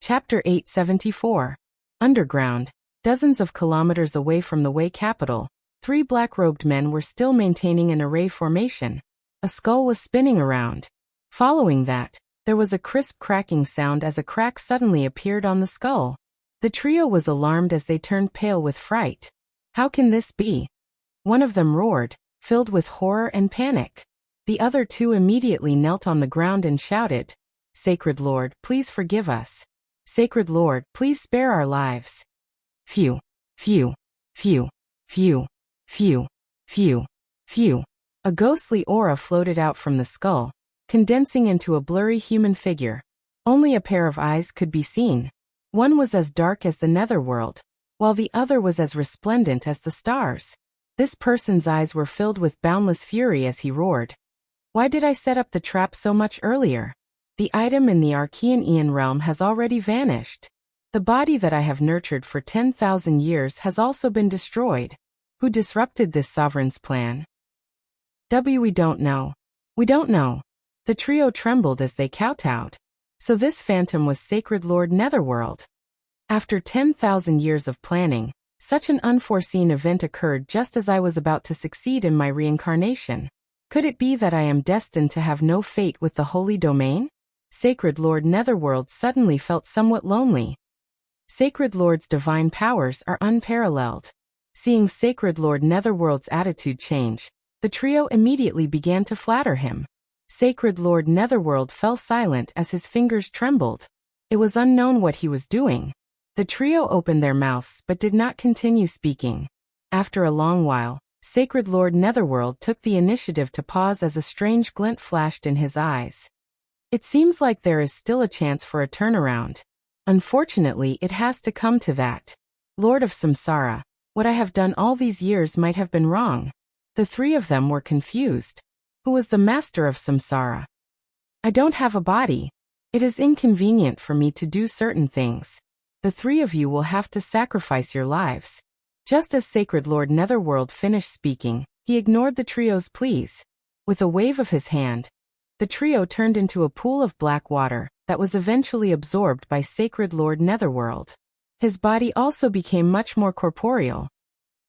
Chapter 874. Underground. Dozens of kilometers away from the Wei capital, 3 black-robed men were still maintaining an array formation. A skull was spinning around. Following that, there was a crisp cracking sound as a crack suddenly appeared on the skull. The trio was alarmed as they turned pale with fright. How can this be? One of them roared, filled with horror and panic. The other 2 immediately knelt on the ground and shouted, "Sacred Lord, please forgive us. Sacred Lord, please spare our lives." Phew, phew, phew, phew, phew, phew, phew. A ghostly aura floated out from the skull, condensing into a blurry human figure. Only a pair of eyes could be seen. One was as dark as the netherworld, while the other was as resplendent as the stars. This person's eyes were filled with boundless fury as he roared. Why did I set up the trap so much earlier? The item in the Archean Aeon realm has already vanished. The body that I have nurtured for 10,000 years has also been destroyed. Who disrupted this sovereign's plan? We don't know. We don't know. The trio trembled as they kowtowed. So this phantom was Sacred Lord Netherworld. After 10,000 years of planning, such an unforeseen event occurred just as I was about to succeed in my reincarnation. Could it be that I am destined to have no fate with the Holy Domain? Sacred Lord Netherworld suddenly felt somewhat lonely. Sacred Lord's divine powers are unparalleled. Seeing Sacred Lord Netherworld's attitude change, the trio immediately began to flatter him. Sacred Lord Netherworld fell silent as his fingers trembled. It was unknown what he was doing. The trio opened their mouths but did not continue speaking. After a long while, Sacred Lord Netherworld took the initiative to pause as a strange glint flashed in his eyes. It seems like there is still a chance for a turnaround. Unfortunately, it has to come to that. Lord of Samsara, what I have done all these years might have been wrong. The 3 of them were confused. Who was the master of Samsara? I don't have a body. It is inconvenient for me to do certain things. The 3 of you will have to sacrifice your lives. Just as Sacred Lord Netherworld finished speaking, he ignored the trio's pleas. With a wave of his hand, the trio turned into a pool of black water that was eventually absorbed by Sacred Lord Netherworld. His body also became much more corporeal.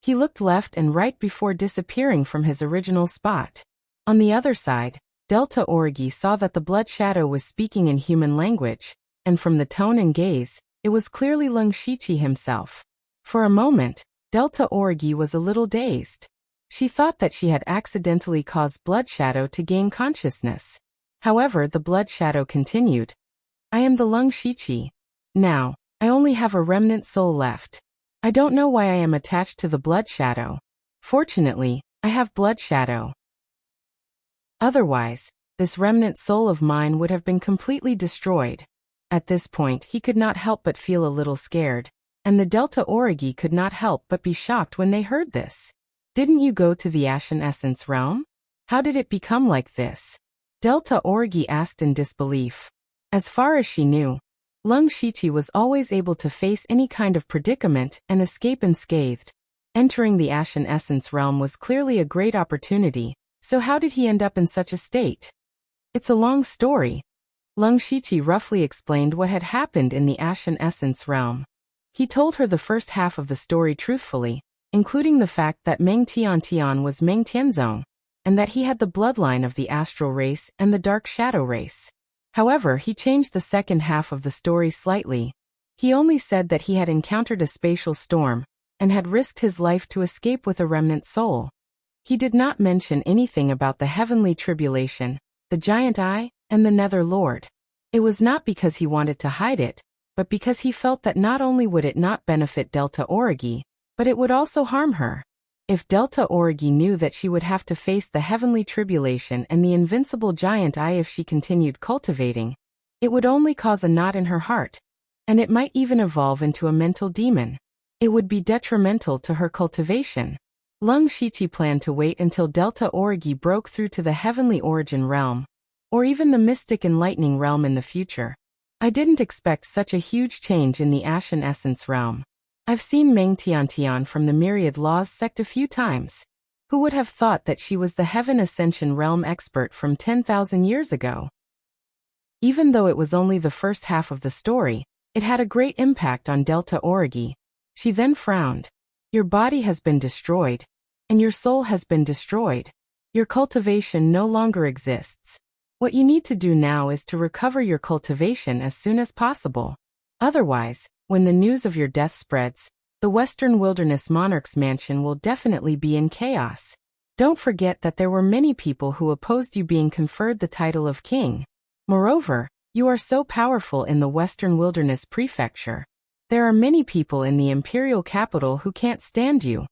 He looked left and right before disappearing from his original spot. On the other side, Delta Origi saw that the Blood Shadow was speaking in human language, and from the tone and gaze, it was clearly Lung Shiqi himself. For a moment, Delta Origi was a little dazed. She thought that she had accidentally caused Blood Shadow to gain consciousness. However, the Blood Shadow continued. I am the Lung Shiqi. Now, I only have a remnant soul left. I don't know why I am attached to the Blood Shadow. Fortunately, I have Blood Shadow. Otherwise, this remnant soul of mine would have been completely destroyed. At this point, he could not help but feel a little scared, and the Delta Origi could not help but be shocked when they heard this. Didn't you go to the Ashen Essence realm? How did it become like this? Delta Origi asked in disbelief. As far as she knew, Lung Shiqi was always able to face any kind of predicament and escape unscathed. Entering the Ashen Essence realm was clearly a great opportunity, so how did he end up in such a state? It's a long story. Lung Shiqi roughly explained what had happened in the Ashen Essence realm. He told her the first half of the story truthfully, including the fact that Meng Tian was Meng Tianzong, and that he had the bloodline of the Astral race and the Dark Shadow race. However, he changed the second half of the story slightly. He only said that he had encountered a spatial storm, and had risked his life to escape with a remnant soul. He did not mention anything about the heavenly tribulation, the giant eye, and the Nether Lord. It was not because he wanted to hide it, but because he felt that not only would it not benefit Delta Origi, but it would also harm her. If Delta Origi knew that she would have to face the heavenly tribulation and the invincible giant eye if she continued cultivating, it would only cause a knot in her heart, and it might even evolve into a mental demon. It would be detrimental to her cultivation. Lung Shiqi planned to wait until Delta Origi broke through to the heavenly origin realm, or even the mystic enlightening realm in the future. I didn't expect such a huge change in the Ashen Essence realm. I've seen Meng Tian from the Myriad Laws sect a few times. Who would have thought that she was the Heaven Ascension realm expert from 10,000 years ago? Even though it was only the first half of the story, It had a great impact on Delta Origi. She then frowned. Your body has been destroyed, and your soul has been destroyed. Your cultivation no longer exists. What you need to do now is to recover your cultivation as soon as possible. Otherwise, when the news of your death spreads, the Western Wilderness Monarch's mansion will definitely be in chaos. Don't forget that there were many people who opposed you being conferred the title of king. Moreover, you are so powerful in the Western Wilderness Prefecture. There are many people in the imperial capital who can't stand you.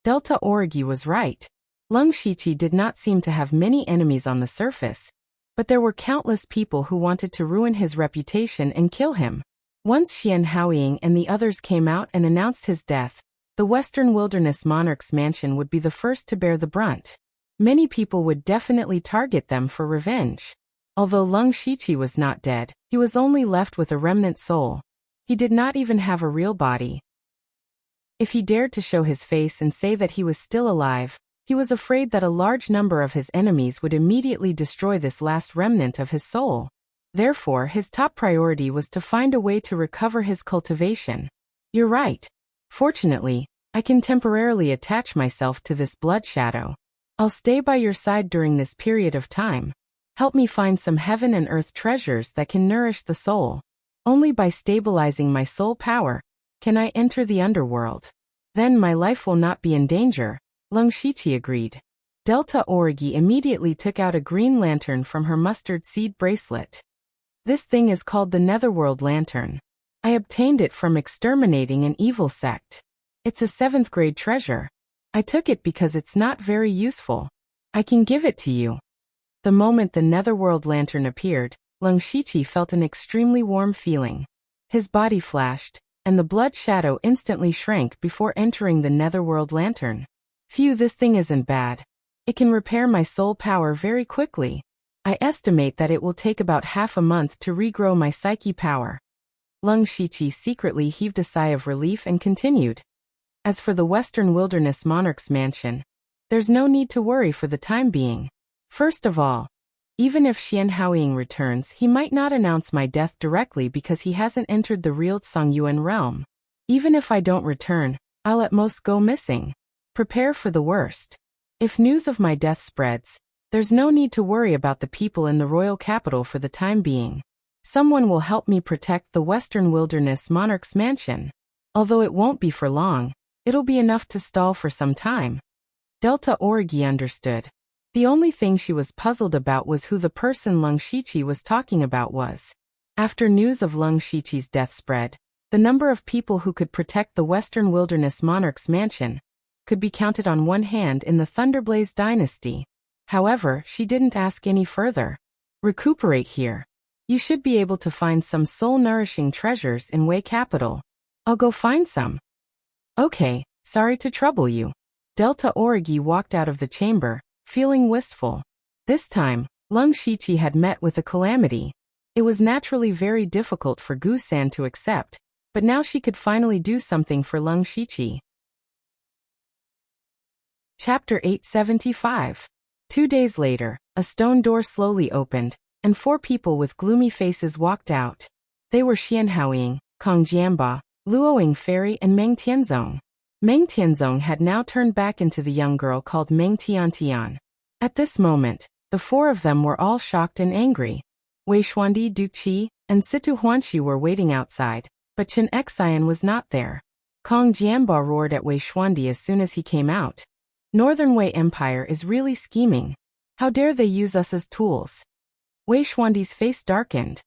Delta Origi was right. Lung Shiqi did not seem to have many enemies on the surface, but there were countless people who wanted to ruin his reputation and kill him. Once Xian Haoying and the others came out and announced his death, the Western Wilderness Monarch's mansion would be the first to bear the brunt. Many people would definitely target them for revenge. Although Lung Shiqi was not dead, he was only left with a remnant soul. He did not even have a real body. If he dared to show his face and say that he was still alive, he was afraid that a large number of his enemies would immediately destroy this last remnant of his soul. Therefore, his top priority was to find a way to recover his cultivation. You're right. Fortunately, I can temporarily attach myself to this blood shadow. I'll stay by your side during this period of time. Help me find some heaven and earth treasures that can nourish the soul. Only by stabilizing my soul power can I enter the underworld. Then my life will not be in danger, Lung Shiqi agreed. Delta Origi immediately took out a green lantern from her mustard seed bracelet. This thing is called the Netherworld Lantern. I obtained it from exterminating an evil sect. It's a 7th grade treasure. I took it because it's not very useful. I can give it to you. The moment the Netherworld Lantern appeared, Lung Shiqi felt an extremely warm feeling. His body flashed, and the blood shadow instantly shrank before entering the Netherworld Lantern. Phew, this thing isn't bad. It can repair my soul power very quickly. I estimate that it will take about half a month to regrow my psyche power. Lung Shiqi secretly heaved a sigh of relief and continued. As for the Western Wilderness Monarch's mansion, there's no need to worry for the time being. First of all, even if Xian Haoying returns, he might not announce my death directly because he hasn't entered the real Songyuan realm. Even if I don't return, I'll at most go missing. Prepare for the worst. If news of my death spreads, there's no need to worry about the people in the royal capital for the time being. Someone will help me protect the Western Wilderness Monarch's mansion. Although it won't be for long, it'll be enough to stall for some time. Delta Origi understood. The only thing she was puzzled about was who the person Lung Shiqi was talking about was. After news of Lung Shiqi's death spread, the number of people who could protect the Western Wilderness Monarch's mansion could be counted on one hand in the Thunderblaze dynasty. However, she didn't ask any further. Recuperate here. You should be able to find some soul-nourishing treasures in Wei Capital. I'll go find some. Okay, sorry to trouble you. Delta Origi walked out of the chamber, feeling wistful. This time, Lung Shiqi had met with a calamity. It was naturally very difficult for Gu-san to accept, but now she could finally do something for Lung Shiqi. Chapter 875. 2 days later, a stone door slowly opened, and 4 people with gloomy faces walked out. They were Xian Haoying, Kong Jianba, Luoying Fairy and Meng Tianzong. Meng Tianzong had now turned back into the young girl called Meng Tiantian. At this moment, the 4 of them were all shocked and angry. Wei Xuandi, Du Qi, and Situ Huanxi were waiting outside, but Chen Xian was not there. Kong Jianba roared at Wei Xuandi as soon as he came out. Northern Wei Empire is really scheming. How dare they use us as tools? Wei Xuandi's face darkened.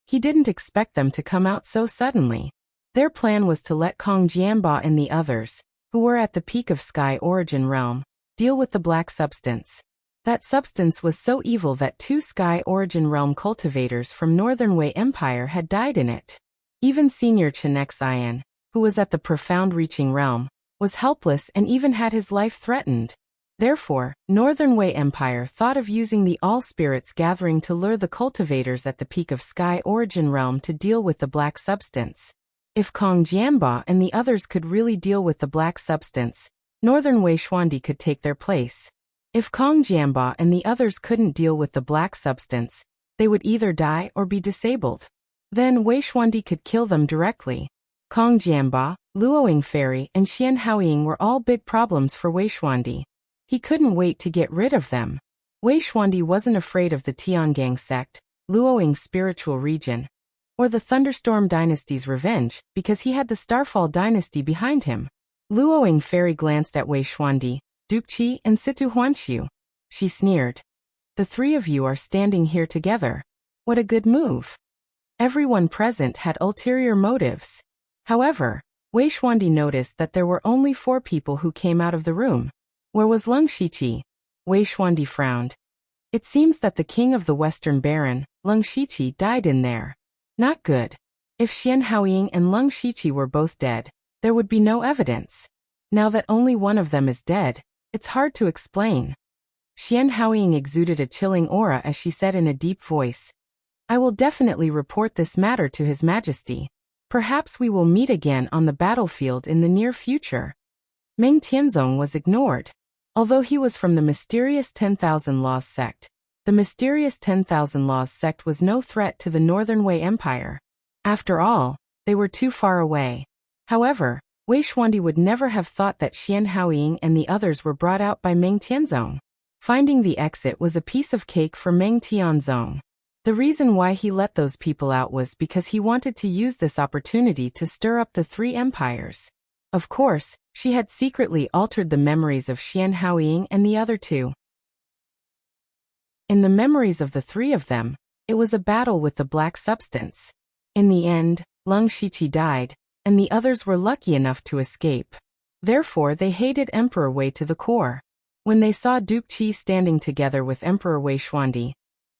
He didn't expect them to come out so suddenly. Their plan was to let Kong Jianba and the others, who were at the peak of Sky Origin Realm, deal with the black substance. That substance was so evil that 2 Sky Origin Realm cultivators from Northern Wei Empire had died in it. Even senior Chen Xian, who was at the profound reaching realm, was helpless and even had his life threatened. Therefore, Northern Wei Empire thought of using the All-Spirits Gathering to lure the cultivators at the peak of Sky Origin Realm to deal with the black substance. If Kong Jianba and the others could really deal with the black substance, Northern Wei Xuandi could take their place. If Kong Jianba and the others couldn't deal with the black substance, they would either die or be disabled. Then Wei Xuandi could kill them directly. Kong Jianba, Luoying Fairy, and Xian Haoying were all big problems for Wei Xuandi. He couldn't wait to get rid of them. Wei Xuandi wasn't afraid of the Tiangang sect, Luoying's spiritual region, or the Thunderstorm dynasty's revenge, because he had the Starfall dynasty behind him. Luoying Fairy glanced at Wei Xuandi, Duke Qi, and Situ Huanxiu. She sneered. The three of you are standing here together. What a good move. Everyone present had ulterior motives. However, Wei Xuandi noticed that there were only 4 people who came out of the room. Where was Leng Shiqi? Wei Xuandi frowned. It seems that the king of the Western Baron, Leng Shiqi, died in there. Not good. If Xian Haoying and Leng Shiqi were both dead, there would be no evidence. Now that only one of them is dead, it's hard to explain. Xian Haoying exuded a chilling aura as she said in a deep voice, I will definitely report this matter to His Majesty. Perhaps we will meet again on the battlefield in the near future. Meng Tianzong was ignored. Although he was from the mysterious 10,000 Laws sect, the mysterious 10,000 Laws sect was no threat to the Northern Wei Empire. After all, they were too far away. However, Wei Xuandi would never have thought that Xian Haoying and the others were brought out by Meng Tianzong. Finding the exit was a piece of cake for Meng Tianzong. The reason why he let those people out was because he wanted to use this opportunity to stir up the 3 empires. Of course, she had secretly altered the memories of Xian Haoying and the other 2. In the memories of the 3 of them, it was a battle with the black substance. In the end, Leng Shiqi died, and the others were lucky enough to escape. Therefore they hated Emperor Wei to the core. When they saw Duke Qi standing together with Emperor Wei Xuandi,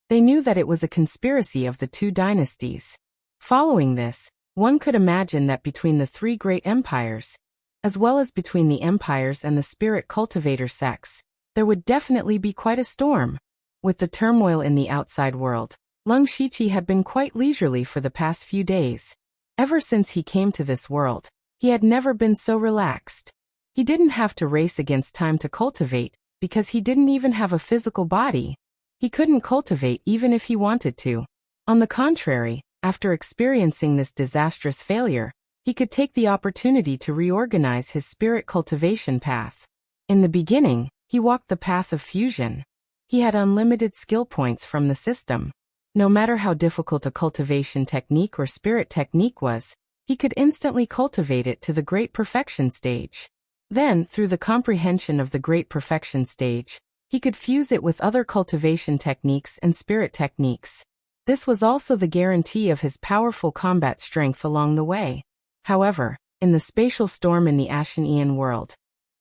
they knew that it was a conspiracy of the 2 dynasties. Following this, one could imagine that between the 3 great empires, as well as between the empires and the spirit cultivator sects, there would definitely be quite a storm. With the turmoil in the outside world, Leng Shiqi had been quite leisurely for the past few days. Ever since he came to this world, he had never been so relaxed. He didn't have to race against time to cultivate, because he didn't even have a physical body. He couldn't cultivate even if he wanted to. On the contrary, after experiencing this disastrous failure, he could take the opportunity to reorganize his spirit cultivation path. In the beginning, he walked the path of fusion. He had unlimited skill points from the system. No matter how difficult a cultivation technique or spirit technique was, he could instantly cultivate it to the Great Perfection stage. Then, through the comprehension of the Great Perfection stage, he could fuse it with other cultivation techniques and spirit techniques. This was also the guarantee of his powerful combat strength along the way. However, in the spatial storm in the Ashen Aeon world,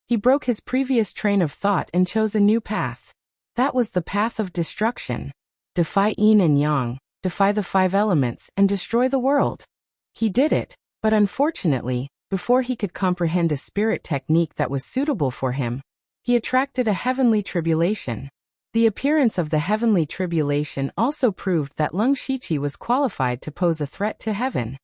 he broke his previous train of thought and chose a new path. That was the path of destruction. Defy yin and yang, defy the 5 elements, and destroy the world. He did it, but unfortunately, before he could comprehend a spirit technique that was suitable for him, he attracted a heavenly tribulation. The appearance of the heavenly tribulation also proved that Leng Shiqi was qualified to pose a threat to heaven.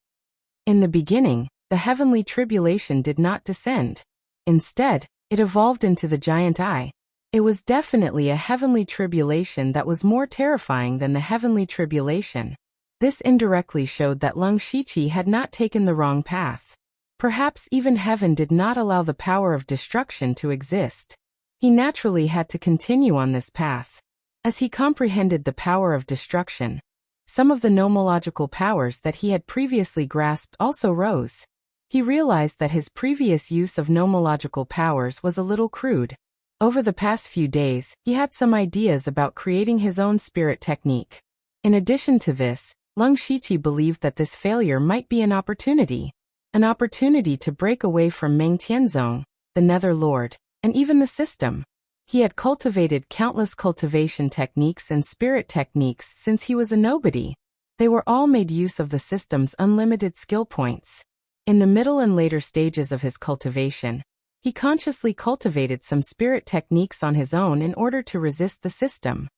In the beginning, the heavenly tribulation did not descend. Instead, it evolved into the giant eye. It was definitely a heavenly tribulation that was more terrifying than the heavenly tribulation. This indirectly showed that Leng Shiqi had not taken the wrong path. Perhaps even heaven did not allow the power of destruction to exist. He naturally had to continue on this path. As he comprehended the power of destruction, some of the nomological powers that he had previously grasped also rose. He realized that his previous use of nomological powers was a little crude. Over the past few days, he had some ideas about creating his own spirit technique. In addition to this, Leng Shiqi believed that this failure might be an opportunity to break away from Meng Tianzong, the Nether Lord, and even the system. He had cultivated countless cultivation techniques and spirit techniques since he was a nobody. They were all made use of the system's unlimited skill points. In the middle and later stages of his cultivation, he consciously cultivated some spirit techniques on his own in order to resist the system.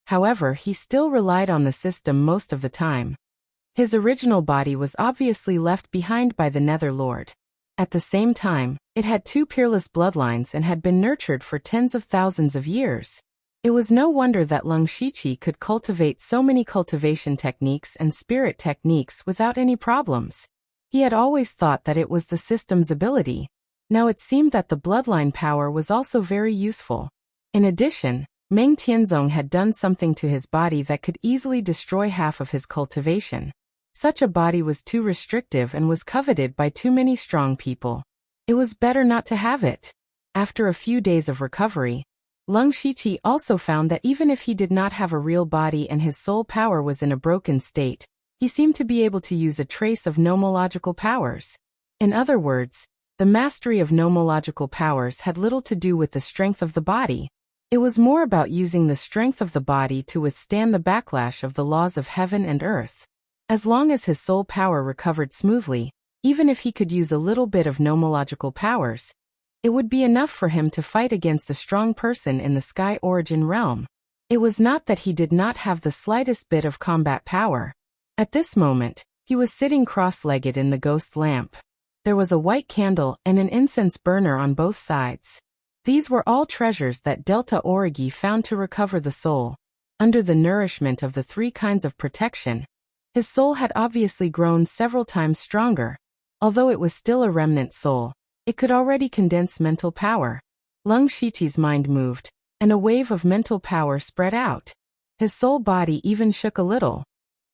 However, he still relied on the system most of the time. His original body was obviously left behind by the Nether Lord. At the same time, it had 2 peerless bloodlines and had been nurtured for tens of thousands of years. It was no wonder that Lung Shiqi could cultivate so many cultivation techniques and spirit techniques without any problems. He had always thought that it was the system's ability. Now it seemed that the bloodline power was also very useful. In addition, Meng Tianzong had done something to his body that could easily destroy half of his cultivation. Such a body was too restrictive and was coveted by too many strong people. It was better not to have it. After a few days of recovery, Lung Shiqi also found that even if he did not have a real body and his soul power was in a broken state, he seemed to be able to use a trace of nomological powers. In other words, the mastery of nomological powers had little to do with the strength of the body. It was more about using the strength of the body to withstand the backlash of the laws of heaven and earth. As long as his soul power recovered smoothly, even if he could use a little bit of nomological powers, it would be enough for him to fight against a strong person in the Sky Origin realm. It was not that he did not have the slightest bit of combat power. At this moment, he was sitting cross-legged in the ghost lamp. There was a white candle and an incense burner on both sides. These were all treasures that Delta Origi found to recover the soul. Under the nourishment of the 3 kinds of protection, his soul had obviously grown several times stronger. Although it was still a remnant soul, it could already condense mental power. Lung Shiqi's mind moved, and a wave of mental power spread out. His soul body even shook a little.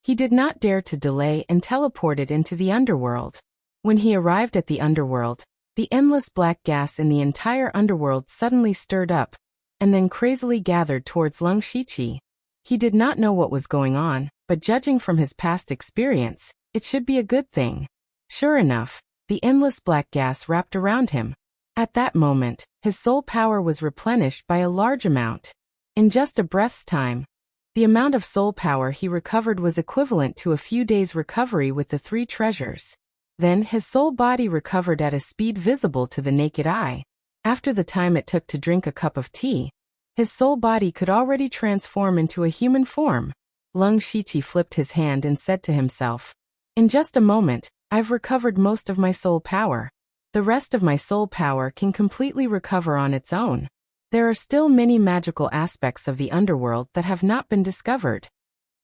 He did not dare to delay and teleported into the underworld. When he arrived at the underworld, the endless black gas in the entire underworld suddenly stirred up, and then crazily gathered towards Lung Shiqi. He did not know what was going on, but judging from his past experience, it should be a good thing. Sure enough, the endless black gas wrapped around him. At that moment, his soul power was replenished by a large amount. In just a breath's time, the amount of soul power he recovered was equivalent to a few days' recovery with the 3 treasures. Then his soul body recovered at a speed visible to the naked eye. After the time it took to drink a cup of tea, his soul body could already transform into a human form. Lung Shiqi flipped his hand and said to himself, "In just a moment, I've recovered most of my soul power. The rest of my soul power can completely recover on its own. There are still many magical aspects of the underworld that have not been discovered."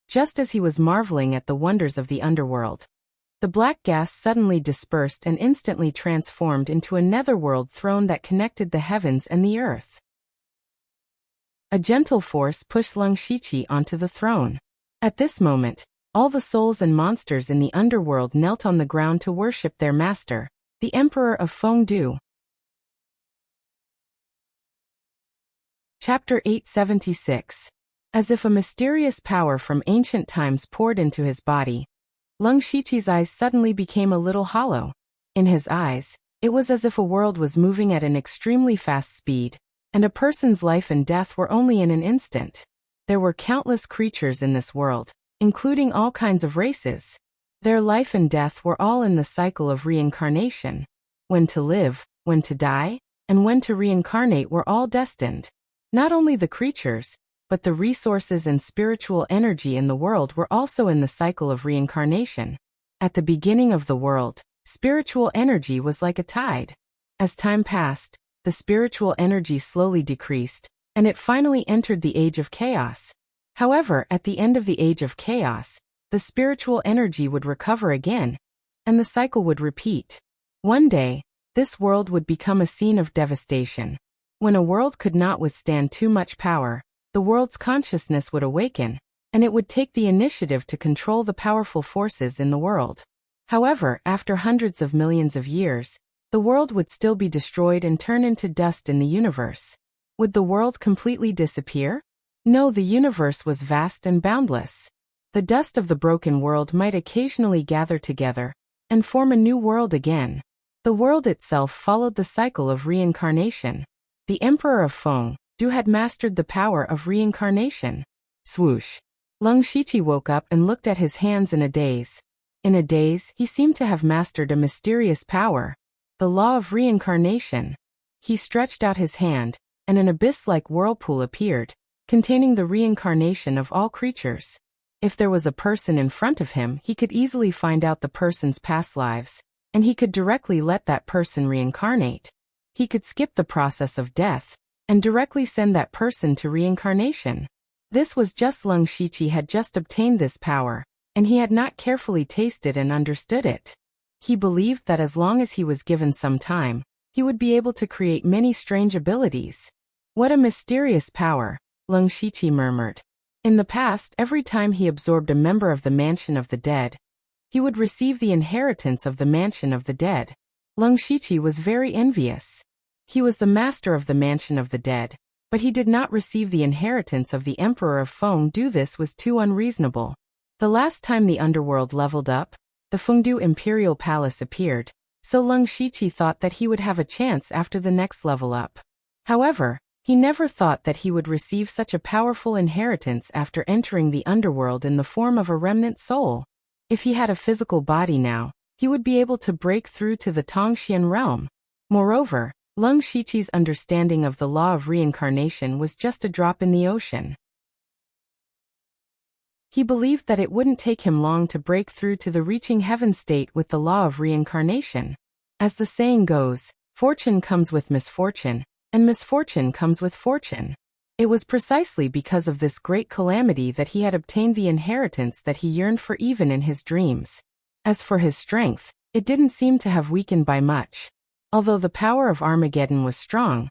Just as he was marveling at the wonders of the underworld, the black gas suddenly dispersed and instantly transformed into a netherworld throne that connected the heavens and the earth. A gentle force pushed Lung Shiqi onto the throne. At this moment, all the souls and monsters in the underworld knelt on the ground to worship their master, the Emperor of Fengdu. Chapter 876. As if a mysterious power from ancient times poured into his body, Lung Shiqi's eyes suddenly became a little hollow. In his eyes, it was as if a world was moving at an extremely fast speed, and a person's life and death were only in an instant. There were countless creatures in this world, including all kinds of races. Their life and death were all in the cycle of reincarnation. When to live, when to die, and when to reincarnate were all destined. Not only the creatures, but the resources and spiritual energy in the world were also in the cycle of reincarnation. At the beginning of the world, spiritual energy was like a tide. As time passed, the spiritual energy slowly decreased, and it finally entered the age of chaos. However, at the end of the age of chaos, the spiritual energy would recover again, and the cycle would repeat. One day, this world would become a scene of devastation. When a world could not withstand too much power, the world's consciousness would awaken, and it would take the initiative to control the powerful forces in the world. However, after hundreds of millions of years, the world would still be destroyed and turn into dust in the universe. Would the world completely disappear? No, the universe was vast and boundless. The dust of the broken world might occasionally gather together and form a new world again. The world itself followed the cycle of reincarnation. The Emperor of Fengdu had mastered the power of reincarnation. Swoosh! Lung Shiqi woke up and looked at his hands in a daze. In a daze, he seemed to have mastered a mysterious power, the law of reincarnation. He stretched out his hand, and an abyss-like whirlpool appeared, containing the reincarnation of all creatures. If there was a person in front of him, he could easily find out the person's past lives, and he could directly let that person reincarnate. He could skip the process of death, and directly send that person to reincarnation. This was just Leng Shiqi had just obtained this power, and he had not carefully tasted and understood it. He believed that as long as he was given some time, he would be able to create many strange abilities. What a mysterious power, Leng Shiqi murmured. In the past, every time he absorbed a member of the Mansion of the Dead, he would receive the inheritance of the Mansion of the Dead. Leng Shiqi was very envious. He was the master of the Mansion of the Dead, but he did not receive the inheritance of the Emperor of Fengdu. This was too unreasonable. The last time the underworld leveled up, the Fengdu Imperial Palace appeared, so Leng Shiqi thought that he would have a chance after the next level up. However, he never thought that he would receive such a powerful inheritance after entering the underworld in the form of a remnant soul. If he had a physical body now, he would be able to break through to the Tongxian realm. Moreover, Leng Shiqi's understanding of the law of reincarnation was just a drop in the ocean. He believed that it wouldn't take him long to break through to the reaching heaven state with the law of reincarnation. As the saying goes, fortune comes with misfortune, and misfortune comes with fortune. It was precisely because of this great calamity that he had obtained the inheritance that he yearned for even in his dreams. As for his strength, it didn't seem to have weakened by much. Although the power of Armageddon was strong,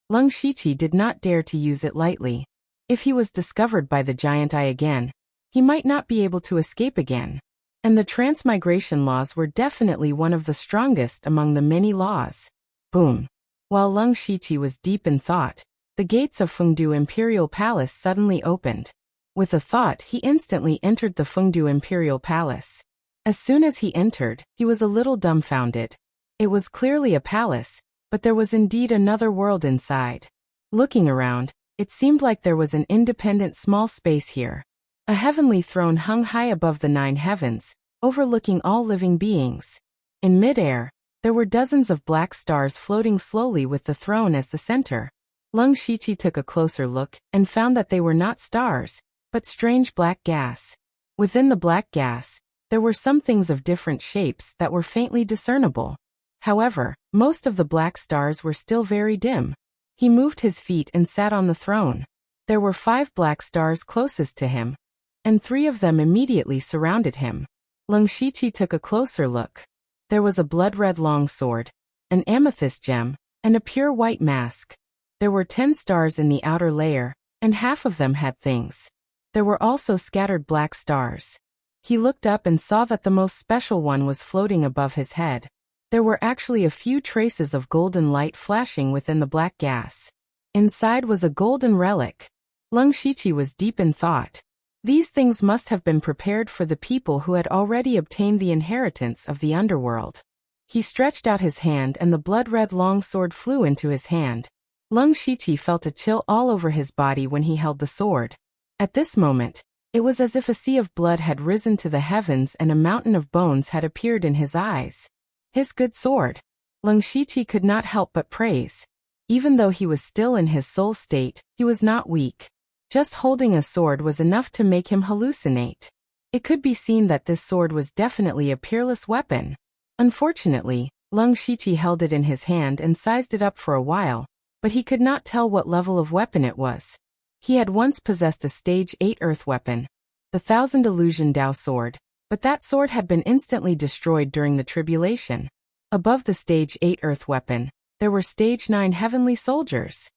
Leng Shiqi did not dare to use it lightly. If he was discovered by the Giant Eye again, he might not be able to escape again. And the transmigration laws were definitely one of the strongest among the many laws. Boom. While Leng Shiqi was deep in thought, the gates of Fengdu Imperial Palace suddenly opened. With a thought, he instantly entered the Fengdu Imperial Palace. As soon as he entered, he was a little dumbfounded. It was clearly a palace, but there was indeed another world inside. Looking around, it seemed like there was an independent small space here. A heavenly throne hung high above the 9 heavens, overlooking all living beings. In midair, there were dozens of black stars floating slowly with the throne as the center. Leng Shiqi took a closer look and found that they were not stars, but strange black gas. Within the black gas, there were some things of different shapes that were faintly discernible. However, most of the black stars were still very dim. He moved his feet and sat on the throne. There were 5 black stars closest to him, and 3 of them immediately surrounded him. Leng Shiqi took a closer look. There was a blood-red long sword, an amethyst gem, and a pure white mask. There were 10 stars in the outer layer, and half of them had things. There were also scattered black stars. He looked up and saw that the most special one was floating above his head. There were actually a few traces of golden light flashing within the black gas. Inside was a golden relic. Leng Shiqi was deep in thought. These things must have been prepared for the people who had already obtained the inheritance of the underworld. He stretched out his hand and the blood-red long sword flew into his hand. Leng Shiqi felt a chill all over his body when he held the sword. At this moment, it was as if a sea of blood had risen to the heavens and a mountain of bones had appeared in his eyes. His good sword. Leng Shiqi could not help but praise. Even though he was still in his soul state, he was not weak. Just holding a sword was enough to make him hallucinate. It could be seen that this sword was definitely a peerless weapon. Unfortunately, Leng Shiqi held it in his hand and sized it up for a while, but he could not tell what level of weapon it was. He had once possessed a stage 8 earth weapon, the Thousand Illusion Dao sword, but that sword had been instantly destroyed during the tribulation. Above the stage 8 earth weapon, there were stage 9 heavenly soldiers.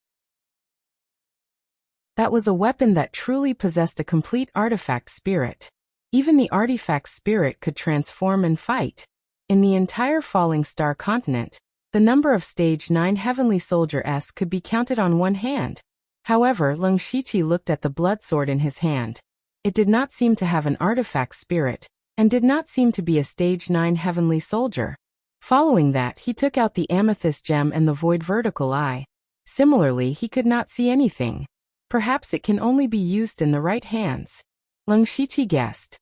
That was a weapon that truly possessed a complete artifact spirit. Even the artifact spirit could transform and fight. In the entire Falling Star continent, the number of stage 9 heavenly soldiers could be counted on one hand. However, Leng Shiqi looked at the blood sword in his hand. It did not seem to have an artifact spirit, and did not seem to be a stage 9 heavenly soldier. Following that, he took out the amethyst gem and the void vertical eye. Similarly, he could not see anything. Perhaps it can only be used in the right hands. Leng Shiqi guessed.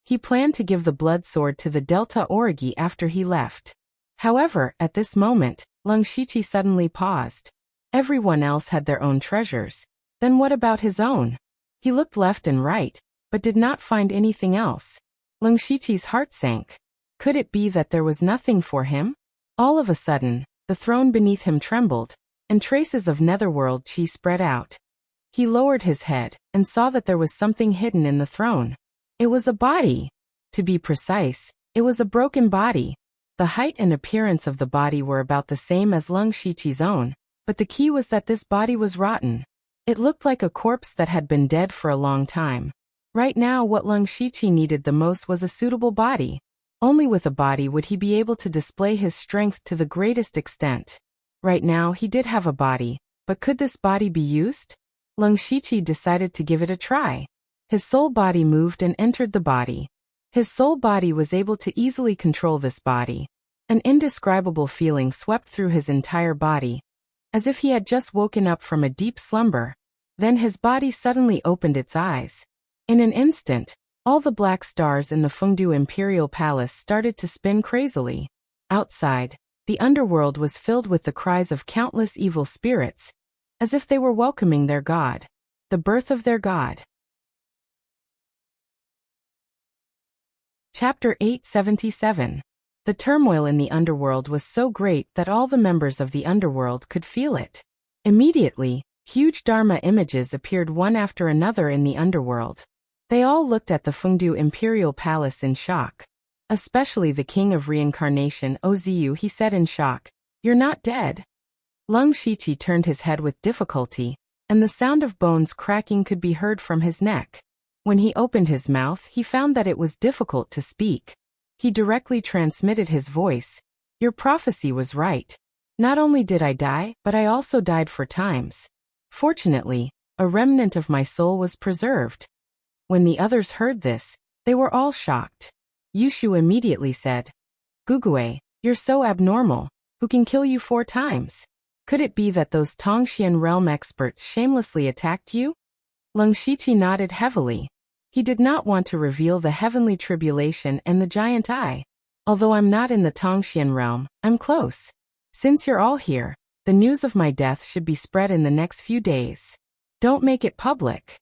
He planned to give the blood sword to the Delta Origi after he left. However, at this moment, Leng Shiqi suddenly paused. Everyone else had their own treasures. Then what about his own? He looked left and right, but did not find anything else. Leng Shiqi's heart sank. Could it be that there was nothing for him? All of a sudden, the throne beneath him trembled, and traces of netherworld chi spread out. He lowered his head and saw that there was something hidden in the throne. It was a body. To be precise, it was a broken body. The height and appearance of the body were about the same as Lung Shiqi's own, but the key was that this body was rotten. It looked like a corpse that had been dead for a long time. Right now, what Lung Shiqi needed the most was a suitable body. Only with a body would he be able to display his strength to the greatest extent. Right now, he did have a body, but could this body be used? Lung Shiqi decided to give it a try. His soul body moved and entered the body. His soul body was able to easily control this body. An indescribable feeling swept through his entire body, as if he had just woken up from a deep slumber. Then his body suddenly opened its eyes. In an instant, all the black stars in the Fengdu Imperial Palace started to spin crazily. Outside, the underworld was filled with the cries of countless evil spirits, as if they were welcoming their god. The birth of their god. Chapter 877. The turmoil in the underworld was so great that all the members of the underworld could feel it. Immediately, huge Dharma images appeared one after another in the underworld. They all looked at the Fengdu Imperial Palace in shock. Especially the King of Reincarnation, Ozu, he said in shock, "You're not dead." Lung Shiqi turned his head with difficulty, and the sound of bones cracking could be heard from his neck. When he opened his mouth, he found that it was difficult to speak. He directly transmitted his voice. "Your prophecy was right. Not only did I die, but I also died 4 times. Fortunately, a remnant of my soul was preserved." When the others heard this, they were all shocked. Yushu immediately said, "Gugue, you're so abnormal. Who can kill you 4 times? Could it be that those Tongxian realm experts shamelessly attacked you?" Lung Shiqi nodded heavily. He did not want to reveal the heavenly tribulation and the giant eye. "Although I'm not in the Tongxian realm, I'm close. Since you're all here, the news of my death should be spread in the next few days. Don't make it public."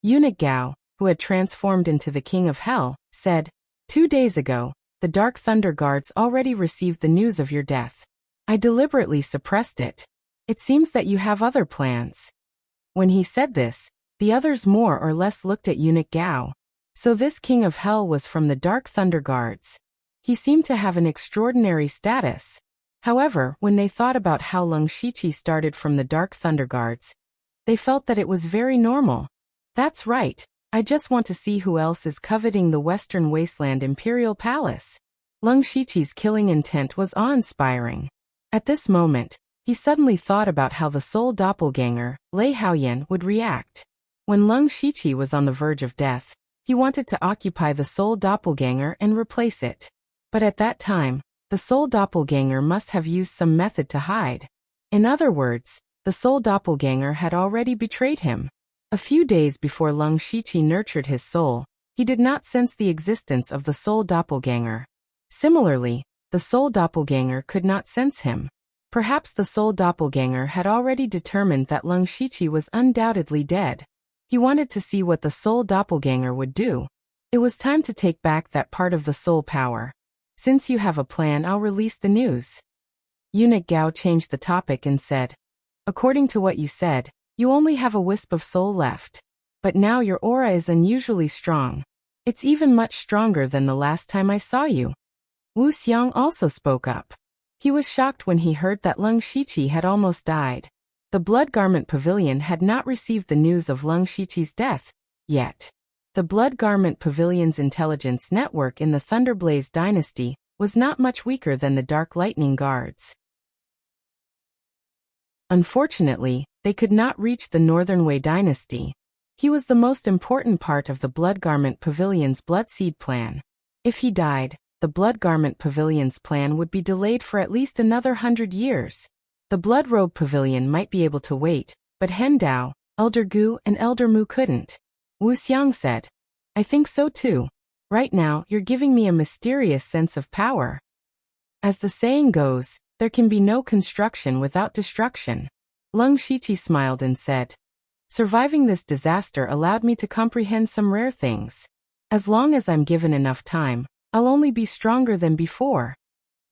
Eunuch Gao, who had transformed into the King of Hell, said, 2 days ago, the Dark Thunder Guards already received the news of your death. I deliberately suppressed it. It seems that you have other plans." When he said this, the others more or less looked at Eunuch Gao. So this King of Hell was from the Dark Thunder Guards. He seemed to have an extraordinary status. However, when they thought about how Lung Shiqi started from the Dark Thunder Guards, they felt that it was very normal. That's right. I just want to see who else is coveting the Western Wasteland Imperial Palace. Lung Shiqi's killing intent was awe-inspiring. At this moment, he suddenly thought about how the soul doppelganger, Lei Haoyan, would react. When Lung Shiqi was on the verge of death, he wanted to occupy the soul doppelganger and replace it. But at that time, the soul doppelganger must have used some method to hide. In other words, the soul doppelganger had already betrayed him. A few days before Lung Shiqi nurtured his soul, he did not sense the existence of the soul doppelganger. Similarly, the soul doppelganger could not sense him. Perhaps the soul doppelganger had already determined that Lung Shiqi was undoubtedly dead. He wanted to see what the soul doppelganger would do. It was time to take back that part of the soul power. Since you have a plan, I'll release the news. Eunuch Gao changed the topic and said, "According to what you said, you only have a wisp of soul left. But now your aura is unusually strong. It's even much stronger than the last time I saw you." Wuxia also spoke up. He was shocked when he heard that Lung Shiqi had almost died. The Blood Garment Pavilion had not received the news of Lung Shiqi's death yet. The Blood Garment Pavilion's intelligence network in the Thunderblaze dynasty was not much weaker than the Dark Lightning Guards. Unfortunately, they could not reach the Northern Wei dynasty. He was the most important part of the Blood Garment Pavilion's Blood Seed plan. If he died, the Blood Garment Pavilion's plan would be delayed for at least another 100 years. The Blood Robe Pavilion might be able to wait, but Hen Dao, Elder Gu, and Elder Mu couldn't. Wuxia said, "I think so too. Right now, you're giving me a mysterious sense of power. As the saying goes, there can be no construction without destruction." Lung Shiqi smiled and said, "Surviving this disaster allowed me to comprehend some rare things. As long as I'm given enough time, I'll only be stronger than before."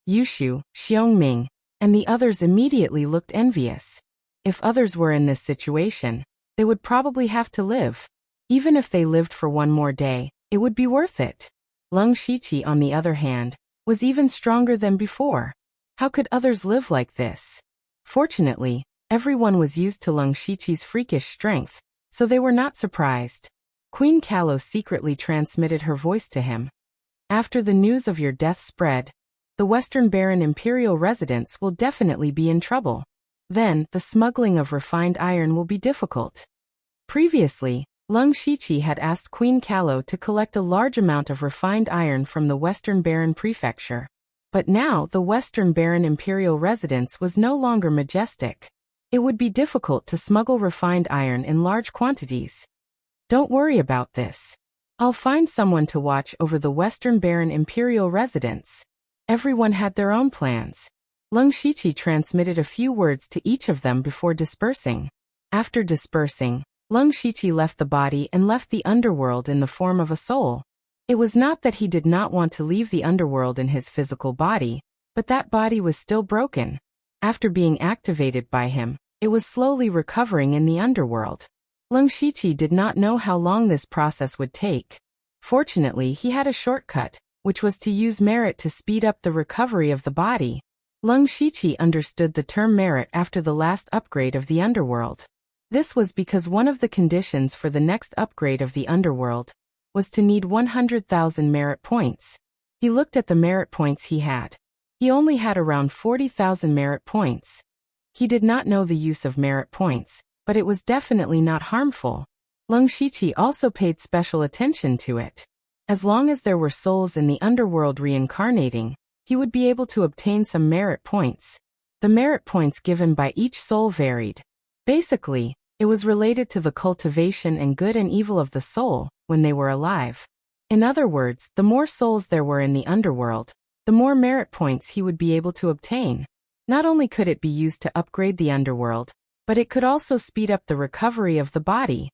Yushu, Xiongming, and the others immediately looked envious. If others were in this situation, they would probably have to live. Even if they lived for one more day, it would be worth it. Leng Shiqi, on the other hand, was even stronger than before. How could others live like this? Fortunately, everyone was used to Leng Shiqi's freakish strength, so they were not surprised. Queen Kalos secretly transmitted her voice to him. After the news of your death spread, the Western Baron Imperial residents will definitely be in trouble. Then, the smuggling of refined iron will be difficult. Previously, Leng Shiqi had asked Queen Kalo to collect a large amount of refined iron from the Western Baron Prefecture. But now the Western Baron Imperial residence was no longer majestic. It would be difficult to smuggle refined iron in large quantities. Don't worry about this. I'll find someone to watch over the Western Baron Imperial residence. Everyone had their own plans. Leng Shiqi transmitted a few words to each of them before dispersing. After dispersing, Leng Shiqi left the body and left the underworld in the form of a soul. It was not that he did not want to leave the underworld in his physical body, but that body was still broken. After being activated by him, it was slowly recovering in the underworld. Leng Shiqi did not know how long this process would take. Fortunately, he had a shortcut, which was to use merit to speed up the recovery of the body. Leng Shiqi understood the term merit after the last upgrade of the underworld. This was because one of the conditions for the next upgrade of the underworld was to need 100,000 merit points. He looked at the merit points he had. He only had around 40,000 merit points. He did not know the use of merit points, but it was definitely not harmful. Leng Shiqi also paid special attention to it. As long as there were souls in the underworld reincarnating, he would be able to obtain some merit points. The merit points given by each soul varied. Basically, it was related to the cultivation and good and evil of the soul when they were alive. In other words, the more souls there were in the underworld, the more merit points he would be able to obtain. Not only could it be used to upgrade the underworld, but it could also speed up the recovery of the body.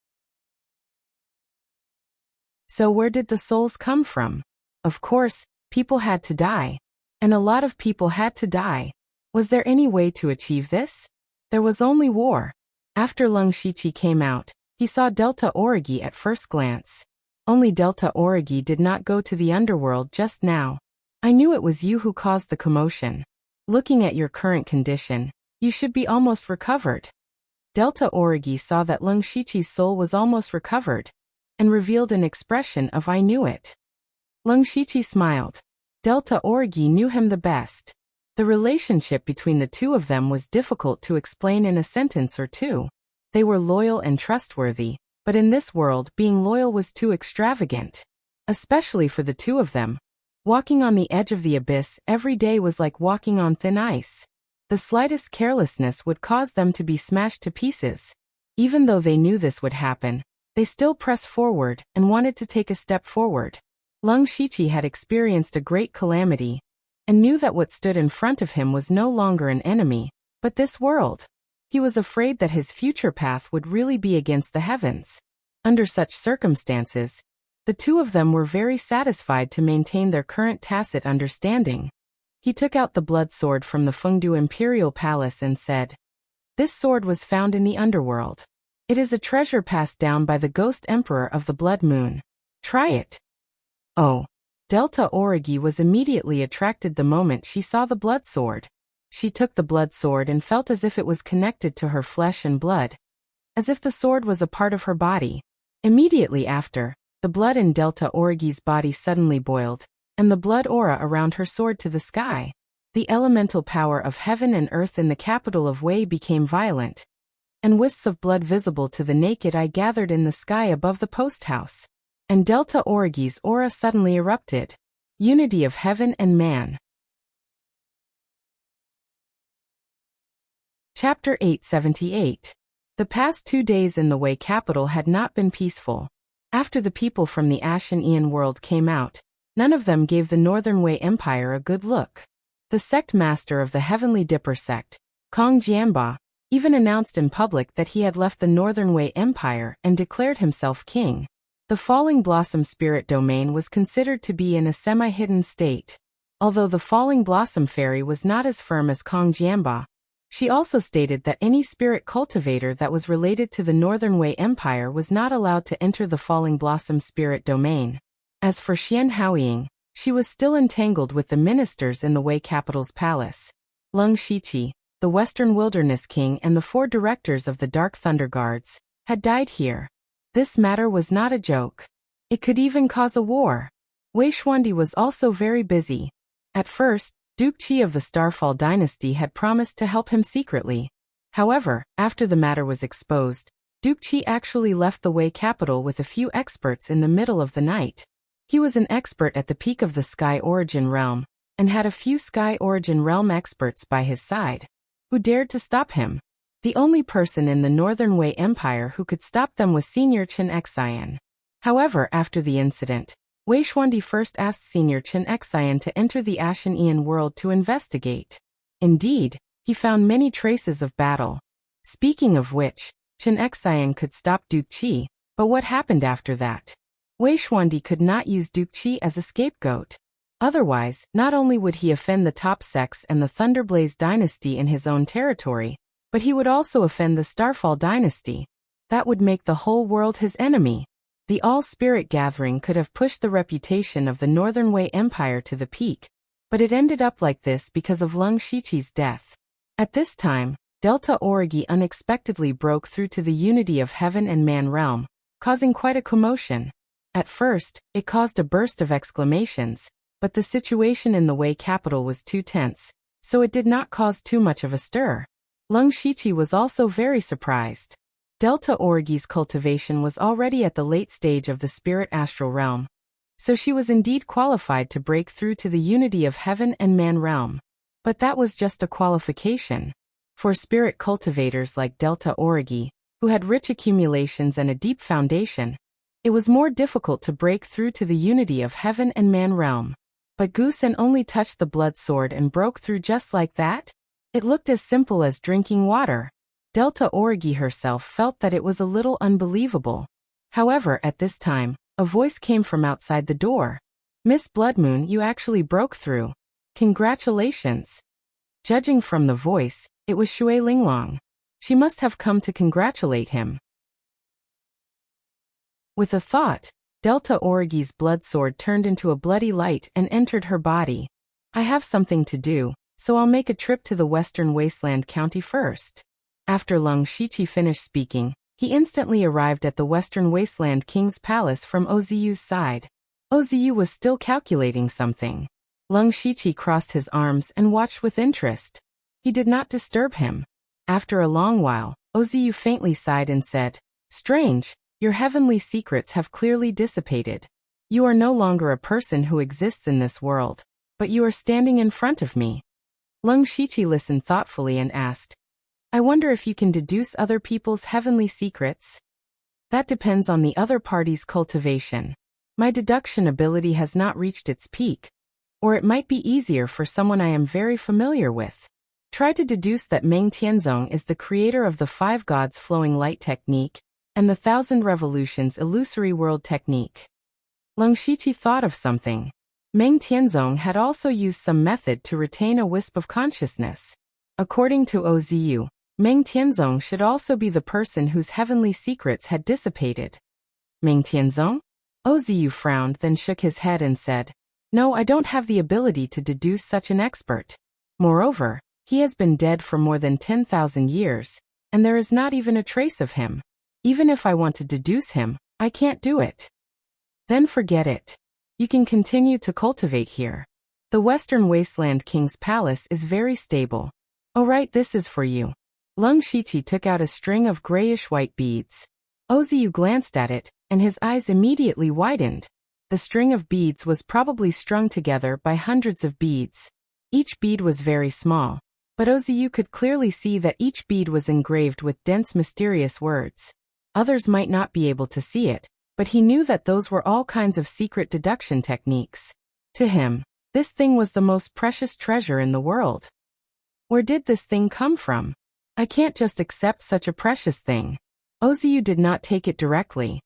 So where did the souls come from? Of course, people had to die. And a lot of people had to die. Was there any way to achieve this? There was only war. After Leng Shiqi came out, he saw Delta Origi at first glance. Only Delta Origi did not go to the underworld just now. I knew it was you who caused the commotion. Looking at your current condition, you should be almost recovered. Delta Origi saw that Leng Shiqi's soul was almost recovered, and revealed an expression of I knew it. Leng Shiqi smiled. Delta Origi knew him the best. The relationship between the two of them was difficult to explain in a sentence or two. They were loyal and trustworthy, but in this world being loyal was too extravagant. Especially for the two of them. Walking on the edge of the abyss every day was like walking on thin ice. The slightest carelessness would cause them to be smashed to pieces. Even though they knew this would happen, they still pressed forward and wanted to take a step forward. Leng Shiqi had experienced a great calamity, and knew that what stood in front of him was no longer an enemy, but this world. He was afraid that his future path would really be against the heavens. Under such circumstances, the two of them were very satisfied to maintain their current tacit understanding. He took out the blood sword from the Fengdu Imperial Palace and said, "This sword was found in the underworld. It is a treasure passed down by the Ghost Emperor of the Blood Moon. Try it." Oh. Delta Origi was immediately attracted the moment she saw the blood sword. She took the blood sword and felt as if it was connected to her flesh and blood, as if the sword was a part of her body. Immediately after, the blood in Delta Origi's body suddenly boiled, and the blood aura around her soared to the sky. The elemental power of heaven and earth in the capital of Wei became violent, and wisps of blood visible to the naked eye gathered in the sky above the post house. And Delta Origi's aura suddenly erupted. Unity of heaven and man. Chapter 878. The past 2 days in the Wei capital had not been peaceful. After the people from the Ashen Aeon world came out, none of them gave the Northern Wei Empire a good look. The sect master of the Heavenly Dipper sect, Kong Jianba, even announced in public that he had left the Northern Wei Empire and declared himself king. The Falling Blossom Spirit Domain was considered to be in a semi-hidden state. Although the Falling Blossom Fairy was not as firm as Kong Jianba, She also stated that any spirit cultivator that was related to the Northern Wei Empire was not allowed to enter the Falling Blossom spirit domain. As for Xian Haoying, she was still entangled with the ministers in the Wei capital's palace. Leng Shiqi, the Western Wilderness King, and the 4 directors of the Dark Thunder Guards had died here. This matter was not a joke. It could even cause a war. Wei Xuandi was also very busy. At first, Duke Qi of the Starfall dynasty had promised to help him secretly. However, after the matter was exposed, Duke Qi actually left the Wei capital with a few experts in the middle of the night. He was an expert at the peak of the Sky Origin realm, and had a few Sky Origin realm experts by his side. Who dared to stop him? The only person in the Northern Wei Empire who could stop them was Senior Chen Xian. However, after the incident, Wei Xuandi first asked Senior Chen Xian to enter the Ashen Ian world to investigate. Indeed, he found many traces of battle. Speaking of which, Chen Xian could stop Duke Qi, but what happened after that? Wei Xuandi could not use Duke Qi as a scapegoat. Otherwise, not only would he offend the top sects and the Thunderblaze dynasty in his own territory, but he would also offend the Starfall dynasty. That would make the whole world his enemy. The All-Spirit Gathering could have pushed the reputation of the Northern Wei Empire to the peak, but it ended up like this because of Leng Shiqi's death. At this time, Delta Origi unexpectedly broke through to the unity of heaven and man realm, causing quite a commotion. At first, it caused a burst of exclamations, but the situation in the Wei capital was too tense, so it did not cause too much of a stir. Leng Shiqi was also very surprised. Delta Origi's cultivation was already at the late stage of the spirit astral realm, so she was indeed qualified to break through to the unity of heaven and man realm. But that was just a qualification. For spirit cultivators like Delta Origi, who had rich accumulations and a deep foundation, it was more difficult to break through to the unity of heaven and man realm. But Gusen only touched the blood sword and broke through just like that? It looked as simple as drinking water. Delta Origi herself felt that it was a little unbelievable. However, at this time, a voice came from outside the door. "Miss Bloodmoon, you actually broke through. Congratulations." Judging from the voice, it was Shui Linglong. She must have come to congratulate him. With a thought, Delta Origi's blood sword turned into a bloody light and entered her body. "I have something to do, so I'll make a trip to the Western Wasteland County first." After Leng Shiqi finished speaking, he instantly arrived at the Western Wasteland King's palace from Oziu's side. Oziu was still calculating something. Leng Shiqi crossed his arms and watched with interest. He did not disturb him. After a long while, Oziu faintly sighed and said, "Strange. Your heavenly secrets have clearly dissipated. You are no longer a person who exists in this world, but you are standing in front of me." Leng Shiqi listened thoughtfully and asked, "I wonder if you can deduce other people's heavenly secrets?" "That depends on the other party's cultivation. My deduction ability has not reached its peak. Or it might be easier for someone I am very familiar with. Try to deduce that Meng Tianzong is the creator of the 5 Gods Flowing Light technique, and the 1,000 Revolutions Illusory World technique." Leng Shiqi thought of something. Meng Tianzong had also used some method to retain a wisp of consciousness. According to Oziu, Meng Tianzong should also be the person whose heavenly secrets had dissipated. Meng Tianzong? Oziu frowned, then shook his head and said, "No, I don't have the ability to deduce such an expert. Moreover, he has been dead for more than 10,000 years, and there is not even a trace of him. Even if I want to deduce him, I can't do it." "Then forget it. You can continue to cultivate here. The Western Wasteland King's palace is very stable. Alright, this is for you." Leng Shiqi took out a string of grayish-white beads. Oziu glanced at it, and his eyes immediately widened. The string of beads was probably strung together by hundreds of beads. Each bead was very small, but Oziu could clearly see that each bead was engraved with dense, mysterious words. Others might not be able to see it, but he knew that those were all kinds of secret deduction techniques. To him, this thing was the most precious treasure in the world. Where did this thing come from? I can't just accept such a precious thing. Oziu did not take it directly.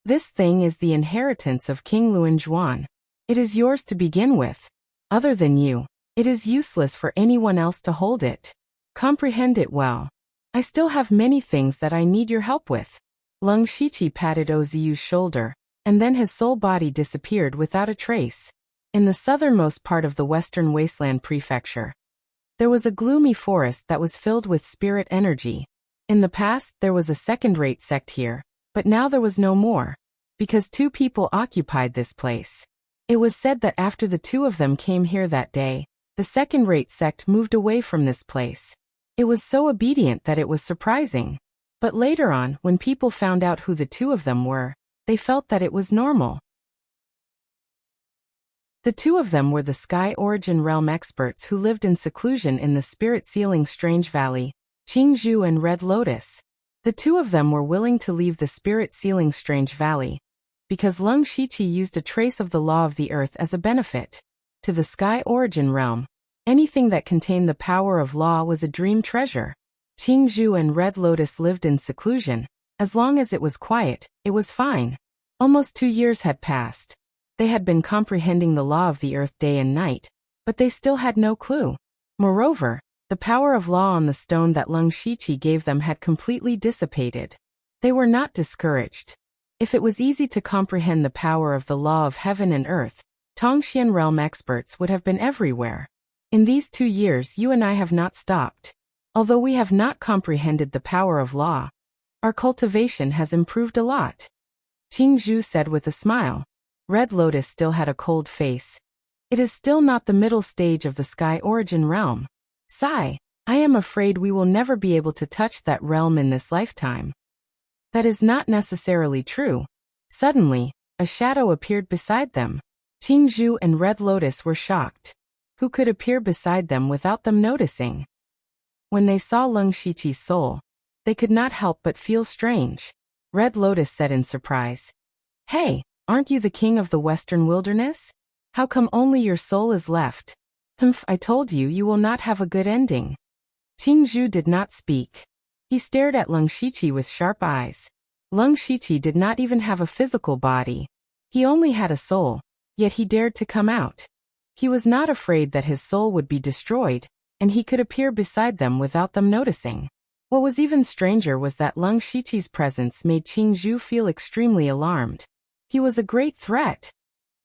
"This thing is the inheritance of King Luan Zhuan. It is yours to begin with. Other than you, it is useless for anyone else to hold it." Comprehend it well. I still have many things that I need your help with. Leng Shiqi patted Oziu's shoulder, and then his soul body disappeared without a trace. In the southernmost part of the Western Wasteland Prefecture, there was a gloomy forest that was filled with spirit energy. In the past, there was a second-rate sect here, but now there was no more, because 2 people occupied this place. It was said that after the 2 of them came here that day, the second-rate sect moved away from this place. It was so obedient that it was surprising. But later on, when people found out who the 2 of them were, they felt that it was normal. The 2 of them were the Sky Origin Realm experts who lived in seclusion in the Spirit Sealing Strange Valley, Qingzhu and Red Lotus. The 2 of them were willing to leave the Spirit Sealing Strange Valley, because Leng Shiqi used a trace of the law of the earth as a benefit. To the Sky Origin Realm, anything that contained the power of law was a dream treasure. Qingzhu and Red Lotus lived in seclusion. As long as it was quiet, it was fine. Almost 2 years had passed. They had been comprehending the law of the earth day and night, but they still had no clue. Moreover, the power of law on the stone that Leng Shiqi gave them had completely dissipated. They were not discouraged. If it was easy to comprehend the power of the law of heaven and earth, Tongxian realm experts would have been everywhere. In these 2 years you and I have not stopped. Although we have not comprehended the power of law, our cultivation has improved a lot. Qingzhu said with a smile. Red Lotus still had a cold face. It is still not the middle stage of the Sky Origin realm. Sigh, I am afraid we will never be able to touch that realm in this lifetime. That is not necessarily true. Suddenly, a shadow appeared beside them. Qingzhu and Red Lotus were shocked. Who could appear beside them without them noticing? When they saw Leng Shiqi's soul, they could not help but feel strange. Red Lotus said in surprise, "Hey, aren't you the king of the Western Wilderness? How come only your soul is left?" "Humph, I told you you will not have a good ending." Qingzhu did not speak. He stared at Leng Shiqi with sharp eyes. Leng Shiqi did not even have a physical body. He only had a soul, yet he dared to come out. He was not afraid that his soul would be destroyed, and he could appear beside them without them noticing. What was even stranger was that Leng Shiqi's presence made Qingzhu feel extremely alarmed. He was a great threat.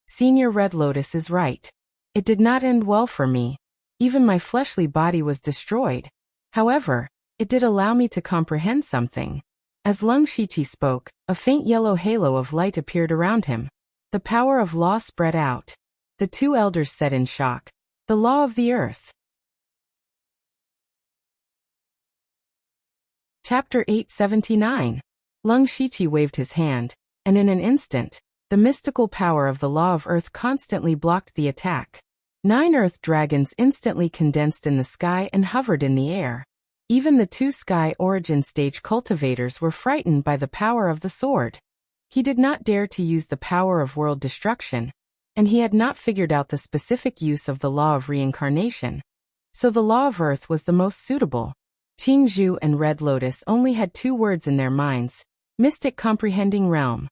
Senior Red Lotus is right. It did not end well for me. Even my fleshly body was destroyed. However, it did allow me to comprehend something. As Leng Shiqi spoke, a faint yellow halo of light appeared around him. The power of law spread out. The 2 elders said in shock, "The law of the earth." Chapter 879. Leng Shiqi waved his hand, and in an instant, the mystical power of the law of earth constantly blocked the attack. 9 earth dragons instantly condensed in the sky and hovered in the air. Even the 2 Sky Origin stage cultivators were frightened by the power of the sword. He did not dare to use the power of world destruction, and he had not figured out the specific use of the law of reincarnation. So the law of earth was the most suitable. Qingzhu and Red Lotus only had 2 words in their minds: mystic comprehending realm.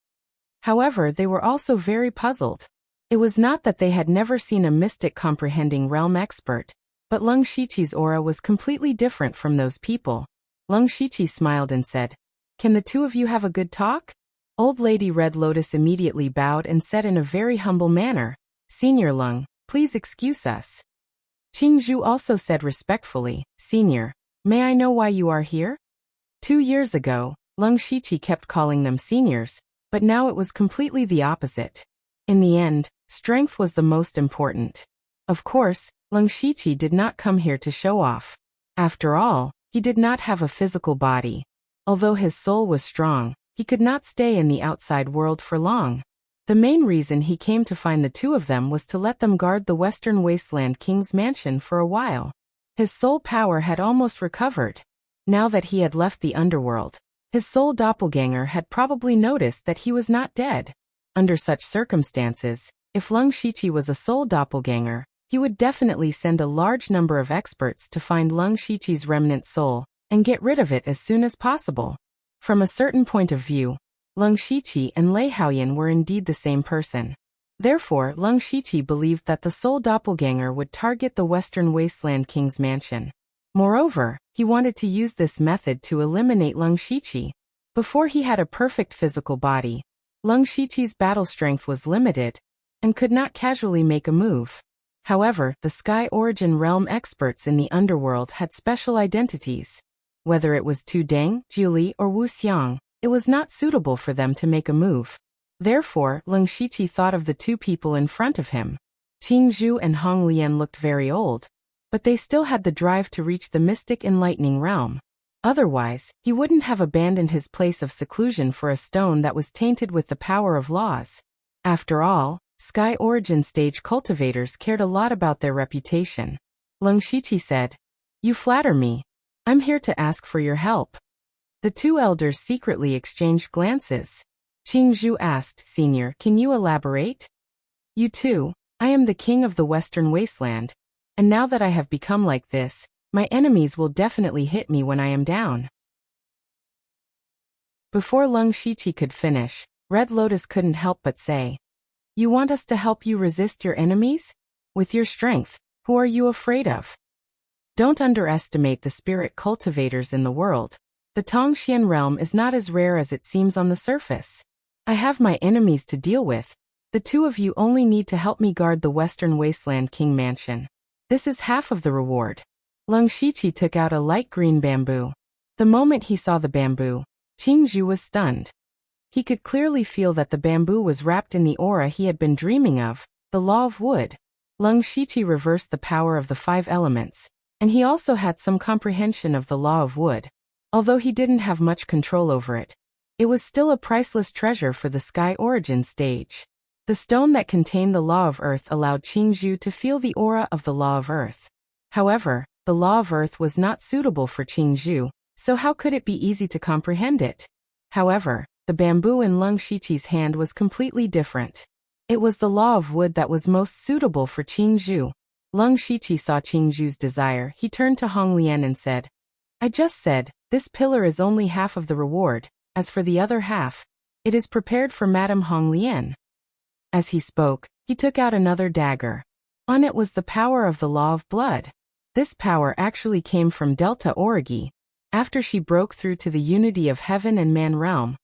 However, they were also very puzzled. It was not that they had never seen a mystic comprehending realm expert, but Leng Shiqi's aura was completely different from those people. Leng Shiqi smiled and said, "Can the 2 of you have a good talk?" Old Lady Red Lotus immediately bowed and said in a very humble manner, "Senior Leng, please excuse us." Qingzhu also said respectfully, "Senior, may I know why you are here?" 2 years ago, Leng Shiqi kept calling them seniors, but now it was completely the opposite. In the end, strength was the most important. Of course, Leng Shiqi did not come here to show off. After all, he did not have a physical body. Although his soul was strong, he could not stay in the outside world for long. The main reason he came to find the 2 of them was to let them guard the Western Wasteland King's mansion for a while. His soul power had almost recovered. Now that he had left the underworld, his soul doppelganger had probably noticed that he was not dead. Under such circumstances, if Leng Shiqi was a soul doppelganger, he would definitely send a large number of experts to find Leng Shiqi's remnant soul and get rid of it as soon as possible. From a certain point of view, Leng Shiqi and Lei Haoyan were indeed the same person. Therefore, Leng Shiqi believed that the soul doppelganger would target the Western Wasteland King's mansion. Moreover, he wanted to use this method to eliminate Leng Shiqi. Before he had a perfect physical body, Leng Shiqi's battle strength was limited and could not casually make a move. However, the Sky Origin Realm experts in the underworld had special identities. Whether it was Tu Deng, Jiuli, or Wu Xiang, it was not suitable for them to make a move. Therefore, Leng Shiqi thought of the two people in front of him. Qing Zhu and Hong Lian looked very old, but they still had the drive to reach the mystic enlightening realm. Otherwise, he wouldn't have abandoned his place of seclusion for a stone that was tainted with the power of laws. After all, Sky Origin stage cultivators cared a lot about their reputation. Leng Shiqi said, "You flatter me. I'm here to ask for your help." The two elders secretly exchanged glances. Qing Zhu asked, "Senior, can you elaborate?" "You too. I am the king of the Western Wasteland, and now that I have become like this, my enemies will definitely hit me when I am down." Before Leng Shiqi could finish, Red Lotus couldn't help but say, "You want us to help you resist your enemies? With your strength, who are you afraid of?" Don't underestimate the spirit cultivators in the world. The Tongxian realm is not as rare as it seems on the surface. I have my enemies to deal with. The two of you only need to help me guard the Western Wasteland King Mansion. This is half of the reward. Leng Shiqi took out a light green bamboo. The moment he saw the bamboo, Qing Zhu was stunned. He could clearly feel that the bamboo was wrapped in the aura he had been dreaming of, the law of wood. Leng Shiqi reversed the power of the 5 elements, and he also had some comprehension of the law of wood. Although he didn't have much control over it, it was still a priceless treasure for the Sky Origin stage. The stone that contained the law of earth allowed Qing Zhu to feel the aura of the law of earth. However, the law of earth was not suitable for Qing Zhu, so how could it be easy to comprehend it? However, the bamboo in Leng Shiqi's hand was completely different. It was the law of wood that was most suitable for Qing Zhu. Leng Shiqi saw Qing Zhu's desire. He turned to Hong Lian and said, "I just said, this pillar is only half of the reward. As for the other half, it is prepared for Madame Hong Lian." As he spoke, he took out another dagger. On it was the power of the law of blood. This power actually came from Delta Origi. After she broke through to the unity of heaven and man realm,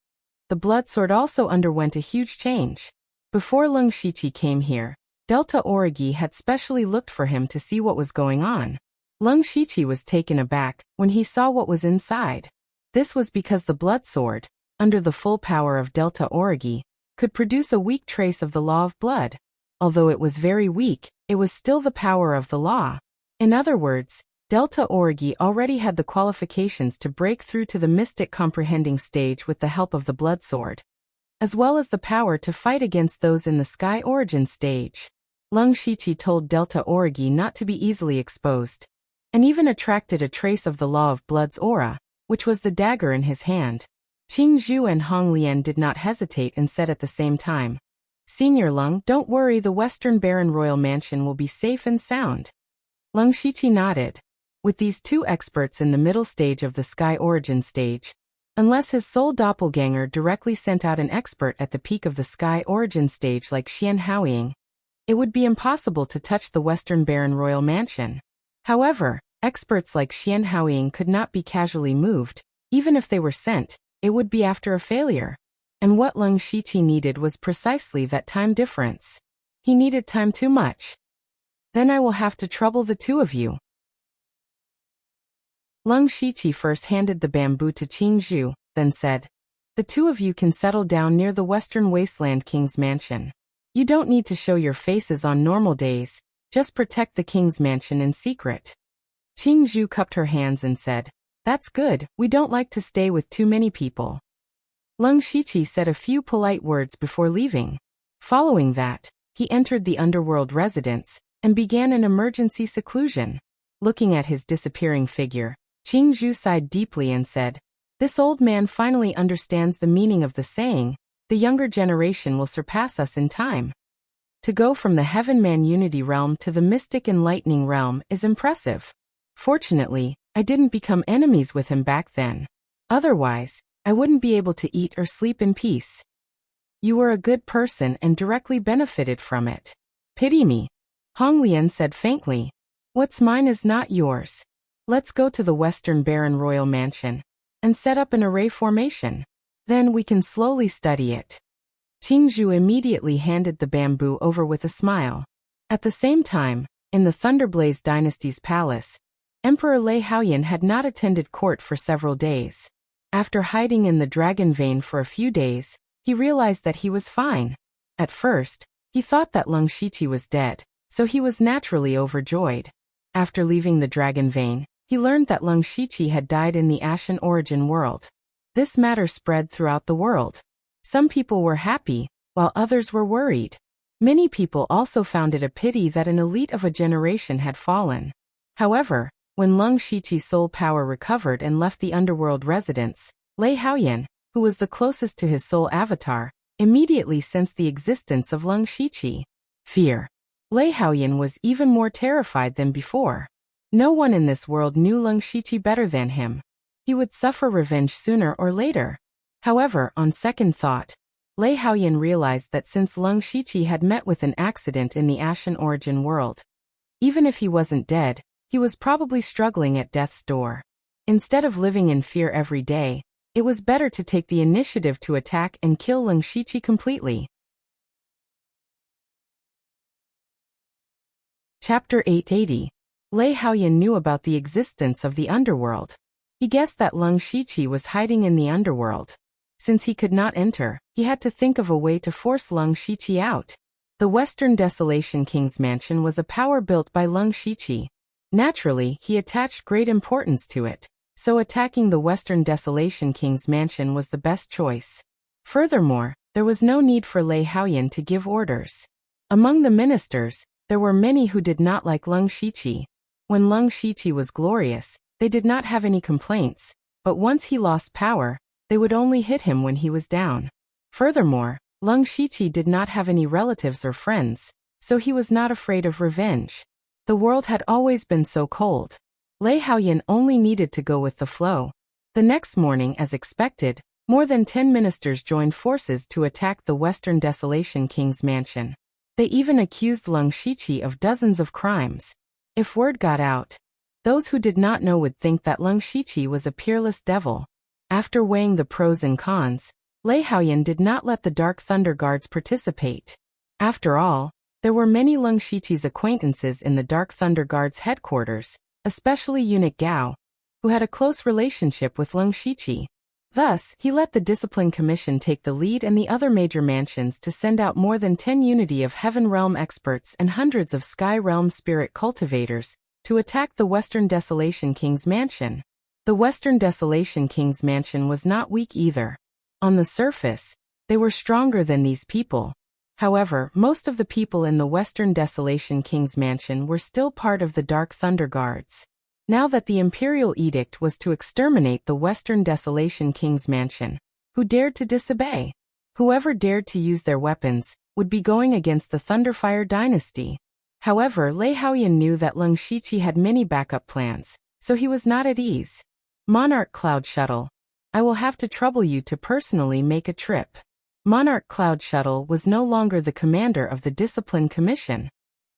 the blood sword also underwent a huge change. Before Leng Shiqi came here, Delta Origi had specially looked for him to see what was going on. Leng Shiqi was taken aback when he saw what was inside. This was because the blood sword, under the full power of Delta Origi, could produce a weak trace of the law of blood. Although it was very weak, it was still the power of the law. In other words, Delta Origi already had the qualifications to break through to the mystic comprehending stage with the help of the blood sword, as well as the power to fight against those in the Sky Origin stage. Leng Shiqi told Delta Origi not to be easily exposed, and even attracted a trace of the law of blood's aura, which was the dagger in his hand. Qing Zhu and Hong Lian did not hesitate and said at the same time, "Senior Leng, don't worry, the Western Baron Royal Mansion will be safe and sound." Leng Shiqi nodded. With these two experts in the middle stage of the Sky Origin stage, unless his soul doppelganger directly sent out an expert at the peak of the Sky Origin stage like Xian Haoying, it would be impossible to touch the Western Baron Royal Mansion. However, experts like Xian Haoying could not be casually moved. Even if they were sent, it would be after a failure. And what Leng Shiqi needed was precisely that time difference. He needed time too much. "Then I will have to trouble the two of you." Leng Shiqi first handed the bamboo to Qing Zhu, then said, "The two of you can settle down near the Western Wasteland King's Mansion. You don't need to show your faces on normal days, just protect the King's Mansion in secret." Qing Zhu cupped her hands and said, "That's good, we don't like to stay with too many people." Leng Shiqi said a few polite words before leaving. Following that, he entered the underworld residence and began an emergency seclusion. Looking at his disappearing figure, Qing Zhu sighed deeply and said, "This old man finally understands the meaning of the saying, the younger generation will surpass us in time." To go from the Heaven Man Unity realm to the Mystic Enlightening realm is impressive. Fortunately, I didn't become enemies with him back then. Otherwise, I wouldn't be able to eat or sleep in peace. You were a good person and directly benefited from it. Pity me. Hong Lian said faintly. What's mine is not yours. Let's go to the Western Baron Royal Mansion and set up an array formation. Then we can slowly study it. Qingzhu immediately handed the bamboo over with a smile. At the same time, in the Thunderblaze dynasty's palace, Emperor Lei Haoyan had not attended court for several days. After hiding in the dragon vein for a few days, he realized that he was fine. At first, he thought that Leng Shiqi was dead, so he was naturally overjoyed. After leaving the dragon vein, he learned that Leng Shiqi had died in the Ashen Origin world. This matter spread throughout the world. Some people were happy, while others were worried. Many people also found it a pity that an elite of a generation had fallen. However, when Leng Shiqi's soul power recovered and left the underworld residence, Lei Haoyan, who was the closest to his soul avatar, immediately sensed the existence of Leng Shiqi. Fear. Lei Haoyan was even more terrified than before. No one in this world knew Leng Shiqi better than him. He would suffer revenge sooner or later. However, on second thought, Lei Haoyan realized that since Leng Shiqi had met with an accident in the Ashen Origin world, even if he wasn't dead, he was probably struggling at death's door. Instead of living in fear every day, it was better to take the initiative to attack and kill Leng Shiqi completely. Chapter 880. Lei Haoyan knew about the existence of the underworld. He guessed that Leng Shiqi was hiding in the underworld. Since he could not enter, he had to think of a way to force Leng Shiqi out. The Western Desolation King's mansion was a power built by Leng Shiqi. Naturally, he attached great importance to it, so attacking the Western Desolation King's mansion was the best choice. Furthermore, there was no need for Lei Haoyan to give orders. Among the ministers, there were many who did not like Leng Shiqi. When Leng Shiqi was glorious, they did not have any complaints, but once he lost power, they would only hit him when he was down. Furthermore, Leng Shiqi did not have any relatives or friends, so he was not afraid of revenge. The world had always been so cold. Lei Haoyan only needed to go with the flow. The next morning, as expected, more than 10 ministers joined forces to attack the Western Desolation King's mansion. They even accused Leng Shiqi of dozens of crimes. If word got out, those who did not know would think that Leng Shiqi was a peerless devil. After weighing the pros and cons, Lei Haoyan did not let the Dark Thunder Guards participate. After all, there were many Leng Shiqi's acquaintances in the Dark Thunder Guards headquarters, especially eunuch Gao, who had a close relationship with Leng Shiqi. Thus, he let the Discipline Commission take the lead and the other major mansions to send out more than 10 Unity of Heaven Realm experts and hundreds of Sky Realm spirit cultivators to attack the Western Desolation King's mansion. The Western Desolation King's mansion was not weak either. On the surface, they were stronger than these people. However, most of the people in the Western Desolation King's mansion were still part of the Dark Thunder Guards. Now that the Imperial Edict was to exterminate the Western Desolation King's mansion, who dared to disobey? Whoever dared to use their weapons would be going against the Thunderfire dynasty. However, Lei Haoyan knew that Leng Shiqi had many backup plans, so he was not at ease. Monarch Cloud Shuttle, I will have to trouble you to personally make a trip. Monarch Cloud Shuttle was no longer the commander of the Discipline Commission.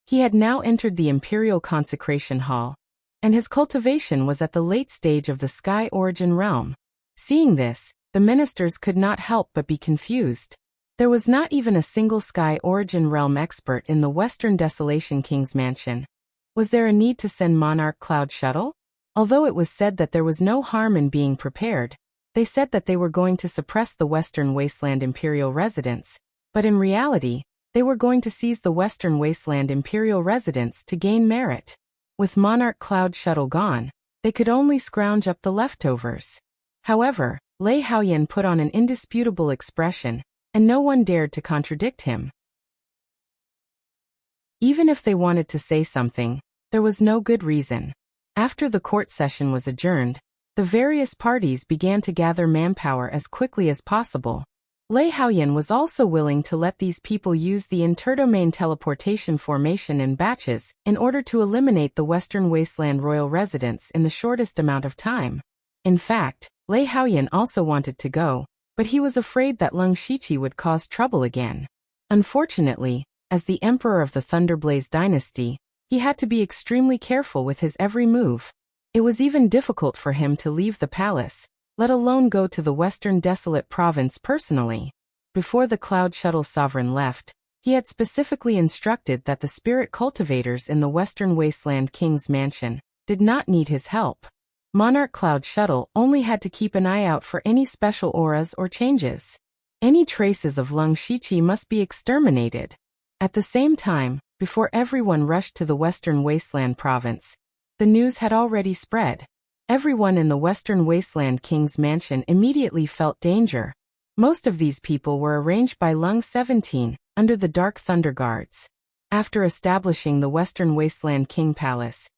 He had now entered the Imperial Consecration Hall, and his cultivation was at the late stage of the Sky Origin realm. Seeing this, the ministers could not help but be confused. There was not even a single Sky Origin realm expert in the Western Desolation King's mansion. Was there a need to send Monarch Cloud Shuttle? Although it was said that there was no harm in being prepared, they said that they were going to suppress the Western Wasteland Imperial residence, but in reality, they were going to seize the Western Wasteland Imperial residence to gain merit. With Monarch Cloud Shuttle gone, they could only scrounge up the leftovers. However, Lei Haoyan put on an indisputable expression, and no one dared to contradict him. Even if they wanted to say something, there was no good reason. After the court session was adjourned, the various parties began to gather manpower as quickly as possible. Lei Haoyan was also willing to let these people use the interdomain teleportation formation in batches in order to eliminate the Western Wasteland royal residence in the shortest amount of time. In fact, Lei Haoyan also wanted to go, but he was afraid that Leng Shiqi would cause trouble again. Unfortunately, as the emperor of the Thunderblaze dynasty, he had to be extremely careful with his every move. It was even difficult for him to leave the palace, let alone go to the Western Desolate Province personally. Before the Cloud Shuttle sovereign left, he had specifically instructed that the spirit cultivators in the Western Wasteland King's mansion did not need his help. Monarch Cloud Shuttle only had to keep an eye out for any special auras or changes. Any traces of Lung Shiqi must be exterminated. At the same time, before everyone rushed to the Western Wasteland Province, the news had already spread. Everyone in the Western Wasteland King's mansion immediately felt danger. Most of these people were arranged by Lung 17, under the Dark Thunder Guards. After establishing the Western Wasteland King Palace,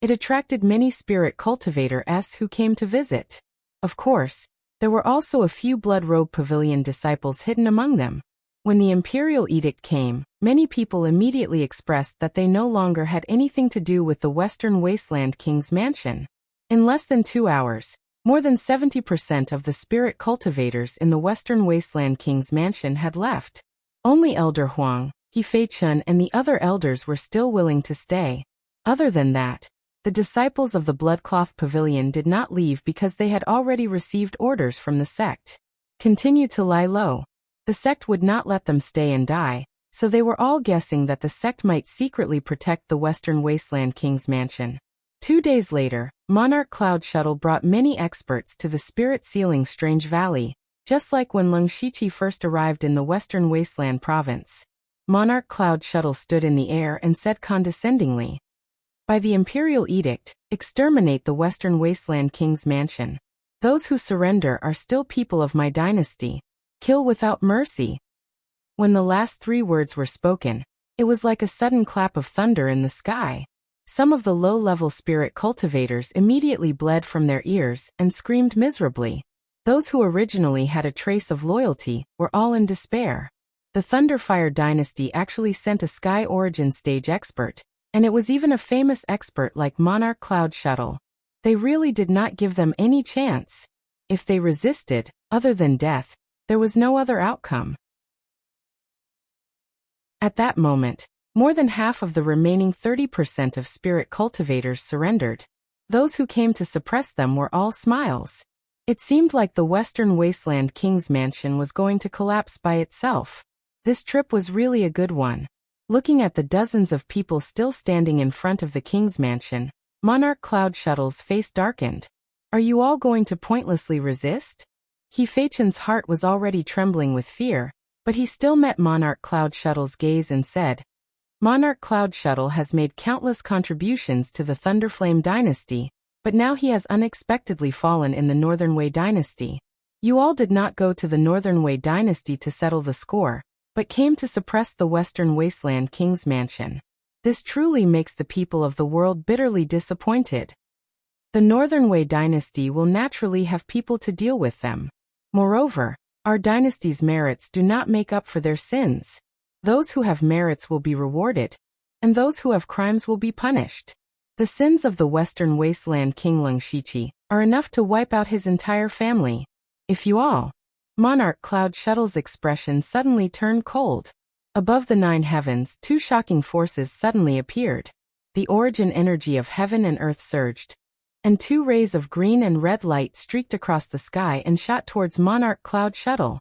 it attracted many spirit cultivators who came to visit. Of course, there were also a few Blood Robe Pavilion disciples hidden among them. When the Imperial Edict came, many people immediately expressed that they no longer had anything to do with the Western Wasteland King's mansion. In less than 2 hours, more than 70% of the spirit cultivators in the Western Wasteland King's mansion had left. Only Elder Huang, He Fei-chun and the other elders were still willing to stay. Other than that, the disciples of the Bloodcloth Pavilion did not leave because they had already received orders from the sect. Continue to lie low. The sect would not let them stay and die, so they were all guessing that the sect might secretly protect the Western Wasteland King's mansion. 2 days later, Monarch Cloud Shuttle brought many experts to the Spirit Sealing Strange Valley, just like when Lung Shiqi first arrived in the Western Wasteland Province. Monarch Cloud Shuttle stood in the air and said condescendingly, "By the Imperial Edict, exterminate the Western Wasteland King's mansion. Those who surrender are still people of my dynasty. Kill without mercy." When the last 3 words were spoken, it was like a sudden clap of thunder in the sky. Some of the low-level spirit cultivators immediately bled from their ears and screamed miserably. Those who originally had a trace of loyalty were all in despair. The Thunderfire dynasty actually sent a Sky Origin stage expert, and it was even a famous expert like Monarch Cloud Shuttle. They really did not give them any chance. If they resisted, other than death, there was no other outcome. At that moment, more than half of the remaining 30% of spirit cultivators surrendered. Those who came to suppress them were all smiles. It seemed like the Western Wasteland King's mansion was going to collapse by itself. This trip was really a good one. Looking at the dozens of people still standing in front of the King's mansion, Monarch Cloud Shuttle's face darkened. "Are you all going to pointlessly resist?" He Fei-chun's heart was already trembling with fear, but he still met Monarch Cloud Shuttle's gaze and said, "Monarch Cloud Shuttle has made countless contributions to the Thunderflame dynasty, but now he has unexpectedly fallen in the Northern Wei dynasty. You all did not go to the Northern Wei dynasty to settle the score, but came to suppress the Western Wasteland King's mansion. This truly makes the people of the world bitterly disappointed. The Northern Wei dynasty will naturally have people to deal with them. Moreover, our dynasty's merits do not make up for their sins. Those who have merits will be rewarded, and those who have crimes will be punished. The sins of the Western Wasteland King Lung Shiqi are enough to wipe out his entire family. If you all..." Monarch Cloud Shuttle's expression suddenly turned cold. Above the 9 heavens, 2 shocking forces suddenly appeared. The origin energy of heaven and earth surged, and 2 rays of green and red light streaked across the sky and shot towards Monarch Cloud Shuttle.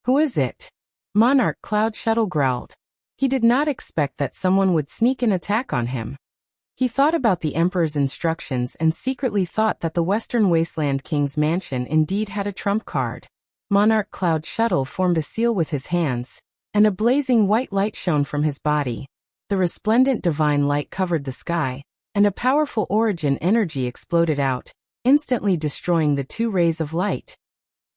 "Who is it?" Monarch Cloud Shuttle growled. He did not expect that someone would sneak an attack on him. He thought about the Emperor's instructions and secretly thought that the Western Wasteland King's mansion indeed had a trump card. Monarch Cloud Shuttle formed a seal with his hands, and a blazing white light shone from his body. The resplendent divine light covered the sky, and a powerful origin energy exploded out, instantly destroying the 2 rays of light.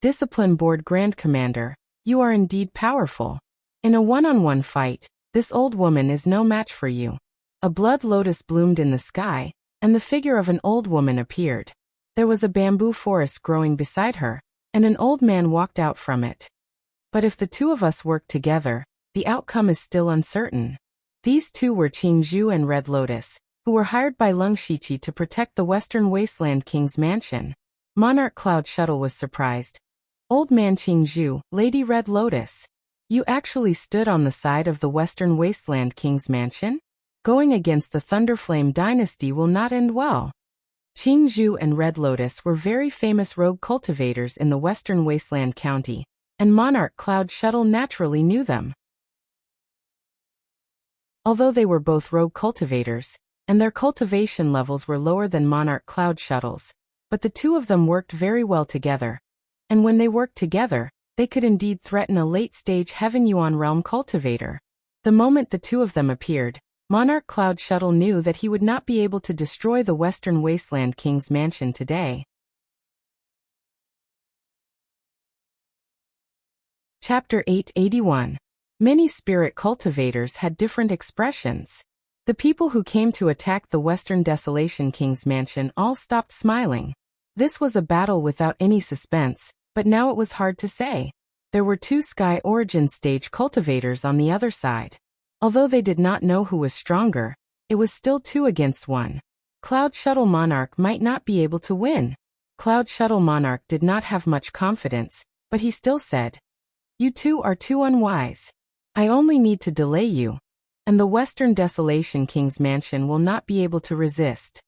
"Discipline Board Grand Commander, you are indeed powerful. In a one-on-one fight, this old woman is no match for you." A blood lotus bloomed in the sky, and the figure of an old woman appeared. There was a bamboo forest growing beside her, and an old man walked out from it. "But if the 2 of us work together, the outcome is still uncertain." These 2 were Qingzhu and Red Lotus, who were hired by Lung Shiqi to protect the Western Wasteland King's mansion. Monarch Cloud Shuttle was surprised. "Old man Qingzhu, Lady Red Lotus, you actually stood on the side of the Western Wasteland King's mansion? Going against the Thunderflame dynasty will not end well." Qingzhou and Red Lotus were very famous rogue cultivators in the Western Wasteland County, and Monarch Cloud Shuttle naturally knew them. Although they were both rogue cultivators, and their cultivation levels were lower than Monarch Cloud Shuttle's, but the two of them worked very well together. And when they worked together, they could indeed threaten a late-stage Heaven Yuan Realm cultivator. The moment the two of them appeared, Monarch Cloud Shuttle knew that he would not be able to destroy the Western Wasteland King's mansion today. Chapter 881. Many spirit cultivators had different expressions. The people who came to attack the Western Desolation King's mansion all stopped smiling. This was a battle without any suspense, but now it was hard to say. There were two Sky Origin Stage cultivators on the other side. Although they did not know who was stronger, it was still 2 against 1. Cloud Shuttle Monarch might not be able to win. Cloud Shuttle Monarch did not have much confidence, but he still said, "You two are too unwise. I only need to delay you, and the Western Desolation King's mansion will not be able to resist."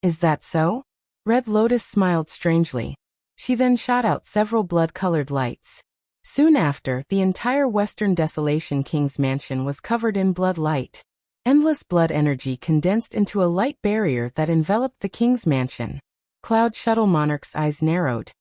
"Is that so?" Red Lotus smiled strangely. She then shot out several blood-colored lights. Soon after, the entire Western Desolation King's mansion was covered in blood light. Endless blood energy condensed into a light barrier that enveloped the King's mansion. Cloud Shuttle Monarch's eyes narrowed.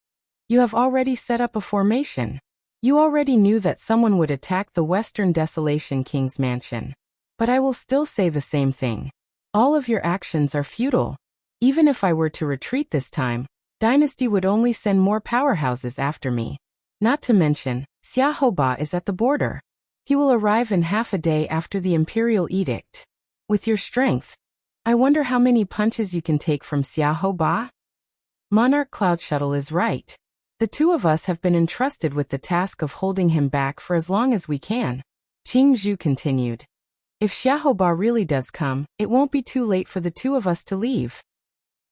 "You have already set up a formation. You already knew that someone would attack the Western Desolation King's mansion. But I will still say the same thing. All of your actions are futile. Even if I were to retreat this time, Dynasty would only send more powerhouses after me. Not to mention, Xiaohoba is at the border. He will arrive in half a day after the Imperial Edict. With your strength, I wonder how many punches you can take from Xiaohoba?" Monarch Cloud Shuttle is right. The two of us have been entrusted with the task of holding him back for as long as we can. Qingzhou continued. "If Xiaohoba really does come, it won't be too late for the two of us to leave."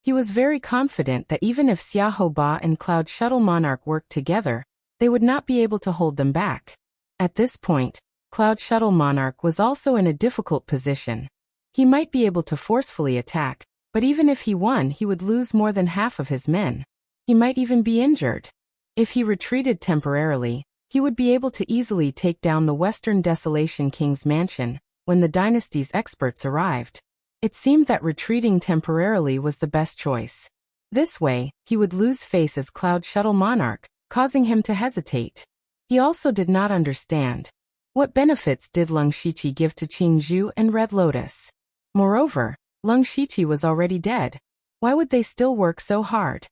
He was very confident that even if Xiaohoba and Cloud Shuttle Monarch worked together, they would not be able to hold them back. At this point, Cloud Shuttle Monarch was also in a difficult position. He might be able to forcefully attack, but even if he won, he would lose more than half of his men. He might even be injured. If he retreated temporarily, he would be able to easily take down the Western Desolation King's mansion when the Dynasty's experts arrived. It seemed that retreating temporarily was the best choice. This way, he would lose face as Cloud Shuttle Monarch, causing him to hesitate. He also did not understand. What benefits did Lung Shiqi give to Qingzhou and Red Lotus? Moreover, Lung Shiqi was already dead. Why would they still work so hard?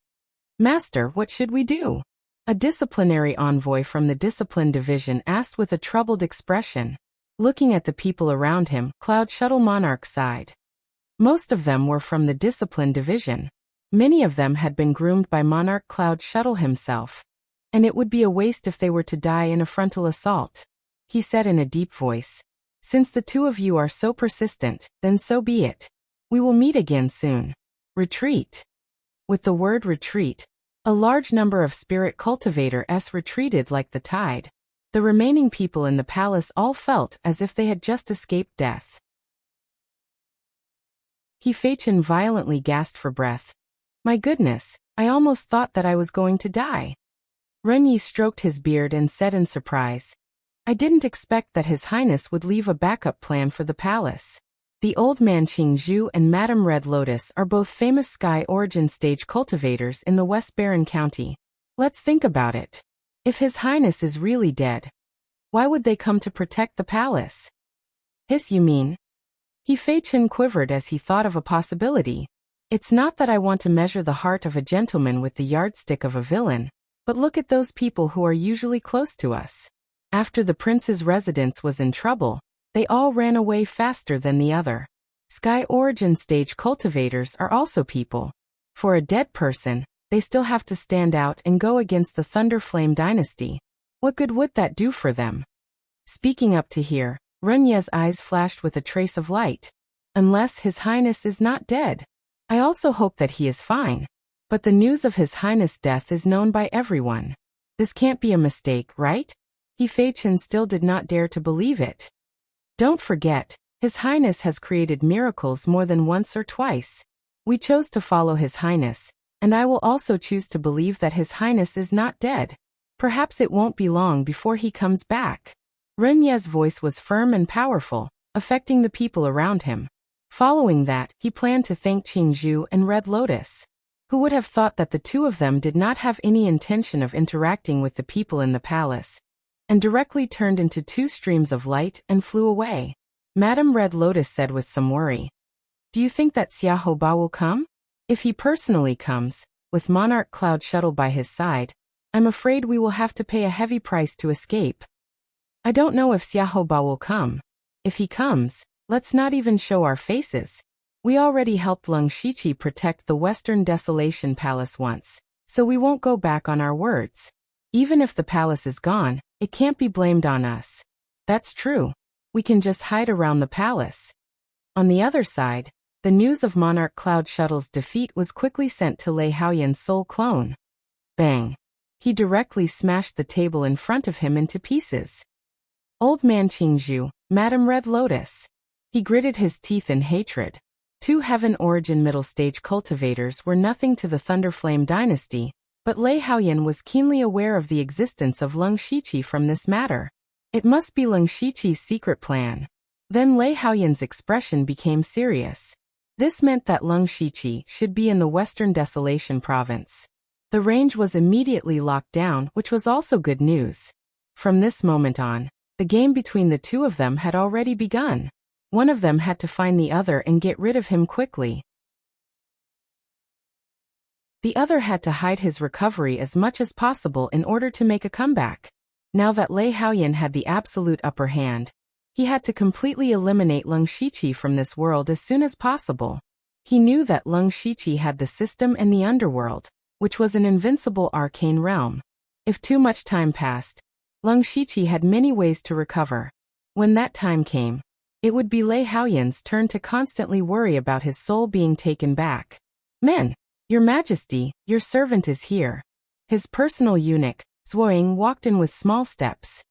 "Master, what should we do?" A disciplinary envoy from the Discipline Division asked with a troubled expression. Looking at the people around him, Cloud Shuttle Monarch sighed. Most of them were from the Discipline Division. Many of them had been groomed by Monarch Cloud Shuttle himself. And it would be a waste if they were to die in a frontal assault. He said in a deep voice, "Since the two of you are so persistent, then so be it. We will meet again soon. Retreat." With the word retreat, a large number of spirit cultivators retreated like the tide. The remaining people in the palace all felt as if they had just escaped death. He Feichen violently gasped for breath. "My goodness, I almost thought that I was going to die." Renyi stroked his beard and said in surprise, "I didn't expect that His Highness would leave a backup plan for the palace." The old man Qingzhou and Madame Red Lotus are both famous Sky Origin Stage cultivators in the West Baron County. Let's think about it. If His Highness is really dead, why would they come to protect the palace? "Hiss, you mean?" He Feichen quivered as he thought of a possibility. "It's not that I want to measure the heart of a gentleman with the yardstick of a villain, but look at those people who are usually close to us. After the prince's residence was in trouble, they all ran away faster than the other. Sky Origin Stage cultivators are also people. For a dead person, they still have to stand out and go against the Thunderflame Dynasty. What good would that do for them?" Speaking up to hear, Renye's eyes flashed with a trace of light. "Unless His Highness is not dead. I also hope that he is fine. But the news of His Highness' death is known by everyone. This can't be a mistake, right?" He Feichen still did not dare to believe it. "Don't forget, His Highness has created miracles more than once or twice. We chose to follow His Highness, and I will also choose to believe that His Highness is not dead. Perhaps it won't be long before he comes back. Renye's voice was firm and powerful, affecting the people around him. Following that, he planned to thank Qingzhu and Red Lotus. Who would have thought that the two of them did not have any intention of interacting with the people in the palace, and directly turned into two streams of light and flew away. Madame Red Lotus said with some worry, "Do you think that Xiaohoba will come? If he personally comes, with Monarch Cloud Shuttle by his side, I'm afraid we will have to pay a heavy price to escape. I don't know if Xiaohoba will come. If he comes, let's not even show our faces. We already helped Leng Shiqi protect the Western Desolation Palace once, so we won't go back on our words. Even if the palace is gone, it can't be blamed on us." That's true. We can just hide around the palace. On the other side, the news of Monarch Cloud Shuttle's defeat was quickly sent to Lei Haoyan's soul clone. Bang! He directly smashed the table in front of him into pieces. Old man Qingzhu, Madame Red Lotus. He gritted his teeth in hatred. Two Heaven Origin middle stage cultivators were nothing to the Thunderflame dynasty, but Lei Haoyan was keenly aware of the existence of Leng Shiqi from this matter. It must be Leng Shiqi's secret plan. Then Lei Haoyan's expression became serious. This meant that Leng Shiqi should be in the Western Desolation province. The range was immediately locked down, which was also good news. From this moment on, the game between the two of them had already begun. One of them had to find the other and get rid of him quickly. The other had to hide his recovery as much as possible in order to make a comeback. Now that Lei Haoyan had the absolute upper hand, he had to completely eliminate Leng Shiqi from this world as soon as possible. He knew that Leng Shiqi had the system and the underworld, which was an invincible arcane realm. If too much time passed, Leng Shiqi had many ways to recover. When that time came, it would be Lei Haoyan's turn to constantly worry about his soul being taken back. "Men, Your Majesty, your servant is here." His personal eunuch, Zhuoying, walked in with small steps.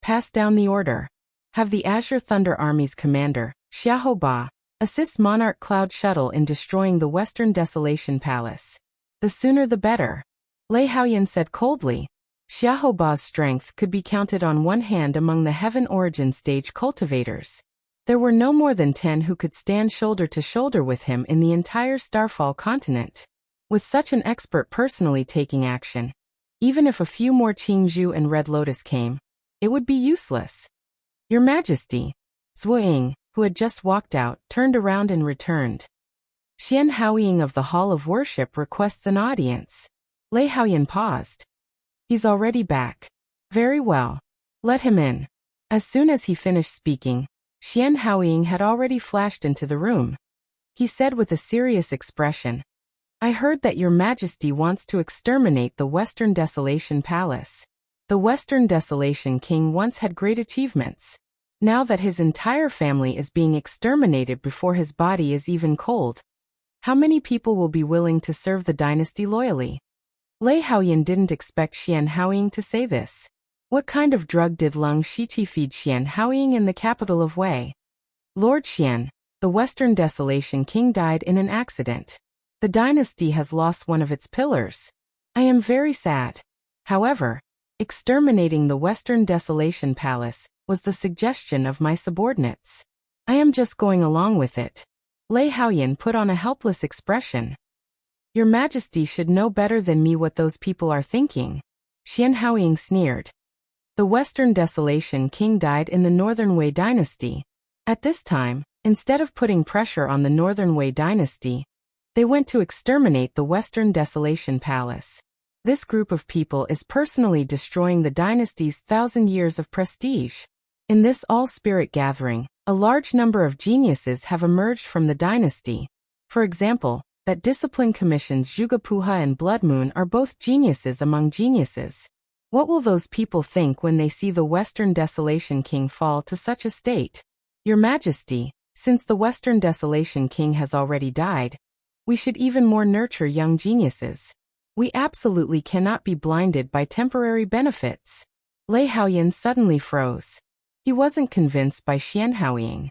"Pass down the order. Have the Azure Thunder Army's commander, Xiaohoba, assist Monarch Cloud Shuttle in destroying the Western Desolation Palace. The sooner the better." Lei Haoyan said coldly. Xiaohoba's strength could be counted on one hand among the Heaven Origin stage cultivators. There were no more than 10 who could stand shoulder to shoulder with him in the entire Starfall continent. With such an expert personally taking action, even if a few more Qingzhu and Red Lotus came, it would be useless. "Your Majesty." Zhuoying, who had just walked out, turned around and returned. "Xian Haoying of the Hall of Worship requests an audience." Lei Haoyan paused. "He's already back. Very well. Let him in." As soon as he finished speaking, Xian Haoying had already flashed into the room. He said with a serious expression, "I heard that Your Majesty wants to exterminate the Western Desolation Palace. The Western Desolation King once had great achievements. Now that his entire family is being exterminated before his body is even cold, how many people will be willing to serve the dynasty loyally?" Lei Haoyan didn't expect Xian Haoying to say this. What kind of drug did Leng Shiqi feed Xian Haoying in the capital of Wei? "Lord Xian, the Western Desolation King died in an accident. The dynasty has lost one of its pillars. I am very sad. However, exterminating the Western Desolation Palace was the suggestion of my subordinates. I am just going along with it." Lei Haoyan put on a helpless expression. "Your Majesty should know better than me what those people are thinking." Xian Haoying sneered. The Western Desolation King died in the Northern Wei dynasty. At this time, instead of putting pressure on the Northern Wei dynasty, they went to exterminate the Western Desolation Palace. This group of people is personally destroying the dynasty's 1,000 years of prestige. In this all-spirit gathering, a large number of geniuses have emerged from the dynasty. For example, that Discipline Commission's Zhugepuha and Blood Moon are both geniuses among geniuses. What will those people think when they see the Western Desolation King fall to such a state? "Your Majesty, since the Western Desolation King has already died, we should even more nurture young geniuses. We absolutely cannot be blinded by temporary benefits." Lei Haoyan suddenly froze. He wasn't convinced by Xian Haoying.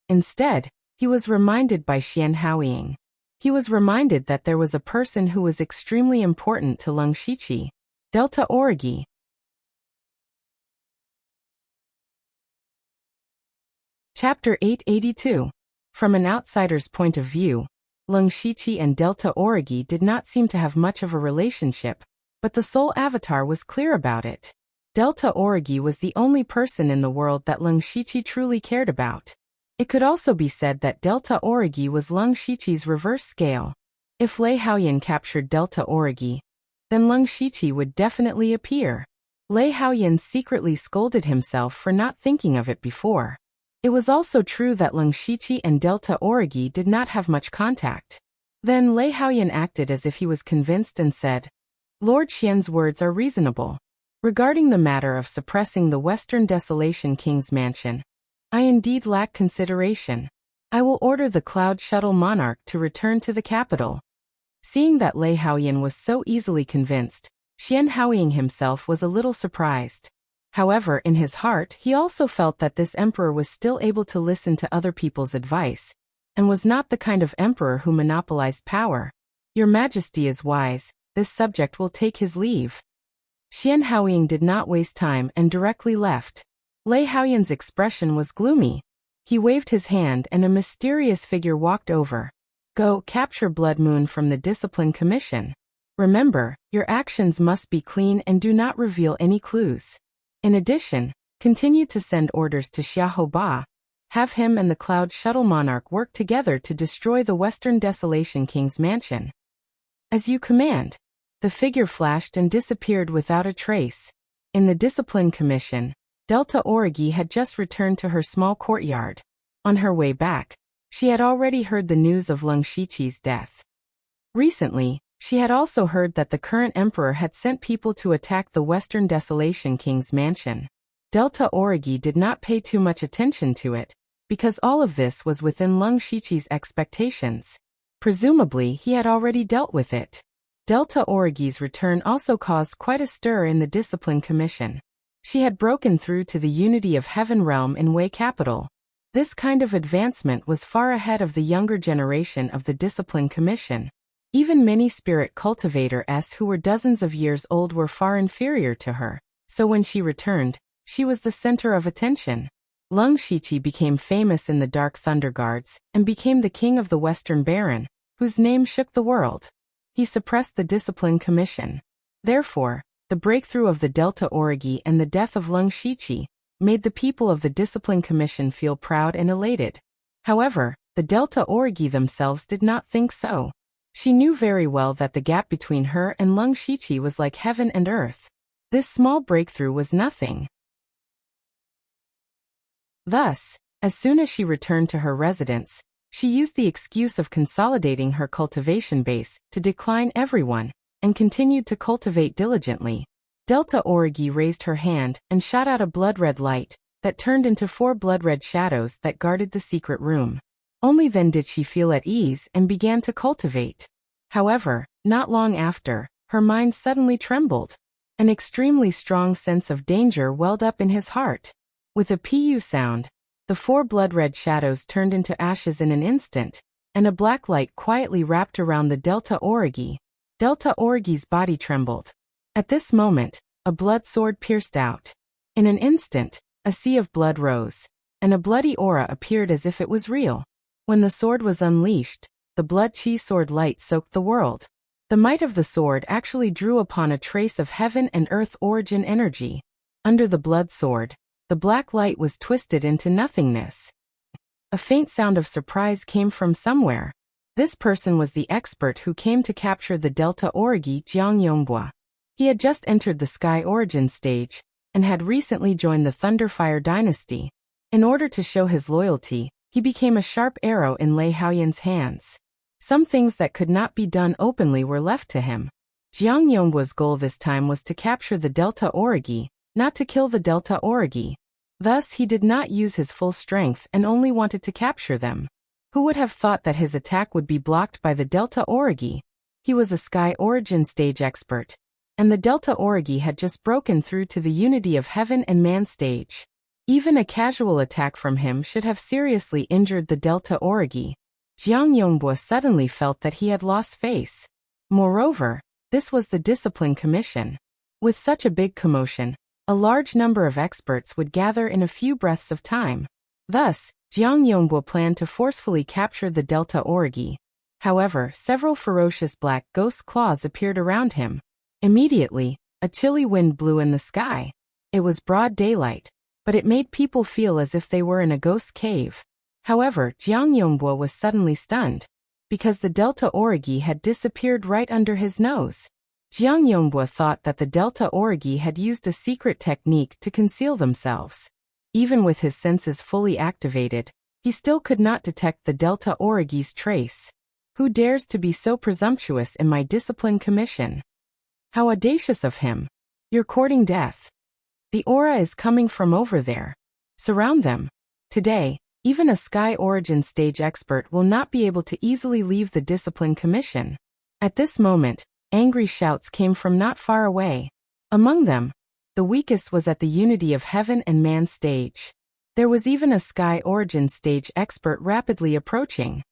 Instead, He was reminded by Xian Haoying. He was reminded that there was a person who was extremely important to Leng Shiqi. Delta Origi. Chapter 882. From an outsider's point of view, Leng Shiqi and Delta Origi did not seem to have much of a relationship, but the soul avatar was clear about it. Delta Origi was the only person in the world that Leng Shiqi truly cared about. It could also be said that Delta Origi was Leng Shiqi's reverse scale. If Lei Haoyan captured Delta Origi, then Leng Shiqi would definitely appear. Lei Haoyan secretly scolded himself for not thinking of it before. It was also true that Leng Shiqi and Delta Origi did not have much contact. Then Lei Haoyan acted as if he was convinced and said, Lord Xian's words are reasonable. Regarding the matter of suppressing the Western Desolation King's mansion, I indeed lack consideration. I will order the Cloud Shuttle Monarch to return to the capital. Seeing that Lei Haoyan was so easily convinced, Xian Haoying himself was a little surprised. However, in his heart he also felt that this emperor was still able to listen to other people's advice, and was not the kind of emperor who monopolized power. Your Majesty is wise, this subject will take his leave. Xian Haoying did not waste time and directly left. Lei Haoyan's expression was gloomy. He waved his hand and a mysterious figure walked over. Go, capture Blood Moon from the Discipline Commission. Remember, your actions must be clean and do not reveal any clues. In addition, continue to send orders to Xiahou Ba. Have him and the Cloud Shuttle Monarch work together to destroy the Western Desolation King's mansion. As you command. The figure flashed and disappeared without a trace. In the Discipline Commission, Delta Origi had just returned to her small courtyard. On her way back, she had already heard the news of Leng Shiqi's death. Recently, she had also heard that the current emperor had sent people to attack the Western Desolation King's mansion. Delta Origi did not pay too much attention to it, because all of this was within Leng Shiqi's expectations. Presumably, he had already dealt with it. Delta Origi's return also caused quite a stir in the Discipline Commission. She had broken through to the unity of Heaven Realm in Wei Capital. This kind of advancement was far ahead of the younger generation of the Discipline Commission. Even many spirit cultivators who were dozens of years old were far inferior to her, so when she returned, she was the center of attention. Leng Shiqi became famous in the Dark Thunder Guards and became the king of the Western Baron, whose name shook the world. He suppressed the Discipline Commission. Therefore, the breakthrough of the Delta Origi and the death of Leng Shiqi made the people of the Discipline Commission feel proud and elated. However, the Delta Origi themselves did not think so. She knew very well that the gap between her and Leng Shiqi was like heaven and earth. This small breakthrough was nothing. Thus, as soon as she returned to her residence, she used the excuse of consolidating her cultivation base to decline everyone, and continued to cultivate diligently. Delta Origi raised her hand and shot out a blood-red light that turned into 4 blood-red shadows that guarded the secret room. Only then did she feel at ease and began to cultivate. However, not long after, her mind suddenly trembled. An extremely strong sense of danger welled up in his heart. With a pu sound, the 4 blood-red shadows turned into ashes in an instant, and a black light quietly wrapped around the Delta Origi. Delta Origi's body trembled. At this moment, a blood sword pierced out. In an instant, a sea of blood rose, and a bloody aura appeared as if it was real. When the sword was unleashed, the blood chi sword light soaked the world. The might of the sword actually drew upon a trace of heaven and earth origin energy. Under the blood sword, the black light was twisted into nothingness. A faint sound of surprise came from somewhere. This person was the expert who came to capture the Delta Origi, Jiang Yongbua. He had just entered the Sky Origin stage, and had recently joined the Thunderfire dynasty. In order to show his loyalty, he became a sharp arrow in Lei Haoyan's hands. Some things that could not be done openly were left to him. Jiang Yongbua's goal this time was to capture the Delta Origi, not to kill the Delta Origi. Thus he did not use his full strength and only wanted to capture them. Who would have thought that his attack would be blocked by the Delta Origi? He was a Sky Origin stage expert, and the Delta Origi had just broken through to the unity of heaven and man stage. Even a casual attack from him should have seriously injured the Delta Origi. Jiang Yongbo suddenly felt that he had lost face. Moreover, this was the Discipline Commission. With such a big commotion, a large number of experts would gather in a few breaths of time. Thus, Jiang Yongbo planned to forcefully capture the Delta Origi. However, several ferocious black ghost claws appeared around him. Immediately, a chilly wind blew in the sky. It was broad daylight, but it made people feel as if they were in a ghost cave. However, Jiang Yongbo was suddenly stunned, because the Delta Origi had disappeared right under his nose. Jiang Yongbo thought that the Delta Origi had used a secret technique to conceal themselves. Even with his senses fully activated, he still could not detect the Delta Origi's trace. Who dares to be so presumptuous in my Discipline Commission? How audacious of him! You're courting death. The aura is coming from over there. Surround them. Today, even a Sky Origin stage expert will not be able to easily leave the Discipline Commission. At this moment, angry shouts came from not far away. Among them, the weakest was at the Unity of Heaven and Man stage. There was even a Sky Origin stage expert rapidly approaching.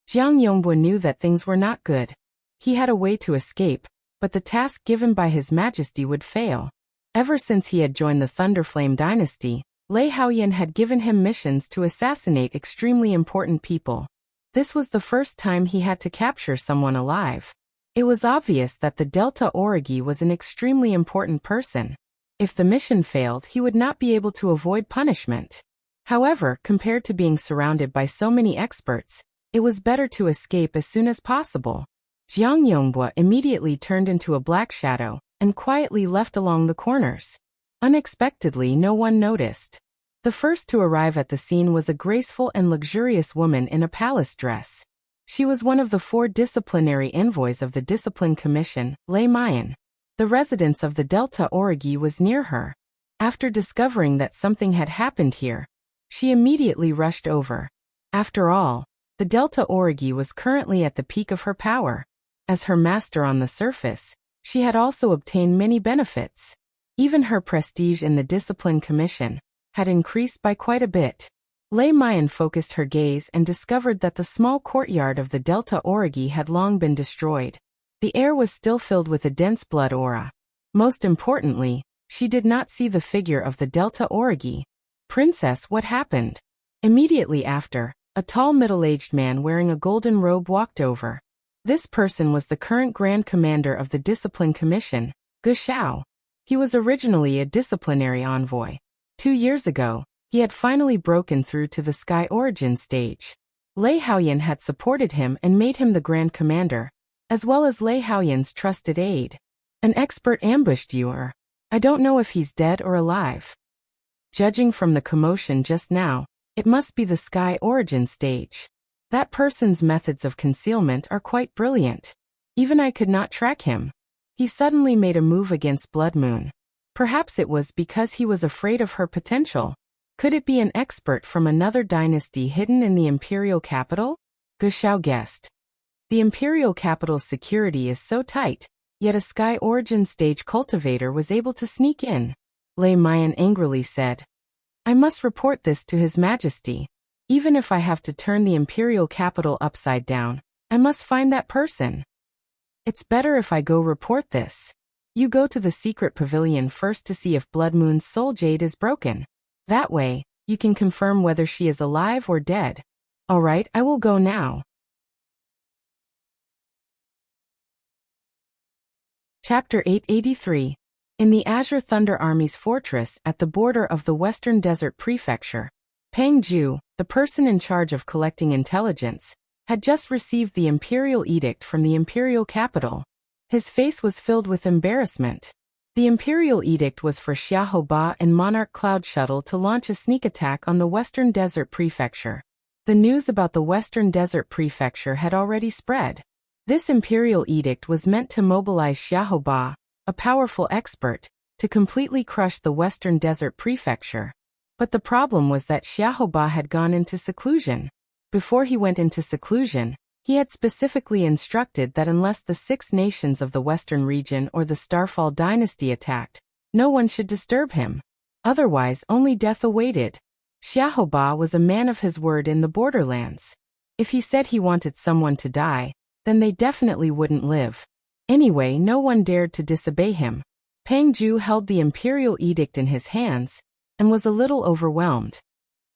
Jiang Yongbo knew that things were not good. He had a way to escape, but the task given by His Majesty would fail. Ever since he had joined the Thunderflame dynasty, Lei Haoyan had given him missions to assassinate extremely important people. This was the first time he had to capture someone alive. It was obvious that the Delta Origi was an extremely important person. If the mission failed, he would not be able to avoid punishment. However, compared to being surrounded by so many experts, it was better to escape as soon as possible. Jiang Yongbo immediately turned into a black shadow and quietly left along the corners. Unexpectedly, no one noticed. The first to arrive at the scene was a graceful and luxurious woman in a palace dress. She was one of the 4 disciplinary envoys of the Discipline Commission, Lei Mayan. The residence of the Delta Origi was near her. After discovering that something had happened here, she immediately rushed over. After all, the Delta Origi was currently at the peak of her power. As her master on the surface, she had also obtained many benefits. Even her prestige in the Discipline Commission had increased by quite a bit. Lei Mayan focused her gaze and discovered that the small courtyard of the Delta Origi had long been destroyed. The air was still filled with a dense blood aura. Most importantly, she did not see the figure of the Delta Origi. Princess, what happened? Immediately after, a tall middle-aged man wearing a golden robe walked over. This person was the current Grand Commander of the Discipline Commission, Gu Xiao. He was originally a disciplinary envoy. 2 years ago, he had finally broken through to the Sky Origin stage. Lei Haoyan had supported him and made him the Grand Commander, as well as Lei Haoyan's trusted aide. An expert ambushed you. I don't know if he's dead or alive. Judging from the commotion just now, it must be the Sky Origin stage. That person's methods of concealment are quite brilliant. Even I could not track him. He suddenly made a move against Blood Moon. Perhaps it was because he was afraid of her potential. Could it be an expert from another dynasty hidden in the imperial capital? Gu Xiao guessed. The imperial capital's security is so tight, yet a Sky Origin stage cultivator was able to sneak in. Lei Mayan angrily said, I must report this to His Majesty. Even if I have to turn the imperial capital upside down, I must find that person. It's better if I go report this. You go to the secret pavilion first to see if Blood Moon's soul jade is broken. That way, you can confirm whether she is alive or dead. All right, I will go now. Chapter 883. In the Azure Thunder Army's fortress at the border of the Western Desert Prefecture, Peng Ju, the person in charge of collecting intelligence, had just received the imperial edict from the imperial capital. His face was filled with embarrassment. The imperial edict was for Xiahou Ba and Monarch Cloud Shuttle to launch a sneak attack on the Western Desert Prefecture. The news about the Western Desert Prefecture had already spread. This imperial edict was meant to mobilize Xiahou Ba, a powerful expert, to completely crush the Western Desert Prefecture. But the problem was that Xiahou Ba had gone into seclusion. Before he went into seclusion, he had specifically instructed that unless the 6 nations of the Western region or the Starfall dynasty attacked, No one should disturb him. Otherwise, only death awaited. Xiaoba was a man of his word in the borderlands. If he said he wanted someone to die, then they definitely wouldn't live. Anyway, no one dared to disobey him. Pang Ju held the imperial edict in his hands and was a little overwhelmed.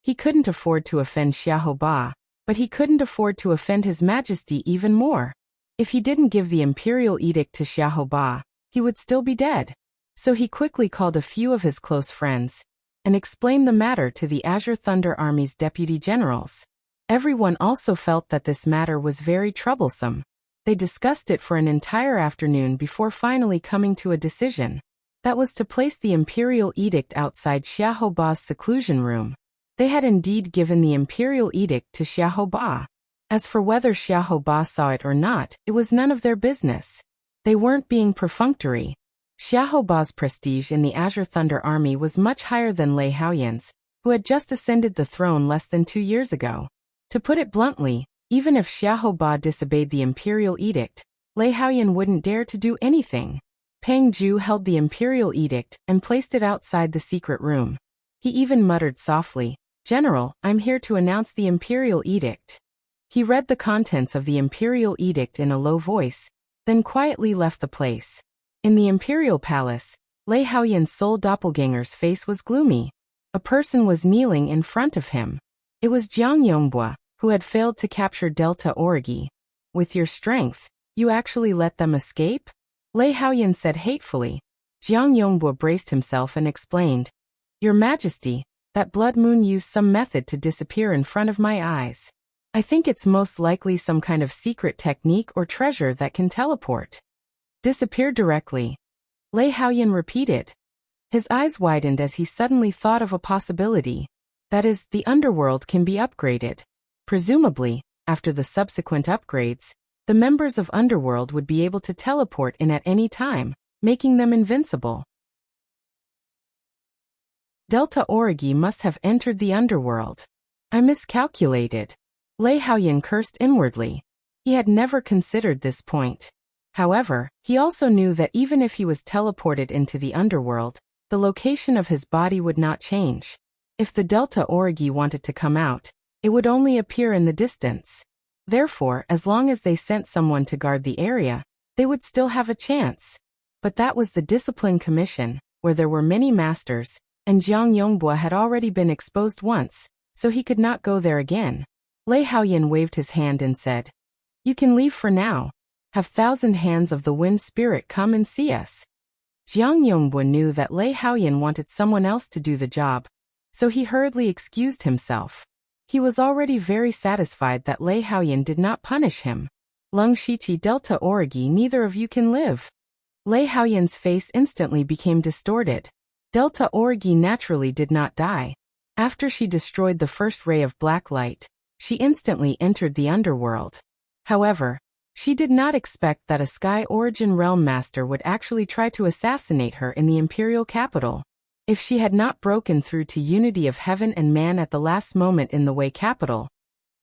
He couldn't afford to offend Xiaoba, but he couldn't afford to offend His Majesty even more. If he didn't give the imperial edict to Xiaoba, he would still be dead. So he quickly called a few of his close friends and explained the matter to the Azure Thunder Army's deputy generals. Everyone also felt that this matter was very troublesome. They discussed it for an entire afternoon before finally coming to a decision. That was to place the imperial edict outside Xiaoba's seclusion room. They had indeed given the imperial edict to Xiaoba. As for whether Xiaoba saw it or not, it was none of their business. They weren't being perfunctory. Xiaoba's prestige in the Azure Thunder Army was much higher than Lei Haoyan's, who had just ascended the throne less than 2 years ago. To put it bluntly, even if Xiaoba disobeyed the imperial edict, Lei Haoyan wouldn't dare to do anything. Pang Ju held the imperial edict and placed it outside the secret room. He even muttered softly, "General, I'm here to announce the imperial edict." He read the contents of the imperial edict in a low voice, then quietly left the place. In the imperial palace, Lei Haoyan's sole doppelganger's face was gloomy. A person was kneeling in front of him. It was Jiang Yongbua, who had failed to capture Delta Origi. "With your strength, you actually let them escape?" Lei Haoyan said hatefully. Jiang Yongbua braced himself and explained, "Your Majesty, that blood moon used some method to disappear in front of my eyes. I think it's most likely some kind of secret technique or treasure that can teleport." "Disappear directly," Lei Haoyan repeated. His eyes widened as he suddenly thought of a possibility. That is, the underworld can be upgraded. Presumably, after the subsequent upgrades, the members of Underworld would be able to teleport in at any time, making them invincible. Delta Origi must have entered the Underworld. I miscalculated. Lei Haoyan cursed inwardly. He had never considered this point. However, he also knew that even if he was teleported into the Underworld, the location of his body would not change. If the Delta Origi wanted to come out, it would only appear in the distance. Therefore, as long as they sent someone to guard the area, they would still have a chance. But that was the Discipline Commission, where there were many masters, and Jiang Yongbua had already been exposed once, so he could not go there again. Lei Haoyan waved his hand and said, "You can leave for now. Have 1,000 hands of the wind spirit come and see us." Jiang Yongbua knew that Lei Haoyan wanted someone else to do the job, so he hurriedly excused himself. He was already very satisfied that Lei Haoyan did not punish him. "Lung Shiqi Delta Origi, neither of you can live." Lei Haoyan's face instantly became distorted. Delta Origi naturally did not die. After she destroyed the first ray of black light, she instantly entered the underworld. However, she did not expect that a Sky Origin Realm Master would actually try to assassinate her in the imperial capital. If she had not broken through to unity of heaven and man at the last moment in the Wei capital,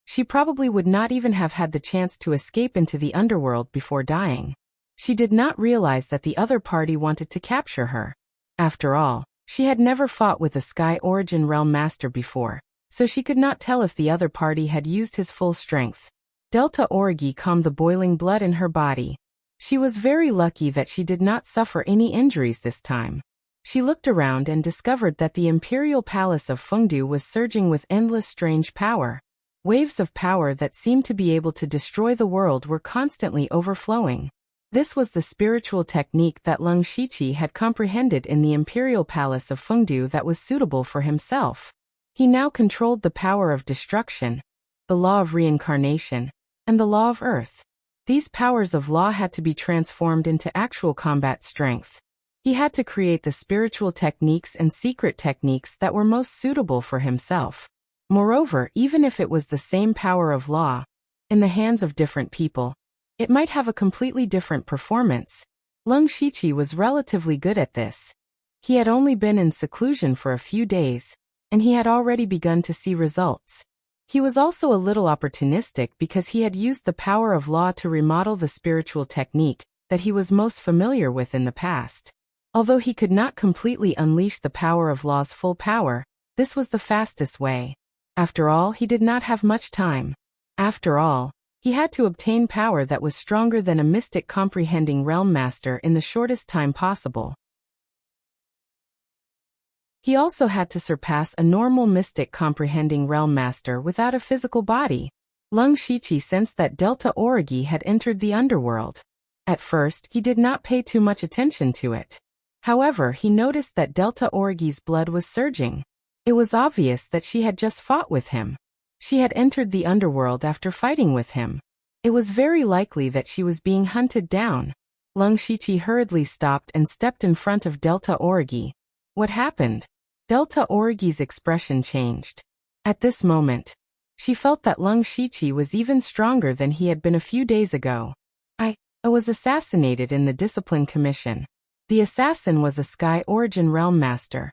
she probably would not even have had the chance to escape into the underworld before dying. She did not realize that the other party wanted to capture her. After all, she had never fought with a Sky Origin Realm Master before, so she could not tell if the other party had used his full strength. Delta Origi calmed the boiling blood in her body. She was very lucky that she did not suffer any injuries this time. She looked around and discovered that the imperial palace of Fengdu was surging with endless strange power. Waves of power that seemed to be able to destroy the world were constantly overflowing. This was the spiritual technique that Lung Shiqi had comprehended in the imperial palace of Fengdu that was suitable for himself. He now controlled the power of destruction, the law of reincarnation, and the law of earth. These powers of law had to be transformed into actual combat strength. He had to create the spiritual techniques and secret techniques that were most suitable for himself. Moreover, even if it was the same power of law, in the hands of different people, it might have a completely different performance. Lung Shiqi was relatively good at this. He had only been in seclusion for a few days, and he had already begun to see results. He was also a little opportunistic because he had used the power of law to remodel the spiritual technique that he was most familiar with in the past. Although he could not completely unleash the power of Law's full power, this was the fastest way. After all, he did not have much time. After all, he had to obtain power that was stronger than a mystic comprehending realm master in the shortest time possible. He also had to surpass a normal mystic comprehending realm master without a physical body. Lung Shiqi sensed that Delta Origi had entered the underworld. At first, he did not pay too much attention to it. However, he noticed that Delta Origi's blood was surging. It was obvious that she had just fought with him. She had entered the underworld after fighting with him. It was very likely that she was being hunted down. Lung Shiqi hurriedly stopped and stepped in front of Delta Origi. What happened? Delta Origi's expression changed. At this moment, she felt that Lung Shiqi was even stronger than he had been a few days ago. I was assassinated in the Discipline Commission. The assassin was a Sky Origin Realm Master.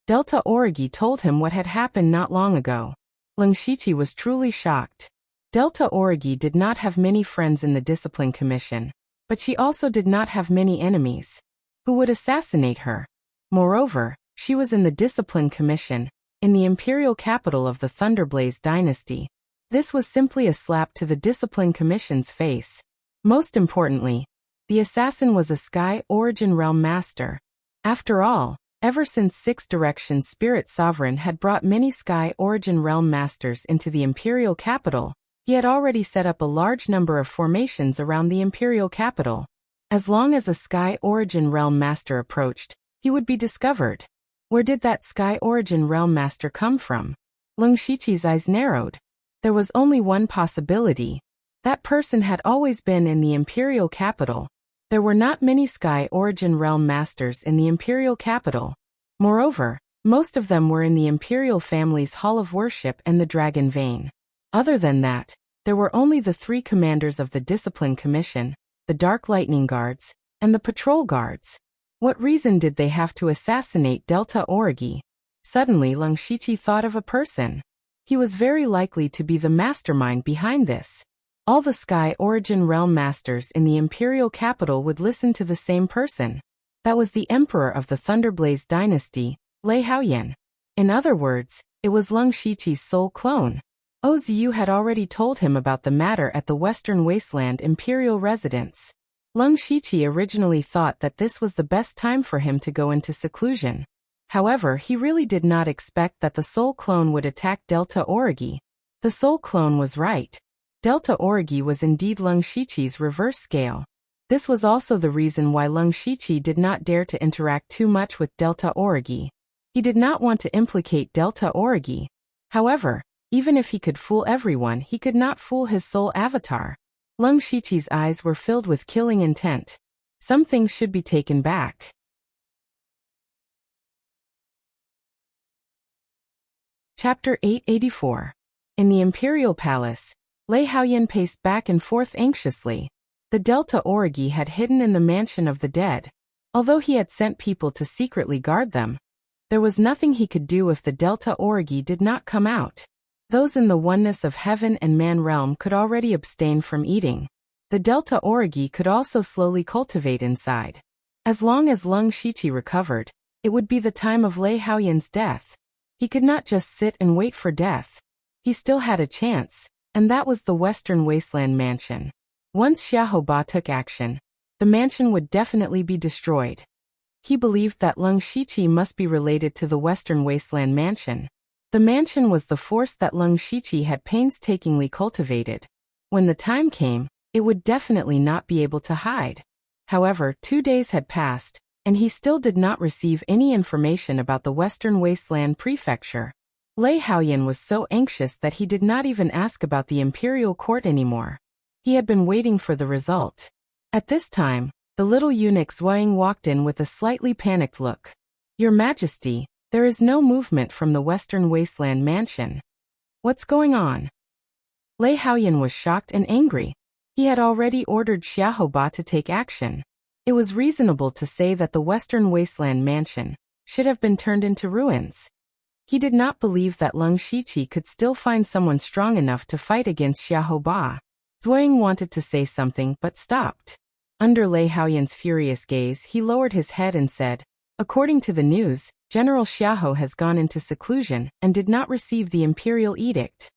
Delta Origi told him what had happened not long ago. Lung Shiqi was truly shocked. Delta Origi did not have many friends in the Discipline Commission, but she also did not have many enemies. Who would assassinate her? Moreover, she was in the Discipline Commission, in the imperial capital of the Thunderblaze dynasty. This was simply a slap to the Discipline Commission's face. Most importantly, the assassin was a Sky Origin Realm Master. After all, ever since Six Directions Spirit Sovereign had brought many Sky Origin Realm Masters into the imperial capital, he had already set up a large number of formations around the imperial capital. As long as a Sky Origin Realm Master approached, he would be discovered. Where did that Sky Origin Realm Master come from? Lung Shiqi's eyes narrowed. There was only one possibility. That person had always been in the imperial capital. There were not many Sky Origin Realm Masters in the imperial capital. Moreover, most of them were in the imperial family's Hall of Worship and the Dragon Vein. Other than that, there were only the 3 commanders of the Discipline Commission, the Dark Lightning Guards, and the Patrol Guards. What reason did they have to assassinate Delta Origi? Suddenly Lung Shiqi thought of a person. He was very likely to be the mastermind behind this. All the Sky Origin Realm Masters in the imperial capital would listen to the same person. That was the emperor of the Thunderblaze dynasty, Lei Haoyan. In other words, it was Lung Shiqi's soul clone. Ozu had already told him about the matter at the Western Wasteland imperial residence. Lung Shiqi originally thought that this was the best time for him to go into seclusion. However, he really did not expect that the soul clone would attack Delta Origi. The soul clone was right. Delta Origi was indeed Lung Shiqi's reverse scale. This was also the reason why Lung Shiqi did not dare to interact too much with Delta Origi. He did not want to implicate Delta Origi. However, even if he could fool everyone, he could not fool his soul avatar. Lung Shiqi's eyes were filled with killing intent. Some things should be taken back. Chapter 884. In the Imperial Palace, Lei Haoyan paced back and forth anxiously. The Delta Origi had hidden in the mansion of the dead. Although he had sent people to secretly guard them, there was nothing he could do if the Delta Origi did not come out. Those in the oneness of heaven and man realm could already abstain from eating. The Delta Origi could also slowly cultivate inside. As long as Lung Shiqi recovered, it would be the time of Lei Haoyan's death. He could not just sit and wait for death. He still had a chance, and that was the Western Wasteland Mansion. Once Xiaoba took action, the mansion would definitely be destroyed. He believed that Lung Shiqi must be related to the Western Wasteland Mansion. The mansion was the force that Lung Shiqi had painstakingly cultivated. When the time came, it would definitely not be able to hide. However, 2 days had passed, and he still did not receive any information about the Western Wasteland Prefecture. Lei Haoyan was so anxious that he did not even ask about the imperial court anymore. He had been waiting for the result. At this time, the little eunuch Zhuang walked in with a slightly panicked look. "Your Majesty, there is no movement from the Western Wasteland Mansion. What's going on?" Lei Haoyan was shocked and angry. He had already ordered Xiaoba to take action. It was reasonable to say that the Western Wasteland Mansion should have been turned into ruins. He did not believe that Lung Shiqi could still find someone strong enough to fight against Xiaoba. Zhuang wanted to say something but stopped. Under Lei Haoyan's furious gaze, he lowered his head and said, "According to the news, General Xiahou has gone into seclusion and did not receive the imperial edict."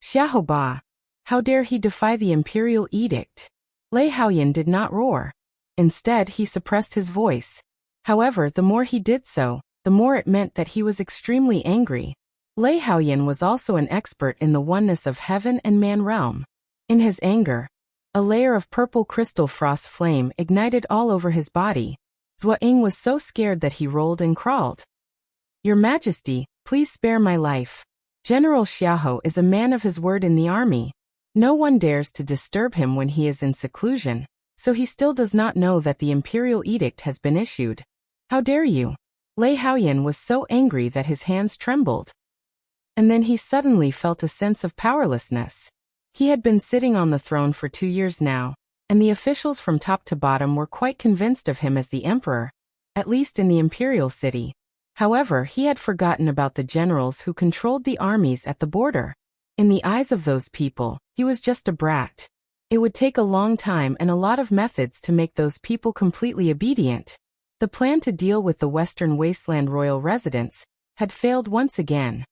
Xiahou Ba! How dare he defy the imperial edict? Lei Haoyan did not roar. Instead, he suppressed his voice. However, the more he did so, the more it meant that he was extremely angry. Lei Haoyan was also an expert in the oneness of heaven and man realm. In his anger, a layer of purple crystal frost flame ignited all over his body. Zhou Ying was so scared that he rolled and crawled. "Your Majesty, please spare my life. General Xiahou is a man of his word in the army. No one dares to disturb him when he is in seclusion, so he still does not know that the imperial edict has been issued. How dare you?" Lei Haoyan was so angry that his hands trembled. And then he suddenly felt a sense of powerlessness. He had been sitting on the throne for 2 years now, and the officials from top to bottom were quite convinced of him as the emperor, at least in the imperial city. However, he had forgotten about the generals who controlled the armies at the border. In the eyes of those people, he was just a brat. It would take a long time and a lot of methods to make those people completely obedient. The plan to deal with the Western Wasteland royal residents had failed once again.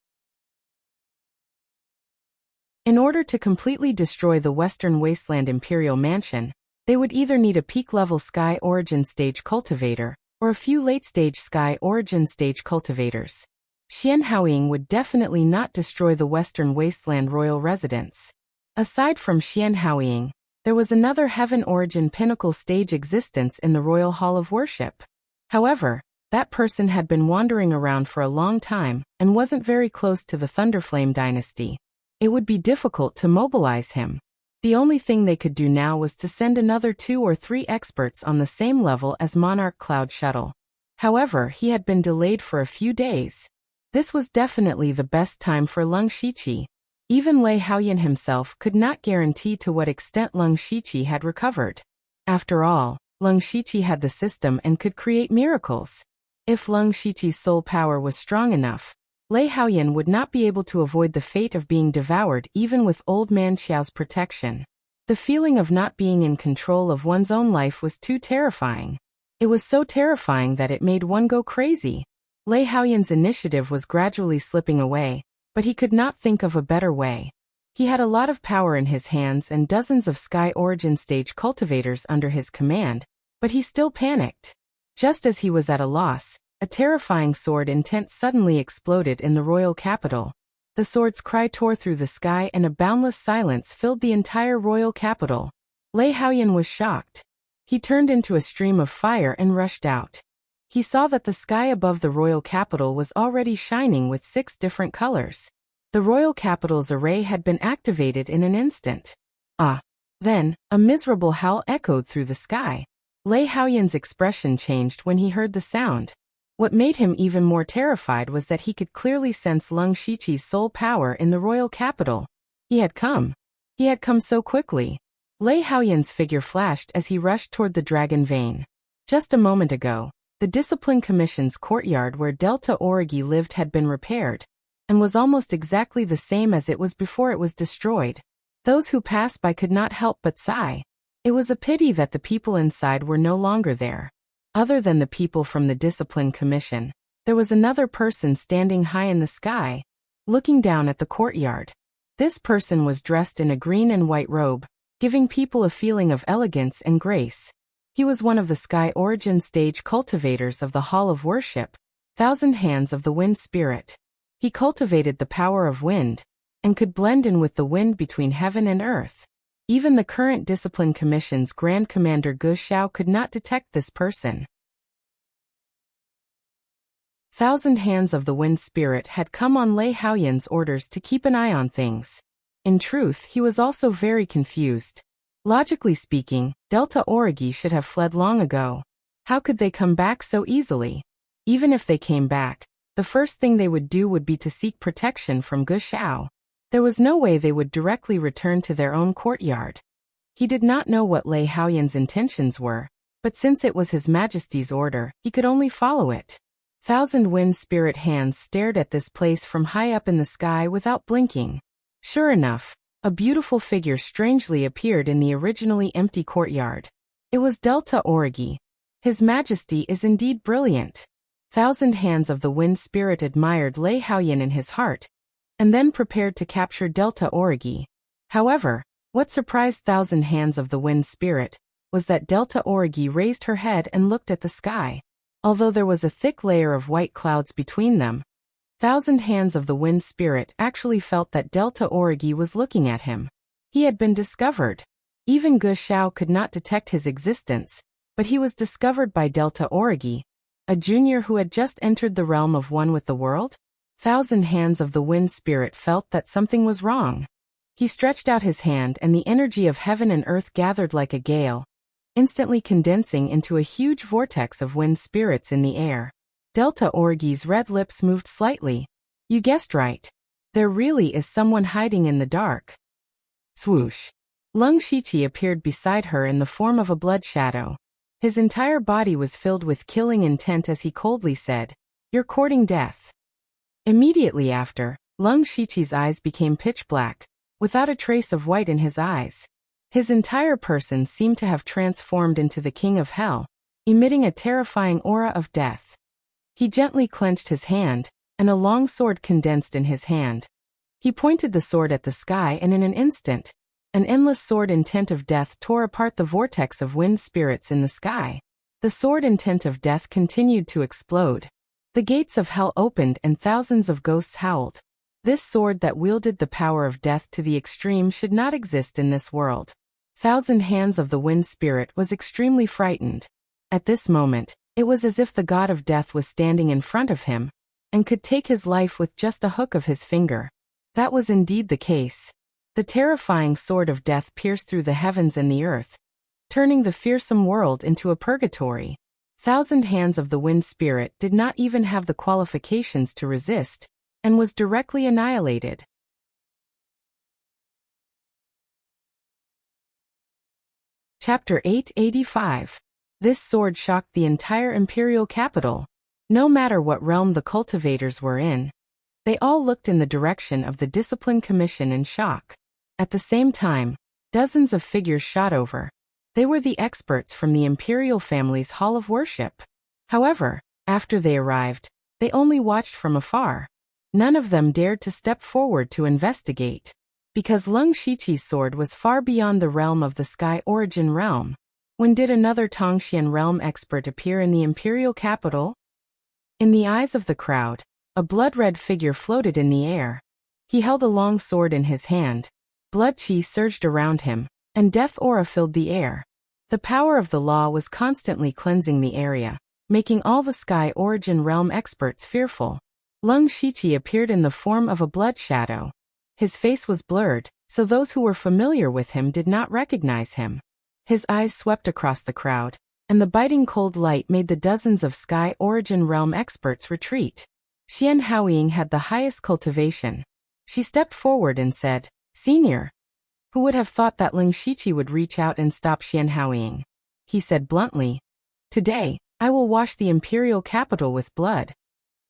In order to completely destroy the Western Wasteland Imperial Mansion, they would either need a peak-level Sky Origin Stage cultivator, or a few late-stage Sky Origin Stage cultivators. Xian Haoying would definitely not destroy the Western Wasteland royal residents. Aside from Xian Haoying, there was another Heaven Origin Pinnacle Stage existence in the Royal Hall of Worship. However, that person had been wandering around for a long time and wasn't very close to the Thunderflame dynasty. It would be difficult to mobilize him. The only thing they could do now was to send another 2 or 3 experts on the same level as Monarch Cloud Shuttle. However, he had been delayed for a few days. This was definitely the best time for Leng Shiqi. Even Lei Haoyan himself could not guarantee to what extent Leng Shiqi had recovered. After all, Leng Shiqi had the system and could create miracles. If Leng Shiqi's soul power was strong enough, Lei Haoyan would not be able to avoid the fate of being devoured even with Old Man Xiao's protection. The feeling of not being in control of one's own life was too terrifying. It was so terrifying that it made one go crazy. Lei Haoyan's initiative was gradually slipping away, but he could not think of a better way. He had a lot of power in his hands and dozens of Sky Origin Stage cultivators under his command, but he still panicked. Just as he was at a loss, a terrifying sword intent suddenly exploded in the royal capital. The sword's cry tore through the sky and a boundless silence filled the entire royal capital. Lei Haoyan was shocked. He turned into a stream of fire and rushed out. He saw that the sky above the royal capital was already shining with 6 different colors. The royal capital's array had been activated in an instant. Ah! Then, a miserable howl echoed through the sky. Lei Haoyan's expression changed when he heard the sound. What made him even more terrified was that he could clearly sense Leng Shiqi's soul power in the royal capital. He had come. He had come so quickly. Lei Haoyan's figure flashed as he rushed toward the Dragon Vein. Just a moment ago, the Discipline Commission's courtyard where Delta Origi lived had been repaired, and was almost exactly the same as it was before it was destroyed. Those who passed by could not help but sigh. It was a pity that the people inside were no longer there. Other than the people from the Discipline Commission, there was another person standing high in the sky, looking down at the courtyard. This person was dressed in a green and white robe, giving people a feeling of elegance and grace. He was one of the Sky Origin Stage cultivators of the Hall of Worship, Thousand Hands of the Wind Spirit. He cultivated the power of wind, and could blend in with the wind between heaven and earth. Even the current Discipline Commission's Grand Commander Gu Xiao could not detect this person. Thousand Hands of the Wind Spirit had come on Lei Haoyan's orders to keep an eye on things. In truth, he was also very confused. Logically speaking, Delta Origi should have fled long ago. How could they come back so easily? Even if they came back, the first thing they would do would be to seek protection from Gu Xiao. There was no way they would directly return to their own courtyard. He did not know what Lei Haoyan's intentions were, but since it was His Majesty's order, he could only follow it. Thousand Wind Spirit hands stared at this place from high up in the sky without blinking. Sure enough, a beautiful figure strangely appeared in the originally empty courtyard. It was Delta Origi. His Majesty is indeed brilliant. Thousand Hands of the Wind Spirit admired Lei Haoyan in his heart, and then prepared to capture Delta Origi. However, what surprised Thousand Hands of the Wind Spirit was that Delta Origi raised her head and looked at the sky. Although there was a thick layer of white clouds between them, Thousand Hands of the Wind Spirit actually felt that Delta Origi was looking at him. He had been discovered. Even Gu Xiao could not detect his existence, but he was discovered by Delta Origi, a junior who had just entered the realm of one with the world. Thousand Hands of the Wind Spirit felt that something was wrong. He stretched out his hand and the energy of heaven and earth gathered like a gale, instantly condensing into a huge vortex of wind spirits in the air. Delta Origi's red lips moved slightly. You guessed right. There really is someone hiding in the dark. Swoosh. Lung Shiqi appeared beside her in the form of a blood shadow. His entire body was filled with killing intent as he coldly said, "You're courting death." Immediately after, Lung Shiqi's eyes became pitch black, without a trace of white in his eyes. His entire person seemed to have transformed into the King of Hell, emitting a terrifying aura of death. He gently clenched his hand, and a long sword condensed in his hand. He pointed the sword at the sky and in an instant, an endless sword intent of death tore apart the vortex of wind spirits in the sky. The sword intent of death continued to explode. The gates of hell opened and thousands of ghosts howled. This sword that wielded the power of death to the extreme should not exist in this world. Thousand Hands of the Wind Spirit was extremely frightened. At this moment, it was as if the god of death was standing in front of him, and could take his life with just a hook of his finger. That was indeed the case. The terrifying sword of death pierced through the heavens and the earth, turning the fearsome world into a purgatory. Thousand Hands of the Wind Spirit did not even have the qualifications to resist, and was directly annihilated. Chapter 885. This sword shocked the entire imperial capital. No matter what realm the cultivators were in, they all looked in the direction of the Discipline Commission in shock. At the same time, dozens of figures shot over. They were the experts from the imperial family's hall of worship. However, after they arrived, they only watched from afar. None of them dared to step forward to investigate, because Lung Shiqi's sword was far beyond the realm of the Sky Origin realm. When did another Tongxian realm expert appear in the imperial capital? In the eyes of the crowd, a blood-red figure floated in the air. He held a long sword in his hand. Blood chi surged around him, and death aura filled the air. The power of the law was constantly cleansing the area, making all the Sky Origin realm experts fearful. Lung Shiqi appeared in the form of a blood shadow. His face was blurred, so those who were familiar with him did not recognize him. His eyes swept across the crowd, and the biting cold light made the dozens of Sky Origin realm experts retreat. Xian Haoying had the highest cultivation. She stepped forward and said, "Senior." Who would have thought that Lung Shiqi would reach out and stop Xian Haoying? He said bluntly, "Today, I will wash the imperial capital with blood."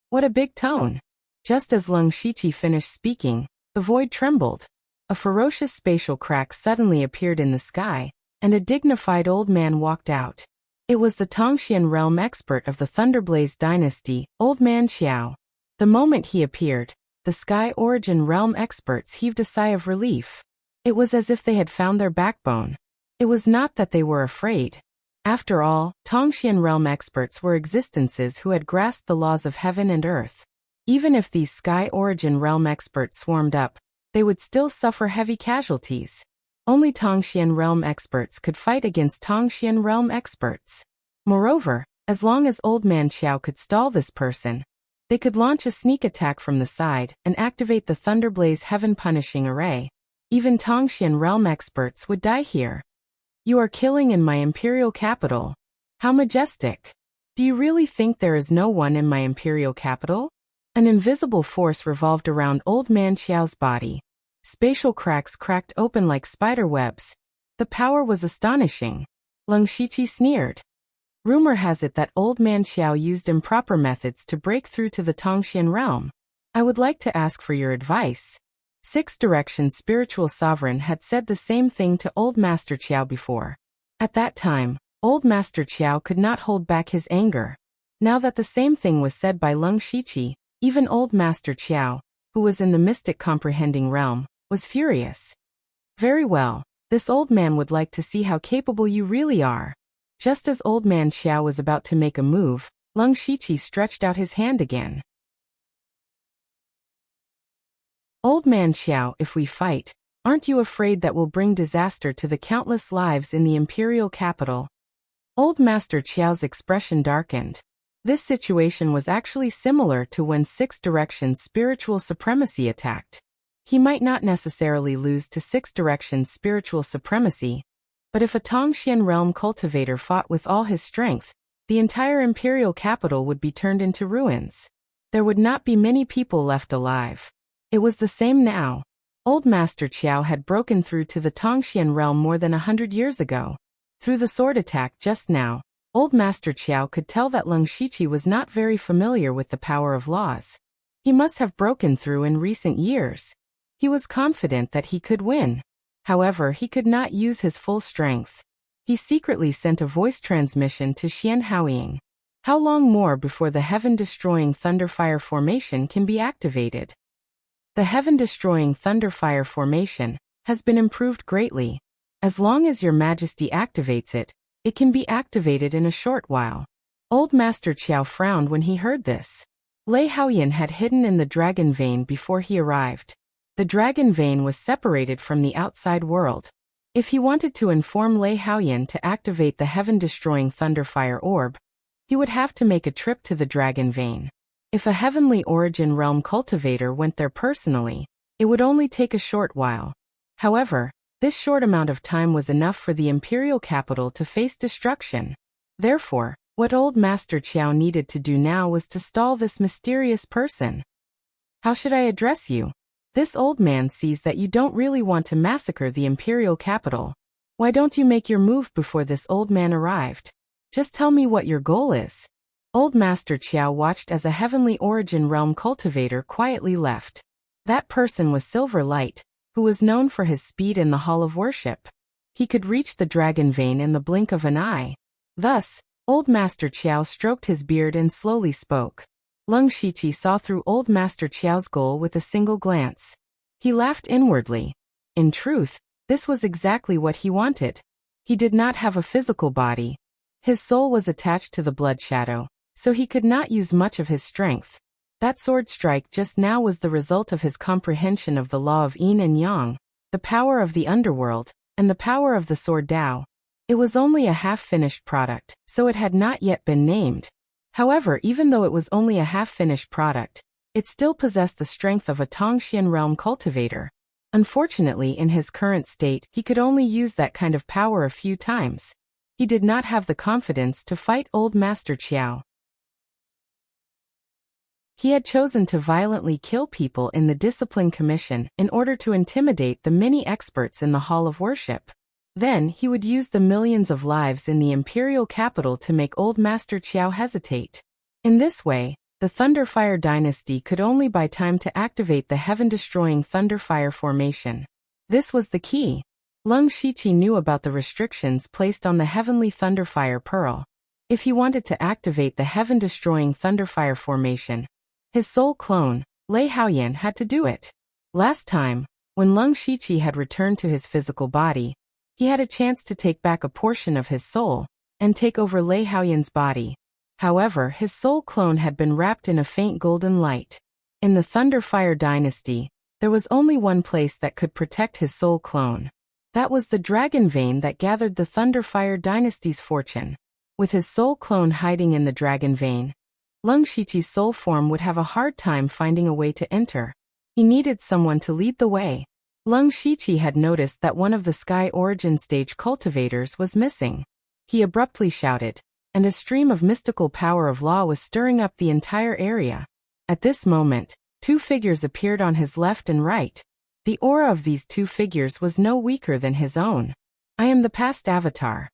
What a big tone! Just as Lung Shiqi finished speaking, the void trembled. A ferocious spatial crack suddenly appeared in the sky, and a dignified old man walked out. It was the Tongxian realm expert of the Thunderblaze dynasty, Old Man Xiao. The moment he appeared, the Sky Origin realm experts heaved a sigh of relief. It was as if they had found their backbone. It was not that they were afraid. After all, Tongxian realm experts were existences who had grasped the laws of heaven and earth. Even if these Sky Origin realm experts swarmed up, they would still suffer heavy casualties. Only Tongxian realm experts could fight against Tongxian realm experts. Moreover, as long as Old Man Xiao could stall this person, they could launch a sneak attack from the side and activate the Thunderblaze Heaven Punishing Array. Even Tongxian realm experts would die here. You are killing in my imperial capital. How majestic. Do you really think there is no one in my imperial capital? An invisible force revolved around Old Man Xiao's body. Spatial cracks cracked open like spider webs. The power was astonishing. Lung Shiqi sneered. Rumor has it that Old Man Xiao used improper methods to break through to the Tongxian realm. I would like to ask for your advice. Six Directions Spiritual Sovereign had said the same thing to Old Master Qiao before. At that time, Old Master Qiao could not hold back his anger. Now that the same thing was said by Leng Shiqi, even Old Master Qiao, who was in the mystic comprehending realm, was furious. Very well, this old man would like to see how capable you really are. Just as Old Man Qiao was about to make a move, Leng Shiqi stretched out his hand again. Old Man Qiao, if we fight, aren't you afraid that will bring disaster to the countless lives in the imperial capital? Old Master Qiao's expression darkened. This situation was actually similar to when Six Directions spiritual supremacy attacked. He might not necessarily lose to Six Directions spiritual supremacy, but if a Tongxian realm cultivator fought with all his strength, the entire imperial capital would be turned into ruins. There would not be many people left alive. It was the same now. Old Master Qiao had broken through to the Tongxian realm more than 100 years ago. Through the sword attack just now, Old Master Qiao could tell that Leng Shiqi was not very familiar with the power of laws. He must have broken through in recent years. He was confident that he could win. However, he could not use his full strength. He secretly sent a voice transmission to Xian Haoying. How long more before the heaven-destroying Thunderfire formation can be activated? The heaven-destroying Thunderfire formation has been improved greatly. As long as your Majesty activates it, it can be activated in a short while. Old Master Qiao frowned when he heard this. Lei Haoyan had hidden in the dragon vein before he arrived. The dragon vein was separated from the outside world. If he wanted to inform Lei Haoyan to activate the heaven-destroying Thunderfire orb, he would have to make a trip to the dragon vein. If a heavenly origin realm cultivator went there personally, it would only take a short while. However, this short amount of time was enough for the imperial capital to face destruction. Therefore, what Old Master Qiao needed to do now was to stall this mysterious person. How should I address you? This old man sees that you don't really want to massacre the imperial capital. Why don't you make your move before this old man arrived? Just tell me what your goal is. Old Master Qiao watched as a heavenly origin realm cultivator quietly left. That person was Silver Light, who was known for his speed in the Hall of Worship. He could reach the dragon vein in the blink of an eye. Thus, Old Master Qiao stroked his beard and slowly spoke. Leng Shiqi saw through Old Master Qiao's goal with a single glance. He laughed inwardly. In truth, this was exactly what he wanted. He did not have a physical body. His soul was attached to the blood shadow, so he could not use much of his strength. That sword strike just now was the result of his comprehension of the law of yin and yang, the power of the underworld, and the power of the sword Dao. It was only a half-finished product, so it had not yet been named. However, even though it was only a half-finished product, it still possessed the strength of a Tongxian realm cultivator. Unfortunately, in his current state, he could only use that kind of power a few times. He did not have the confidence to fight Old Master Qiao. He had chosen to violently kill people in the Discipline Commission in order to intimidate the many experts in the Hall of Worship. Then, he would use the millions of lives in the imperial capital to make Old Master Qiao hesitate. In this way, the Thunderfire dynasty could only buy time to activate the heaven-destroying Thunderfire formation. This was the key. Leng Shiqi knew about the restrictions placed on the heavenly Thunderfire Pearl. If he wanted to activate the heaven-destroying Thunderfire formation, his soul clone, Lei Haoyan, had to do it. Last time, when Leng Shiqi had returned to his physical body, he had a chance to take back a portion of his soul and take over Lei Haoyan's body. However, his soul clone had been wrapped in a faint golden light. In the Thunderfire dynasty, there was only one place that could protect his soul clone. That was the dragon vein that gathered the Thunderfire dynasty's fortune. With his soul clone hiding in the dragon vein, Leng Shiqi's soul form would have a hard time finding a way to enter. He needed someone to lead the way. Leng Shiqi had noticed that one of the Sky Origin Stage cultivators was missing. He abruptly shouted, and a stream of mystical power of law was stirring up the entire area. At this moment, two figures appeared on his left and right. The aura of these two figures was no weaker than his own. I am the past avatar.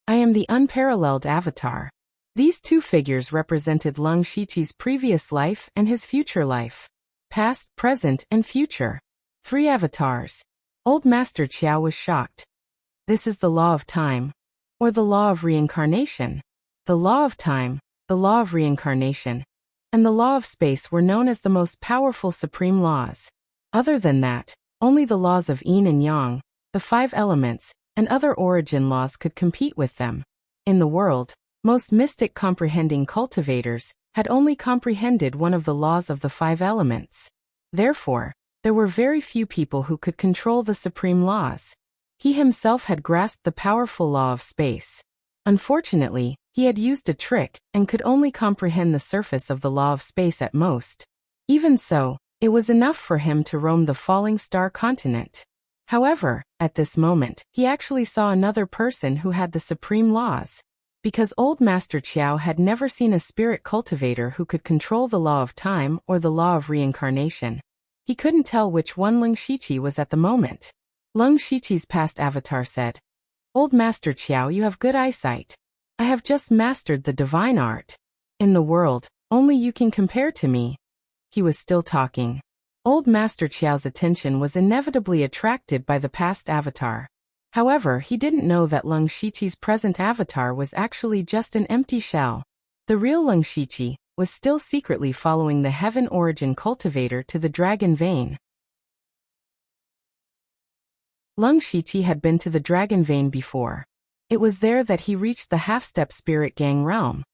I am the unparalleled avatar. These two figures represented Leng Shiqi's previous life and his future life. Past, present, and future. 3 avatars. Old Master Qiao was shocked. This is the law of time. or the law of reincarnation. The law of time, the law of reincarnation, and the law of space were known as the most powerful supreme laws. Other than that, only the laws of yin and yang, the 5 elements, and other origin laws could compete with them. In the world, most mystic comprehending cultivators had only comprehended one of the laws of the 5 elements. Therefore, there were very few people who could control the supreme laws. He himself had grasped the powerful law of space. Unfortunately, he had used a trick and could only comprehend the surface of the law of space at most. Even so, it was enough for him to roam the falling star continent. However, at this moment, he actually saw another person who had the supreme laws. Because old Master Qiao had never seen a spirit cultivator who could control the law of time or the law of reincarnation, he couldn't tell which one Leng Shiqi was at the moment. Leng Shiqi's past avatar said, "Old Master Qiao, you have good eyesight. I have just mastered the divine art. In the world, only you can compare to me." He was still talking. Old Master Qiao's attention was inevitably attracted by the past avatar. However, he didn't know that Leng Shiqi's present avatar was actually just an empty shell. The real Leng Shiqi was still secretly following the Heaven Origin cultivator to the Dragon Vein. Leng Shiqi had been to the Dragon Vein before. It was there that he reached the half-step spirit gang realm.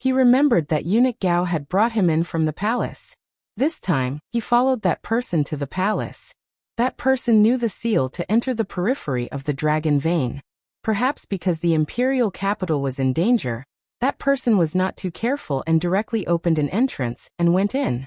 He remembered that eunuch Gao had brought him in from the palace. This time, he followed that person to the palace. That person knew the seal to enter the periphery of the Dragon Vein. Perhaps because the imperial capital was in danger, that person was not too careful and directly opened an entrance and went in.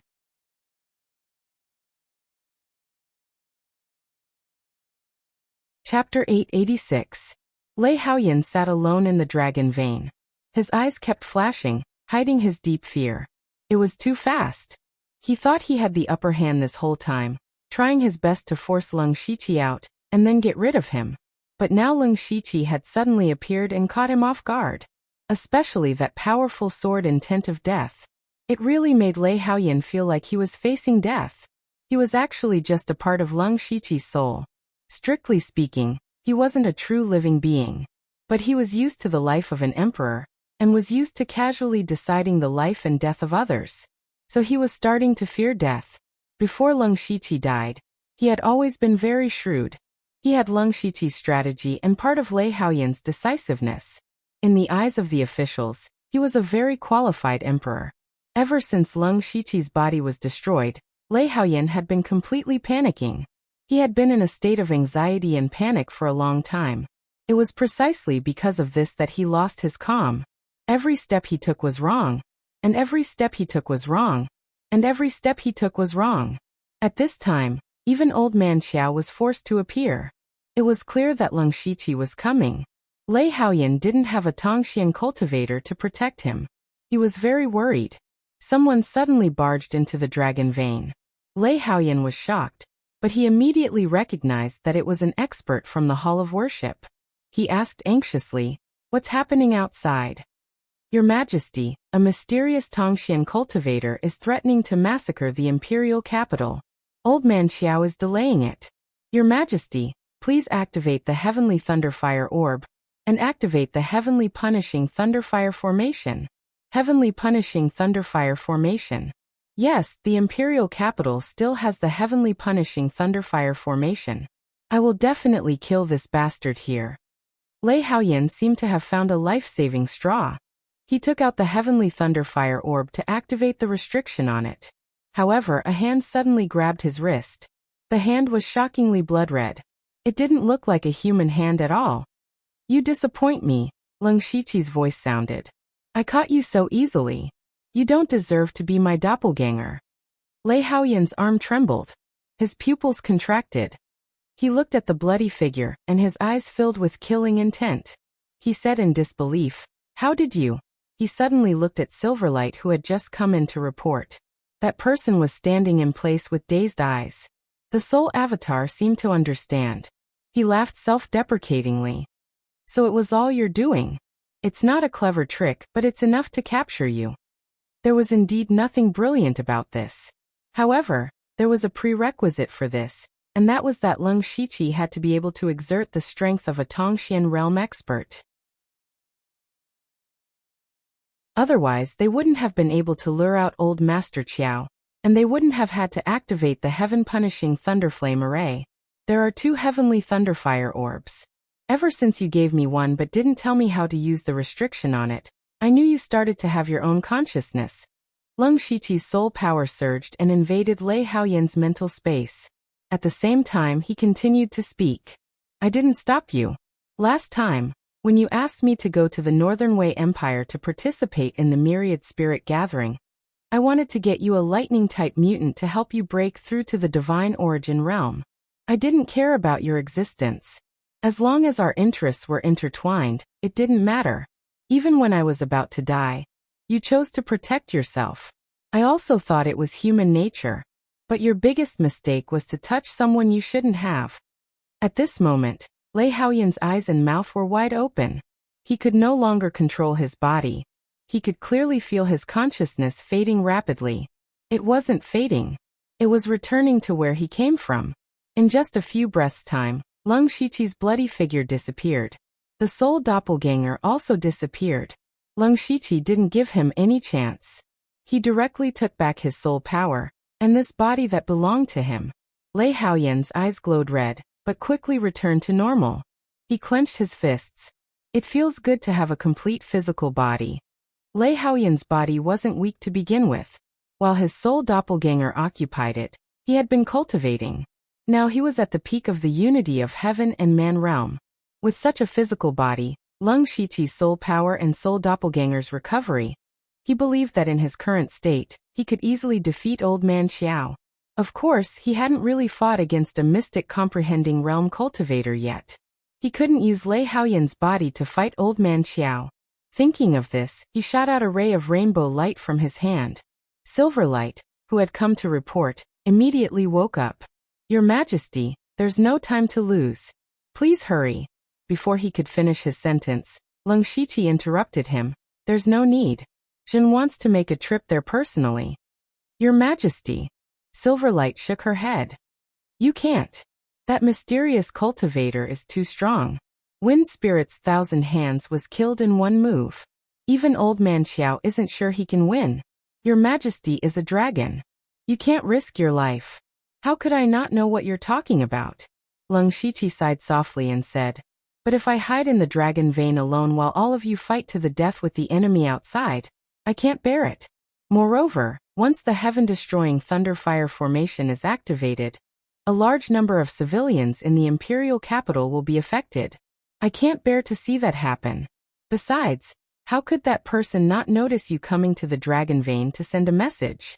Chapter 886. Lei Haoyan sat alone in the Dragon Vein. His eyes kept flashing, hiding his deep fear. It was too fast. He thought he had the upper hand this whole time, trying his best to force Leng Shiqi out, and then get rid of him. But now Leng Shiqi had suddenly appeared and caught him off guard. Especially that powerful sword intent of death. It really made Lei Haoyan feel like he was facing death. He was actually just a part of Leng Shiqi's soul. Strictly speaking, he wasn't a true living being. But he was used to the life of an emperor, and was used to casually deciding the life and death of others. So he was starting to fear death. Before Leng Shiqi died, he had always been very shrewd. He had Leng Shiqi's strategy and part of Lei Haoyan's decisiveness. In the eyes of the officials, he was a very qualified emperor. Ever since Leng Shiqi's body was destroyed, Lei Haoyan had been completely panicking. He had been in a state of anxiety and panic for a long time. It was precisely because of this that he lost his calm. Every step he took was wrong, and every step he took was wrong, and every step he took was wrong. At this time, even old man Xiao was forced to appear. It was clear that Leng Shiqi was coming. Lei Haoyan didn't have a Tongxian cultivator to protect him. He was very worried. Someone suddenly barged into the Dragon Vein. Lei Haoyan was shocked, but he immediately recognized that it was an expert from the Hall of Worship. He asked anxiously, "What's happening outside?" "Your Majesty, a mysterious Tongxian cultivator is threatening to massacre the imperial capital. Old man Xiao is delaying it. Your Majesty, please activate the Heavenly Thunderfire Orb, and activate the Heavenly Punishing Thunderfire Formation." Heavenly Punishing Thunderfire Formation. Yes, the imperial capital still has the Heavenly Punishing Thunderfire Formation. I will definitely kill this bastard here. Lei Haoyan seemed to have found a life-saving straw. He took out the Heavenly Thunderfire Orb to activate the restriction on it. However, a hand suddenly grabbed his wrist. The hand was shockingly blood-red. It didn't look like a human hand at all. "You disappoint me," Leng Shiqi's voice sounded. "I caught you so easily. You don't deserve to be my doppelganger." Lei Haoyan's arm trembled. His pupils contracted. He looked at the bloody figure, and his eyes filled with killing intent. He said in disbelief, "How did you?" He suddenly looked at Silverlight, who had just come in to report. That person was standing in place with dazed eyes. The soul avatar seemed to understand. He laughed self-deprecatingly. "So it was all you're doing? It's not a clever trick, but it's enough to capture you." There was indeed nothing brilliant about this. However, there was a prerequisite for this, and that was that Leng Shiqi had to be able to exert the strength of a Tongxian realm expert. Otherwise, they wouldn't have been able to lure out old Master Qiao, and they wouldn't have had to activate the heaven-punishing Thunderflame array. There are 2 heavenly Thunderfire orbs. Ever since you gave me one but didn't tell me how to use the restriction on it, I knew you started to have your own consciousness. Leng Shiqi's soul power surged and invaded Lei Haoyan's mental space. At the same time, he continued to speak. I didn't stop you. Last time, when you asked me to go to the Northern Wei Empire to participate in the Myriad Spirit Gathering, I wanted to get you a lightning-type mutant to help you break through to the Divine Origin realm. I didn't care about your existence. As long as our interests were intertwined, it didn't matter. Even when I was about to die, you chose to protect yourself. I also thought it was human nature. But your biggest mistake was to touch someone you shouldn't have. At this moment, Lei Haoyan's eyes and mouth were wide open. He could no longer control his body. He could clearly feel his consciousness fading rapidly. It wasn't fading. It was returning to where he came from. In just a few breaths' time, Leng Shiqi's bloody figure disappeared. The soul doppelganger also disappeared. Leng Shiqi didn't give him any chance. He directly took back his soul power, and this body that belonged to him. Lei Haoyan's eyes glowed red, but quickly returned to normal. He clenched his fists. It feels good to have a complete physical body. Lei Haoyan's body wasn't weak to begin with. While his soul doppelganger occupied it, he had been cultivating. Now he was at the peak of the unity of heaven and man realm. With such a physical body, Leng Shiqi's soul power and soul doppelganger's recovery, he believed that in his current state, he could easily defeat Old Man Qiao. Of course, he hadn't really fought against a mystic comprehending realm cultivator yet. He couldn't use Lei Haoyan's body to fight Old Man Qiao. Thinking of this, he shot out a ray of rainbow light from his hand. Silverlight, who had come to report, immediately woke up. Your Majesty, there's no time to lose. Please hurry. Before he could finish his sentence, Leng Shiqi interrupted him. There's no need. Jin wants to make a trip there personally. Your Majesty. Silverlight shook her head. You can't. That mysterious cultivator is too strong. Wind Spirit's 1,000 hands was killed in one move. Even Old Man Qiao isn't sure he can win. Your Majesty is a dragon. You can't risk your life. How could I not know what you're talking about? Leng Shiqi sighed softly and said, but if I hide in the dragon vein alone while all of you fight to the death with the enemy outside, I can't bear it. Moreover, once the heaven-destroying Thunderfire formation is activated, a large number of civilians in the imperial capital will be affected. I can't bear to see that happen. Besides, how could that person not notice you coming to the dragon vein to send a message?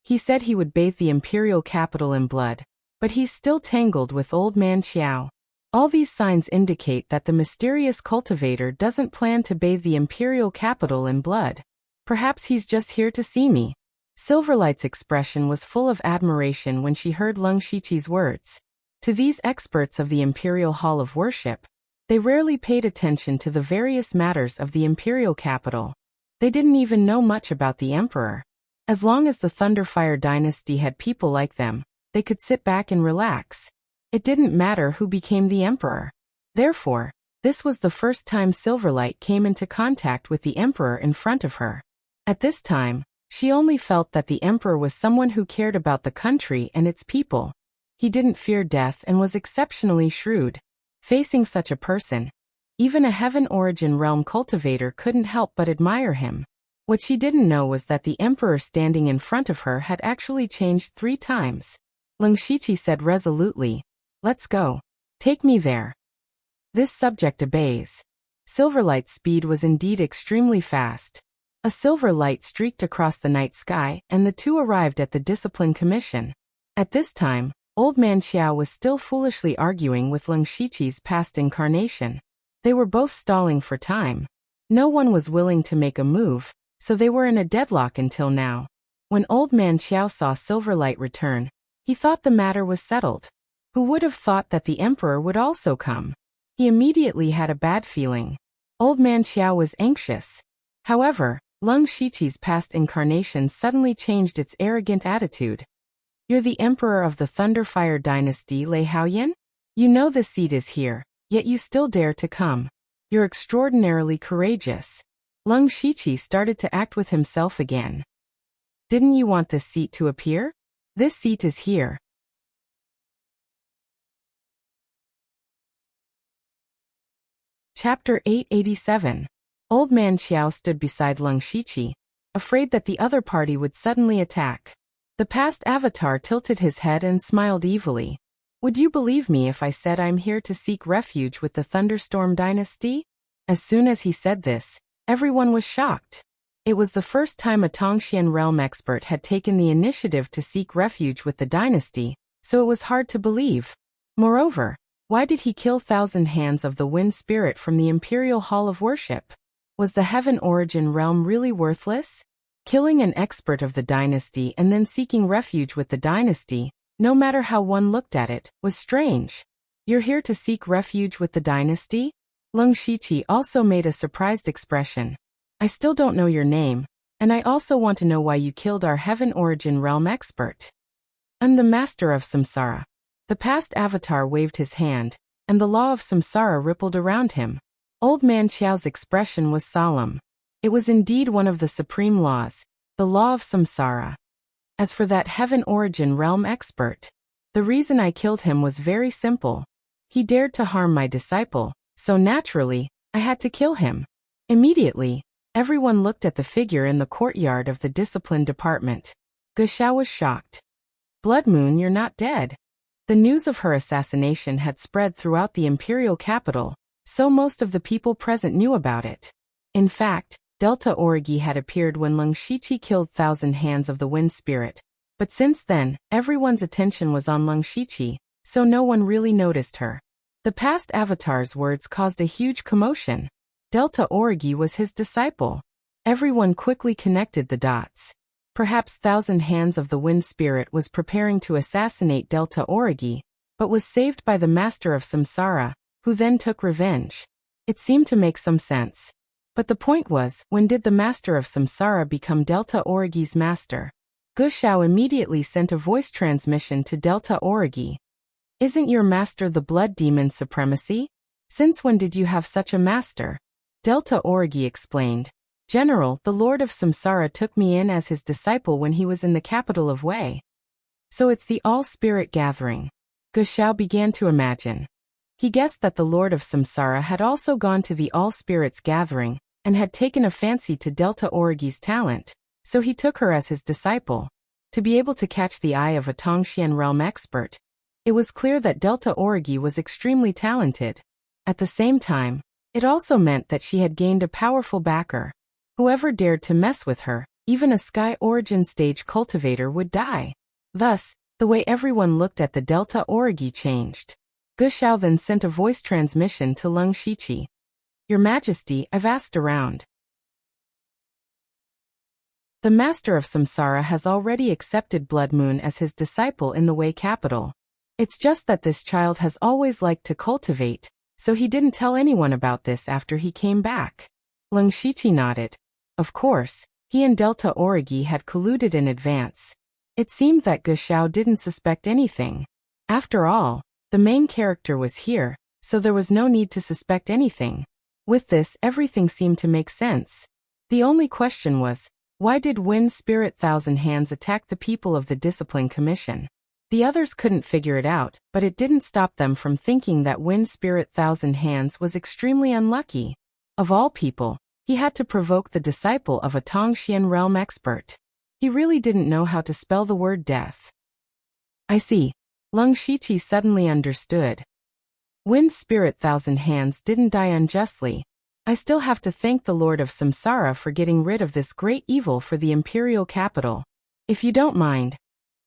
He said he would bathe the imperial capital in blood, but he's still tangled with Old Man Qiao. All these signs indicate that the mysterious cultivator doesn't plan to bathe the imperial capital in blood. Perhaps he's just here to see me. Silverlight's expression was full of admiration when she heard Leng Shiqi's words. To these experts of the Imperial Hall of Worship, they rarely paid attention to the various matters of the imperial capital. They didn't even know much about the emperor. As long as the Thunderfire dynasty had people like them, they could sit back and relax. It didn't matter who became the emperor. Therefore, this was the first time Silverlight came into contact with the emperor in front of her. At this time, she only felt that the emperor was someone who cared about the country and its people. He didn't fear death and was exceptionally shrewd. Facing such a person, even a Heaven Origin Realm cultivator couldn't help but admire him. What she didn't know was that the emperor standing in front of her had actually changed 3 times. Leng Shiqi said resolutely, let's go. Take me there. This subject obeys. Silverlight's speed was indeed extremely fast. A silver light streaked across the night sky, and the two arrived at the Discipline Commission. At this time, Old Man Qiao was still foolishly arguing with Leng Shiqi's past incarnation. They were both stalling for time. No one was willing to make a move, so they were in a deadlock until now. When Old Man Qiao saw Silverlight return, he thought the matter was settled. Who would have thought that the Emperor would also come? He immediately had a bad feeling. Old Man Qiao was anxious. However, Leng Shiqi's past incarnation suddenly changed its arrogant attitude. You're the Emperor of the Thunderfire dynasty, Lei Haoyan? You know the seat is here, yet you still dare to come. You're extraordinarily courageous. Lung Shiqi started to act with himself again. Didn't you want this seat to appear? This seat is here. Chapter 887. Old Man Xiao stood beside Lung Shiqi, afraid that the other party would suddenly attack. The past avatar tilted his head and smiled evilly. Would you believe me if I said I'm here to seek refuge with the Thunderstorm Dynasty? As soon as he said this, everyone was shocked. It was the first time a Tongxian realm expert had taken the initiative to seek refuge with the dynasty, so it was hard to believe. Moreover, why did he kill Thousand Hands of the Wind Spirit from the Imperial Hall of Worship? Was the Heaven Origin realm really worthless? Killing an expert of the dynasty and then seeking refuge with the dynasty, no matter how one looked at it, was strange. You're here to seek refuge with the dynasty? Lung Shiqi also made a surprised expression. I still don't know your name, and I also want to know why you killed our Heaven Origin realm expert. I'm the Master of Samsara. The past avatar waved his hand, and the law of Samsara rippled around him. Old Man Xiao's expression was solemn. It was indeed one of the supreme laws, the law of Samsara. As for that Heaven Origin realm expert, the reason I killed him was very simple. He dared to harm my disciple, so naturally, I had to kill him. Immediately, everyone looked at the figure in the courtyard of the discipline department. Guxiao was shocked. Blood Moon, you're not dead. The news of her assassination had spread throughout the imperial capital, so most of the people present knew about it. In fact, Delta Origi had appeared when Lung Shiqi killed Thousand Hands of the Wind Spirit, but since then, everyone's attention was on Lung Shiqi, so no one really noticed her. The past avatar's words caused a huge commotion. Delta Origi was his disciple. Everyone quickly connected the dots. Perhaps Thousand Hands of the Wind Spirit was preparing to assassinate Delta Origi, but was saved by the Master of Samsara, who then took revenge. It seemed to make some sense. But the point was, when did the Master of Samsara become Delta Origi's master? Guxiao immediately sent a voice transmission to Delta Origi. Isn't your master the Blood Demon Supremacy? Since when did you have such a master? Delta Origi explained. General, the Lord of Samsara took me in as his disciple when he was in the capital of Wei. So it's the All-Spirit Gathering. Guxiao began to imagine. He guessed that the Lord of Samsara had also gone to the All-Spirits Gathering, and had taken a fancy to Delta Origi's talent, so he took her as his disciple. To be able to catch the eye of a Tongxian realm expert, it was clear that Delta Origi was extremely talented. At the same time, it also meant that she had gained a powerful backer. Whoever dared to mess with her, even a Sky Origin stage cultivator, would die. Thus, the way everyone looked at the Delta Origi changed. Guxiao then sent a voice transmission to Lung Shiqi. Your Majesty, I've asked around. The Master of Samsara has already accepted Blood Moon as his disciple in the Wei capital. It's just that this child has always liked to cultivate, so he didn't tell anyone about this after he came back. Lung Shiqi nodded. Of course, he and Delta Origi had colluded in advance. It seemed that Guxiao didn't suspect anything. After all, the main character was here, so there was no need to suspect anything. With this, everything seemed to make sense. The only question was, why did Wind Spirit Thousand Hands attack the people of the Discipline Commission? The others couldn't figure it out, but it didn't stop them from thinking that Wind Spirit Thousand Hands was extremely unlucky. Of all people, he had to provoke the disciple of a Tongxian realm expert. He really didn't know how to spell the word death. I see. Lung Shiqi suddenly understood. Wind Spirit Thousand Hands didn't die unjustly. I still have to thank the Lord of Samsara for getting rid of this great evil for the imperial capital. If you don't mind,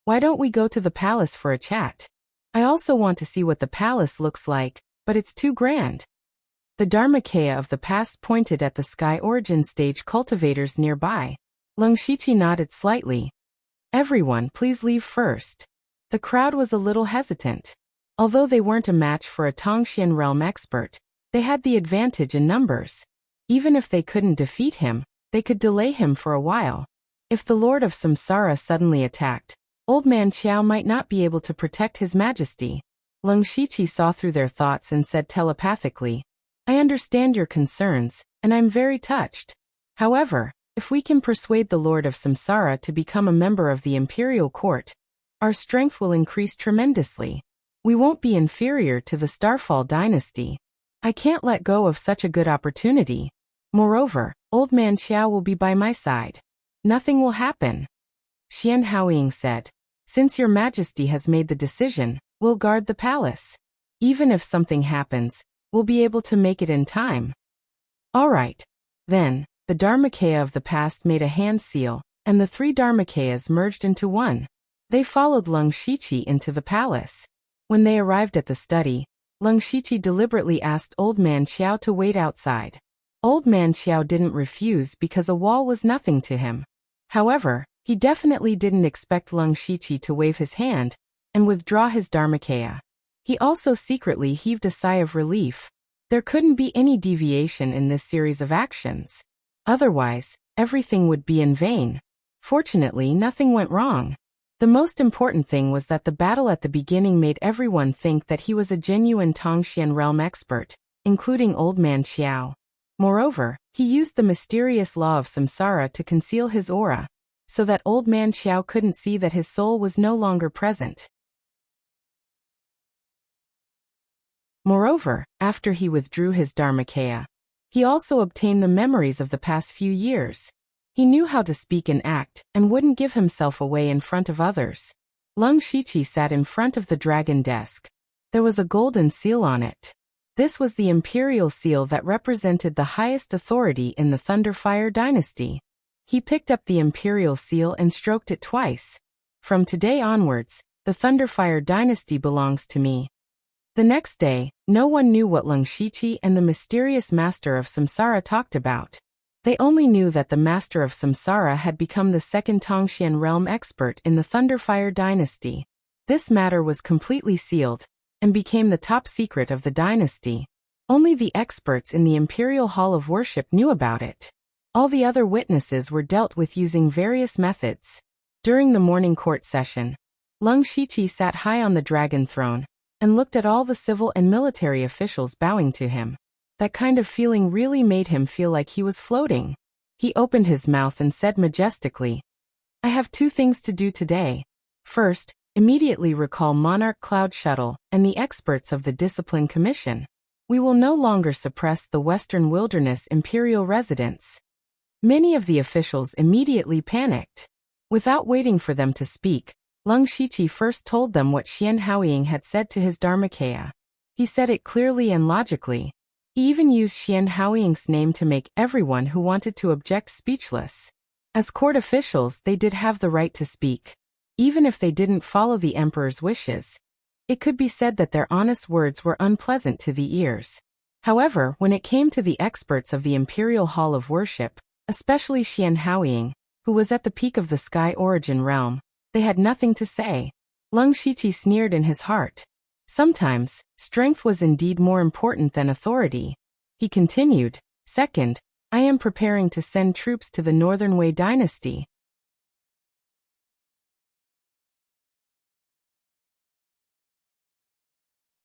why don't we go to the palace for a chat? I also want to see what the palace looks like, but it's too grand. The Dharmakaya of the past pointed at the Sky Origin stage cultivators nearby. Lung Shiqi nodded slightly. Everyone, please leave first. The crowd was a little hesitant. Although they weren't a match for a Tongxian realm expert, they had the advantage in numbers. Even if they couldn't defeat him, they could delay him for a while. If the Lord of Samsara suddenly attacked, Old Man Xiao might not be able to protect his majesty. Lung Shiqi saw through their thoughts and said telepathically, I understand your concerns, and I'm very touched. However, if we can persuade the Lord of Samsara to become a member of the imperial court, our strength will increase tremendously. We won't be inferior to the Starfall dynasty. I can't let go of such a good opportunity. Moreover, Old Man Xiao will be by my side. Nothing will happen. Xian Haoying said, since your majesty has made the decision, we'll guard the palace. Even if something happens, we'll be able to make it in time. All right. Then, the Dharmakaya of the past made a hand seal, and the 3 Dharmakayas merged into one. They followed Lung Shiqi into the palace. When they arrived at the study, Lung Shiqi deliberately asked Old Man Xiao to wait outside. Old Man Xiao didn't refuse because a wall was nothing to him. However, he definitely didn't expect Lung Shiqi to wave his hand and withdraw his Dharmakaya. He also secretly heaved a sigh of relief. There couldn't be any deviation in this series of actions. Otherwise, everything would be in vain. Fortunately, nothing went wrong. The most important thing was that the battle at the beginning made everyone think that he was a genuine Tongxian realm expert, including Old Man Xiao. Moreover, he used the mysterious law of samsara to conceal his aura, so that Old Man Xiao couldn't see that his soul was no longer present. Moreover, after he withdrew his Dharmakaya, he also obtained the memories of the past few years. He knew how to speak and act, and wouldn't give himself away in front of others. Lung Shiqi sat in front of the dragon desk. There was a golden seal on it. This was the imperial seal that represented the highest authority in the Thunderfire dynasty. He picked up the imperial seal and stroked it twice. From today onwards, the Thunderfire dynasty belongs to me. The next day, no one knew what Lung Shiqi and the mysterious master of samsara talked about. They only knew that the master of samsara had become the second Tongxian realm expert in the Thunderfire dynasty. This matter was completely sealed, and became the top secret of the dynasty. Only the experts in the Imperial Hall of Worship knew about it. All the other witnesses were dealt with using various methods. During the morning court session, Lung Shiqi sat high on the dragon throne, and looked at all the civil and military officials bowing to him. That kind of feeling really made him feel like he was floating. He opened his mouth and said majestically, I have 2 things to do today. First, immediately recall Monarch Cloud Shuttle and the experts of the Discipline Commission. We will no longer suppress the Western Wilderness Imperial residents. Many of the officials immediately panicked. Without waiting for them to speak, Lung Shiqi first told them what Xian Haoying had said to his Dharmakaya. He said it clearly and logically. He even used Xian Haoying's name to make everyone who wanted to object speechless. As court officials, they did have the right to speak. Even if they didn't follow the emperor's wishes, it could be said that their honest words were unpleasant to the ears. However, when it came to the experts of the Imperial Hall of Worship, especially Xian Haoying, who was at the peak of the Sky Origin realm, they had nothing to say. Lung Shiqi sneered in his heart. Sometimes, strength was indeed more important than authority. He continued, Second, I am preparing to send troops to the Northern Wei dynasty.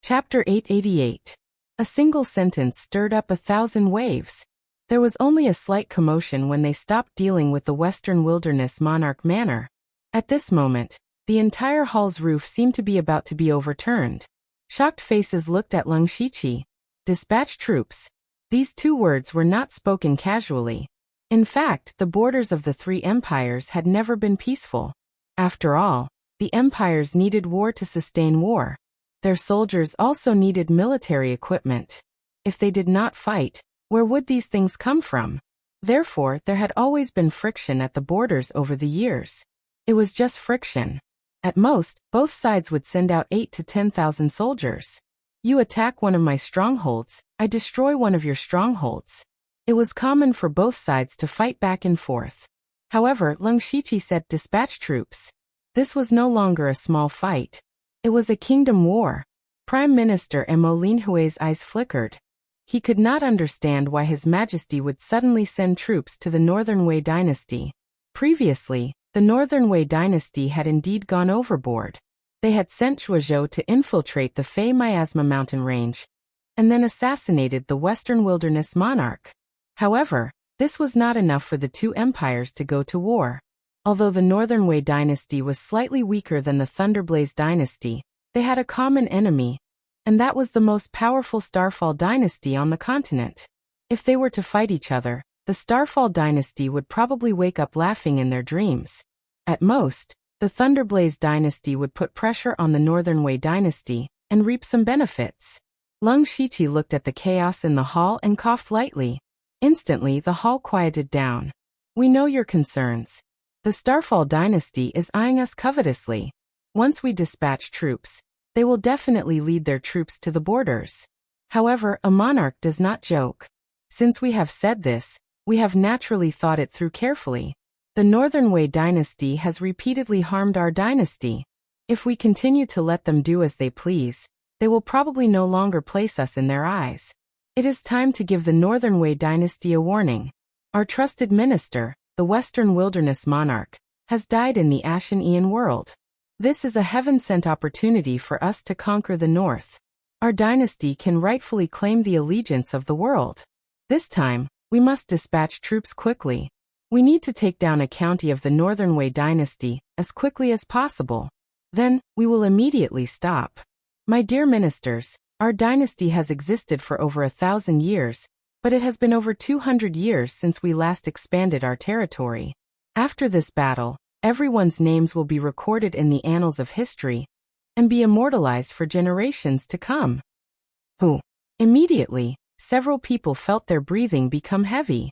Chapter 888. A single sentence stirred up 1,000 waves. There was only a slight commotion when they stopped dealing with the Western Wilderness Monarch Manor. At this moment, the entire hall's roof seemed to be about to be overturned. Shocked faces looked at Lung Shiqi. Dispatch troops. These 2 words were not spoken casually. In fact, the borders of the 3 empires had never been peaceful. After all, the empires needed war to sustain war. Their soldiers also needed military equipment. If they did not fight, where would these things come from? Therefore, there had always been friction at the borders over the years. It was just friction. At most, both sides would send out 8 to 10,000 soldiers. You attack one of my strongholds, I destroy one of your strongholds. It was common for both sides to fight back and forth. However, Lung Shiqi said dispatch troops. This was no longer a small fight. It was a kingdom war. Prime Minister Mo Linhui's eyes flickered. He could not understand why His Majesty would suddenly send troops to the Northern Wei dynasty. Previously, the Northern Wei dynasty had indeed gone overboard. They had sent Shuozhou to infiltrate the Fei Miasma mountain range. and then assassinated the Western Wilderness monarch. However, this was not enough for the two empires to go to war. Although the Northern Wei dynasty was slightly weaker than the Thunderblaze dynasty, they had a common enemy, and that was the most powerful Starfall dynasty on the continent. If they were to fight each other, the Starfall dynasty would probably wake up laughing in their dreams. At most, the Thunderblaze dynasty would put pressure on the Northern Wei dynasty and reap some benefits. Lung Shiqi looked at the chaos in the hall and coughed lightly. Instantly, the hall quieted down. We know your concerns. The Starfall dynasty is eyeing us covetously. Once we dispatch troops, they will definitely lead their troops to the borders. However, a monarch does not joke. Since we have said this, we have naturally thought it through carefully. The Northern Wei dynasty has repeatedly harmed our dynasty. If we continue to let them do as they please, they will probably no longer place us in their eyes. It is time to give the Northern Wei dynasty a warning. Our trusted minister, the Western Wilderness monarch, has died in the Ashen Aeon world. This is a heaven-sent opportunity for us to conquer the North. Our dynasty can rightfully claim the allegiance of the world. This time, we must dispatch troops quickly. We need to take down a county of the Northern Wei dynasty as quickly as possible. Then, we will immediately stop. My dear ministers, our dynasty has existed for over 1,000 years, but it has been over 200 years since we last expanded our territory. After this battle, everyone's names will be recorded in the annals of history and be immortalized for generations to come. Who? Immediately, several people felt their breathing become heavy.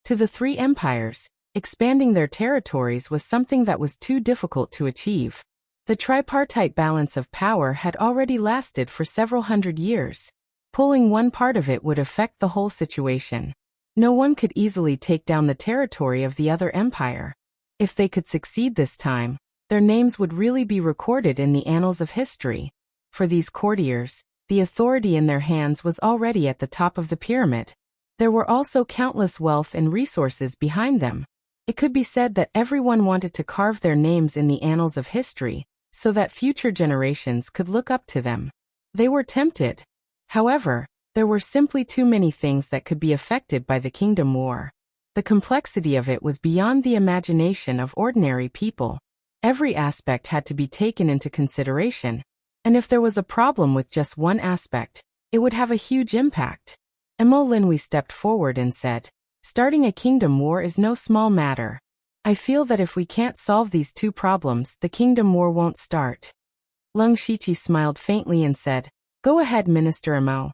To the three empires, expanding their territories was something that was too difficult to achieve. The tripartite balance of power had already lasted for several hundred years. Pulling one part of it would affect the whole situation. No one could easily take down the territory of the other empire. If they could succeed this time, their names would really be recorded in the annals of history. For these courtiers, the authority in their hands was already at the top of the pyramid. There were also countless wealth and resources behind them. It could be said that everyone wanted to carve their names in the annals of history, so that future generations could look up to them. They were tempted. However, there were simply too many things that could be affected by the Kingdom War. The complexity of it was beyond the imagination of ordinary people. Every aspect had to be taken into consideration, and if there was a problem with just one aspect, it would have a huge impact. Emo Linhui stepped forward and said, "Starting a kingdom war is no small matter. I feel that if we can't solve these two problems, the kingdom war won't start." Lung Shiqi smiled faintly and said, "Go ahead, Minister Emo.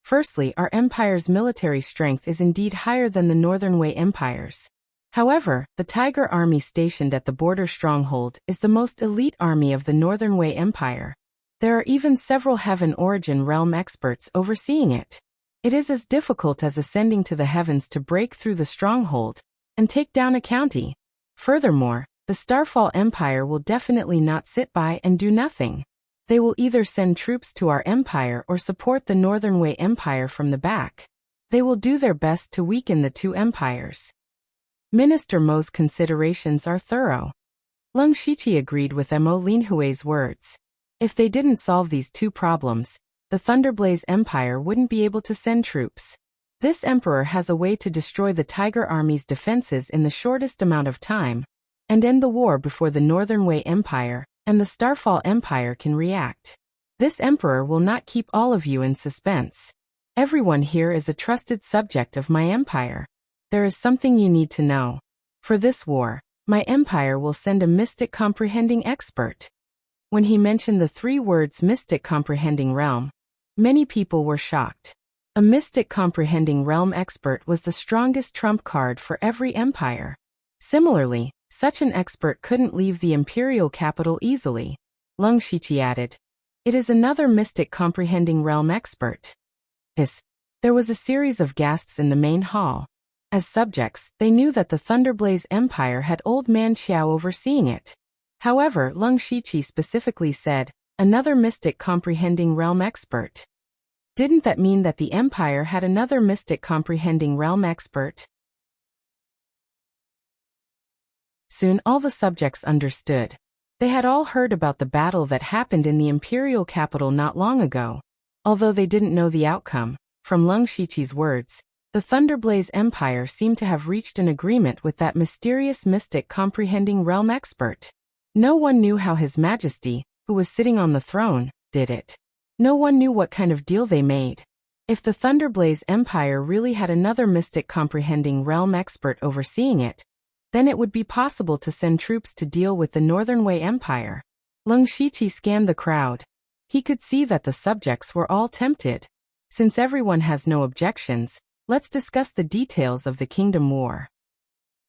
Firstly, our empire's military strength is indeed higher than the Northern Wei empire's. However, the Tiger Army stationed at the border stronghold is the most elite army of the Northern Wei Empire. There are even several Heaven Origin realm experts overseeing it. It is as difficult as ascending to the heavens to break through the stronghold and take down a county. Furthermore, the Starfall Empire will definitely not sit by and do nothing. They will either send troops to our empire or support the Northern Wei Empire from the back. They will do their best to weaken the two empires." Minister Mo's considerations are thorough. Lung Shiqi agreed with Emo Linhui's words. If they didn't solve these two problems, the Thunderblaze Empire wouldn't be able to send troops. This emperor has a way to destroy the Tiger Army's defenses in the shortest amount of time and end the war before the Northern Wei Empire and the Starfall Empire can react. This emperor will not keep all of you in suspense. Everyone here is a trusted subject of my empire. There is something you need to know. For this war, my empire will send a mystic comprehending expert. When he mentioned the three words mystic comprehending realm, many people were shocked. A mystic comprehending realm expert was the strongest trump card for every empire. Similarly, such an expert couldn't leave the imperial capital easily. Lung Shiqi added, "It is another mystic comprehending realm expert." There was a series of gasps in the main hall. As subjects, they knew that the Thunderblaze Empire had Old Man Xiao overseeing it. However, Lung Shiqi specifically said, "Another mystic comprehending realm expert." Didn't that mean that the empire had another mystic comprehending realm expert? Soon all the subjects understood. They had all heard about the battle that happened in the imperial capital not long ago. Although they didn't know the outcome, from Leng Shiqi's words, the Thunderblaze Empire seemed to have reached an agreement with that mysterious mystic comprehending realm expert. No one knew how His Majesty, who was sitting on the throne, did it. No one knew what kind of deal they made. If the Thunderblaze Empire really had another mystic comprehending realm expert overseeing it, then it would be possible to send troops to deal with the Northern Wei Empire. Leng Shiqi scanned the crowd. He could see that the subjects were all tempted. Since everyone has no objections, let's discuss the details of the Kingdom War.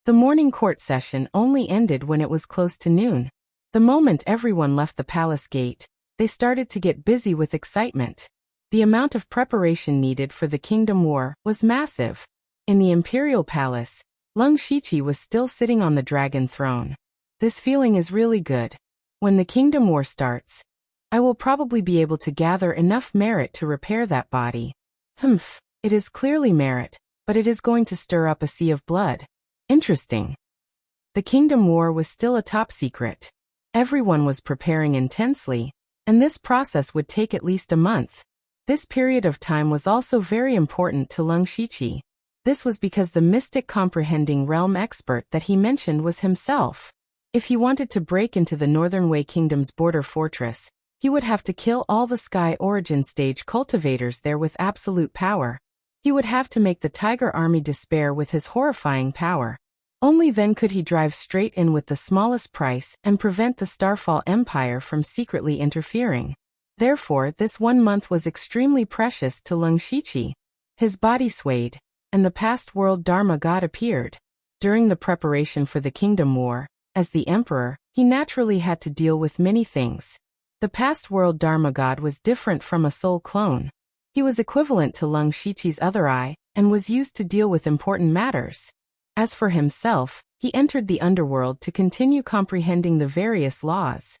The morning court session only ended when it was close to noon. The moment everyone left the palace gate, they started to get busy with excitement. The amount of preparation needed for the Kingdom War was massive. In the Imperial Palace, Leng Shiqi was still sitting on the dragon throne. This feeling is really good. When the Kingdom War starts, I will probably be able to gather enough merit to repair that body. It is clearly merit, but it is going to stir up a sea of blood. Interesting. The Kingdom War was still a top secret. Everyone was preparing intensely, and this process would take at least a month. This period of time was also very important to Leng Shiqi. This was because the mystic comprehending realm expert that he mentioned was himself. If he wanted to break into the Northern Wei Kingdom's border fortress, he would have to kill all the Sky Origin stage cultivators there with absolute power. He would have to make the Tiger Army despair with his horrifying power. Only then could he drive straight in with the smallest price and prevent the Starfall Empire from secretly interfering. Therefore, this 1 month was extremely precious to Leng Shiqi. His body swayed, and the past world Dharma god appeared. During the preparation for the Kingdom War, as the Emperor, he naturally had to deal with many things. The past world Dharma god was different from a soul clone. He was equivalent to Leng Shiqi's other eye, and was used to deal with important matters. As for himself, he entered the underworld to continue comprehending the various laws.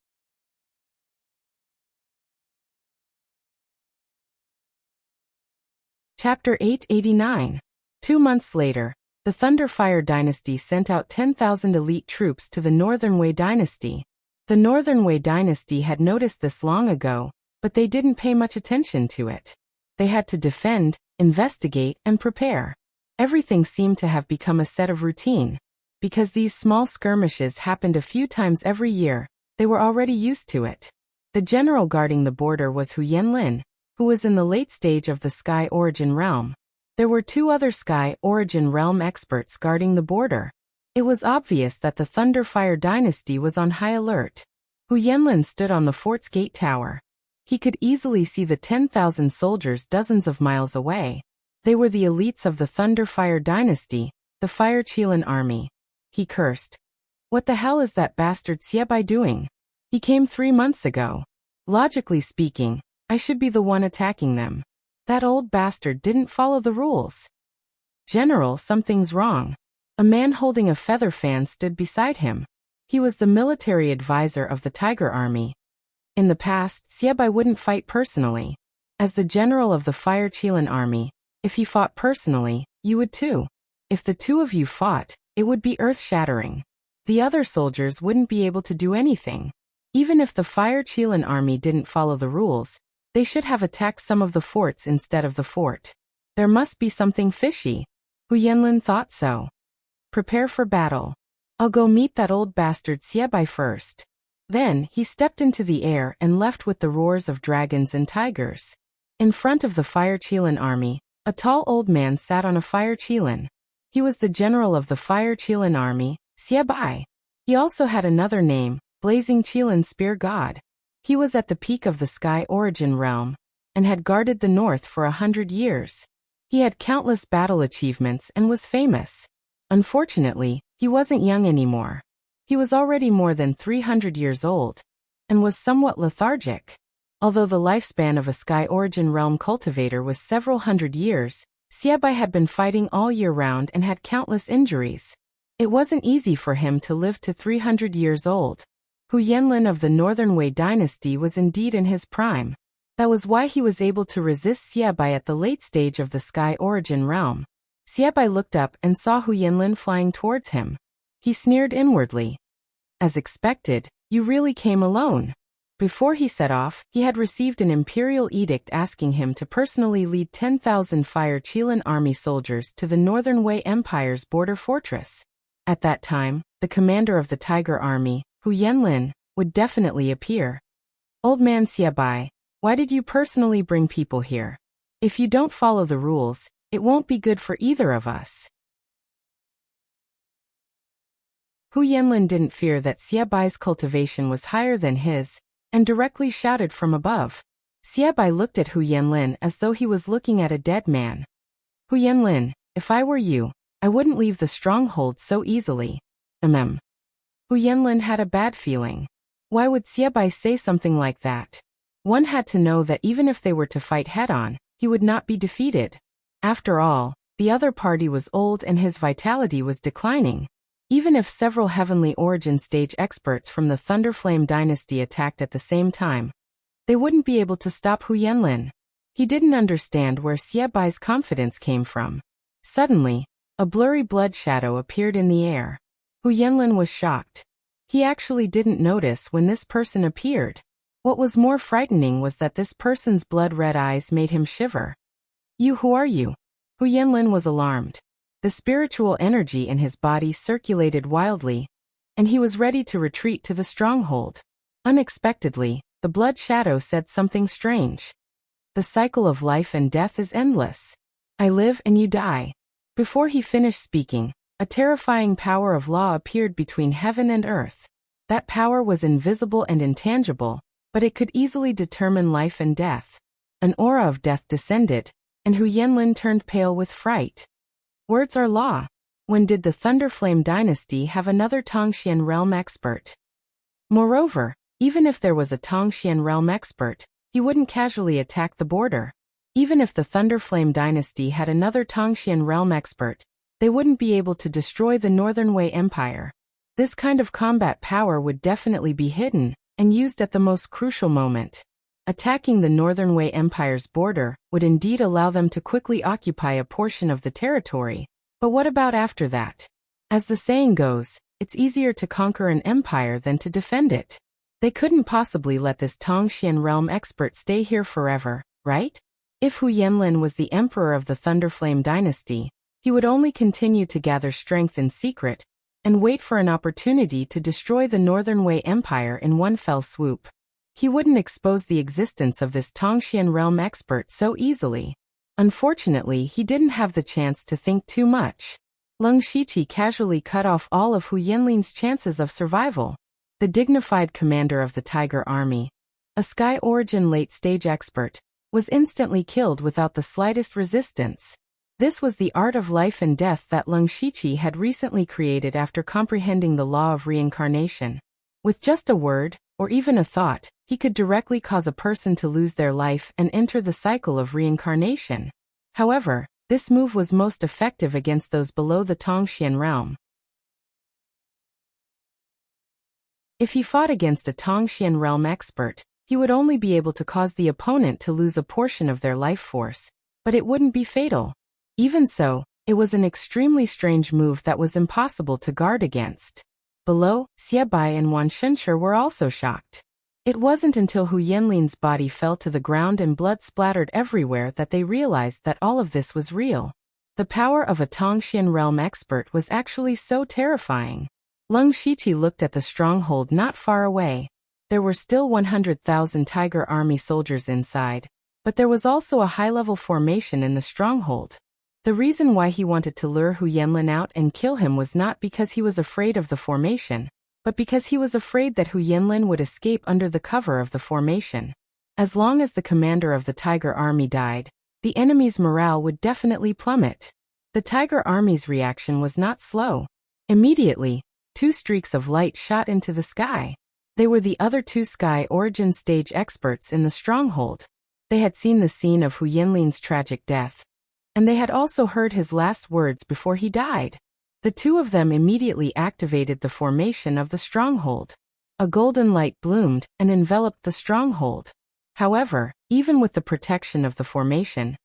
Chapter 889. 2 months later, the Thunderfire dynasty sent out 10,000 elite troops to the Northern Wei dynasty. The Northern Wei dynasty had noticed this long ago, but they didn't pay much attention to it. They had to defend, investigate, and prepare. Everything seemed to have become a set of routine. Because these small skirmishes happened a few times every year, they were already used to it. The general guarding the border was Hu Yanlin, who was in the late stage of the Sky Origin realm. There were 2 other Sky Origin realm experts guarding the border. It was obvious that the Thunderfire dynasty was on high alert. Hu Yanlin stood on the fort's gate tower. He could easily see the 10,000 soldiers dozens of miles away. They were the elites of the Thunderfire dynasty, the Fire Qilin army. He cursed. What the hell is that bastard Xiebai doing? He came 3 months ago. Logically speaking, I should be the one attacking them. That old bastard didn't follow the rules. General, something's wrong. A man holding a feather fan stood beside him. He was the military advisor of the Tiger Army. In the past, Xiebai wouldn't fight personally. As the general of the Fire Qilin army, if he fought personally, you would too. If the 2 of you fought, it would be earth-shattering. The other soldiers wouldn't be able to do anything. Even if the Fire Qilin army didn't follow the rules, they should have attacked some of the forts instead of the fort. There must be something fishy. Hu Yanlin thought so. Prepare for battle. I'll go meet that old bastard Xiebai first. Then, he stepped into the air and left with the roars of dragons and tigers. In front of the Fire Qilin army, a tall old man sat on a Fire Qilin. He was the general of the Fire Qilin army, Xiebai. He also had another name, Blazing Qilin Spear God. He was at the peak of the Sky Origin realm, and had guarded the north for 100 years. He had countless battle achievements and was famous. Unfortunately, he wasn't young anymore. He was already more than 300 years old, and was somewhat lethargic. Although the lifespan of a Sky Origin realm cultivator was several hundred years, Xiebai had been fighting all year round and had countless injuries. It wasn't easy for him to live to 300 years old. Hu Yanlin of the Northern Wei dynasty was indeed in his prime. That was why he was able to resist Xiebai at the late stage of the Sky Origin realm. Xiebai looked up and saw Hu Yanlin flying towards him. He sneered inwardly. As expected, You really came alone. Before he set off, he had received an imperial edict asking him to personally lead 10,000 Fire Chilan army soldiers to the Northern Wei Empire's border fortress. At that time, the commander of the Tiger Army, Hu Yanlin, would definitely appear. Old man Xiaobai, why did you personally bring people here? If you don't follow the rules, it won't be good for either of us. Hu Yanlin didn't fear that Xiaobai's cultivation was higher than his, and directly shouted from above. Xiaobai looked at Hu Yanlin as though he was looking at a dead man. Hu Yanlin, if I were you, I wouldn't leave the stronghold so easily. Hu Yanlin had a bad feeling. Why would Xiaobai say something like that? One had to know that even if they were to fight head-on, he would not be defeated. After all, the other party was old and his vitality was declining. Even if several Heavenly Origin stage experts from the Thunderflame dynasty attacked at the same time, they wouldn't be able to stop Hu Yanlin. He didn't understand where Xiaobai's confidence came from. Suddenly, a blurry blood shadow appeared in the air. Hu Yanlin was shocked. He actually didn't notice when this person appeared. What was more frightening was that this person's blood-red eyes made him shiver. Who are you? Hu Yanlin was alarmed. The spiritual energy in his body circulated wildly, and he was ready to retreat to the stronghold. Unexpectedly, the blood shadow said something strange. The cycle of life and death is endless. I live and you die. Before he finished speaking, a terrifying power of law appeared between heaven and earth. That power was invisible and intangible, but it could easily determine life and death. An aura of death descended, and Hu Yanlin turned pale with fright. Words are law. When did the Thunderflame dynasty have another Tongxian realm expert? Moreover, even if there was a Tongxian realm expert, he wouldn't casually attack the border. Even if the Thunderflame dynasty had another Tongxian realm expert, they wouldn't be able to destroy the Northern Wei Empire. This kind of combat power would definitely be hidden and used at the most crucial moment. Attacking the Northern Wei Empire's border would indeed allow them to quickly occupy a portion of the territory, but what about after that? As the saying goes, it's easier to conquer an empire than to defend it. They couldn't possibly let this Tongxian realm expert stay here forever, right? If Hu Yanlin was the emperor of the Thunderflame dynasty, he would only continue to gather strength in secret and wait for an opportunity to destroy the Northern Wei Empire in one fell swoop. He wouldn't expose the existence of this Tongxian realm expert so easily. Unfortunately, he didn't have the chance to think too much. Leng Shiqi casually cut off all of Hu Yanlin's chances of survival. The dignified commander of the Tiger Army, a Sky Origin late-stage expert, was instantly killed without the slightest resistance. This was the art of life and death that Leng Shiqi had recently created after comprehending the law of reincarnation. With just a word, or even a thought, he could directly cause a person to lose their life and enter the cycle of reincarnation. However, this move was most effective against those below the Tongxian realm. If he fought against a Tongxian realm expert, he would only be able to cause the opponent to lose a portion of their life force, but it wouldn't be fatal. Even so, it was an extremely strange move that was impossible to guard against. Below, Xiaobai and Wan Shenshe were also shocked. It wasn't until Hu Yanlin's body fell to the ground and blood splattered everywhere that they realized that all of this was real. The power of a Tongxian realm expert was actually so terrifying. Leng Shiqi looked at the stronghold not far away. There were still 100,000 Tiger Army soldiers inside, but there was also a high-level formation in the stronghold. The reason why he wanted to lure Hu Yanlin out and kill him was not because he was afraid of the formation, but because he was afraid that Hu Yanlin would escape under the cover of the formation. As long as the commander of the Tiger Army died, the enemy's morale would definitely plummet. The Tiger Army's reaction was not slow. Immediately, 2 streaks of light shot into the sky. They were the other 2 Sky Origin stage experts in the stronghold. They had seen the scene of Hu Yanlin's tragic death, and they had also heard his last words before he died. The 2 of them immediately activated the formation of the stronghold. A golden light bloomed and enveloped the stronghold. However, even with the protection of the formation,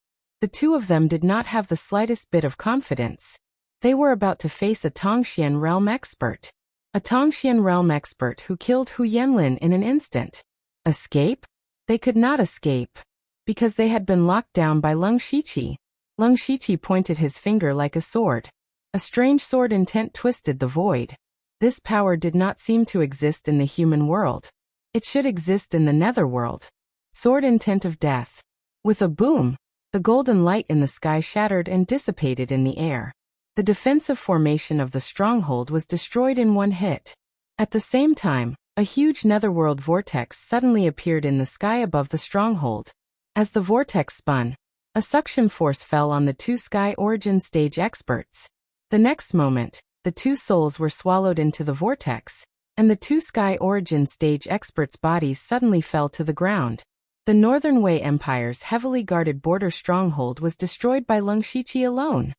the 2 of them did not have the slightest bit of confidence. They were about to face a Tongxian realm expert. A Tongxian realm expert who killed Hu Yanlin in an instant. Escape? They could not escape, because they had been locked down by Leng Shiqi. Leng Shiqi pointed his finger like a sword. A strange sword intent twisted the void. This power did not seem to exist in the human world. It should exist in the netherworld. Sword intent of death. With a boom, the golden light in the sky shattered and dissipated in the air. The defensive formation of the stronghold was destroyed in one hit. At the same time, a huge netherworld vortex suddenly appeared in the sky above the stronghold. As the vortex spun, a suction force fell on the two Sky Origin stage experts. The next moment, the two souls were swallowed into the vortex, and the two Sky Origin stage experts' bodies suddenly fell to the ground. The Northern Wei Empire's heavily guarded border stronghold was destroyed by Leng Shiqi alone.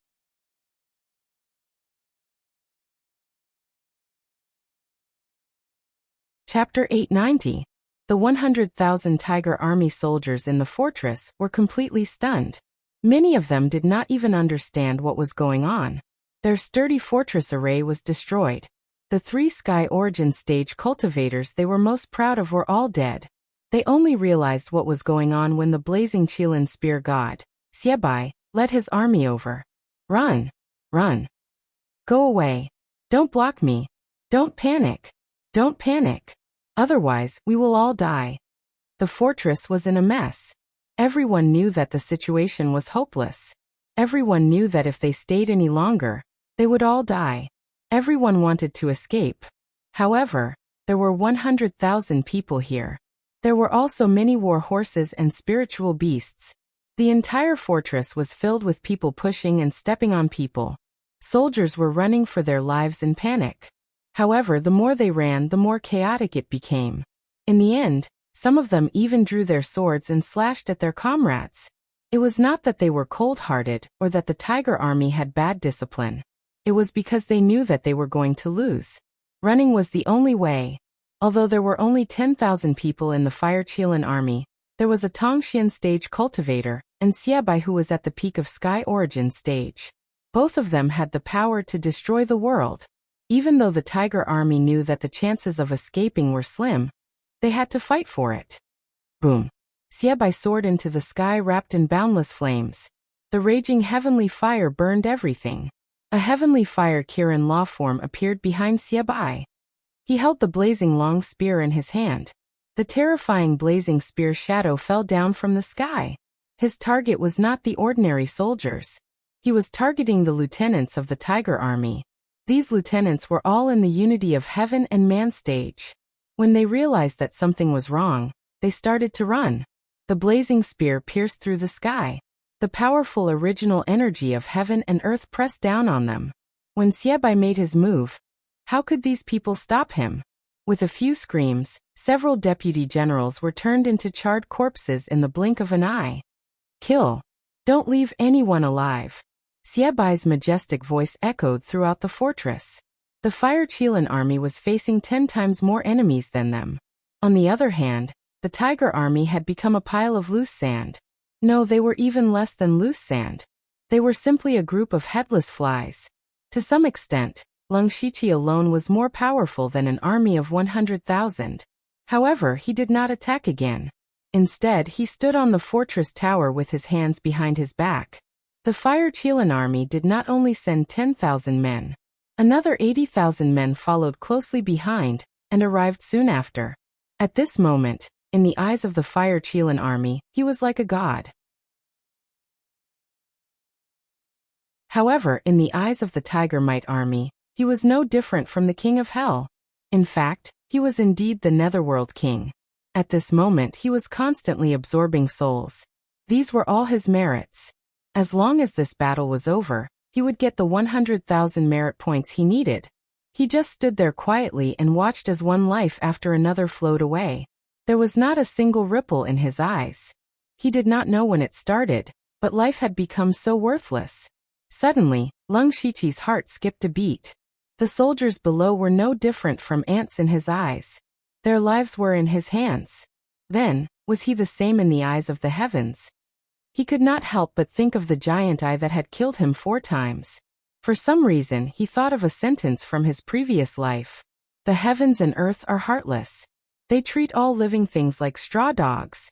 Chapter 890. The 100,000 Tiger Army soldiers in the fortress were completely stunned. Many of them did not even understand what was going on. Their sturdy fortress array was destroyed. The three Sky Origin stage cultivators they were most proud of were all dead. They only realized what was going on when the blazing Qilin spear god, Xiebai, led his army over. Run! Run! Go away! Don't block me! Don't panic! Don't panic! Otherwise, we will all die. The fortress was in a mess. Everyone knew that the situation was hopeless. Everyone knew that if they stayed any longer, they would all die. Everyone wanted to escape. However, there were 100,000 people here. There were also many war horses and spiritual beasts. The entire fortress was filled with people pushing and stepping on people. Soldiers were running for their lives in panic. However, the more they ran, the more chaotic it became. In the end, some of them even drew their swords and slashed at their comrades. It was not that they were cold-hearted or that the Tiger Army had bad discipline. It was because they knew that they were going to lose. Running was the only way. Although there were only 10,000 people in the Fire Qilin army, there was a Tongxian stage cultivator, and Xiebai who was at the peak of Sky Origin stage. Both of them had the power to destroy the world. Even though the Tiger Army knew that the chances of escaping were slim, they had to fight for it. Boom! Xiebai soared into the sky wrapped in boundless flames. The raging heavenly fire burned everything. A heavenly fire Kirin law form appeared behind Xiebai. He held the blazing long spear in his hand. The terrifying blazing spear shadow fell down from the sky. His target was not the ordinary soldiers. He was targeting the lieutenants of the Tiger Army. These lieutenants were all in the unity of heaven and man stage. When they realized that something was wrong, they started to run. The blazing spear pierced through the sky. The powerful original energy of heaven and earth pressed down on them. When Xiebai made his move, how could these people stop him? With a few screams, several deputy generals were turned into charred corpses in the blink of an eye. Kill! Don't leave anyone alive! Xiebai's majestic voice echoed throughout the fortress. The Fire Qilin army was facing 10 times more enemies than them. On the other hand, the Tiger army had become a pile of loose sand. No, they were even less than loose sand. They were simply a group of headless flies. To some extent, Leng Shiqi alone was more powerful than an army of 100,000. However, he did not attack again. Instead, he stood on the fortress tower with his hands behind his back. The Fire Qilin army did not only send 10,000 men. Another 80,000 men followed closely behind, and arrived soon after. At this moment, in the eyes of the Fire Qilin army, he was like a god. However, in the eyes of the Tiger Might army, he was no different from the king of hell. In fact, he was indeed the netherworld king. At this moment he was constantly absorbing souls. These were all his merits. As long as this battle was over, he would get the 100,000 merit points he needed. He just stood there quietly and watched as one life after another flowed away. There was not a single ripple in his eyes. He did not know when it started, but life had become so worthless. Suddenly, Leng Shiqi's heart skipped a beat. The soldiers below were no different from ants in his eyes. Their lives were in his hands. Then, was he the same in the eyes of the heavens? He could not help but think of the giant eye that had killed him 4 times. For some reason, he thought of a sentence from his previous life. The heavens and earth are heartless. They treat all living things like straw dogs.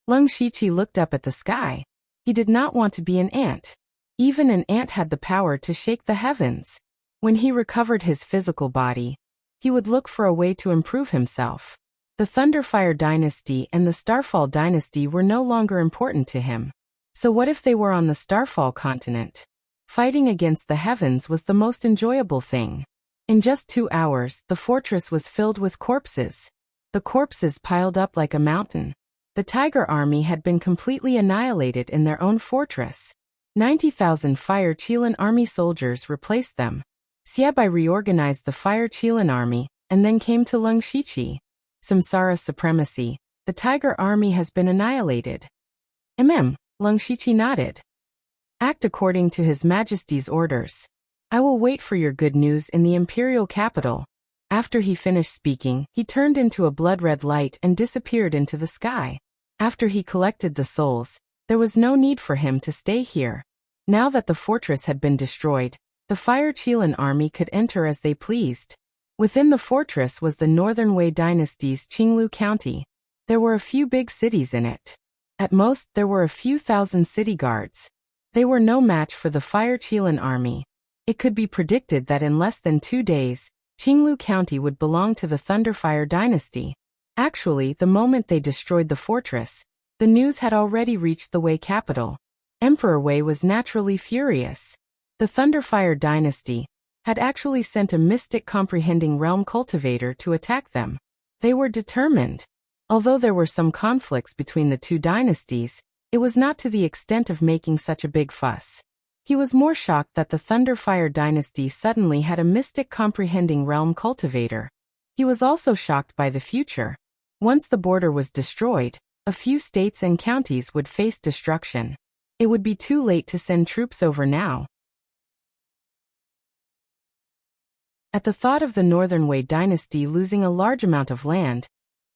Leng Shiqi looked up at the sky. He did not want to be an ant. Even an ant had the power to shake the heavens. When he recovered his physical body, he would look for a way to improve himself. The Thunderfire dynasty and the Starfall dynasty were no longer important to him. So what if they were on the Starfall continent? Fighting against the heavens was the most enjoyable thing. In just 2 hours, the fortress was filled with corpses. The corpses piled up like a mountain. The Tiger Army had been completely annihilated in their own fortress. 90,000 Fire Qilin Army soldiers replaced them. Xiebai reorganized the Fire Qilin Army, and then came to Leng Shiqi. Samsara supremacy. The Tiger Army has been annihilated. Leng Shiqi nodded. Act according to His Majesty's orders. I will wait for your good news in the imperial capital. After he finished speaking, he turned into a blood-red light and disappeared into the sky. After he collected the souls, there was no need for him to stay here. Now that the fortress had been destroyed, the Fire Qilin Army could enter as they pleased. Within the fortress was the Northern Wei dynasty's Qinglu County. There were a few big cities in it. At most, there were a few thousand city guards. They were no match for the Fire Qilin Army. It could be predicted that in less than 2 days, Qinglu County would belong to the Thunderfire dynasty. Actually, the moment they destroyed the fortress, the news had already reached the Wei capital. Emperor Wei was naturally furious. The Thunderfire dynasty had actually sent a mystic comprehending realm cultivator to attack them. They were determined. Although there were some conflicts between the two dynasties, it was not to the extent of making such a big fuss. He was more shocked that the Thunderfire dynasty suddenly had a mystic comprehending realm cultivator. He was also shocked by the future. Once the border was destroyed, a few states and counties would face destruction. It would be too late to send troops over now. At the thought of the Northern Wei dynasty losing a large amount of land,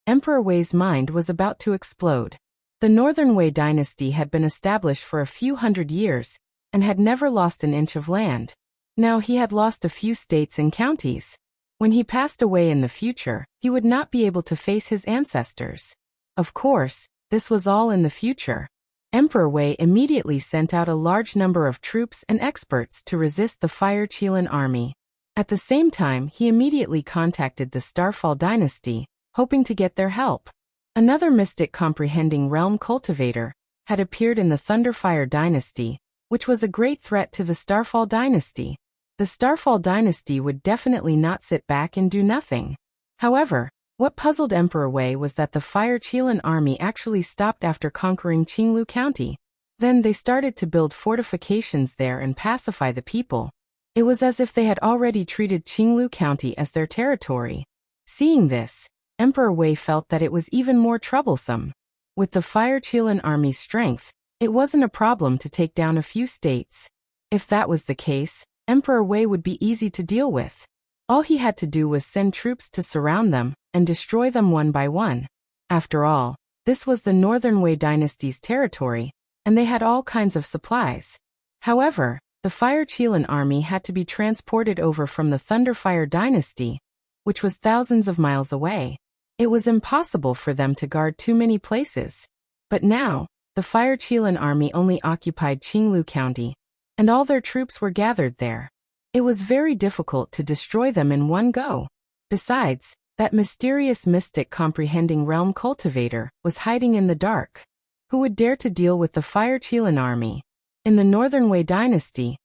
Emperor Wei's mind was about to explode. The Northern Wei dynasty had been established for a few hundred years and had never lost an inch of land. Now he had lost a few states and counties. When he passed away in the future, he would not be able to face his ancestors. Of course, this was all in the future. Emperor Wei immediately sent out a large number of troops and experts to resist the Fire Qilin army. At the same time, he immediately contacted the Starfall dynasty, hoping to get their help. Another mystic comprehending realm cultivator had appeared in the Thunderfire dynasty, which was a great threat to the Starfall dynasty. The Starfall dynasty would definitely not sit back and do nothing. However, what puzzled Emperor Wei was that the Fire Qilin army actually stopped after conquering Qinglu County. Then they started to build fortifications there and pacify the people. It was as if they had already treated Qinglu County as their territory. Seeing this, Emperor Wei felt that it was even more troublesome. With the Fire Qilin army's strength, it wasn't a problem to take down a few states. If that was the case, Emperor Wei would be easy to deal with. All he had to do was send troops to surround them and destroy them one by one. After all, this was the Northern Wei dynasty's territory, and they had all kinds of supplies. However, the Fire Qilin army had to be transported over from the Thunderfire dynasty, which was thousands of miles away. It was impossible for them to guard too many places. But now, the Fire Qilin army only occupied Qinglu County, and all their troops were gathered there. It was very difficult to destroy them in one go. Besides, that mysterious mystic comprehending realm cultivator was hiding in the dark. Who would dare to deal with the Fire Qilin army? In the Northern Wei dynasty,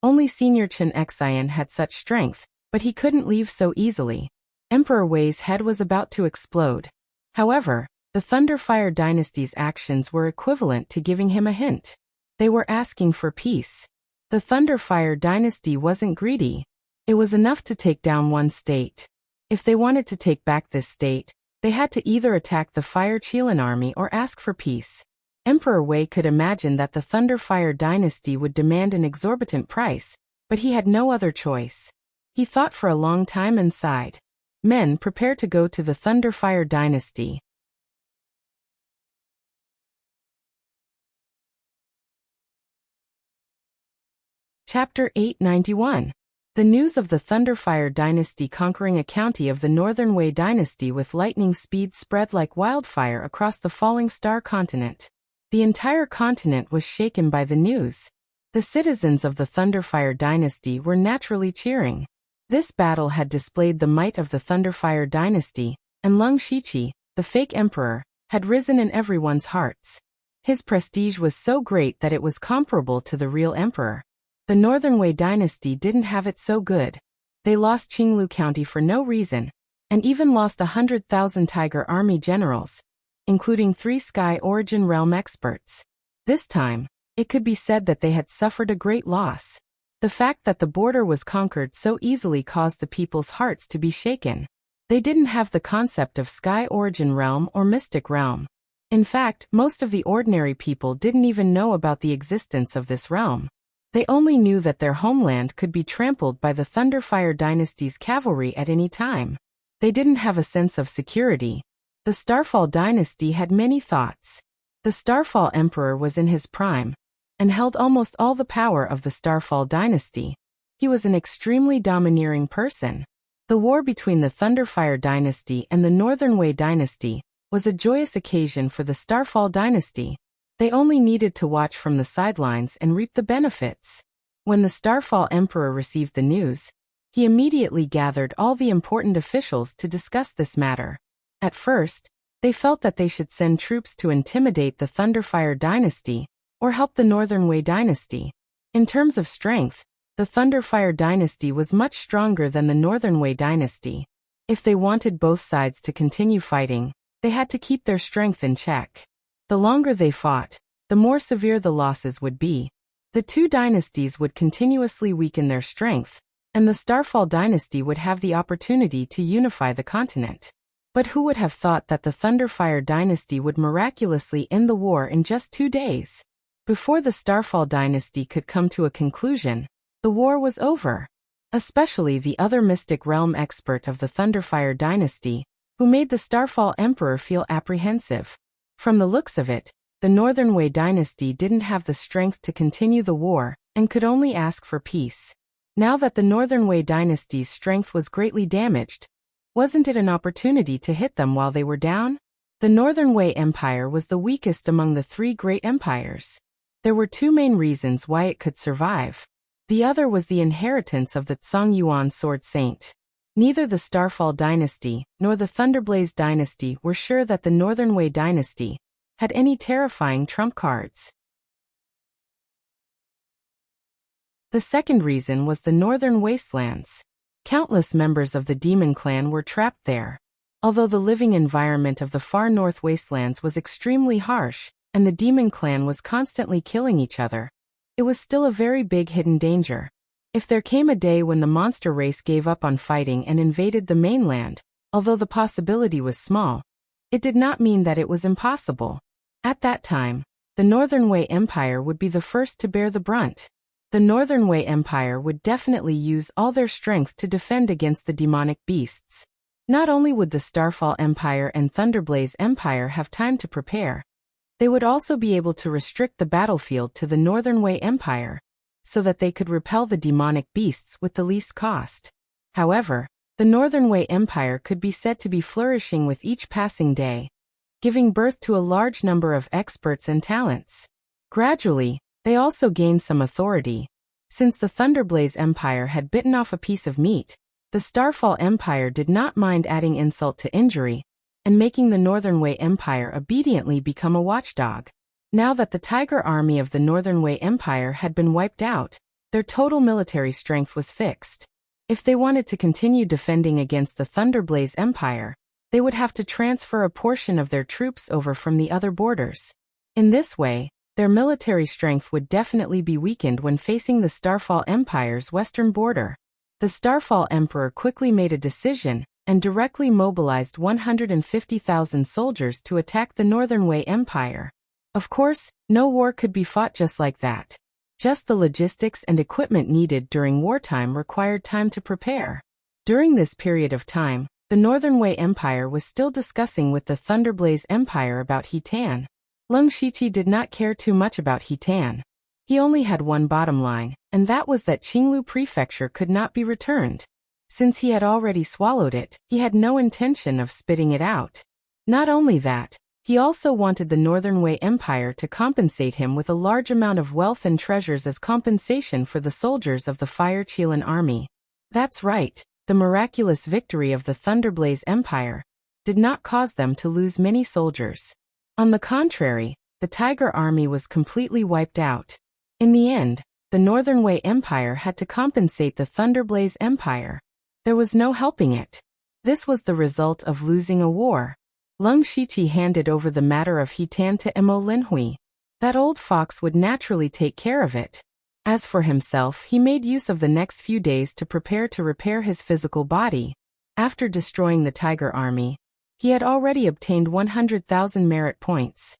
only Senior Chen Xian had such strength, but he couldn't leave so easily. Emperor Wei's head was about to explode. However, the Thunderfire dynasty's actions were equivalent to giving him a hint. They were asking for peace. The Thunderfire dynasty wasn't greedy. It was enough to take down one state. If they wanted to take back this state, they had to either attack the Fire Qilin army or ask for peace. Emperor Wei could imagine that the Thunderfire dynasty would demand an exorbitant price, but he had no other choice. He thought for a long time and sighed. Men, prepare to go to the Thunderfire dynasty. Chapter 891. The news of the Thunderfire dynasty conquering a county of the Northern Wei dynasty with lightning speed spread like wildfire across the falling star continent. The entire continent was shaken by the news. The citizens of the Thunderfire dynasty were naturally cheering. This battle had displayed the might of the Thunderfire dynasty, and Leng Shiqi, the fake emperor, had risen in everyone's hearts. His prestige was so great that it was comparable to the real emperor. The Northern Wei dynasty didn't have it so good. They lost Qinglu County for no reason, and even lost 100,000 Tiger Army generals, including 3 Sky Origin Realm experts. This time, it could be said that they had suffered a great loss. The fact that the border was conquered so easily caused the people's hearts to be shaken. They didn't have the concept of Sky Origin Realm or Mystic Realm. In fact, most of the ordinary people didn't even know about the existence of this realm. They only knew that their homeland could be trampled by the Thunderfire dynasty's cavalry at any time. They didn't have a sense of security. The Starfall dynasty had many thoughts. The Starfall emperor was in his prime, and held almost all the power of the Starfall dynasty. He was an extremely domineering person. The war between the Thunderfire dynasty and the Northern Wei dynasty was a joyous occasion for the Starfall dynasty. They only needed to watch from the sidelines and reap the benefits. When the Starfall emperor received the news, he immediately gathered all the important officials to discuss this matter. At first, they felt that they should send troops to intimidate the Thunderfire dynasty or help the Northern Wei dynasty. In terms of strength, the Thunderfire dynasty was much stronger than the Northern Wei dynasty. If they wanted both sides to continue fighting, they had to keep their strength in check. The longer they fought, the more severe the losses would be. The two dynasties would continuously weaken their strength, and the Starfall dynasty would have the opportunity to unify the continent. But who would have thought that the Thunderfire dynasty would miraculously end the war in just 2 days? Before the Starfall dynasty could come to a conclusion, the war was over. Especially the other Mystic Realm expert of the Thunderfire dynasty, who made the Starfall emperor feel apprehensive. From the looks of it, the Northern Wei dynasty didn't have the strength to continue the war and could only ask for peace. Now that the Northern Wei dynasty's strength was greatly damaged, wasn't it an opportunity to hit them while they were down? The Northern Wei Empire was the weakest among the 3 great empires. There were 2 main reasons why it could survive. The other was the inheritance of the Zhongyuan Sword Saint. Neither the Starfall dynasty nor the Thunderblaze dynasty were sure that the Northern Wei dynasty had any terrifying trump cards. The second reason was the Northern Wastelands. Countless members of the Demon Clan were trapped there. Although the living environment of the far north wastelands was extremely harsh, and the Demon Clan was constantly killing each other, it was still a very big hidden danger. If there came a day when the monster race gave up on fighting and invaded the mainland, although the possibility was small, it did not mean that it was impossible. At that time, the Northern Wei Empire would be the first to bear the brunt. The Northern Wei Empire would definitely use all their strength to defend against the demonic beasts. Not only would the Starfall Empire and Thunderblaze Empire have time to prepare, they would also be able to restrict the battlefield to the Northern Wei Empire, so that they could repel the demonic beasts with the least cost. However, the Northern Wei Empire could be said to be flourishing with each passing day, giving birth to a large number of experts and talents. Gradually, they also gained some authority. Since the Thunderblaze Empire had bitten off a piece of meat, the Starfall Empire did not mind adding insult to injury, and making the Northern Wei Empire obediently become a watchdog. Now that the Tiger Army of the Northern Wei Empire had been wiped out, their total military strength was fixed. If they wanted to continue defending against the Thunderblaze Empire, they would have to transfer a portion of their troops over from the other borders. In this way, their military strength would definitely be weakened when facing the Starfall Empire's western border. The Starfall Emperor quickly made a decision and directly mobilized 150,000 soldiers to attack the Northern Wei Empire. Of course, no war could be fought just like that. Just the logistics and equipment needed during wartime required time to prepare. During this period of time, the Northern Wei Empire was still discussing with the Thunderblaze Empire about Hitan. Leng Shiqi did not care too much about Hitan. He only had one bottom line, and that was that Qinglu Prefecture could not be returned. Since he had already swallowed it, he had no intention of spitting it out. Not only that, he also wanted the Northern Wei Empire to compensate him with a large amount of wealth and treasures as compensation for the soldiers of the Fire Qilan army. That's right, the miraculous victory of the Thunderblaze Empire did not cause them to lose many soldiers. On the contrary, the Tiger army was completely wiped out. In the end, the Northern Wei Empire had to compensate the Thunderblaze Empire. There was no helping it. This was the result of losing a war. Leng Shiqi handed over the matter of Hitan to Mo Linhui. That old fox would naturally take care of it. As for himself, he made use of the next few days to prepare to repair his physical body. After destroying the Tiger army, he had already obtained 100,000 merit points.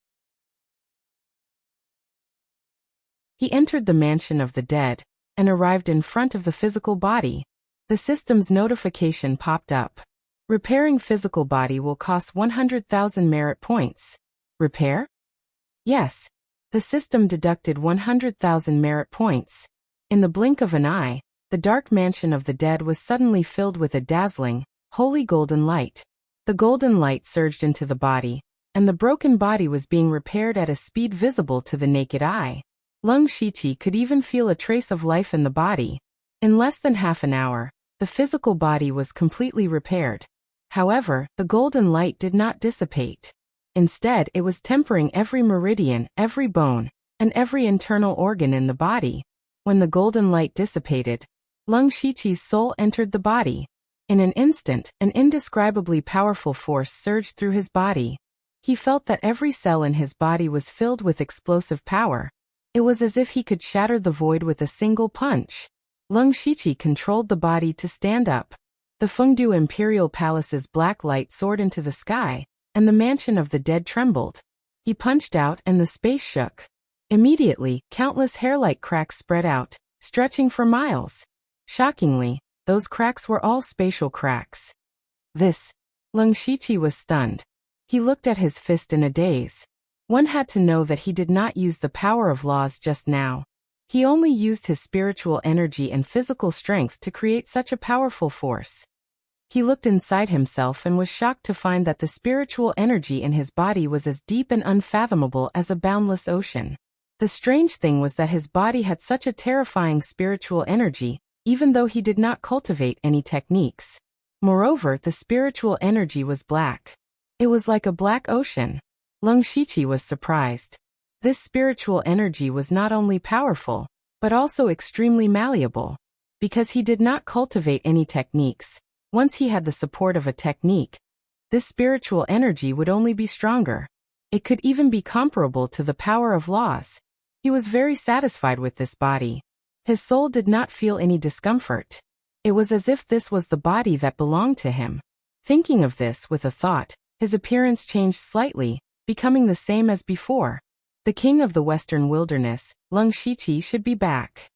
He entered the mansion of the dead and arrived in front of the physical body. The system's notification popped up. Repairing physical body will cost 100,000 merit points. Repair? Yes. The system deducted 100,000 merit points. In the blink of an eye, the dark mansion of the dead was suddenly filled with a dazzling, holy golden light. The golden light surged into the body, and the broken body was being repaired at a speed visible to the naked eye. Leng Shiqi could even feel a trace of life in the body. In less than half an hour, the physical body was completely repaired. However, the golden light did not dissipate. Instead, it was tempering every meridian, every bone, and every internal organ in the body. When the golden light dissipated, Leng Shiqi's soul entered the body. In an instant, an indescribably powerful force surged through his body. He felt that every cell in his body was filled with explosive power. It was as if he could shatter the void with a single punch. Leng Shiqi controlled the body to stand up. The Fengdu Imperial Palace's black light soared into the sky, and the mansion of the dead trembled. He punched out and the space shook. Immediately, countless hair-like cracks spread out, stretching for miles. Shockingly, those cracks were all spatial cracks. Leng Shiqi was stunned. He looked at his fist in a daze. One had to know that he did not use the power of laws just now. He only used his spiritual energy and physical strength to create such a powerful force. He looked inside himself and was shocked to find that the spiritual energy in his body was as deep and unfathomable as a boundless ocean. The strange thing was that his body had such a terrifying spiritual energy, even though he did not cultivate any techniques. Moreover, the spiritual energy was black. It was like a black ocean. Leng Shiqi was surprised. This spiritual energy was not only powerful, but also extremely malleable. Because he did not cultivate any techniques, once he had the support of a technique, this spiritual energy would only be stronger. It could even be comparable to the power of laws. He was very satisfied with this body. His soul did not feel any discomfort. It was as if this was the body that belonged to him. Thinking of this with a thought, his appearance changed slightly, becoming the same as before. The king of the Western Wilderness, Leng Shiqi, should be back.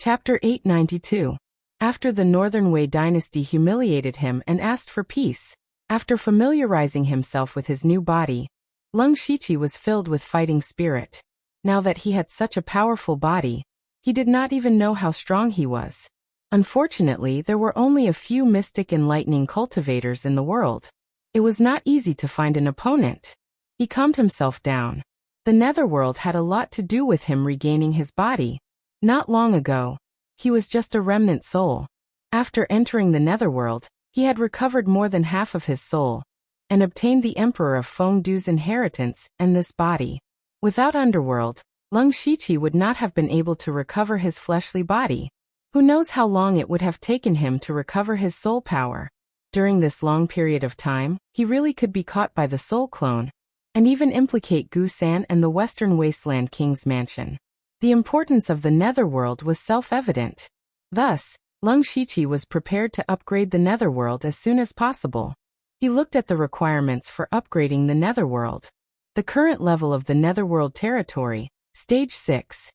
Chapter 892. After the Northern Wei dynasty humiliated him and asked for peace, after familiarizing himself with his new body, Leng Shiqi was filled with fighting spirit. Now that he had such a powerful body, he did not even know how strong he was. Unfortunately, there were only a few mystic and lightning cultivators in the world. It was not easy to find an opponent. He calmed himself down. The netherworld had a lot to do with him regaining his body. Not long ago, he was just a remnant soul. After entering the netherworld, he had recovered more than half of his soul, and obtained the Emperor of Fengdu's inheritance and this body. Without Underworld, Leng Shiqi would not have been able to recover his fleshly body. Who knows how long it would have taken him to recover his soul power. During this long period of time, he really could be caught by the soul clone, and even implicate Gu San and the Western Wasteland King's mansion. The importance of the netherworld was self-evident. Thus, Leng Shiqi was prepared to upgrade the netherworld as soon as possible. He looked at the requirements for upgrading the netherworld. The current level of the netherworld territory, Stage 6.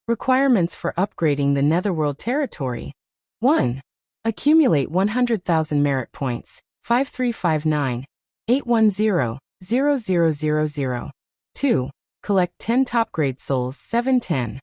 Requirements for upgrading the netherworld territory. 1. Accumulate 100,000 merit points, 5359, 810-0000. 2. Collect 10 top-grade souls 710.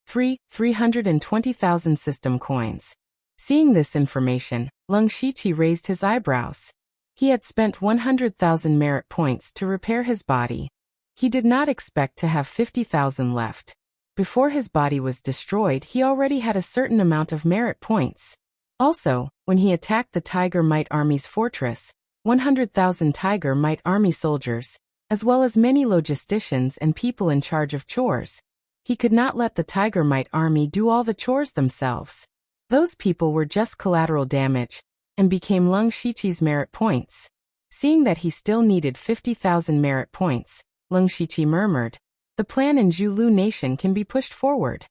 3. 320,000 system coins. Seeing this information, Leng Shiqi raised his eyebrows. He had spent 100,000 merit points to repair his body. He did not expect to have 50,000 left. Before his body was destroyed, he already had a certain amount of merit points. Also, when he attacked the Tiger Might Army's fortress, 100,000 Tiger Might Army soldiers, as well as many logisticians and people in charge of chores. He could not let the Tiger Might Army do all the chores themselves. Those people were just collateral damage, and became Leng Shiqi's merit points. Seeing that he still needed 50,000 merit points, Leng Shiqi murmured, "The plan in Zhulu Nation can be pushed forward."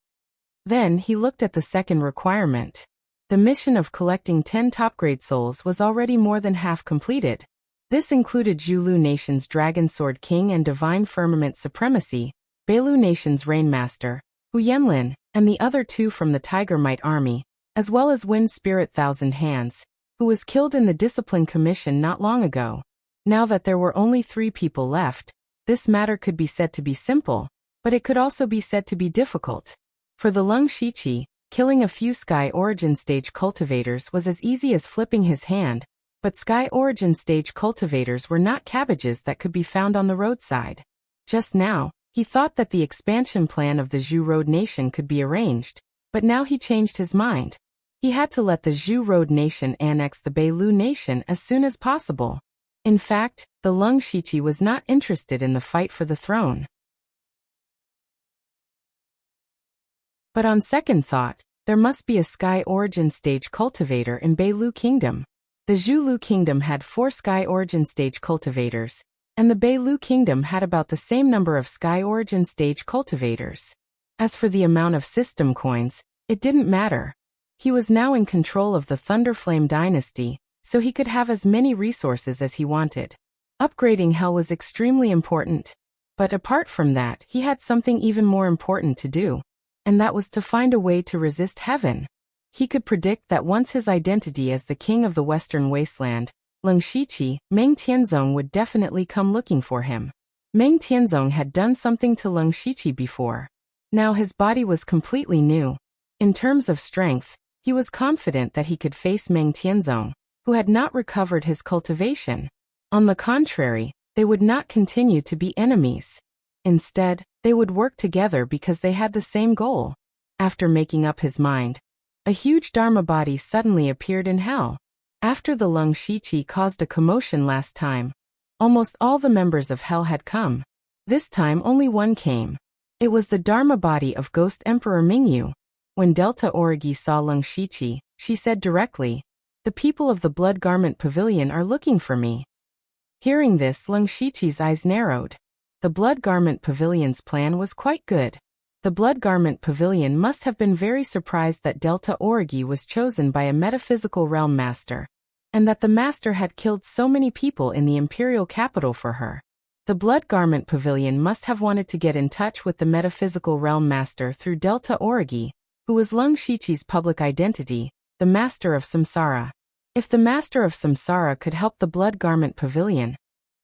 Then he looked at the second requirement. The mission of collecting 10 top-grade souls was already more than half completed. This included Zhulu Nation's Dragon Sword King and Divine Firmament Supremacy, Beilu Nation's Rainmaster, Hu Yanlin, and the other 2 from the Tiger Might Army, as well as Wind Spirit Thousand Hands, who was killed in the Discipline Commission not long ago. Now that there were only 3 people left, this matter could be said to be simple, but it could also be said to be difficult. For the Leng Shiqi, killing a few Sky Origin Stage cultivators was as easy as flipping his hand, but Sky Origin Stage cultivators were not cabbages that could be found on the roadside. Just now, he thought that the expansion plan of the Zhu Road Nation could be arranged, but now he changed his mind. He had to let the Zhu Road Nation annex the Beilu Nation as soon as possible. In fact, the Leng Shiqi was not interested in the fight for the throne. But on second thought, there must be a Sky Origin Stage cultivator in Beilu Kingdom. The Zhulu Kingdom had 4 Sky Origin Stage cultivators, and the Beilu Kingdom had about the same number of Sky Origin Stage cultivators. As for the amount of system coins, it didn't matter. He was now in control of the Thunderflame dynasty, so he could have as many resources as he wanted. Upgrading Hell was extremely important. But apart from that, he had something even more important to do, and that was to find a way to resist heaven. He could predict that once his identity as the king of the Western Wasteland, Leng Shiqi, Meng Tianzong would definitely come looking for him. Meng Tianzong had done something to Leng Shiqi before. Now his body was completely new. In terms of strength, he was confident that he could face Meng Tianzong, who had not recovered his cultivation. On the contrary, they would not continue to be enemies. Instead, they would work together because they had the same goal. After making up his mind, a huge Dharma body suddenly appeared in hell. After the Leng Shiqi caused a commotion last time, almost all the members of hell had come. This time only one came. It was the Dharma body of Ghost Emperor Mingyu. When Delta Origi saw Leng Shiqi, she said directly, "The people of the Blood Garment Pavilion are looking for me." Hearing this, Leng Shiqi's eyes narrowed. The Blood Garment Pavilion's plan was quite good. The Blood Garment Pavilion must have been very surprised that Delta Origi was chosen by a metaphysical realm master, and that the master had killed so many people in the imperial capital for her. The Blood Garment Pavilion must have wanted to get in touch with the metaphysical realm master through Delta Origi, who was Leng Shiqi's public identity, the Master of Samsara. If the Master of Samsara could help the Blood Garment Pavilion,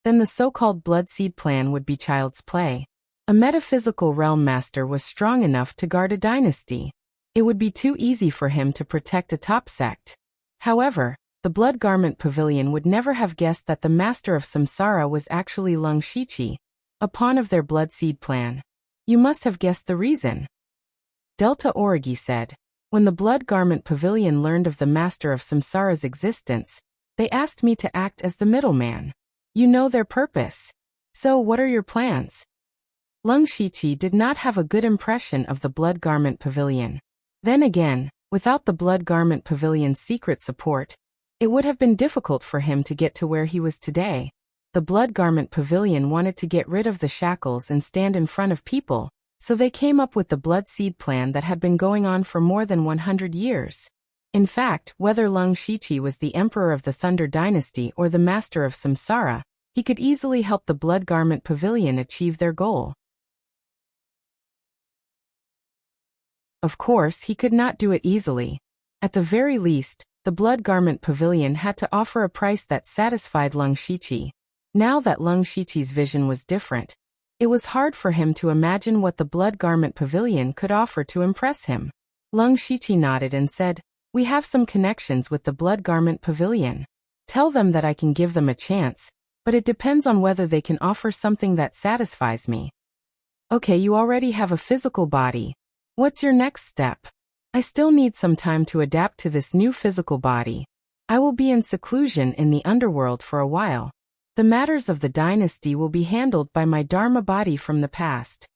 then the so-called Blood Seed plan would be child's play. A metaphysical realm master was strong enough to guard a dynasty. It would be too easy for him to protect a top sect. However, the Blood Garment Pavilion would never have guessed that the Master of Samsara was actually Leng Shiqi, a pawn of their Blood Seed plan. "You must have guessed the reason," Delta Origi said. "When the Blood Garment Pavilion learned of the Master of Samsara's existence, they asked me to act as the middleman. You know their purpose. So what are your plans?" Leng Shiqi did not have a good impression of the Blood Garment Pavilion. Then again, without the Blood Garment Pavilion's secret support, it would have been difficult for him to get to where he was today. The Blood Garment Pavilion wanted to get rid of the shackles and stand in front of people, so they came up with the Blood Seed plan that had been going on for more than 100 years. In fact, whether Leng Shiqi was the Emperor of the Thunder Dynasty or the Master of Samsara, he could easily help the Blood Garment Pavilion achieve their goal. Of course, he could not do it easily. At the very least, the Blood Garment Pavilion had to offer a price that satisfied Leng Shiqi. Now that Leng Shiqi's vision was different, it was hard for him to imagine what the Blood Garment Pavilion could offer to impress him. Leng Shiqi nodded and said, "We have some connections with the Blood Garment Pavilion. Tell them that I can give them a chance, but it depends on whether they can offer something that satisfies me." "Okay, you already have a physical body. What's your next step?" "I still need some time to adapt to this new physical body. I will be in seclusion in the underworld for a while. The matters of the dynasty will be handled by my Dharma body from the past."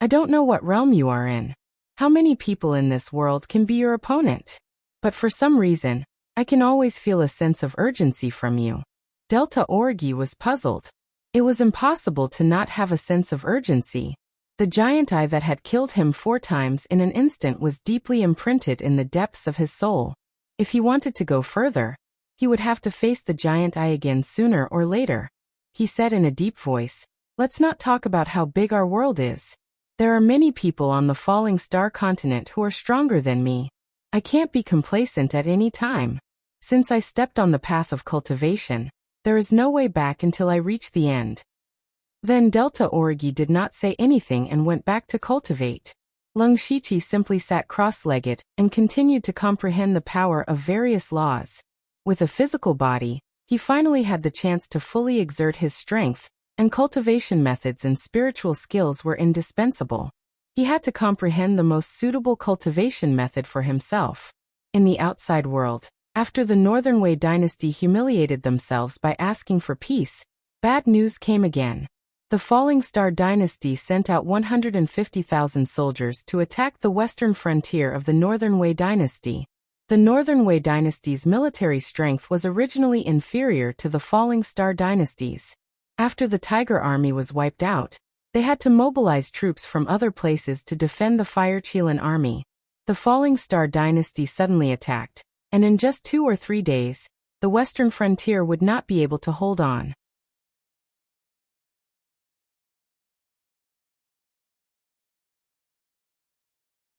"I don't know what realm you are in. How many people in this world can be your opponent? But for some reason, I can always feel a sense of urgency from you." Delta Orgi was puzzled. It was impossible to not have a sense of urgency. The giant eye that had killed him 4 times in an instant was deeply imprinted in the depths of his soul. If he wanted to go further, he would have to face the giant eye again sooner or later. He said in a deep voice, "Let's not talk about how big our world is. There are many people on the falling star continent who are stronger than me. I can't be complacent at any time. Since I stepped on the path of cultivation, there is no way back until I reach the end." Then Delta Orgi did not say anything and went back to cultivate. Leng Shiqi simply sat cross-legged and continued to comprehend the power of various laws. With a physical body, he finally had the chance to fully exert his strength, and cultivation methods and spiritual skills were indispensable. He had to comprehend the most suitable cultivation method for himself. In the outside world, after the Northern Wei dynasty humiliated themselves by asking for peace, bad news came again. The Falling Star dynasty sent out 150,000 soldiers to attack the western frontier of the Northern Wei dynasty. The Northern Wei dynasty's military strength was originally inferior to the Falling Star dynasty's. After the Tiger Army was wiped out, they had to mobilize troops from other places to defend the Fire Qilan army. The Falling Star dynasty suddenly attacked, and in just 2 or 3 days, the western frontier would not be able to hold on.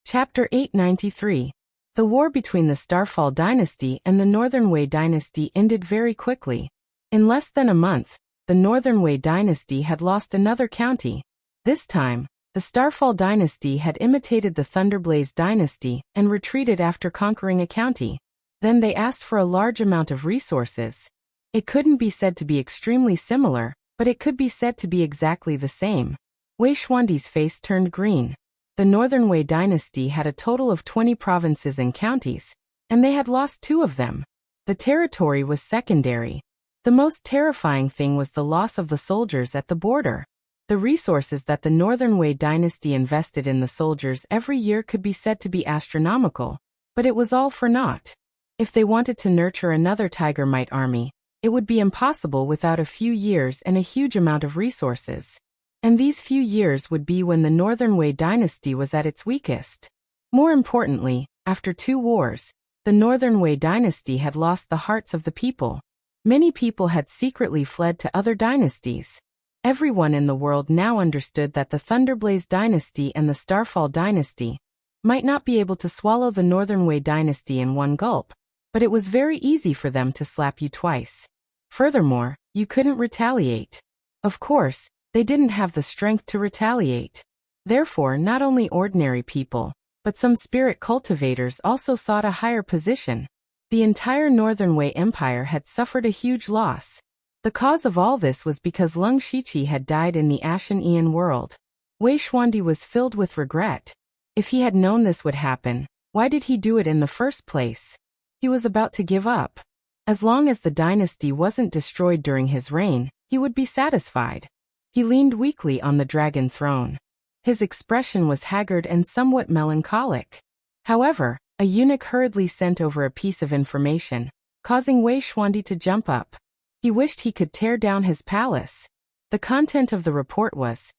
Chapter 893. The war between the Starfall dynasty and the Northern Wei dynasty ended very quickly. In less than a month, the Northern Wei dynasty had lost another county. This time, the Starfall dynasty had imitated the Thunderblaze dynasty and retreated after conquering a county. Then they asked for a large amount of resources. It couldn't be said to be extremely similar, but it could be said to be exactly the same. Wei Xuandi's face turned green. The Northern Wei dynasty had a total of 20 provinces and counties, and they had lost 2 of them. The territory was secondary. The most terrifying thing was the loss of the soldiers at the border. The resources that the Northern Wei dynasty invested in the soldiers every year could be said to be astronomical, but it was all for naught. If they wanted to nurture another Tiger Might army, it would be impossible without a few years and a huge amount of resources. And these few years would be when the Northern Wei dynasty was at its weakest. More importantly, after 2 wars, the Northern Wei dynasty had lost the hearts of the people. Many people had secretly fled to other dynasties. Everyone in the world now understood that the Thunderblaze dynasty and the Starfall dynasty might not be able to swallow the Northern Wei dynasty in one gulp, but it was very easy for them to slap you twice. Furthermore, you couldn't retaliate. Of course, they didn't have the strength to retaliate. Therefore, not only ordinary people, but some spirit cultivators also sought a higher position. The entire Northern Wei Empire had suffered a huge loss. The cause of all this was because Leng Shiqi had died in the Ashen Aeon world. Wei Xuandi was filled with regret. If he had known this would happen, why did he do it in the first place? He was about to give up. As long as the dynasty wasn't destroyed during his reign, he would be satisfied. He leaned weakly on the dragon throne. His expression was haggard and somewhat melancholic. However, a eunuch hurriedly sent over a piece of information, causing Wei Xuandi to jump up. He wished he could tear down his palace. The content of the report was,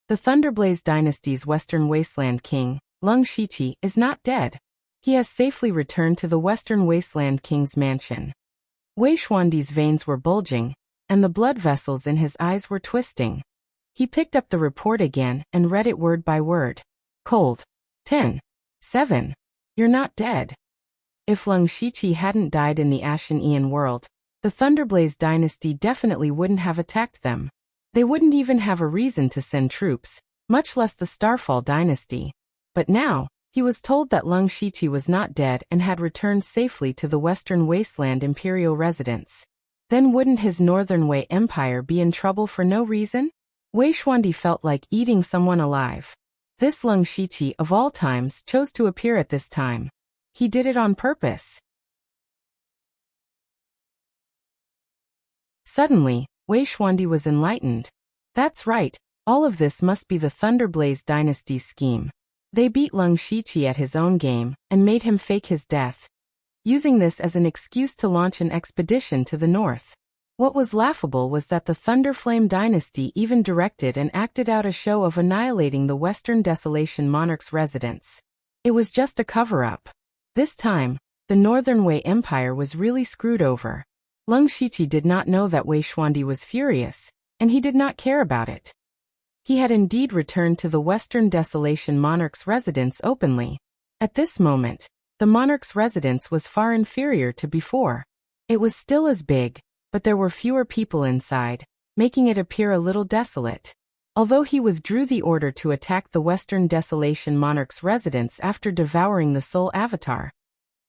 "The Thunderblaze dynasty's Western Wasteland king, Leng Shiqi, is not dead. He has safely returned to the Western Wasteland king's mansion." Wei Xuandi's veins were bulging, and the blood vessels in his eyes were twisting. He picked up the report again and read it word by word. Cold. 10. 7. You're not dead. If Leng Shiqi hadn't died in the Ashen Aeon world, the Thunderblaze dynasty definitely wouldn't have attacked them. They wouldn't even have a reason to send troops, much less the Starfall dynasty. But now, he was told that Lung Shiqi was not dead and had returned safely to the Western Wasteland imperial residence. Then wouldn't his Northern Wei Empire be in trouble for no reason? Wei Xuandi felt like eating someone alive. This Lung Shiqi, of all times, chose to appear at this time. He did it on purpose. Suddenly, Wei Xuandi was enlightened. That's right, all of this must be the Thunderblaze dynasty's scheme. They beat Lung Shiqi at his own game and made him fake his death, using this as an excuse to launch an expedition to the north. What was laughable was that the Thunderflame dynasty even directed and acted out a show of annihilating the Western Desolation monarch's residence. It was just a cover-up. This time, the Northern Wei Empire was really screwed over. Lung Shiqi did not know that Wei Xuandi was furious, and he did not care about it. He had indeed returned to the Western Desolation monarch's residence openly. At this moment, the monarch's residence was far inferior to before. It was still as big, but there were fewer people inside, making it appear a little desolate. Although he withdrew the order to attack the Western Desolation monarch's residence after devouring the Soul Avatar,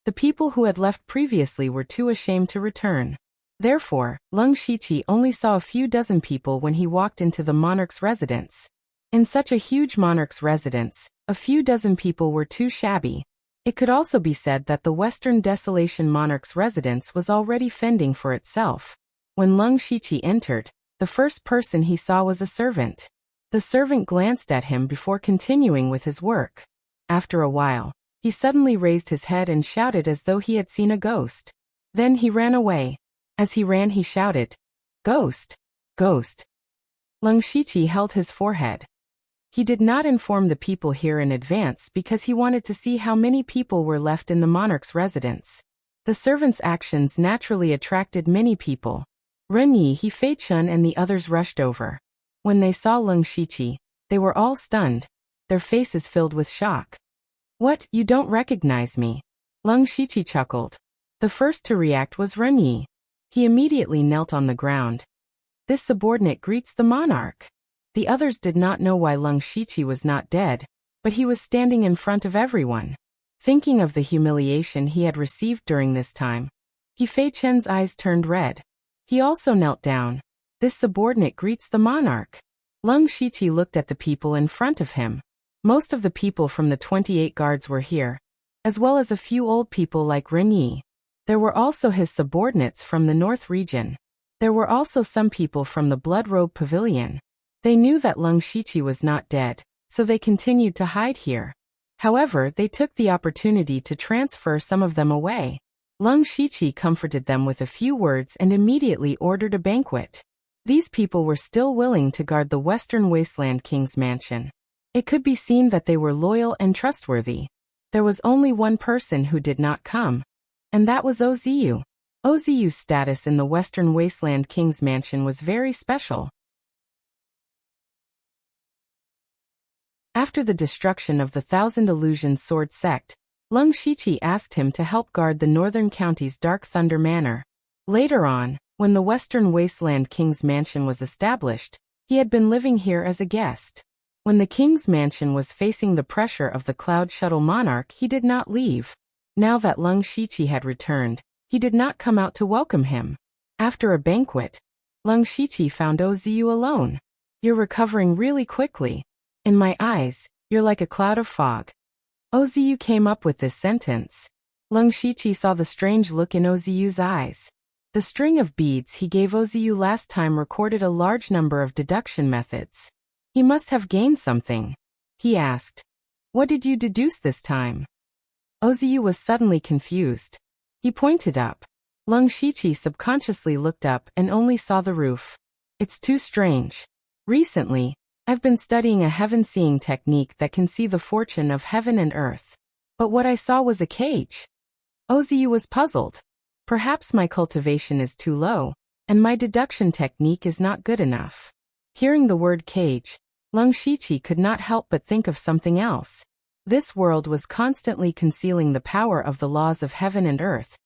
the people who had left previously were too ashamed to return. Therefore, Lung Shiqi only saw a few dozen people when he walked into the monarch's residence. In such a huge monarch's residence, a few dozen people were too shabby. It could also be said that the Western Desolation monarch's residence was already fending for itself. When Lung Shiqi entered, the first person he saw was a servant. The servant glanced at him before continuing with his work. After a while, he suddenly raised his head and shouted as though he had seen a ghost. Then he ran away. As he ran, he shouted, "Ghost! Ghost!" Lung Shiqi held his forehead. He did not inform the people here in advance because he wanted to see how many people were left in the monarch's residence. The servant's actions naturally attracted many people. Ren Yi, Fei Chun and the others rushed over. When they saw Lung Shiqi, they were all stunned, their faces filled with shock. "What, you don't recognize me?" Lung Shiqi chuckled. The first to react was Ren Yi. He immediately knelt on the ground. "This subordinate greets the monarch." The others did not know why Lung Shiqi was not dead, but he was standing in front of everyone. Thinking of the humiliation he had received during this time, Fei Chen's eyes turned red. He also knelt down. "This subordinate greets the monarch." Lung Shiqi looked at the people in front of him. Most of the people from the 28 guards were here, as well as a few old people like Ren Yi. There were also his subordinates from the North region. There were also some people from the Blood Robe Pavilion. They knew that Lung Shiqi was not dead, so they continued to hide here. However, they took the opportunity to transfer some of them away. Lung Shiqi comforted them with a few words and immediately ordered a banquet. These people were still willing to guard the Western Wasteland King's mansion. It could be seen that they were loyal and trustworthy. There was only one person who did not come, and that was Oziu. Oziu's status in the Western Wasteland King's mansion was very special. After the destruction of the Thousand Illusions Sword sect, Lung Shiqi asked him to help guard the Northern County's Dark Thunder Manor. Later on, when the Western Wasteland King's mansion was established, he had been living here as a guest. When the King's mansion was facing the pressure of the Cloud Shuttle Monarch, he did not leave. Now that Lung Shiqi had returned, he did not come out to welcome him. After a banquet, Lung Shiqi found Oziu alone. "You're recovering really quickly. In my eyes, you're like a cloud of fog." Oziu came up with this sentence. Lung Shiqi saw the strange look in Oziu's eyes. The string of beads he gave Oziu last time recorded a large number of deduction methods. He must have gained something. He asked, "What did you deduce this time?" Oziu was suddenly confused. He pointed up. Lung Shiqi subconsciously looked up and only saw the roof. "It's too strange. Recently, I've been studying a heaven-seeing technique that can see the fortune of heaven and earth. But what I saw was a cage." Oziu was puzzled. "Perhaps my cultivation is too low, and my deduction technique is not good enough." Hearing the word cage, Lung Shiqi could not help but think of something else. This world was constantly concealing the power of the laws of heaven and earth.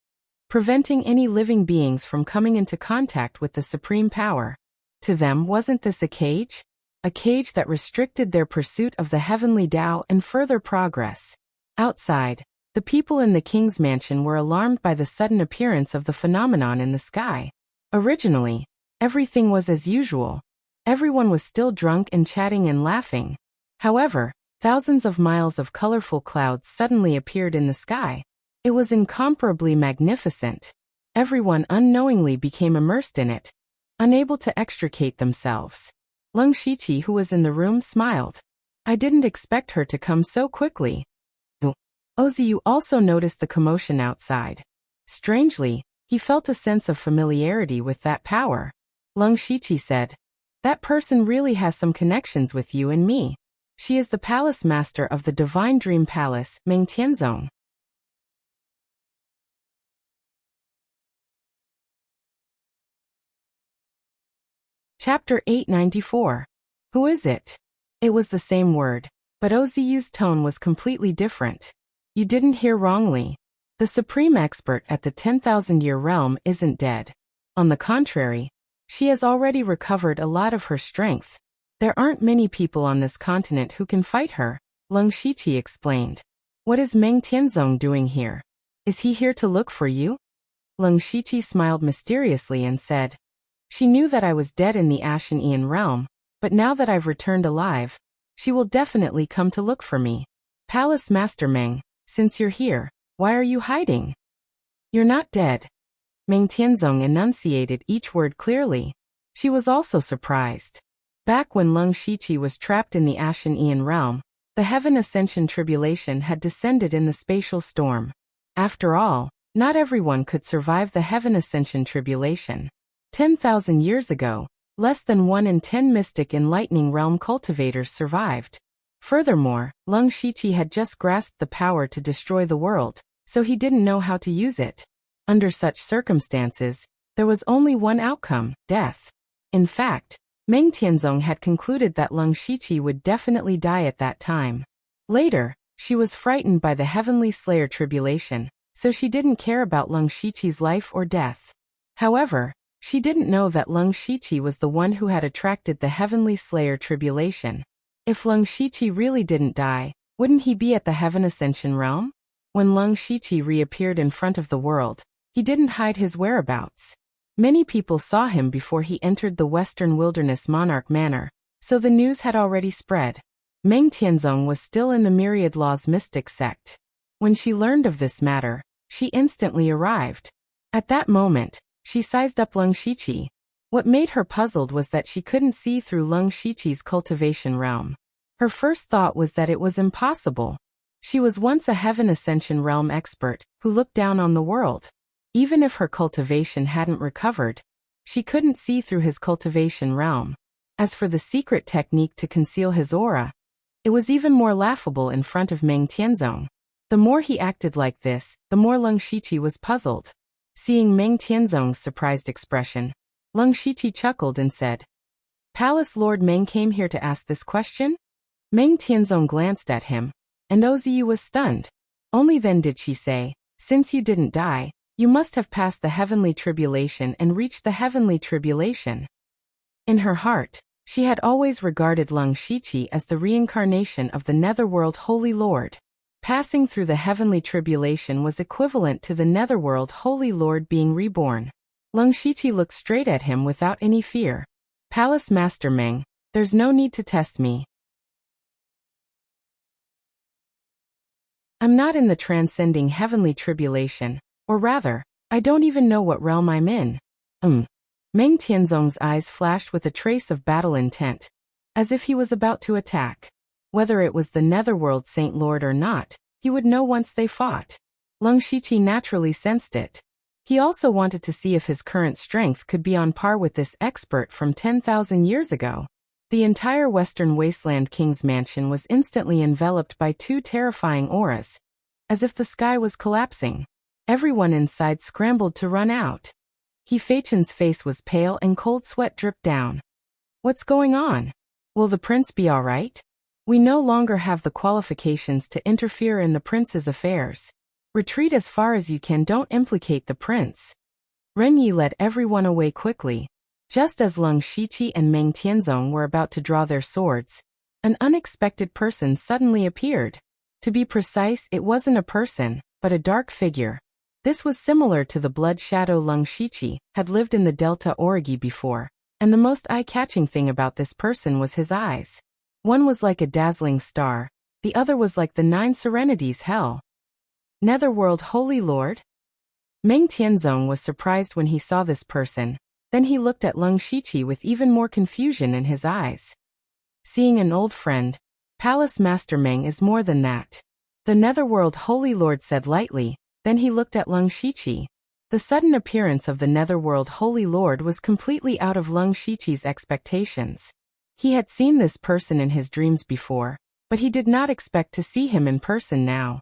preventing any living beings from coming into contact with the supreme power. To them, wasn't this a cage? A cage that restricted their pursuit of the heavenly Tao and further progress. Outside, the people in the king's mansion were alarmed by the sudden appearance of the phenomenon in the sky. Originally, everything was as usual. Everyone was still drunk and chatting and laughing. However, thousands of miles of colorful clouds suddenly appeared in the sky. It was incomparably magnificent. Everyone unknowingly became immersed in it, unable to extricate themselves. Leng Shiqi, who was in the room, smiled. I didn't expect her to come so quickly. Oziu also noticed the commotion outside. Strangely, he felt a sense of familiarity with that power. Leng Shiqi said, that person really has some connections with you and me. She is the palace master of the Divine Dream Palace, Meng Tianzong. Chapter 894. Who is it? It was the same word, but Oziu's tone was completely different. You didn't hear wrongly. The supreme expert at the 10,000-year realm isn't dead. On the contrary, she has already recovered a lot of her strength. There aren't many people on this continent who can fight her, Leng Shiqi explained. What is Meng Tianzong doing here? Is he here to look for you? Leng Shiqi smiled mysteriously and said, she knew that I was dead in the Ashen Aeon realm, but now that I've returned alive, she will definitely come to look for me. Palace Master Meng, since you're here, why are you hiding? You're not dead. Meng Tianzong enunciated each word clearly. She was also surprised. Back when Leng Shiqi was trapped in the Ashen Aeon realm, the Heaven Ascension Tribulation had descended in the spatial storm. After all, not everyone could survive the Heaven Ascension Tribulation. 10,000 years ago, less than 1 in 10 mystic enlightening realm cultivators survived. Furthermore, Leng Shiqi had just grasped the power to destroy the world, so he didn't know how to use it. Under such circumstances, there was only one outcome, death. In fact, Meng Tianzong had concluded that Leng Shiqi would definitely die at that time. Later, she was frightened by the Heavenly Slayer Tribulation, so she didn't care about Leng Shiqi's life or death. However, she didn't know that Leng Shiqi was the one who had attracted the Heavenly Slayer Tribulation. If Leng Shiqi really didn't die, wouldn't he be at the Heaven Ascension realm? When Leng Shiqi reappeared in front of the world, he didn't hide his whereabouts. Many people saw him before he entered the Western Wilderness Monarch Manor, so the news had already spread. Meng Tianzong was still in the Myriad Law's mystic sect. When she learned of this matter, she instantly arrived. At that moment, she sized up Leng Shiqi. What made her puzzled was that she couldn't see through Leng Shiqi's cultivation realm. Her first thought was that it was impossible. She was once a Heaven Ascension realm expert who looked down on the world. Even if her cultivation hadn't recovered, she couldn't see through his cultivation realm. As for the secret technique to conceal his aura, it was even more laughable in front of Meng Tianzong. The more he acted like this, the more Leng Shiqi was puzzled. Seeing Meng Tianzong's surprised expression, Leng Shiqi chuckled and said, Palace Lord Meng came here to ask this question? Meng Tianzong glanced at him, and Oziu was stunned. Only then did she say, since you didn't die, you must have passed the heavenly tribulation and reached the heavenly tribulation. In her heart, she had always regarded Leng Shiqi as the reincarnation of the Netherworld Holy Lord. Passing through the heavenly tribulation was equivalent to the Netherworld Holy Lord being reborn. Leng Shiqi looked straight at him without any fear. Palace Master Meng, there's no need to test me. I'm not in the transcending heavenly tribulation, or rather, I don't even know what realm I'm in. Meng Tianzong's eyes flashed with a trace of battle intent, as if he was about to attack. Whether it was the Netherworld Saint Lord or not, he would know once they fought. Leng Shiqi naturally sensed it. He also wanted to see if his current strength could be on par with this expert from 10,000 years ago. The entire Western Wasteland King's mansion was instantly enveloped by two terrifying auras, as if the sky was collapsing. Everyone inside scrambled to run out. He Feichen's face was pale and cold sweat dripped down. What's going on? Will the prince be all right? We no longer have the qualifications to interfere in the prince's affairs. Retreat as far as you can, don't implicate the prince. Ren Yi led everyone away quickly. Just as Leng Shiqi and Meng Tianzong were about to draw their swords, an unexpected person suddenly appeared. To be precise, it wasn't a person, but a dark figure. This was similar to the blood shadow Leng Shiqi had lived in the Delta Origi before, and the most eye-catching thing about this person was his eyes. One was like a dazzling star, the other was like the 9 serenities hell. Netherworld Holy Lord? Meng Tianzong was surprised when he saw this person, then he looked at Leng Shiqi with even more confusion in his eyes. Seeing an old friend, Palace Master Meng is more than that. The Netherworld Holy Lord said lightly, then he looked at Leng Shiqi. The sudden appearance of the Netherworld Holy Lord was completely out of Leng Shiqi's expectations. He had seen this person in his dreams before, but he did not expect to see him in person now.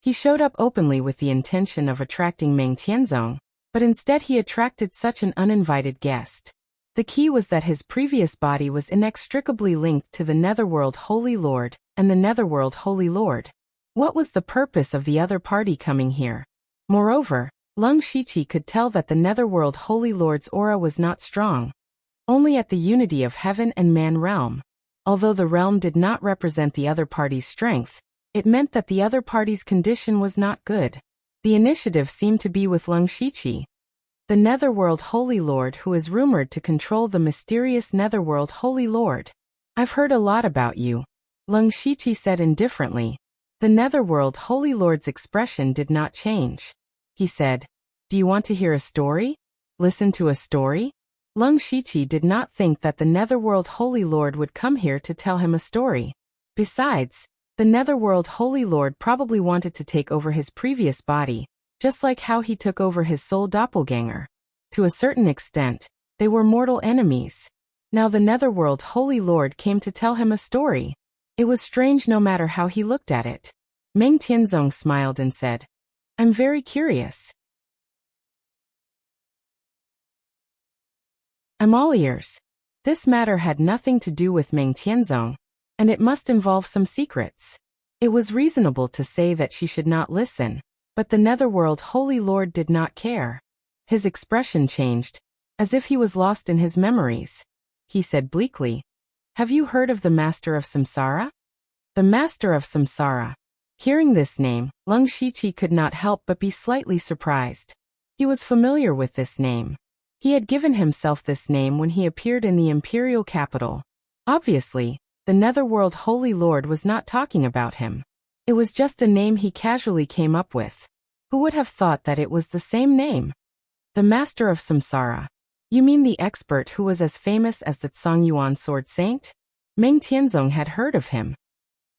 He showed up openly with the intention of attracting Meng Tianzong, but instead he attracted such an uninvited guest. The key was that his previous body was inextricably linked to the Netherworld Holy Lord and the Netherworld Holy Lord. What was the purpose of the other party coming here? Moreover, Leng Shiqi could tell that the Netherworld Holy Lord's aura was not strong, only at the unity of heaven and man realm. Although the realm did not represent the other party's strength, it meant that the other party's condition was not good. The initiative seemed to be with Leng Shiqi, the Netherworld Holy Lord who is rumored to control the mysterious Netherworld Holy Lord. I've heard a lot about you, Leng Shiqi said indifferently. The Netherworld Holy Lord's expression did not change. He said, "Do you want to hear a story? Listen to a story?" Leng Shiqi did not think that the Netherworld Holy Lord would come here to tell him a story. Besides, the Netherworld Holy Lord probably wanted to take over his previous body, just like how he took over his soul doppelganger. To a certain extent, they were mortal enemies. Now the Netherworld Holy Lord came to tell him a story. It was strange no matter how he looked at it. Meng Tianzong smiled and said, "I'm very curious." "I'm all ears." This matter had nothing to do with Meng Tianzong, and it must involve some secrets. It was reasonable to say that she should not listen, but the Netherworld Holy Lord did not care. His expression changed, as if he was lost in his memories. He said bleakly, "Have you heard of the Master of Samsara?" The Master of Samsara. Hearing this name, Leng Shiqi could not help but be slightly surprised. He was familiar with this name. He had given himself this name when he appeared in the imperial capital. Obviously, the Netherworld Holy Lord was not talking about him. It was just a name he casually came up with. Who would have thought that it was the same name? The Master of Samsara. You mean the expert who was as famous as the Tsongyuan Sword Saint? Meng Tianzong had heard of him.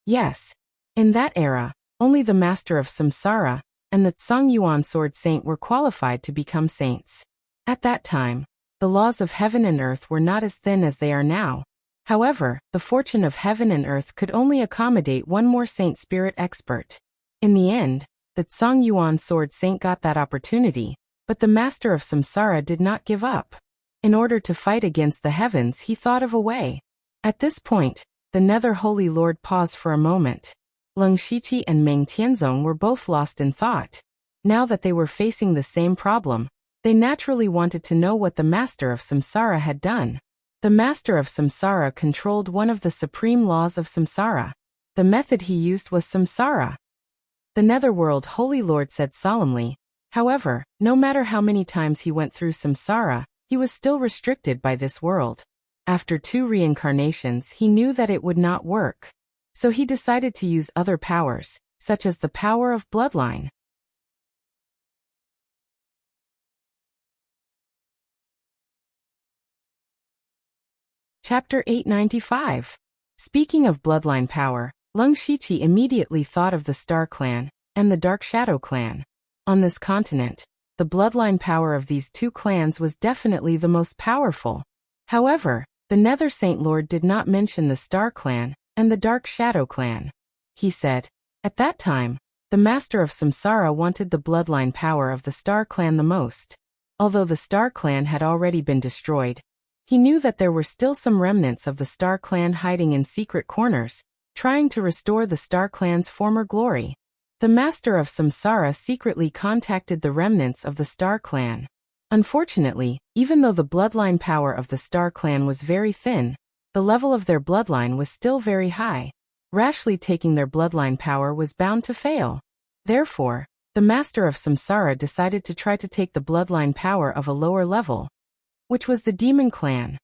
Yes. In that era, only the Master of Samsara and the Tsongyuan Sword Saint were qualified to become saints. At that time, the laws of heaven and earth were not as thin as they are now. However, the fortune of heaven and earth could only accommodate one more saint spirit expert. In the end, the Tsongyuan Sword Saint got that opportunity, but the Master of Samsara did not give up. In order to fight against the heavens, he thought of a way. At this point, the Nether Holy Lord paused for a moment. Leng Shiqi and Meng Tianzong were both lost in thought. Now that they were facing the same problem, they naturally wanted to know what the Master of Samsara had done. The Master of Samsara controlled one of the supreme laws of Samsara. The method he used was Samsara. The Netherworld Holy Lord said solemnly. However, no matter how many times he went through Samsara, he was still restricted by this world. After 2 reincarnations, he knew that it would not work. So he decided to use other powers, such as the power of bloodline. Chapter 895. Speaking of bloodline power, Leng Shiqi immediately thought of the Star Clan and the Dark Shadow Clan. On this continent, the bloodline power of these 2 clans was definitely the most powerful. However, the Nether Saint Lord did not mention the Star Clan and the Dark Shadow Clan. He said, at that time, the Master of Samsara wanted the bloodline power of the Star Clan the most. Although the Star Clan had already been destroyed, he knew that there were still some remnants of the Star Clan hiding in secret corners, trying to restore the Star Clan's former glory. The master of Samsara secretly contacted the remnants of the Star Clan. Unfortunately, even though the bloodline power of the Star Clan was very thin, the level of their bloodline was still very high. Rashly taking their bloodline power was bound to fail. Therefore, the master of Samsara decided to try to take the bloodline power of a lower level, which was the Demon Clan.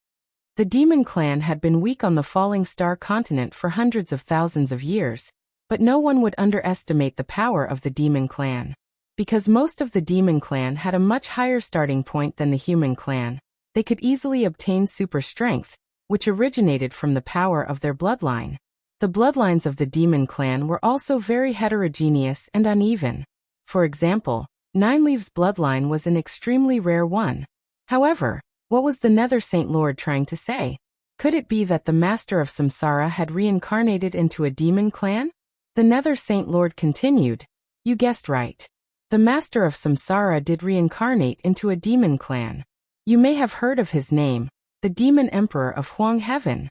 The Demon Clan had been weak on the falling star continent for hundreds of thousands of years, but no one would underestimate the power of the Demon Clan. Because most of the Demon Clan had a much higher starting point than the Human Clan, they could easily obtain super strength, which originated from the power of their bloodline. The bloodlines of the Demon Clan were also very heterogeneous and uneven. For example, Nineleaf's bloodline was an extremely rare one. However, what was the Nether Saint Lord trying to say? Could it be that the Master of Samsara had reincarnated into a Demon Clan? The Nether Saint Lord continued, "You guessed right. The Master of Samsara did reincarnate into a Demon Clan. You may have heard of his name, the Demon Emperor of Huang Heaven."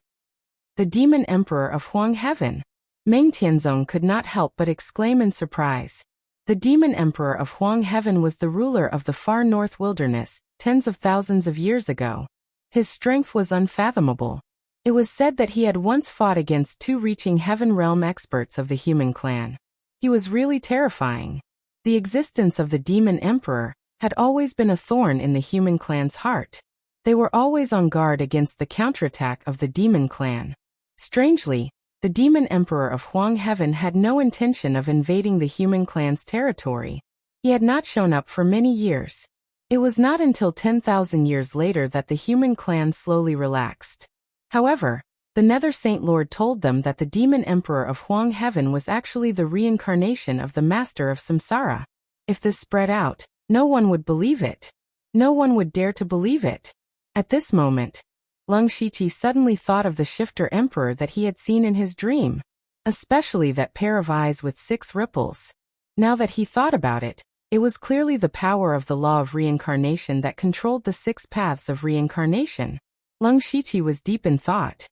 The Demon Emperor of Huang Heaven. Meng Tianzong could not help but exclaim in surprise. The Demon Emperor of Huang Heaven was the ruler of the far north wilderness, tens of thousands of years ago. His strength was unfathomable. It was said that he had once fought against two reaching heaven realm experts of the Human Clan. He was really terrifying. The existence of the Demon Emperor had always been a thorn in the Human Clan's heart. They were always on guard against the counterattack of the Demon Clan. Strangely, the Demon Emperor of Huang Heaven had no intention of invading the Human Clan's territory. He had not shown up for many years. It was not until 10,000 years later that the Human Clan slowly relaxed. However, the Nether Saint Lord told them that the Demon Emperor of Huang Heaven was actually the reincarnation of the Master of Samsara. If this spread out, no one would believe it. No one would dare to believe it. At this moment, Lung Shiqi suddenly thought of the Shifter Emperor that he had seen in his dream, especially that pair of eyes with 6 ripples. Now that he thought about it, it was clearly the power of the law of reincarnation that controlled the 6 paths of reincarnation. Lung Shiqi was deep in thought.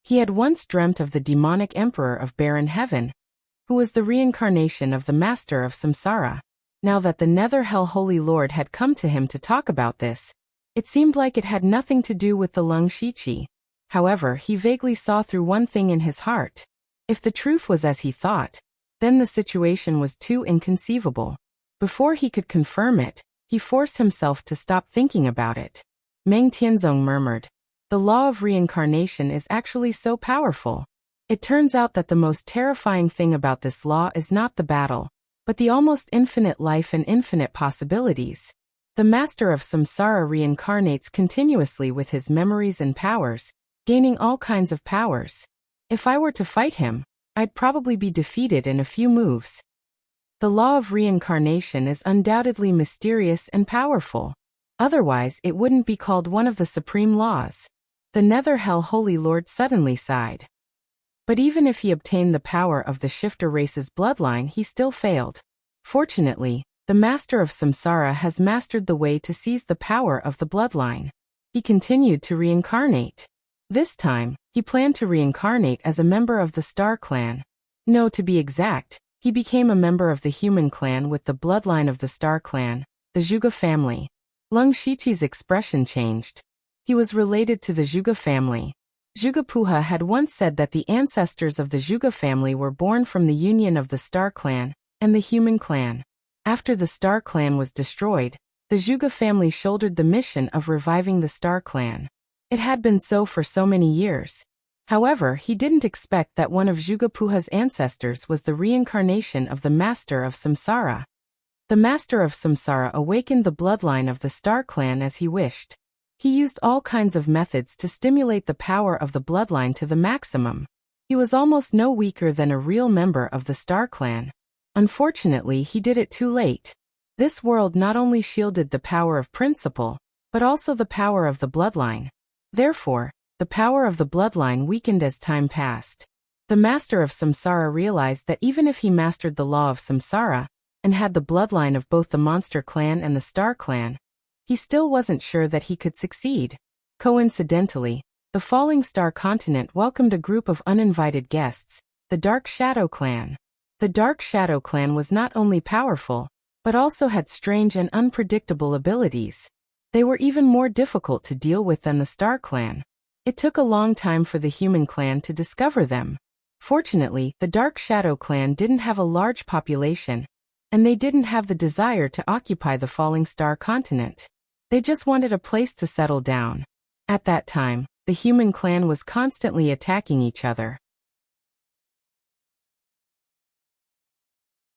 He had once dreamt of the demonic emperor of barren heaven, who was the reincarnation of the master of Samsara. Now that the Nether Hell Holy Lord had come to him to talk about this, it seemed like it had nothing to do with the Lung Shiqi. However, he vaguely saw through one thing in his heart. If the truth was as he thought, then the situation was too inconceivable. Before he could confirm it, he forced himself to stop thinking about it. Meng Tianzong murmured, "The law of reincarnation is actually so powerful. It turns out that the most terrifying thing about this law is not the battle, but the almost infinite life and infinite possibilities. The Master of Samsara reincarnates continuously with his memories and powers, gaining all kinds of powers. If I were to fight him, I'd probably be defeated in a few moves. The law of reincarnation is undoubtedly mysterious and powerful. Otherwise, it wouldn't be called one of the supreme laws." The Nether Hell Holy Lord suddenly sighed. But even if he obtained the power of the Shifter race's bloodline, he still failed. Fortunately, the Master of Samsara has mastered the way to seize the power of the bloodline. He continued to reincarnate. This time, he planned to reincarnate as a member of the Star Clan. No, to be exact, he became a member of the Human Clan with the bloodline of the Star Clan, the Zhuge family. Lung Shiqi's expression changed. He was related to the Zhuge family. Zhuge Puha had once said that the ancestors of the Zhuge family were born from the union of the Star Clan and the Human Clan. After the Star Clan was destroyed, the Zhuge family shouldered the mission of reviving the Star Clan. It had been so for so many years. However, he didn't expect that one of Zhuge Puha's ancestors was the reincarnation of the Master of Samsara. The Master of Samsara awakened the bloodline of the Star Clan as he wished. He used all kinds of methods to stimulate the power of the bloodline to the maximum. He was almost no weaker than a real member of the Star Clan. Unfortunately, he did it too late. This world not only shielded the power of principle, but also the power of the bloodline. Therefore, the power of the bloodline weakened as time passed. The Master of Samsara realized that even if he mastered the law of Samsara, and had the bloodline of both the Monster Clan and the Star Clan, he still wasn't sure that he could succeed. Coincidentally, the Falling Star continent welcomed a group of uninvited guests, the Dark Shadow Clan. The Dark Shadow Clan was not only powerful, but also had strange and unpredictable abilities. They were even more difficult to deal with than the Star Clan. It took a long time for the Human Clan to discover them. Fortunately, the Dark Shadow Clan didn't have a large population, and they didn't have the desire to occupy the Falling Star continent. They just wanted a place to settle down. At that time, the Human Clan was constantly attacking each other.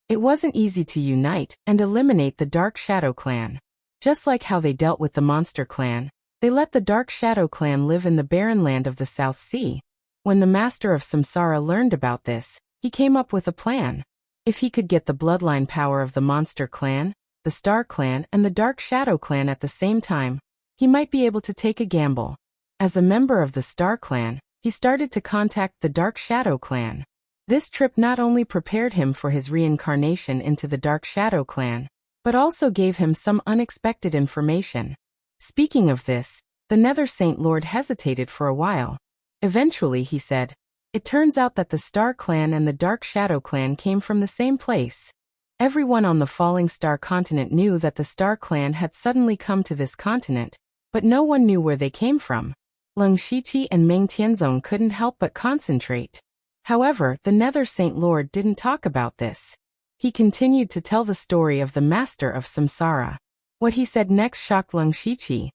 It wasn't easy to unite and eliminate the Dark Shadow Clan. Just like how they dealt with the Monster Clan, they let the Dark Shadow Clan live in the barren land of the South Sea. When the Master of Samsara learned about this, he came up with a plan. If he could get the bloodline power of the Monster Clan, the Star Clan, and the Dark Shadow Clan at the same time, he might be able to take a gamble. As a member of the Star Clan, he started to contact the Dark Shadow Clan. This trip not only prepared him for his reincarnation into the Dark Shadow Clan, but also gave him some unexpected information. Speaking of this, the Nether Saint Lord hesitated for a while. Eventually he said, "It turns out that the Star Clan and the Dark Shadow Clan came from the same place." Everyone on the Falling Star continent knew that the Star Clan had suddenly come to this continent, but no one knew where they came from. Leng Shiqi and Meng Tianzong couldn't help but concentrate. However, the Nether Saint Lord didn't talk about this. He continued to tell the story of the Master of Samsara. What he said next shocked Leng Shiqi.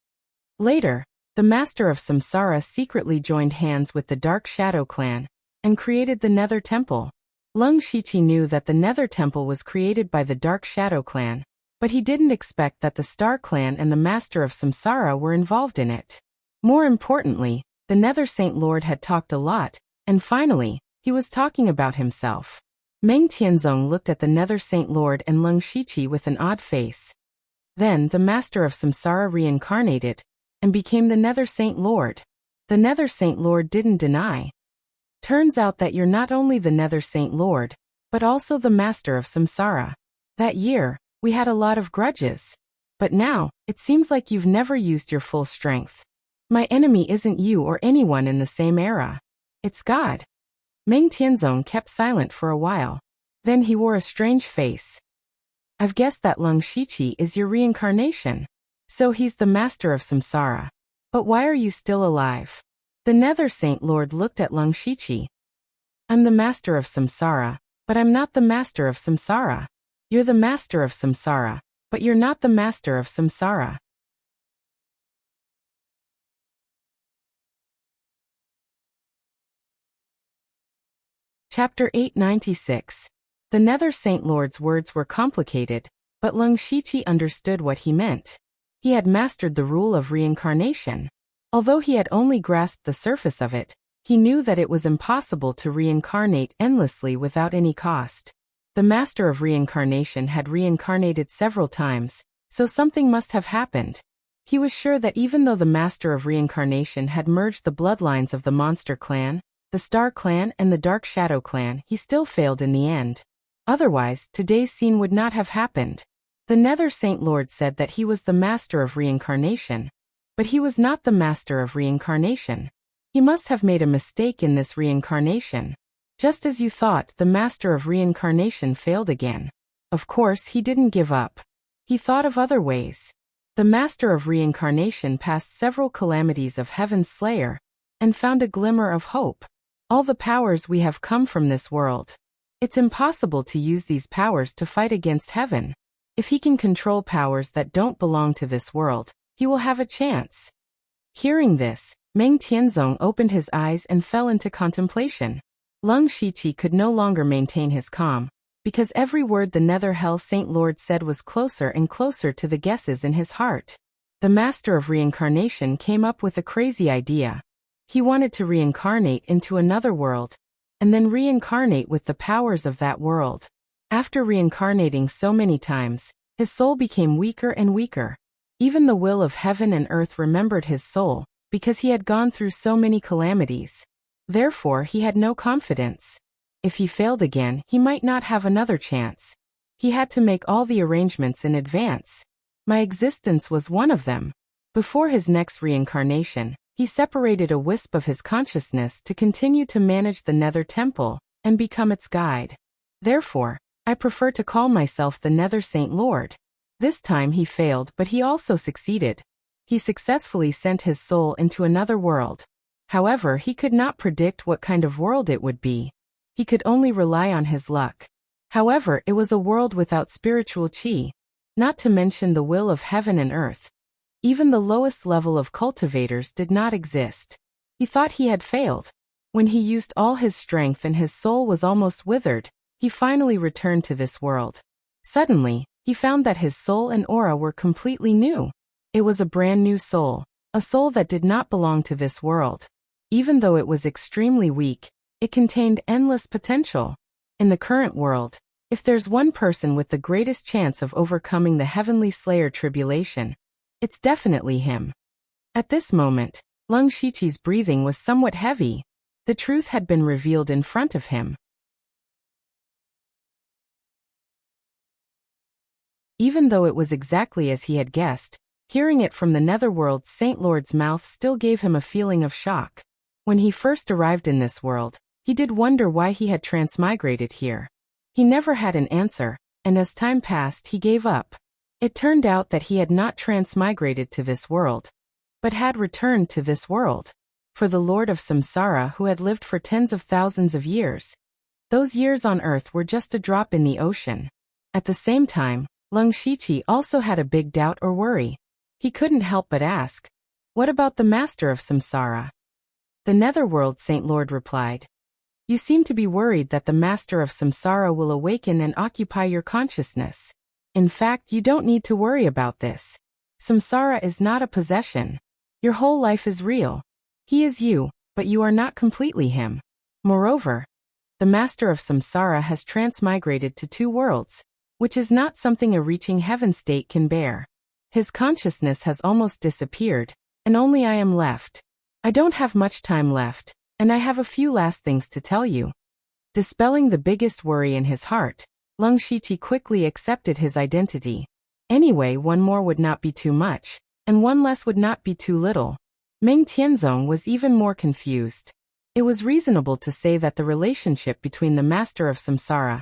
Later, the Master of Samsara secretly joined hands with the Dark Shadow Clan and created the Nether Temple. Leng Shiqi knew that the Nether Temple was created by the Dark Shadow Clan, but he didn't expect that the Star Clan and the Master of Samsara were involved in it. More importantly, the Nether Saint Lord had talked a lot, and finally, he was talking about himself. Meng Tianzong looked at the Nether Saint Lord and Leng Shiqi with an odd face. Then the Master of Samsara reincarnated and became the Nether Saint Lord. The Nether Saint Lord didn't deny. "Turns out that you're not only the Nether Saint Lord, but also the Master of Samsara. That year, we had a lot of grudges. But now, it seems like you've never used your full strength. My enemy isn't you or anyone in the same era. It's God." Meng Tianzong kept silent for a while. Then he wore a strange face. "I've guessed that Leng Shiqi is your reincarnation. So he's the Master of Samsara. But why are you still alive?" The Nether Saint Lord looked at Leng Shiqi. "I'm the Master of Samsara, but I'm not the Master of Samsara. You're the Master of Samsara, but you're not the Master of Samsara." Chapter 896. The Nether Saint Lord's words were complicated, but Leng Shiqi understood what he meant. He had mastered the rule of reincarnation. Although he had only grasped the surface of it, he knew that it was impossible to reincarnate endlessly without any cost. The Master of Reincarnation had reincarnated several times, so something must have happened. He was sure that even though the Master of Reincarnation had merged the bloodlines of the Monster Clan, the Star Clan and the Dark Shadow Clan, he still failed in the end. Otherwise, today's scene would not have happened. The Nether Saint Lord said that he was the Master of Reincarnation, but he was not the Master of Reincarnation. He must have made a mistake in this reincarnation. Just as you thought, the Master of Reincarnation failed again. Of course, he didn't give up. He thought of other ways. The Master of Reincarnation passed several calamities of Heaven's Slayer and found a glimmer of hope. All the powers we have come from this world. It's impossible to use these powers to fight against heaven. If he can control powers that don't belong to this world, he will have a chance. Hearing this, Meng Tianzong opened his eyes and fell into contemplation. Leng Shiqi could no longer maintain his calm, because every word the Nether Hell Saint Lord said was closer and closer to the guesses in his heart. The Master of Reincarnation came up with a crazy idea. He wanted to reincarnate into another world, and then reincarnate with the powers of that world. After reincarnating so many times, his soul became weaker and weaker. Even the will of heaven and earth remembered his soul, because he had gone through so many calamities. Therefore, he had no confidence. If he failed again, he might not have another chance. He had to make all the arrangements in advance. My existence was one of them. Before his next reincarnation, He separated a wisp of his consciousness to continue to manage the Nether Temple and become its guide. Therefore, I prefer to call myself the Nether Saint Lord. This time he failed, but he also succeeded. He successfully sent his soul into another world. However, he could not predict what kind of world it would be. He could only rely on his luck. However, it was a world without spiritual chi, not to mention the will of heaven and earth. Even the lowest level of cultivators did not exist. He thought he had failed. When he used all his strength and his soul was almost withered, he finally returned to this world. Suddenly, he found that his soul and aura were completely new. It was a brand new soul, a soul that did not belong to this world. Even though it was extremely weak, it contained endless potential. In the current world, if there's one person with the greatest chance of overcoming the Heavenly Slayer tribulation, it's definitely him. At this moment, Lung Shiqi's breathing was somewhat heavy. The truth had been revealed in front of him. Even though it was exactly as he had guessed, hearing it from the Netherworld's Saint Lord's mouth still gave him a feeling of shock. When he first arrived in this world, he did wonder why he had transmigrated here. He never had an answer, and as time passed he gave up. It turned out that he had not transmigrated to this world, but had returned to this world. For the Lord of Samsara who had lived for tens of thousands of years, those years on earth were just a drop in the ocean. At the same time, Lung Shiqi also had a big doubt or worry. He couldn't help but ask, "What about the Master of Samsara?" The Netherworld Saint Lord replied, "You seem to be worried that the Master of Samsara will awaken and occupy your consciousness. In fact, you don't need to worry about this. Samsara is not a possession. Your whole life is real. He is you, but you are not completely him. Moreover, the Master of Samsara has transmigrated to two worlds, which is not something a reaching heaven state can bear. His consciousness has almost disappeared, and only I am left. I don't have much time left, and I have a few last things to tell you." Dispelling the biggest worry in his heart, Lung Shiqi quickly accepted his identity. Anyway, one more would not be too much, and one less would not be too little. Meng Tianzong was even more confused. It was reasonable to say that the relationship between the Master of Samsara,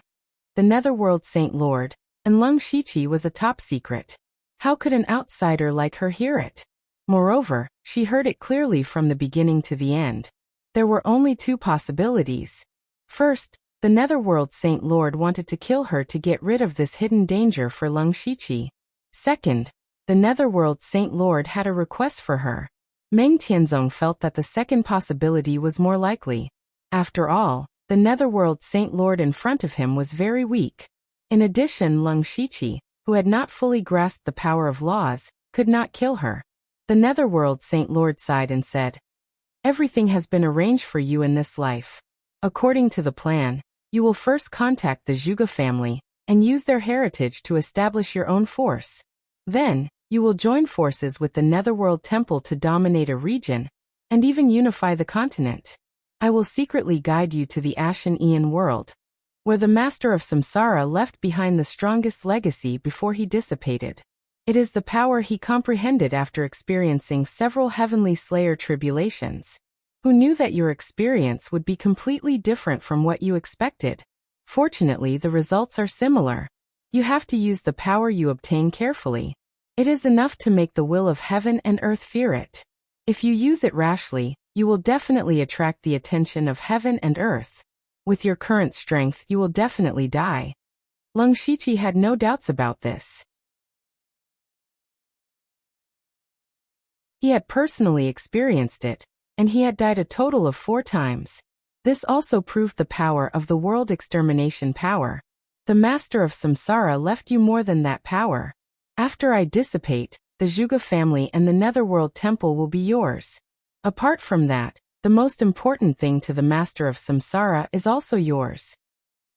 the Netherworld Saint Lord, and Lung Shiqi was a top secret. How could an outsider like her hear it? Moreover, she heard it clearly from the beginning to the end. There were only two possibilities. First, the Netherworld Saint Lord wanted to kill her to get rid of this hidden danger for Lung Shiqi. Second, the Netherworld Saint Lord had a request for her. Meng Tianzong felt that the second possibility was more likely. After all, the Netherworld Saint Lord in front of him was very weak. In addition, Lung Shiqi, who had not fully grasped the power of laws, could not kill her. The Netherworld Saint Lord sighed and said, "Everything has been arranged for you in this life. According to the plan, you will first contact the Zhuge family and use their heritage to establish your own force. Then, you will join forces with the Netherworld Temple to dominate a region and even unify the continent. I will secretly guide you to the Ashen Aeon world, where the Master of Samsara left behind the strongest legacy before he dissipated. It is the power he comprehended after experiencing several Heavenly Slayer tribulations. Who knew that your experience would be completely different from what you expected? Fortunately, the results are similar. You have to use the power you obtain carefully. It is enough to make the will of heaven and earth fear it. If you use it rashly, you will definitely attract the attention of heaven and earth. With your current strength, you will definitely die." Lung Shiqi had no doubts about this. He had personally experienced it, and he had died a total of 4 times. This also proved the power of the world extermination power. The Master of Samsara left you more than that power. After I dissipate, the Zhuge family and the Netherworld Temple will be yours. Apart from that, the most important thing to the Master of Samsara is also yours.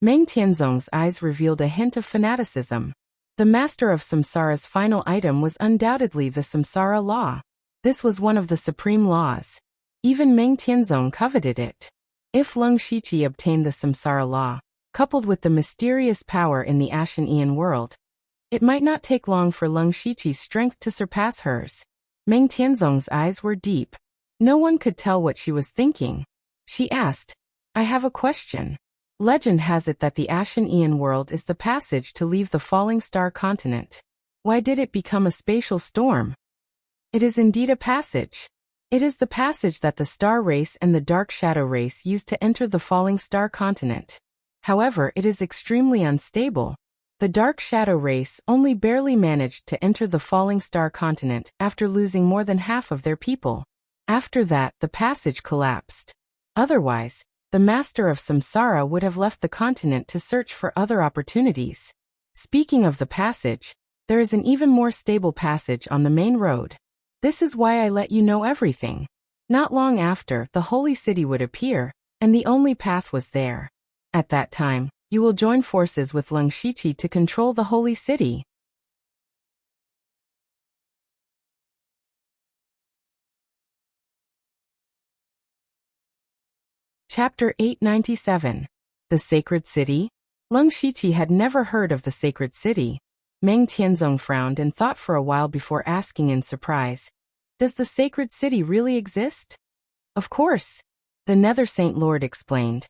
Meng Tianzong's eyes revealed a hint of fanaticism. The Master of Samsara's final item was undoubtedly the Samsara Law. This was one of the supreme laws. Even Meng Tianzong coveted it. If Lung Shiqi obtained the Samsara Law, coupled with the mysterious power in the Ashen Aeon world, it might not take long for Lung Shiqi's strength to surpass hers. Meng Tianzong's eyes were deep. No one could tell what she was thinking. She asked, I have a question. Legend has it that the Ashen Aeon world is the passage to leave the falling star continent. Why did it become a spatial storm? It is indeed a passage. It is the passage that the star race and the dark shadow race used to enter the falling star continent. However, it is extremely unstable. The dark shadow race only barely managed to enter the falling star continent after losing more than half of their people. After that, the passage collapsed. Otherwise, the master of Samsara would have left the continent to search for other opportunities. Speaking of the passage, there is an even more stable passage on the main road. This is why I let you know everything. Not long after, the holy city would appear, and the only path was there. At that time, you will join forces with Leng Shiqi to control the holy city. Chapter 897. The Sacred City? Leng Shiqi had never heard of the Sacred City. Meng Tianzong frowned and thought for a while before asking in surprise, Does the Sacred City really exist? Of course. The Nether Saint Lord explained.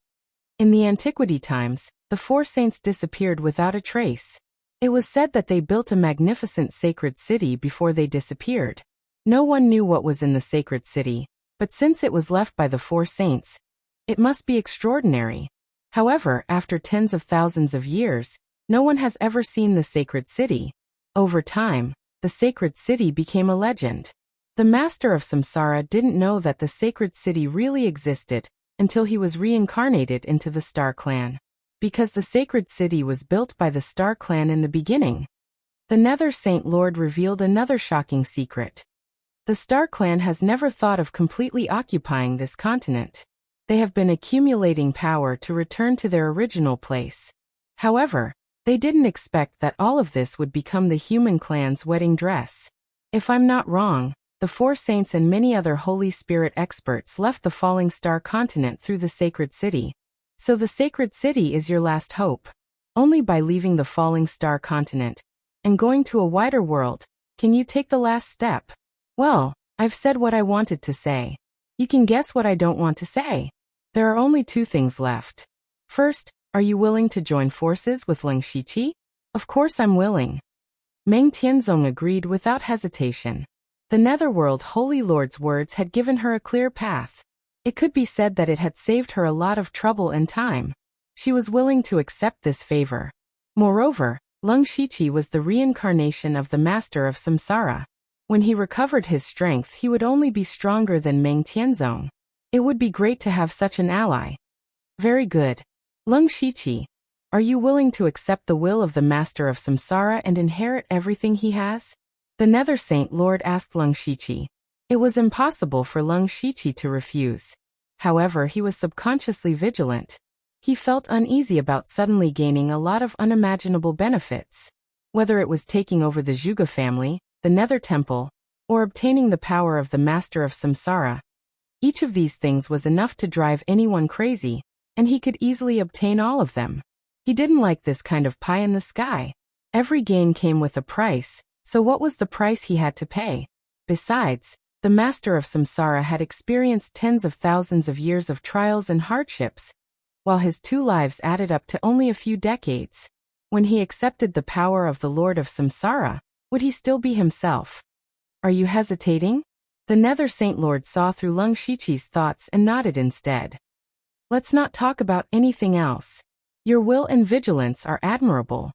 In the antiquity times, the four saints disappeared without a trace. It was said that they built a magnificent sacred city before they disappeared. No one knew what was in the sacred city, but since it was left by the four saints, it must be extraordinary. However, after tens of thousands of years, no one has ever seen the sacred city. Over time, the sacred city became a legend. The master of Samsara didn't know that the sacred city really existed until he was reincarnated into the Star Clan. Because the sacred city was built by the Star Clan in the beginning. The Nether Saint Lord revealed another shocking secret. The Star Clan has never thought of completely occupying this continent. They have been accumulating power to return to their original place. However, they didn't expect that all of this would become the human clan's wedding dress. If I'm not wrong, the four saints and many other Holy Spirit experts left the falling star continent through the sacred city. So the sacred city is your last hope. Only by leaving the falling star continent and going to a wider world can you take the last step. Well, I've said what I wanted to say. You can guess what I don't want to say. There are only two things left. First, are you willing to join forces with Leng Shiqi? Of course I'm willing. Meng Tianzong agreed without hesitation. The Netherworld Holy Lord's words had given her a clear path. It could be said that it had saved her a lot of trouble and time. She was willing to accept this favor. Moreover, Leng Shiqi was the reincarnation of the master of Samsara. When he recovered his strength, he would only be stronger than Meng Tianzong. It would be great to have such an ally. Very good. Leng Shiqi, are you willing to accept the will of the master of Samsara and inherit everything he has? The Nether Saint Lord asked Leng Shiqi. It was impossible for Leng Shiqi to refuse. However, he was subconsciously vigilant. He felt uneasy about suddenly gaining a lot of unimaginable benefits. Whether it was taking over the Zhuge family, the Nether Temple, or obtaining the power of the Master of Samsara. Each of these things was enough to drive anyone crazy, and he could easily obtain all of them. He didn't like this kind of pie in the sky. Every gain came with a price, so what was the price he had to pay? Besides, the master of Samsara had experienced tens of thousands of years of trials and hardships, while his 2 lives added up to only a few decades. When he accepted the power of the Lord of Samsara, would he still be himself? Are you hesitating? The Nether Saint Lord saw through Leng Shiqi's thoughts and nodded instead. Let's not talk about anything else. Your will and vigilance are admirable.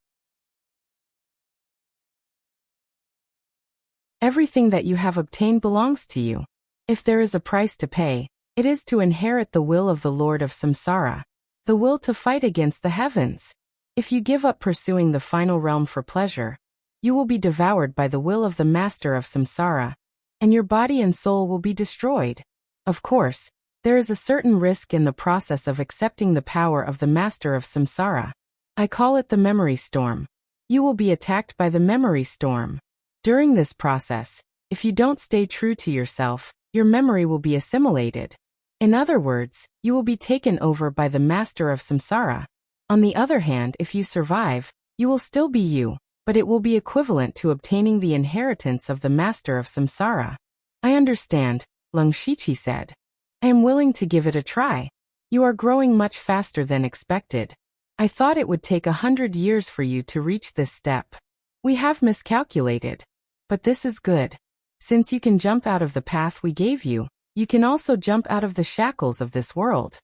Everything that you have obtained belongs to you. If there is a price to pay, it is to inherit the will of the Lord of Samsara, the will to fight against the heavens. If you give up pursuing the final realm for pleasure, you will be devoured by the will of the Master of Samsara, and your body and soul will be destroyed. Of course, there is a certain risk in the process of accepting the power of the Master of Samsara. I call it the memory storm. You will be attacked by the memory storm. During this process, if you don't stay true to yourself, your memory will be assimilated. In other words, you will be taken over by the Master of Samsara. On the other hand, if you survive, you will still be you, but it will be equivalent to obtaining the inheritance of the Master of Samsara. I understand, Lung Shiqi said. I am willing to give it a try. You are growing much faster than expected. I thought it would take 100 years for you to reach this step. We have miscalculated. But this is good. Since you can jump out of the path we gave you, you can also jump out of the shackles of this world.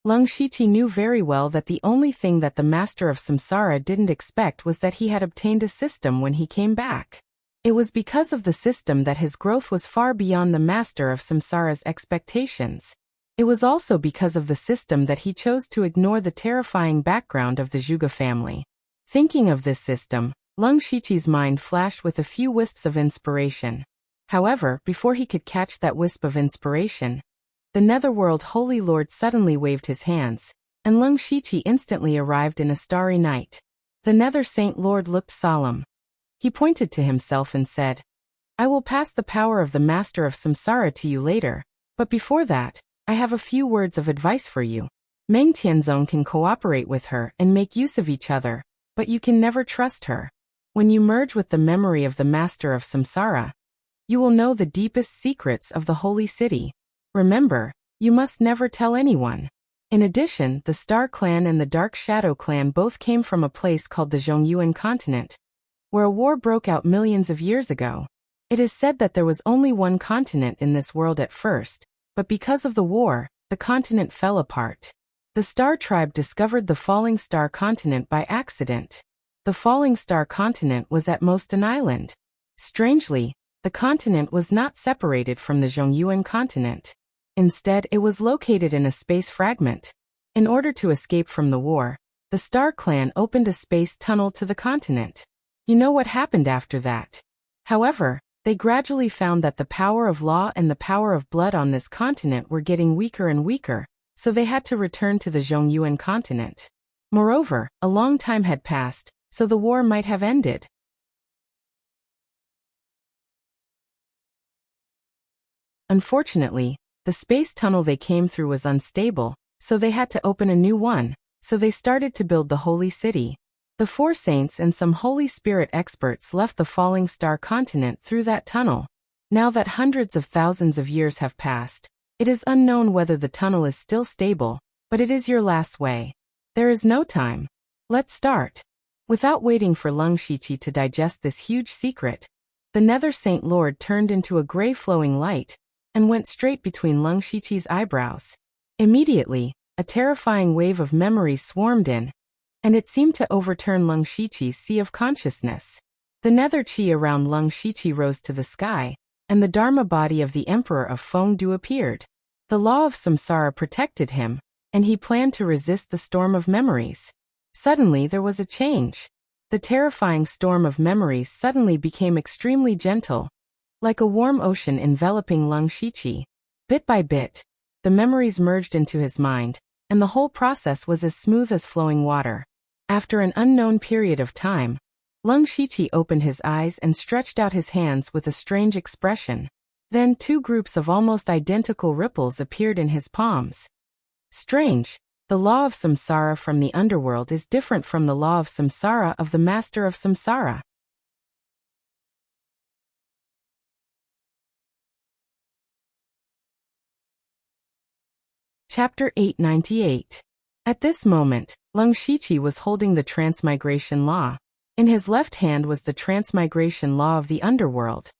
Lung Shiqi knew very well that the only thing that the master of samsara didn't expect was that he had obtained a system when he came back. It was because of the system that his growth was far beyond the master of samsara's expectations. It was also because of the system that he chose to ignore the terrifying background of the Zhuge family. Thinking of this system, Lung Shiqi's mind flashed with a few wisps of inspiration. However, before he could catch that wisp of inspiration, the Netherworld Holy Lord suddenly waved his hands, and Lung Shiqi instantly arrived in a starry night. The Nether Saint Lord looked solemn. He pointed to himself and said, I will pass the power of the Master of Samsara to you later, but before that, I have a few words of advice for you. Meng Tianzong can cooperate with her and make use of each other, but you can never trust her. When you merge with the memory of the Master of Samsara, you will know the deepest secrets of the Holy City. Remember, you must never tell anyone. In addition, the Star Clan and the Dark Shadow Clan both came from a place called the Zhongyuan continent, where a war broke out millions of years ago. It is said that there was only one continent in this world at first, but because of the war, the continent fell apart. The Star Tribe discovered the Falling Star continent by accident. The Falling Star continent was at most an island. Strangely, the continent was not separated from the Zhongyuan continent. Instead, it was located in a space fragment. In order to escape from the war, the Star Clan opened a space tunnel to the continent. You know what happened after that. However, they gradually found that the power of law and the power of blood on this continent were getting weaker and weaker, so they had to return to the Zhongyuan continent. Moreover, a long time had passed, so the war might have ended. Unfortunately, the space tunnel they came through was unstable, so they had to open a new one, so they started to build the Holy City. The 4 saints and some Holy Spirit experts left the Falling Star continent through that tunnel. Now that hundreds of thousands of years have passed, it is unknown whether the tunnel is still stable, but it is your last way. There is no time. Let's start. Without waiting for Lung Shiqi to digest this huge secret, the Nether Saint Lord turned into a gray flowing light and went straight between Lung Shiqi's eyebrows. Immediately, a terrifying wave of memories swarmed in, and it seemed to overturn Lung Shiqi's sea of consciousness. The nether chi around Lung Shiqi rose to the sky, and the Dharma body of the Emperor of Fengdu appeared. The law of samsara protected him, and he planned to resist the storm of memories. Suddenly there was a change. The terrifying storm of memories suddenly became extremely gentle, like a warm ocean enveloping Lung Shiqi. Bit by bit, the memories merged into his mind, and the whole process was as smooth as flowing water. After an unknown period of time, Lung Shiqi opened his eyes and stretched out his hands with a strange expression. Then 2 groups of almost identical ripples appeared in his palms. Strange, the law of samsara from the underworld is different from the law of samsara of the master of samsara. Chapter 898. At this moment, Lung Shiqi was holding the transmigration law. In his left hand was the transmigration law of the underworld,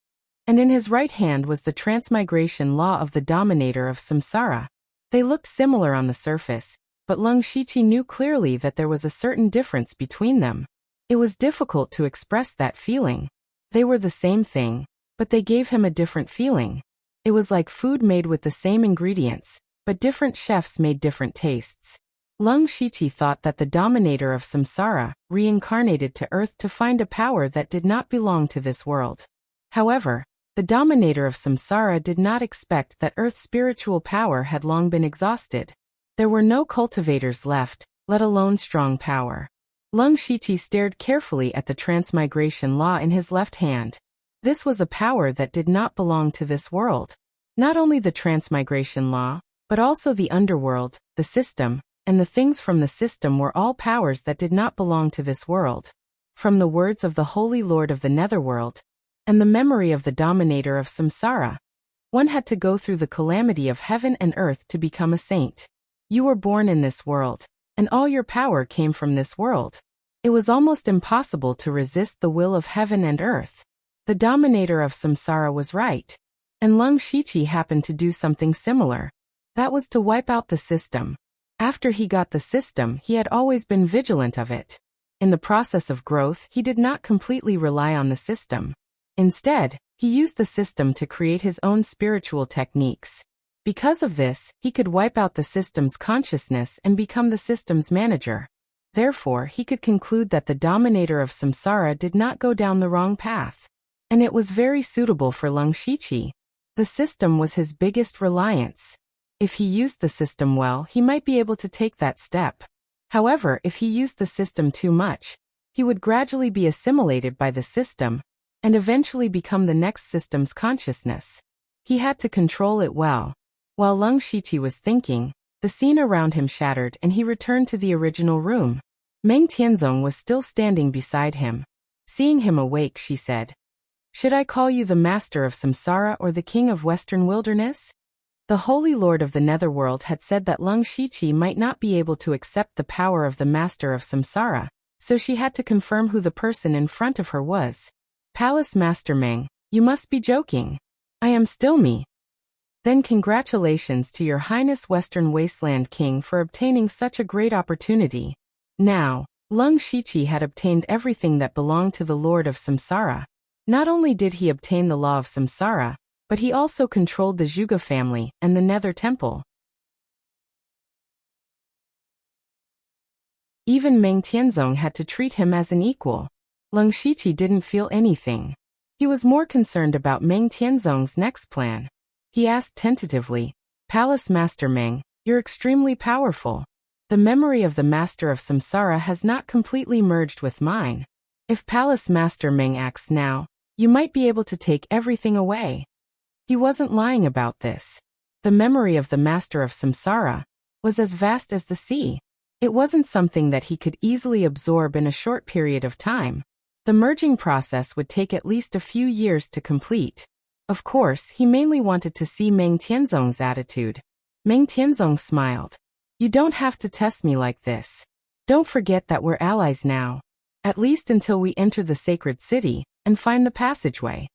and in his right hand was the transmigration law of the dominator of samsara. They looked similar on the surface, but Lung Shiqi knew clearly that there was a certain difference between them. It was difficult to express that feeling. They were the same thing, but they gave him a different feeling. It was like food made with the same ingredients, but different chefs made different tastes. Lung Shiqi thought that the dominator of samsara reincarnated to Earth to find a power that did not belong to this world. However, the dominator of samsara did not expect that Earth's spiritual power had long been exhausted. There were no cultivators left, let alone strong power. Lung Shiqi stared carefully at the transmigration law in his left hand. This was a power that did not belong to this world. Not only the transmigration law, but also the underworld, the system, and the things from the system were all powers that did not belong to this world. From the words of the Holy Lord of the Netherworld, and the memory of the dominator of samsara, One had to go through the calamity of heaven and earth to become a saint. You were born in this world, and all your power came from this world. It was almost impossible to resist the will of heaven and earth. The dominator of samsara was right. And Lung Shiqi happened to do something similar. That was to wipe out the system. After he got the system, he had always been vigilant of it. In the process of growth, he did not completely rely on the system. Instead, he used the system to create his own spiritual techniques. Because of this, he could wipe out the system's consciousness and become the system's manager. Therefore, he could conclude that the dominator of samsara did not go down the wrong path. And it was very suitable for Lung Shiqi. The system was his biggest reliance. If he used the system well, he might be able to take that step. However, if he used the system too much, he would gradually be assimilated by the system, and eventually become the next system's consciousness. He had to control it well. While Lung Shiqi was thinking, the scene around him shattered and he returned to the original room. Meng Tianzong was still standing beside him. Seeing him awake, she said, "Should I call you the master of samsara or the king of western wilderness?" The Holy Lord of the Netherworld had said that Lung Shiqi might not be able to accept the power of the master of samsara, so she had to confirm who the person in front of her was. "Palace Master Meng, you must be joking. I am still me." "Then congratulations to your Highness Western Wasteland King for obtaining such a great opportunity." Now, Lung Shiqi had obtained everything that belonged to the Lord of Samsara. Not only did he obtain the law of Samsara, but he also controlled the Zhuge family and the Nether Temple. Even Meng Tianzong had to treat him as an equal. Lung Shiqi didn't feel anything. He was more concerned about Meng Tianzong's next plan. He asked tentatively, "Palace Master Meng, you're extremely powerful. The memory of the Master of Samsara has not completely merged with mine. If Palace Master Meng acts now, you might be able to take everything away." He wasn't lying about this. The memory of the Master of Samsara was as vast as the sea. It wasn't something that he could easily absorb in a short period of time. The merging process would take at least a few years to complete. Of course, he mainly wanted to see Meng Tianzong's attitude. Meng Tianzong smiled. "You don't have to test me like this. Don't forget that we're allies now. At least until we enter the sacred city and find the passageway."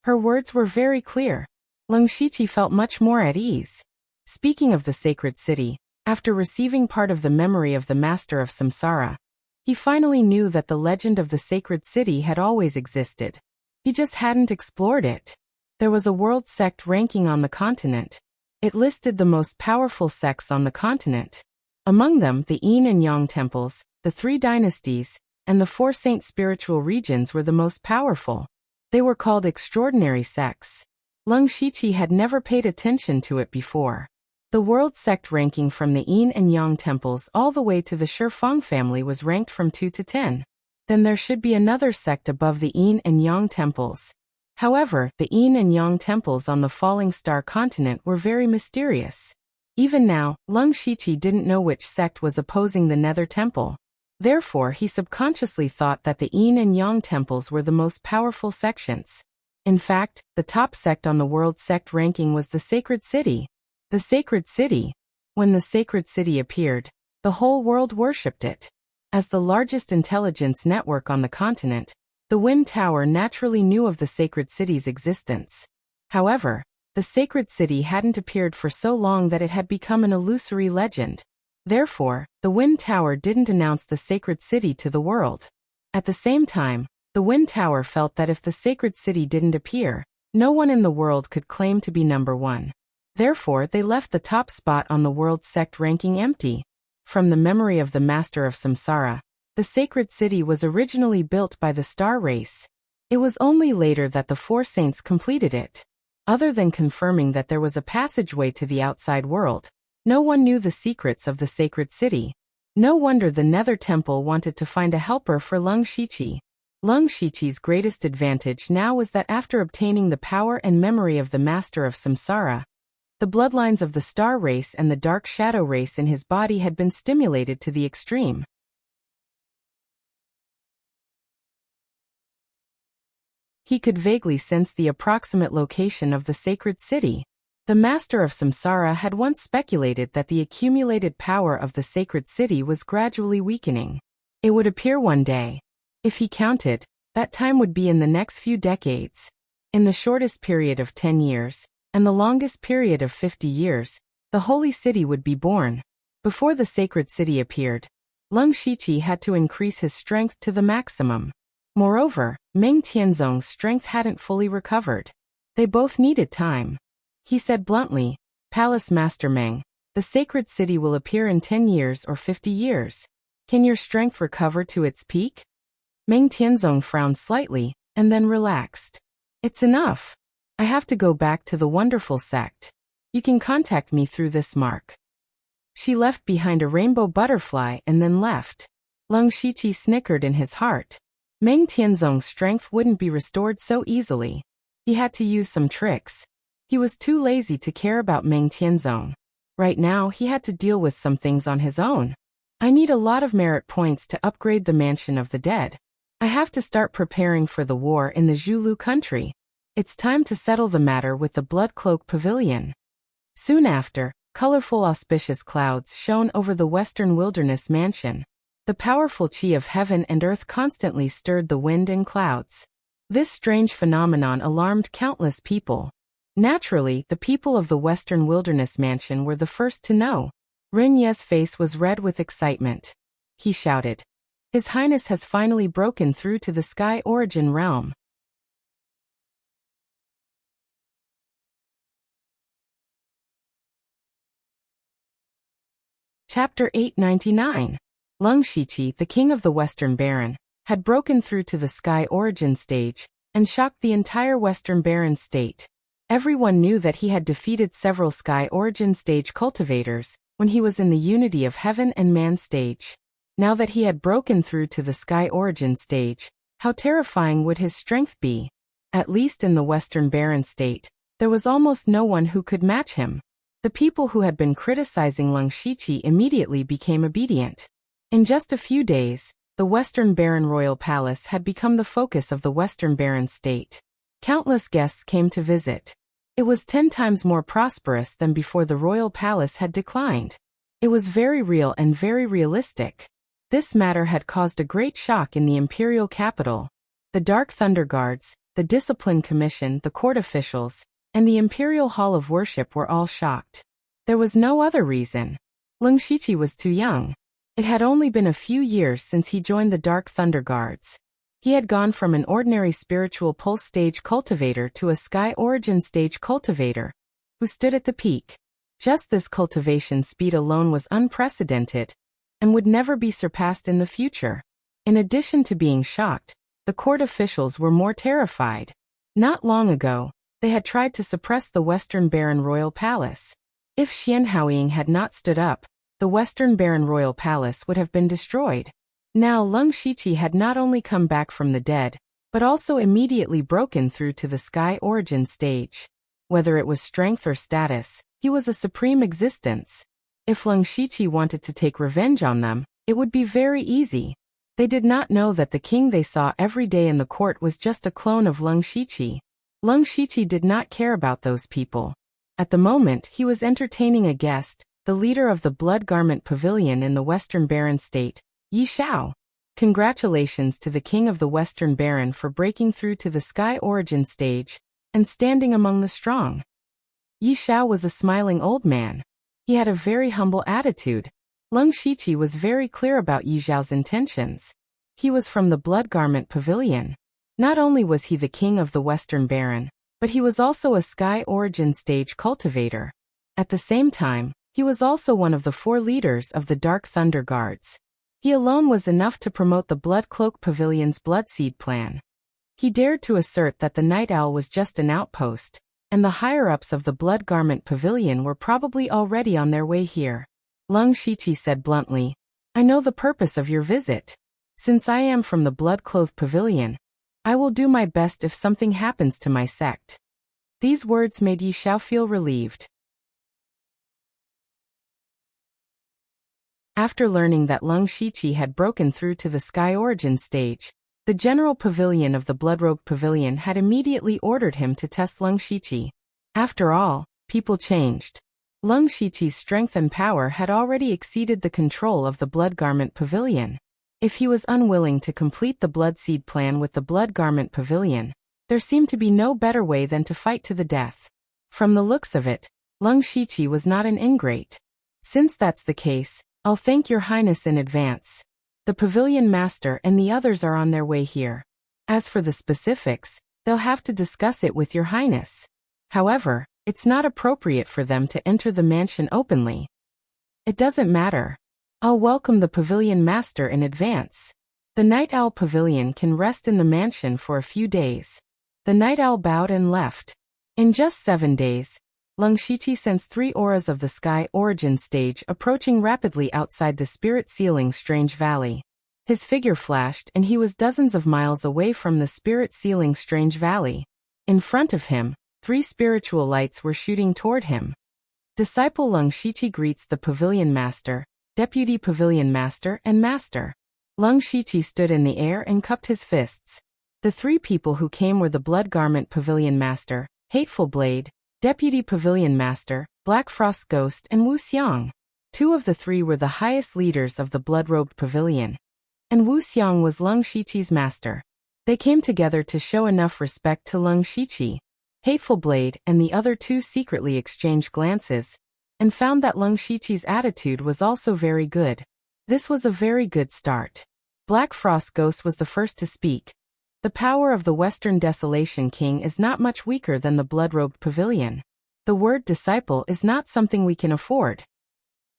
Her words were very clear. Lung Shiqi felt much more at ease. Speaking of the sacred city, after receiving part of the memory of the Master of Samsara, he finally knew that the legend of the sacred city had always existed. He just hadn't explored it. There was a world sect ranking on the continent. It listed the most powerful sects on the continent. Among them, the Yin and Yang temples, the 3 dynasties, and the 4 saint spiritual regions were the most powerful. They were called extraordinary sects. Lung Shiqi had never paid attention to it before. The world sect ranking from the Yin and Yang temples all the way to the Shifang family was ranked from 2 to 10. Then there should be another sect above the Yin and Yang temples. However, the Yin and Yang temples on the Falling Star continent were very mysterious. Even now, Lung Shiqi didn't know which sect was opposing the Nether Temple. Therefore, he subconsciously thought that the Yin and Yang temples were the most powerful sections. In fact, the top sect on the world sect ranking was the Sacred City. The Sacred City. When the Sacred City appeared, the whole world worshipped it. As the largest intelligence network on the continent, the Wind Tower naturally knew of the Sacred City's existence. However, the Sacred City hadn't appeared for so long that it had become an illusory legend. Therefore, the Wind Tower didn't announce the Sacred City to the world. At the same time, the Wind Tower felt that if the Sacred City didn't appear, no one in the world could claim to be number 1. Therefore, they left the top spot on the world sect ranking empty. From the memory of the Master of Samsara, the Sacred City was originally built by the Star Race. It was only later that the 4 saints completed it. Other than confirming that there was a passageway to the outside world, no one knew the secrets of the Sacred City. No wonder the Nether Temple wanted to find a helper for Lung Shiqi. Lung Shiqi's greatest advantage now was that after obtaining the power and memory of the Master of Samsara, the bloodlines of the Star Race and the Dark Shadow Race in his body had been stimulated to the extreme. He could vaguely sense the approximate location of the sacred city. The master of Samsara had once speculated that the accumulated power of the sacred city was gradually weakening. It would appear one day. If he counted, that time would be in the next few decades. In the shortest period of 10 years, and the longest period of 50 years, the holy city would be born. Before the sacred city appeared, Leng Shiqi had to increase his strength to the maximum. Moreover, Meng Tianzong's strength hadn't fully recovered. They both needed time. He said bluntly, "Palace Master Meng, the sacred city will appear in 10 years or 50 years. Can your strength recover to its peak?" Meng Tianzong frowned slightly, and then relaxed. "It's enough. I have to go back to the wonderful sect. You can contact me through this mark." She left behind a rainbow butterfly and then left. Leng Shiqi snickered in his heart. Meng Tianzong's strength wouldn't be restored so easily. He had to use some tricks. He was too lazy to care about Meng Tianzong. Right now, he had to deal with some things on his own. "I need a lot of merit points to upgrade the Mansion of the Dead. I have to start preparing for the war in the Zhulu country. It's time to settle the matter with the Blood Cloak Pavilion." Soon after, colorful auspicious clouds shone over the western wilderness mansion. The powerful qi of heaven and earth constantly stirred the wind and clouds. This strange phenomenon alarmed countless people. Naturally, the people of the western wilderness mansion were the first to know. Ren Ye's face was red with excitement. He shouted, "His Highness has finally broken through to the Sky Origin realm." Chapter 899. Leng Shiqi, the king of the Western Baron, had broken through to the Sky Origin stage and shocked the entire Western Baron state. Everyone knew that he had defeated several Sky Origin stage cultivators when he was in the Unity of Heaven and Man stage. Now that he had broken through to the Sky Origin stage, how terrifying would his strength be? At least in the Western Baron state, there was almost no one who could match him. The people who had been criticizing Leng Shiqi immediately became obedient. In just a few days, the Western Baron Royal Palace had become the focus of the Western Baron state. Countless guests came to visit. It was 10 times more prosperous than before the Royal Palace had declined. It was very real and very realistic. This matter had caused a great shock in the imperial capital. The Dark Thunder Guards, the Discipline Commission, the court officials, and the Imperial Hall of Worship were all shocked. There was no other reason. Leng Shiqi was too young. It had only been a few years since he joined the Dark Thunder Guards. He had gone from an ordinary spiritual pulse stage cultivator to a Sky Origin stage cultivator, who stood at the peak. Just this cultivation speed alone was unprecedented, and would never be surpassed in the future. In addition to being shocked, the court officials were more terrified. Not long ago, they had tried to suppress the Western Baron Royal Palace. If Xian Haoying had not stood up, the Western Baron Royal Palace would have been destroyed. Now Leng Shiqi had not only come back from the dead, but also immediately broken through to the Sky Origin stage. Whether it was strength or status, he was a supreme existence. If Leng Shiqi wanted to take revenge on them, it would be very easy. They did not know that the king they saw every day in the court was just a clone of Leng Shiqi. Leng Shiqi did not care about those people. At the moment, he was entertaining a guest, the leader of the Blood Garment Pavilion in the Western Baron state, Yi Xiao. Congratulations to the king of the Western Baron for breaking through to the Sky Origin stage and standing among the strong. Yi Xiao was a smiling old man. He had a very humble attitude. Leng Shiqi was very clear about Yi Xiao's intentions. He was from the Blood Garment Pavilion. Not only was he the king of the Western Baron, but he was also a Sky Origin stage cultivator. At the same time, he was also one of the 4 leaders of the Dark Thunder Guards. He alone was enough to promote the Blood Cloak Pavilion's Bloodseed plan. He dared to assert that the Night Owl was just an outpost, and the higher-ups of the Blood Garment Pavilion were probably already on their way here. Leng Shiqi said bluntly, "I know the purpose of your visit. Since I am from the Blood Cloak Pavilion, I will do my best if something happens to my sect." These words made Yi Xiao feel relieved. After learning that Leng Shiqi had broken through to the Sky Origin stage, The general pavilion of the Bloodrobe Pavilion had immediately ordered him to test Lung Shiqi. After all, people changed. Lung Shiqi's strength and power had already exceeded the control of the Blood Garment Pavilion. If he was unwilling to complete the Blood Seed plan with the Blood Garment Pavilion, there seemed to be no better way than to fight to the death. From the looks of it, Lung Shiqi was not an ingrate. Since that's the case, I'll thank your highness in advance. The pavilion master and the others are on their way here. As for the specifics, they'll have to discuss it with your highness. However, it's not appropriate for them to enter the mansion openly. It doesn't matter. I'll welcome the pavilion master in advance. The Night Owl Pavilion can rest in the mansion for a few days. The Night Owl bowed and left. In just 7 days, Lung Shiqi sensed 3 auras of the Sky Origin stage approaching rapidly outside the Spirit Ceiling Strange Valley. His figure flashed and he was dozens of miles away from the Spirit Ceiling Strange Valley. In front of him, 3 spiritual lights were shooting toward him. Disciple Lung Shiqi greets the Pavilion Master, Deputy Pavilion Master and Master. Lung Shiqi stood in the air and cupped his fists. The 3 people who came were the Blood Garment Pavilion Master, Hateful Blade, Deputy Pavilion Master, Black Frost Ghost and Wuxia. 2 of the 3 were the highest leaders of the Blood-Robed Pavilion, and Wuxia was Lung Shiqi's master. They came together to show enough respect to Lung Shiqi. Hateful Blade and the other 2 secretly exchanged glances, and found that Lung Shiqi's attitude was also very good. This was a very good start. Black Frost Ghost was the first to speak. The power of the Western Desolation King is not much weaker than the Blood-Robed Pavilion. The word disciple is not something we can afford.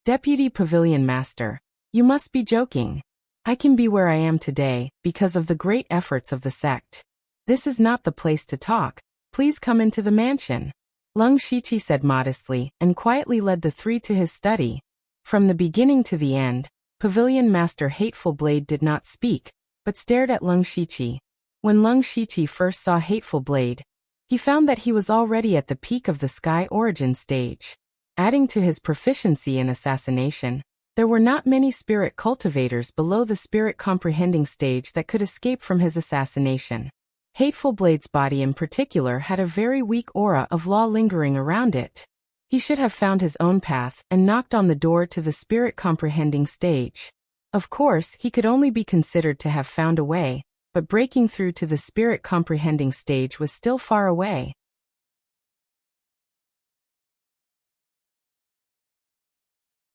Deputy Pavilion Master, you must be joking. I can be where I am today because of the great efforts of the sect. This is not the place to talk. Please come into the mansion. Lung Shiqi said modestly and quietly led the 3 to his study. From the beginning to the end, Pavilion Master Hateful Blade did not speak, but stared at Lung Shiqi. When Lung Shiqi first saw Hateful Blade, he found that he was already at the peak of the Sky Origin stage. Adding to his proficiency in assassination, there were not many spirit cultivators below the spirit comprehending stage that could escape from his assassination. Hateful Blade's body in particular had a very weak aura of law lingering around it. He should have found his own path and knocked on the door to the spirit comprehending stage. Of course, he could only be considered to have found a way, but breaking through to the spirit comprehending stage was still far away.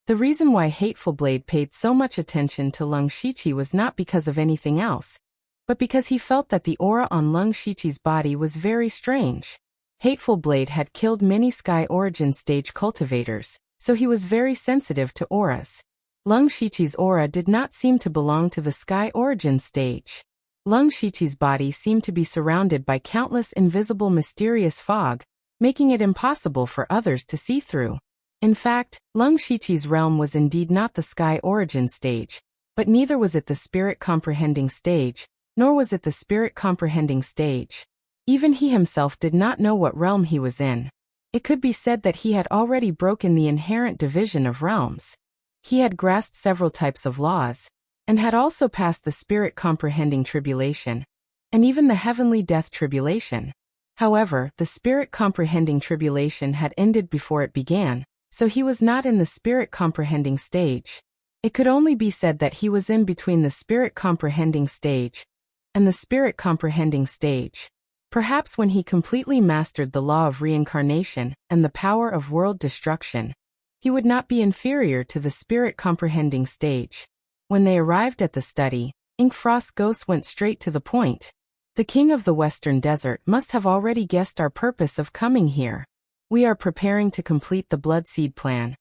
The reason why Hateful Blade paid so much attention to Lung Shiqi was not because of anything else, but because he felt that the aura on Lung Shiqi's body was very strange. Hateful Blade had killed many Sky Origin stage cultivators, so he was very sensitive to auras. Lung Shiqi's aura did not seem to belong to the Sky Origin stage. Lung Shiqi's body seemed to be surrounded by countless invisible mysterious fog, making it impossible for others to see through. In fact, Lung Shiqi's realm was indeed not the Sky Origin stage, but neither was it the Spirit Comprehending stage, nor was it the Spirit Comprehending stage. Even he himself did not know what realm he was in. It could be said that he had already broken the inherent division of realms. He had grasped several types of laws, and had also passed the Spirit Comprehending Tribulation, and even the Heavenly Death Tribulation. However, the Spirit Comprehending Tribulation had ended before it began, so he was not in the Spirit Comprehending stage. It could only be said that he was in between the Spirit Comprehending stage and the Spirit Comprehending stage. Perhaps when he completely mastered the law of reincarnation and the power of world destruction, he would not be inferior to the Spirit Comprehending stage. When they arrived at the study, Inkfrost Ghost went straight to the point. The king of the Western Desert must have already guessed our purpose of coming here. We are preparing to complete the Blood Seed plan,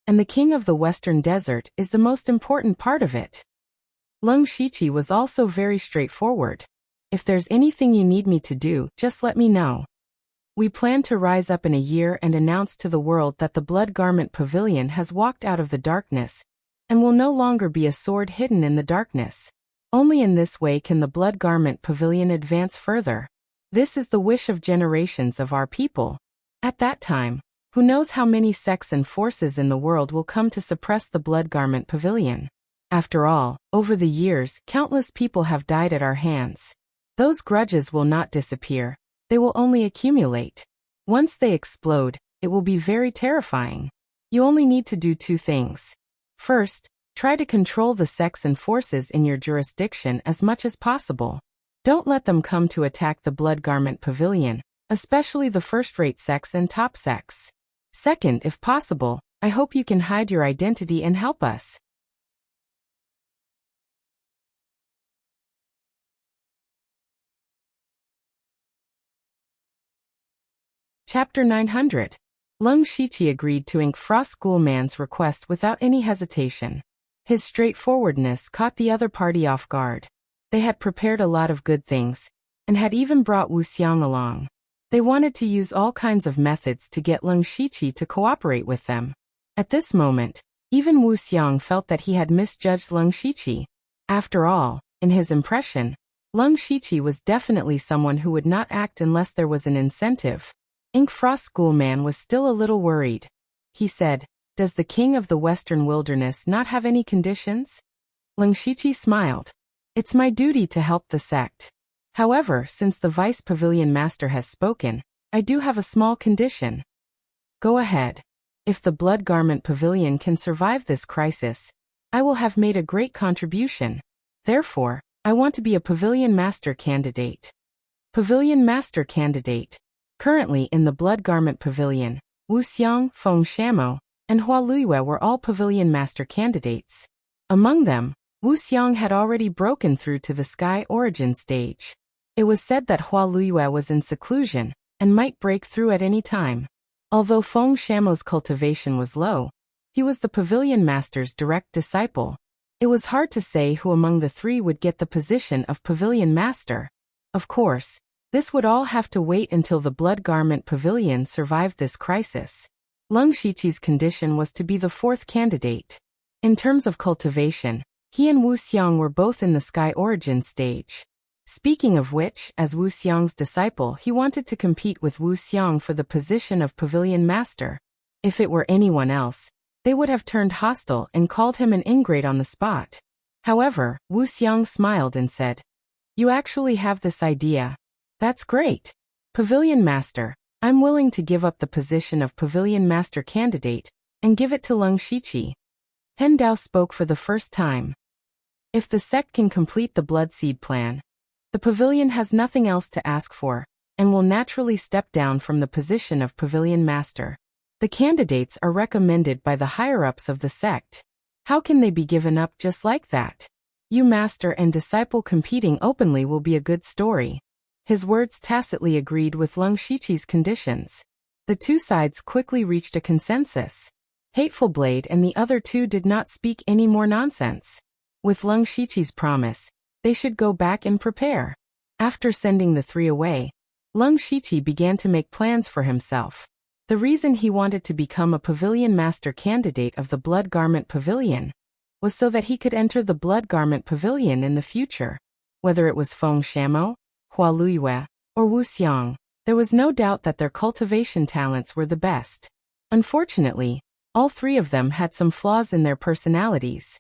and the king of the Western Desert is the most important part of it. Lung Shiqi was also very straightforward. If there's anything you need me to do, just let me know. We plan to rise up in a year and announce to the world that the Blood Garment Pavilion has walked out of the darkness, and will no longer be a sword hidden in the darkness. Only in this way can the Blood Garment Pavilion advance further. This is the wish of generations of our people. At that time, who knows how many sects and forces in the world will come to suppress the Blood Garment Pavilion. After all, over the years, countless people have died at our hands. Those grudges will not disappear. They will only accumulate. Once they explode, it will be very terrifying. You only need to do two things. First, try to control the sects and forces in your jurisdiction as much as possible. Don't let them come to attack the Blood Garment Pavilion, especially the first-rate sects and top sects. Second, if possible, I hope you can hide your identity and help us. Chapter 900. Leng Shiqi agreed to ink Frost Schoolman's request without any hesitation. His straightforwardness caught the other party off guard. They had prepared a lot of good things, and had even brought Wuxia along. They wanted to use all kinds of methods to get Leng Shiqi to cooperate with them. At this moment, even Wuxia felt that he had misjudged Leng Shiqi. After all, in his impression, Leng Shiqi was definitely someone who would not act unless there was an incentive. Ink Frost Schoolman was still a little worried. He said, "Does the king of the Western Wilderness not have any conditions?" Leng Shiqi smiled. "It's my duty to help the sect. However, since the Vice Pavilion Master has spoken, I do have a small condition." "Go ahead. If the Blood Garment Pavilion can survive this crisis, I will have made a great contribution. Therefore, I want to be a Pavilion Master candidate." Pavilion Master candidate. Currently in the Blood Garment Pavilion, Wuxia, Feng Shamo, and Hua Luiyue were all Pavilion Master candidates. Among them, Wuxia had already broken through to the Sky Origin stage. It was said that Hua Luiyue was in seclusion, and might break through at any time. Although Feng Shamo's cultivation was low, he was the Pavilion Master's direct disciple. It was hard to say who among the three would get the position of Pavilion Master. Of course, this would all have to wait until the Blood Garment Pavilion survived this crisis. Leng Shiqi's condition was to be the fourth candidate. In terms of cultivation, he and Wuxia were both in the Sky Origin stage. Speaking of which, as Wuxia's disciple, he wanted to compete with Wuxia for the position of Pavilion Master. If it were anyone else, they would have turned hostile and called him an ingrate on the spot. However, Wuxia smiled and said, "You actually have this idea. That's great. Pavilion Master, I'm willing to give up the position of Pavilion Master candidate and give it to Leng Shiqi." Hen Dao spoke for the first time. "If the sect can complete the Blood Seed plan, the pavilion has nothing else to ask for, and will naturally step down from the position of Pavilion Master. The candidates are recommended by the higher-ups of the sect. How can they be given up just like that? You master and disciple competing openly will be a good story." His words tacitly agreed with Leng Shiqi's conditions. The two sides quickly reached a consensus. Hateful Blade and the other two did not speak any more nonsense. With Leng Shiqi's promise, they should go back and prepare. After sending the three away, Leng Shiqi began to make plans for himself. The reason he wanted to become a Pavilion Master candidate of the Blood Garment Pavilion was so that he could enter the Blood Garment Pavilion in the future. Whether it was Feng Shamo, Hua Luiyue, or Wuxia, there was no doubt that their cultivation talents were the best. Unfortunately, all three of them had some flaws in their personalities.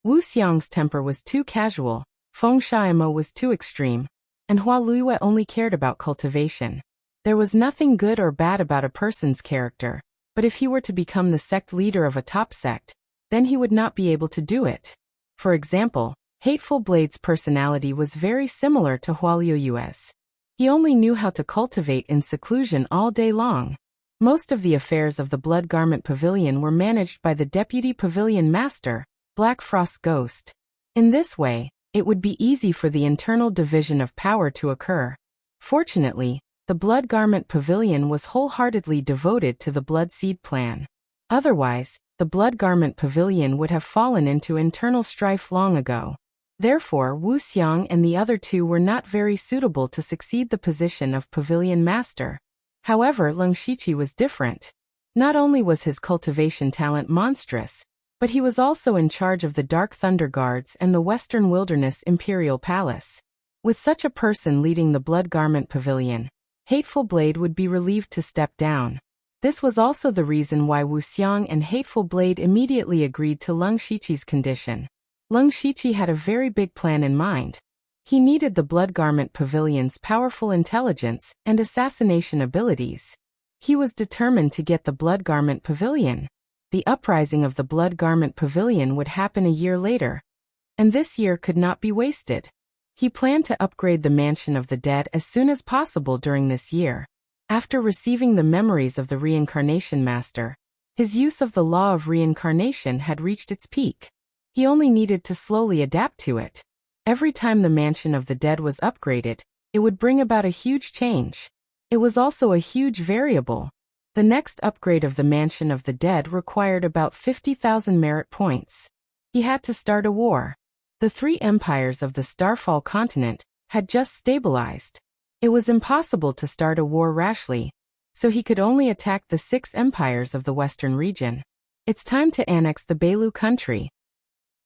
Wuxia's temper was too casual, Feng Shamo was too extreme, and Hua Luiyue only cared about cultivation. There was nothing good or bad about a person's character, but if he were to become the sect leader of a top sect, then he would not be able to do it. For example, Hateful Blade's personality was very similar to Hua Luiyue's. He only knew how to cultivate in seclusion all day long. Most of the affairs of the Blood Garment Pavilion were managed by the Deputy Pavilion Master, Black Frost Ghost. In this way, it would be easy for the internal division of power to occur. Fortunately, the Blood Garment Pavilion was wholeheartedly devoted to the Blood Seed plan. Otherwise, the Blood Garment Pavilion would have fallen into internal strife long ago. Therefore, Wuxia and the other two were not very suitable to succeed the position of Pavilion Master. However, Leng Shiqi was different. Not only was his cultivation talent monstrous, but he was also in charge of the Dark Thunder Guards and the Western Wilderness Imperial Palace. With such a person leading the Blood Garment Pavilion, Hateful Blade would be relieved to step down. This was also the reason why Wuxiang and Hateful Blade immediately agreed to Leng Shiqi's condition. Leng Shiqi had a very big plan in mind. He needed the Blood Garment Pavilion's powerful intelligence and assassination abilities. He was determined to get the Blood Garment Pavilion. The uprising of the Blood Garment Pavilion would happen a year later, and this year could not be wasted. He planned to upgrade the Mansion of the Dead as soon as possible during this year. After receiving the memories of the Reincarnation Master, his use of the Law of Reincarnation had reached its peak. He only needed to slowly adapt to it. Every time the Mansion of the Dead was upgraded, it would bring about a huge change. It was also a huge variable. The next upgrade of the Mansion of the Dead required about 50,000 merit points. He had to start a war. The 3 empires of the Starfall continent had just stabilized. It was impossible to start a war rashly, so he could only attack the 6 empires of the western region. It's time to annex the Beilu country.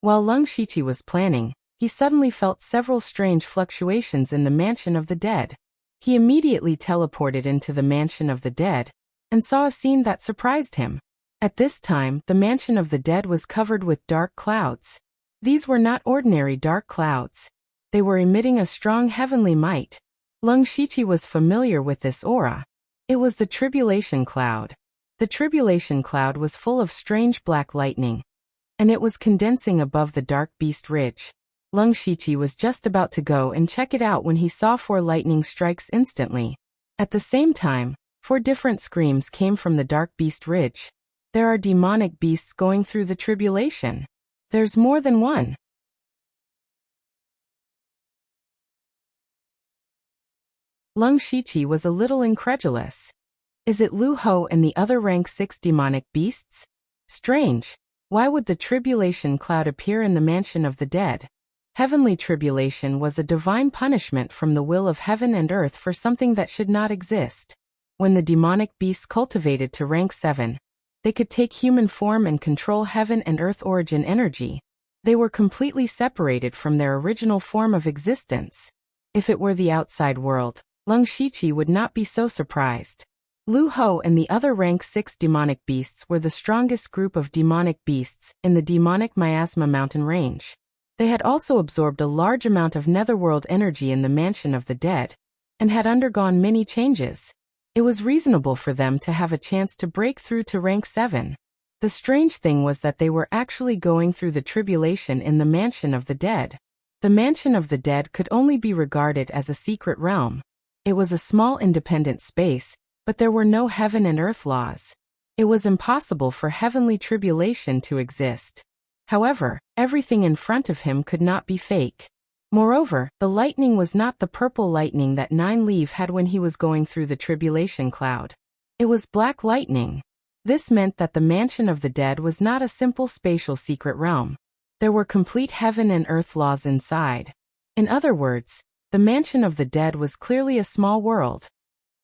While Leng Shiqi was planning, he suddenly felt several strange fluctuations in the Mansion of the Dead. He immediately teleported into the Mansion of the Dead and saw a scene that surprised him. At this time, the Mansion of the Dead was covered with dark clouds. These were not ordinary dark clouds. They were emitting a strong heavenly might. Leng Shiqi was familiar with this aura. It was the Tribulation Cloud. The Tribulation Cloud was full of strange black lightning, and it was condensing above the Dark Beast Ridge. Leng Shiqi was just about to go and check it out when he saw 4 lightning strikes instantly. At the same time, 4 different screams came from the Dark Beast Ridge. There are demonic beasts going through the tribulation. There's more than one. Leng Shiqi was a little incredulous. Is it Lu Ho and the other rank 6 demonic beasts? Strange. Why would the tribulation cloud appear in the Mansion of the Dead? Heavenly tribulation was a divine punishment from the will of heaven and earth for something that should not exist. When the demonic beasts cultivated to rank 7, they could take human form and control heaven and earth origin energy. They were completely separated from their original form of existence. If it were the outside world, Leng Shiqi would not be so surprised. Lu Ho and the other rank 6 demonic beasts were the strongest group of demonic beasts in the demonic miasma mountain range. They had also absorbed a large amount of netherworld energy in the Mansion of the Dead, and had undergone many changes. It was reasonable for them to have a chance to break through to rank 7. The strange thing was that they were actually going through the tribulation in the Mansion of the Dead. The Mansion of the Dead could only be regarded as a secret realm. It was a small independent space, but there were no heaven and earth laws. It was impossible for heavenly tribulation to exist. However, everything in front of him could not be fake. Moreover, the lightning was not the purple lightning that Nine Leaf had when he was going through the tribulation cloud. It was black lightning. This meant that the Mansion of the Dead was not a simple spatial secret realm. There were complete heaven and earth laws inside. In other words, the Mansion of the Dead was clearly a small world.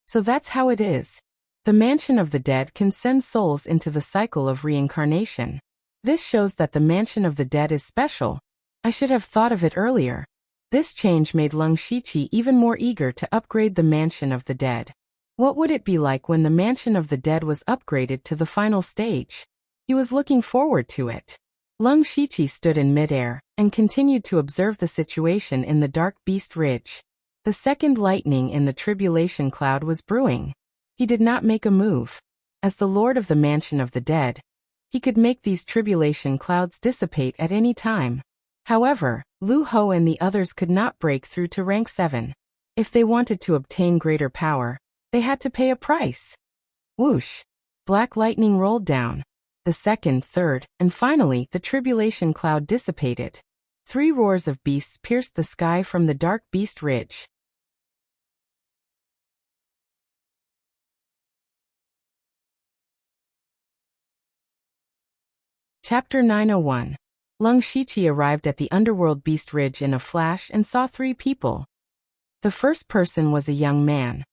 So that's how it is. The Mansion of the Dead can send souls into the cycle of reincarnation. This shows that the Mansion of the Dead is special. I should have thought of it earlier. This change made Leng Shiqi even more eager to upgrade the Mansion of the Dead. What would it be like when the Mansion of the Dead was upgraded to the final stage? He was looking forward to it. Leng Shiqi stood in midair and continued to observe the situation in the Dark Beast Ridge. The second lightning in the tribulation cloud was brewing. He did not make a move. As the Lord of the Mansion of the Dead, he could make these tribulation clouds dissipate at any time. However, Lu Ho and the others could not break through to rank 7. If they wanted to obtain greater power, they had to pay a price. Whoosh! Black lightning rolled down. The second, third, and finally, the tribulation cloud dissipated. 3 roars of beasts pierced the sky from the Dark Beast Ridge. Chapter 901. Leng Shiqi arrived at the Underworld Beast Ridge in a flash and saw 3 people. The first person was a young man.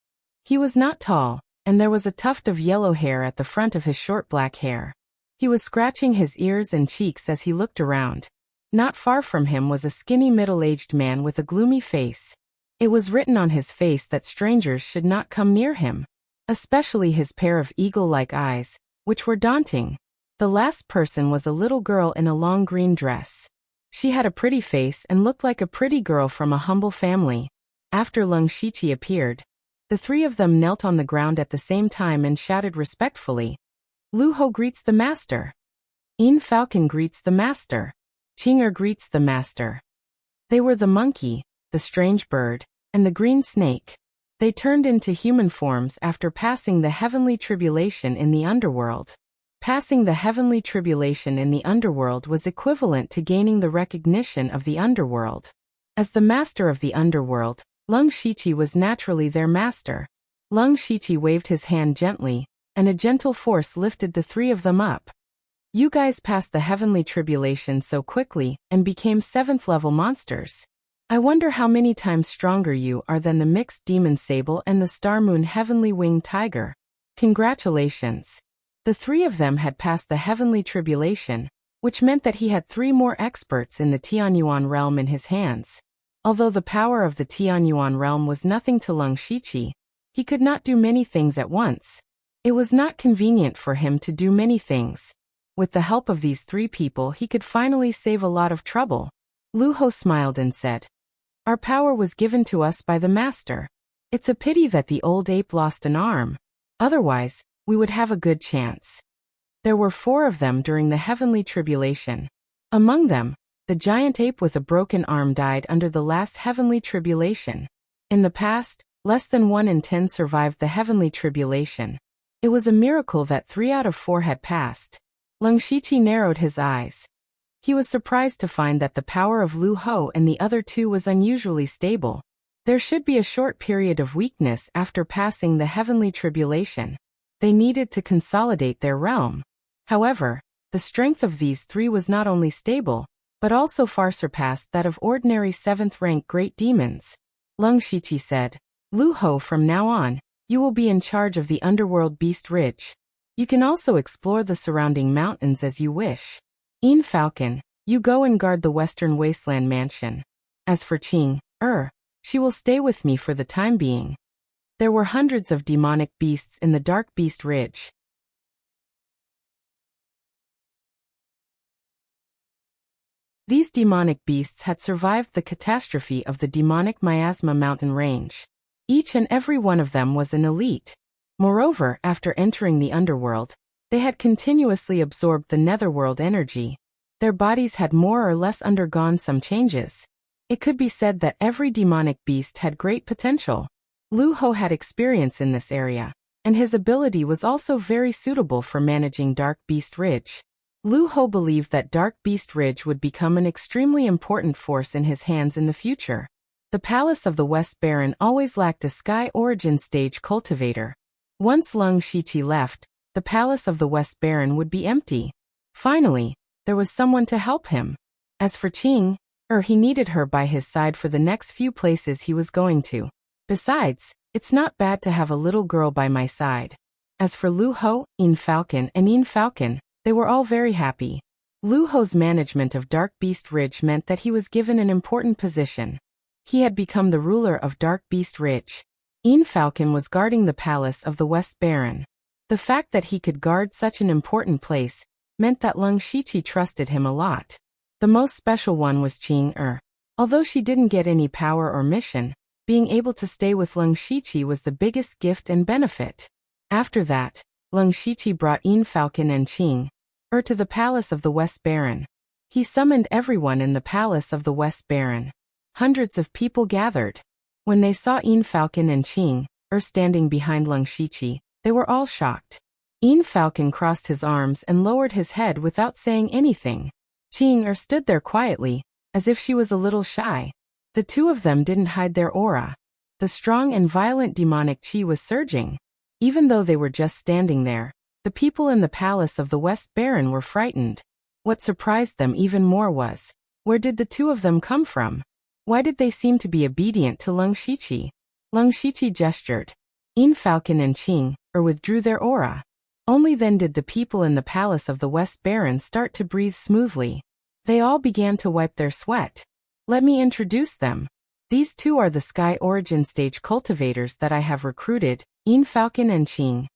He was not tall, and there was a tuft of yellow hair at the front of his short black hair. He was scratching his ears and cheeks as he looked around. Not far from him was a skinny middle-aged man with a gloomy face. It was written on his face that strangers should not come near him. especially his pair of eagle-like eyes, which were daunting. The last person was a little girl in a long green dress. She had a pretty face and looked like a pretty girl from a humble family. After Leng Shiqi appeared, the three of them knelt on the ground at the same time and shouted respectfully, "Lu Hou greets the master. Yin Falcon greets the master. Qing greets the master." They were the monkey, the strange bird, and the green snake. They turned into human forms after passing the heavenly tribulation in the underworld. Passing the heavenly tribulation in the underworld was equivalent to gaining the recognition of the underworld. As the master of the underworld, Leng Shiqi was naturally their master. Leng Shiqi waved his hand gently, and a gentle force lifted the three of them up. "You guys passed the heavenly tribulation so quickly and became 7th level monsters. I wonder how many times stronger you are than the mixed demon sable and the star moon heavenly winged tiger. Congratulations." The three of them had passed the heavenly tribulation, which meant that he had 3 more experts in the Tianyuan realm in his hands. Although the power of the Tianyuan realm was nothing to Leng Shiqi, he could not do many things at once. It was not convenient for him to do many things. With the help of these 3 people he could finally save a lot of trouble. Lu Hou smiled and said, "Our power was given to us by the master. It's a pity that the old ape lost an arm. Otherwise, we would have a good chance." There were 4 of them during the heavenly tribulation. Among them, the giant ape with a broken arm died under the last heavenly tribulation. In the past, less than 1 in 10 survived the heavenly tribulation. It was a miracle that 3 out of 4 had passed. Leng Shiqi narrowed his eyes. He was surprised to find that the power of Lu Hou and the other 2 was unusually stable. There should be a short period of weakness after passing the heavenly tribulation. They needed to consolidate their realm. However, the strength of these 3 was not only stable, but also far surpassed that of ordinary 7th-rank great demons. Leng Shiqi said, "Lu Hou, from now on, you will be in charge of the underworld Beast Ridge. You can also explore the surrounding mountains as you wish. Yin Falcon, you go and guard the Western Wasteland Mansion. As for Qing, she will stay with me for the time being." There were hundreds of demonic beasts in the Dark Beast Ridge. These demonic beasts had survived the catastrophe of the demonic miasma mountain range. Each and every one of them was an elite. Moreover, after entering the underworld, they had continuously absorbed the netherworld energy. Their bodies had more or less undergone some changes. It could be said that every demonic beast had great potential. Lu Hou had experience in this area, and his ability was also very suitable for managing Dark Beast Ridge. Lu Hou believed that Dark Beast Ridge would become an extremely important force in his hands in the future. The Palace of the West Baron always lacked a Sky Origin stage cultivator. Once Leng Shiqi left, the Palace of the West Baron would be empty. Finally, there was someone to help him. As for Qing, he needed her by his side for the next few places he was going to. Besides, it's not bad to have a little girl by my side. As for Lu Hou, Yin Falcon, they were all very happy. Lu Hou's management of Dark Beast Ridge meant that he was given an important position. He had become the ruler of Dark Beast Ridge. Yin Falcon was guarding the Palace of the West Baron. The fact that he could guard such an important place meant that Leng Shiqi trusted him a lot. The most special one was Qing. Although she didn't get any power or mission, being able to stay with Leng Shiqi was the biggest gift and benefit. After that, Leng Shiqi brought Yin Falcon and Qing to the Palace of the West Baron. He summoned everyone in the Palace of the West Baron. Hundreds of people gathered. When they saw Yin Falcon and Qing standing behind Leng Shiqi, they were all shocked. Yin Falcon crossed his arms and lowered his head without saying anything. Qing stood there quietly, as if she was a little shy. The 2 of them didn't hide their aura. The strong and violent demonic chi was surging. Even though they were just standing there, the people in the Palace of the West Baron were frightened. What surprised them even more was, where did the 2 of them come from? Why did they seem to be obedient to Leng Shiqi? Leng Shiqi gestured. Yin Falcon and Qing withdrew their aura. Only then did the people in the Palace of the West Baron start to breathe smoothly. They all began to wipe their sweat. Let me introduce them. These 2 are the Sky Origin stage cultivators that I have recruited, Falcon and Qing.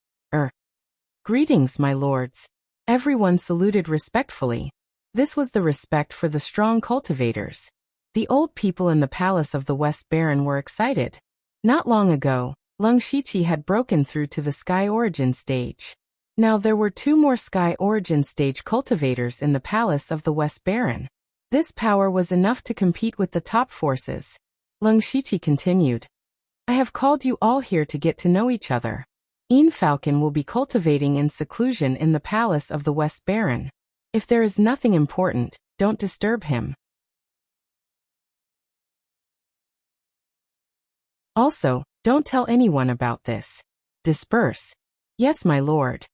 Greetings, my lords. Everyone saluted respectfully. This was the respect for the strong cultivators. The old people in the palace of the West Baron were excited. Not long ago, Lung Shiqi had broken through to the Sky Origin stage. Now there were 2 more Sky Origin stage cultivators in the palace of the West Baron. This power was enough to compete with the top forces. Lung Shiqi continued. I have called you all here to get to know each other. Falcon will be cultivating in seclusion in the palace of the West Baron. If there is nothing important, don't disturb him. Also, don't tell anyone about this. Disperse. Yes, my lord.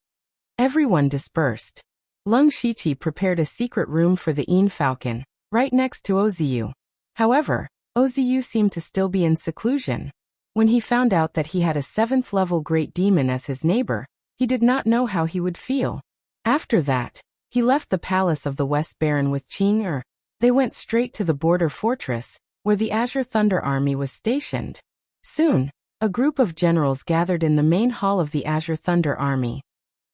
Everyone dispersed. Lung Shiqi prepared a secret room for the Falcon, right next to Oziu. However, Oziu seemed to still be in seclusion. When he found out that he had a 7th-level great demon as his neighbor, he did not know how he would feel. After that, he left the palace of the West Baron with Qing. They went straight to the border fortress, where the Azure Thunder Army was stationed. Soon, a group of generals gathered in the main hall of the Azure Thunder Army.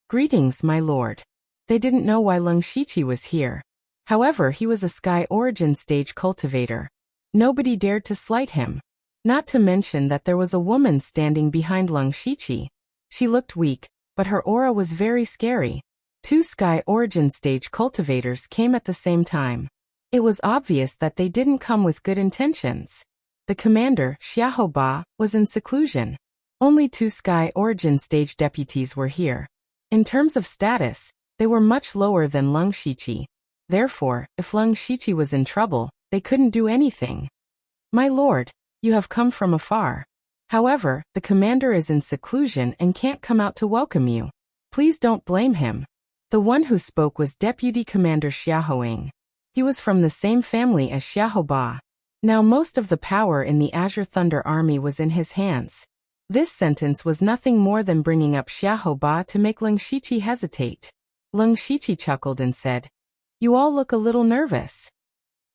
Greetings, my lord. They didn't know why Lung Shiqi was here. However, he was a Sky Origin stage cultivator. Nobody dared to slight him. Not to mention that there was a woman standing behind Lung Shiqi. She looked weak, but her aura was very scary. 2 Sky Origin stage cultivators came at the same time. It was obvious that they didn't come with good intentions. The commander, Xiahou Ba, was in seclusion. Only 2 Sky Origin stage deputies were here. In terms of status, they were much lower than Lung Shiqi. Therefore, if Lung Shiqi was in trouble, they couldn't do anything. My lord, you have come from afar. However, the commander is in seclusion and can't come out to welcome you. Please don't blame him. The one who spoke was Deputy Commander Xiaoheng. He was from the same family as Xiahou Ba. Now most of the power in the Azure Thunder Army was in his hands. This sentence was nothing more than bringing up Xiahou Ba to make Lung Shiqi hesitate. Lung Shiqi chuckled and said, You all look a little nervous.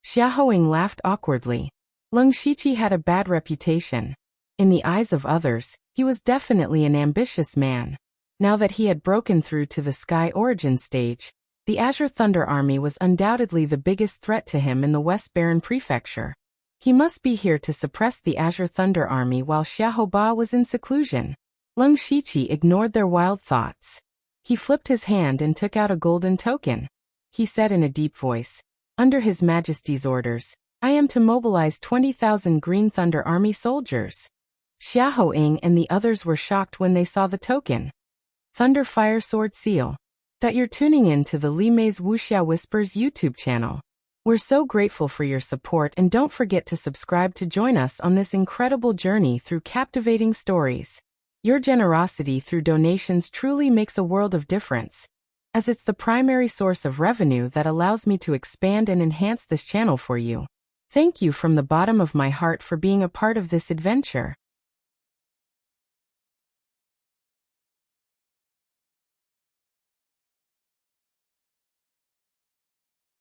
Xiaoheng laughed awkwardly. Lung Shiqi had a bad reputation. In the eyes of others, he was definitely an ambitious man. Now that he had broken through to the Sky Origin stage, the Azure Thunder Army was undoubtedly the biggest threat to him in the West Baron Prefecture. He must be here to suppress the Azure Thunder Army while Xiahou Ba was in seclusion. Lung Shiqi ignored their wild thoughts. He flipped his hand and took out a golden token. He said in a deep voice, Under His Majesty's orders, I am to mobilize 20,000 Green Thunder Army soldiers. Xiaoheng and the others were shocked when they saw the token. Thunder Fire Sword Seal. That you're tuning in to the Li Mei's Wuxia Whispers YouTube channel. We're so grateful for your support, and don't forget to subscribe to join us on this incredible journey through captivating stories. Your generosity through donations truly makes a world of difference, as it's the primary source of revenue that allows me to expand and enhance this channel for you. Thank you from the bottom of my heart for being a part of this adventure.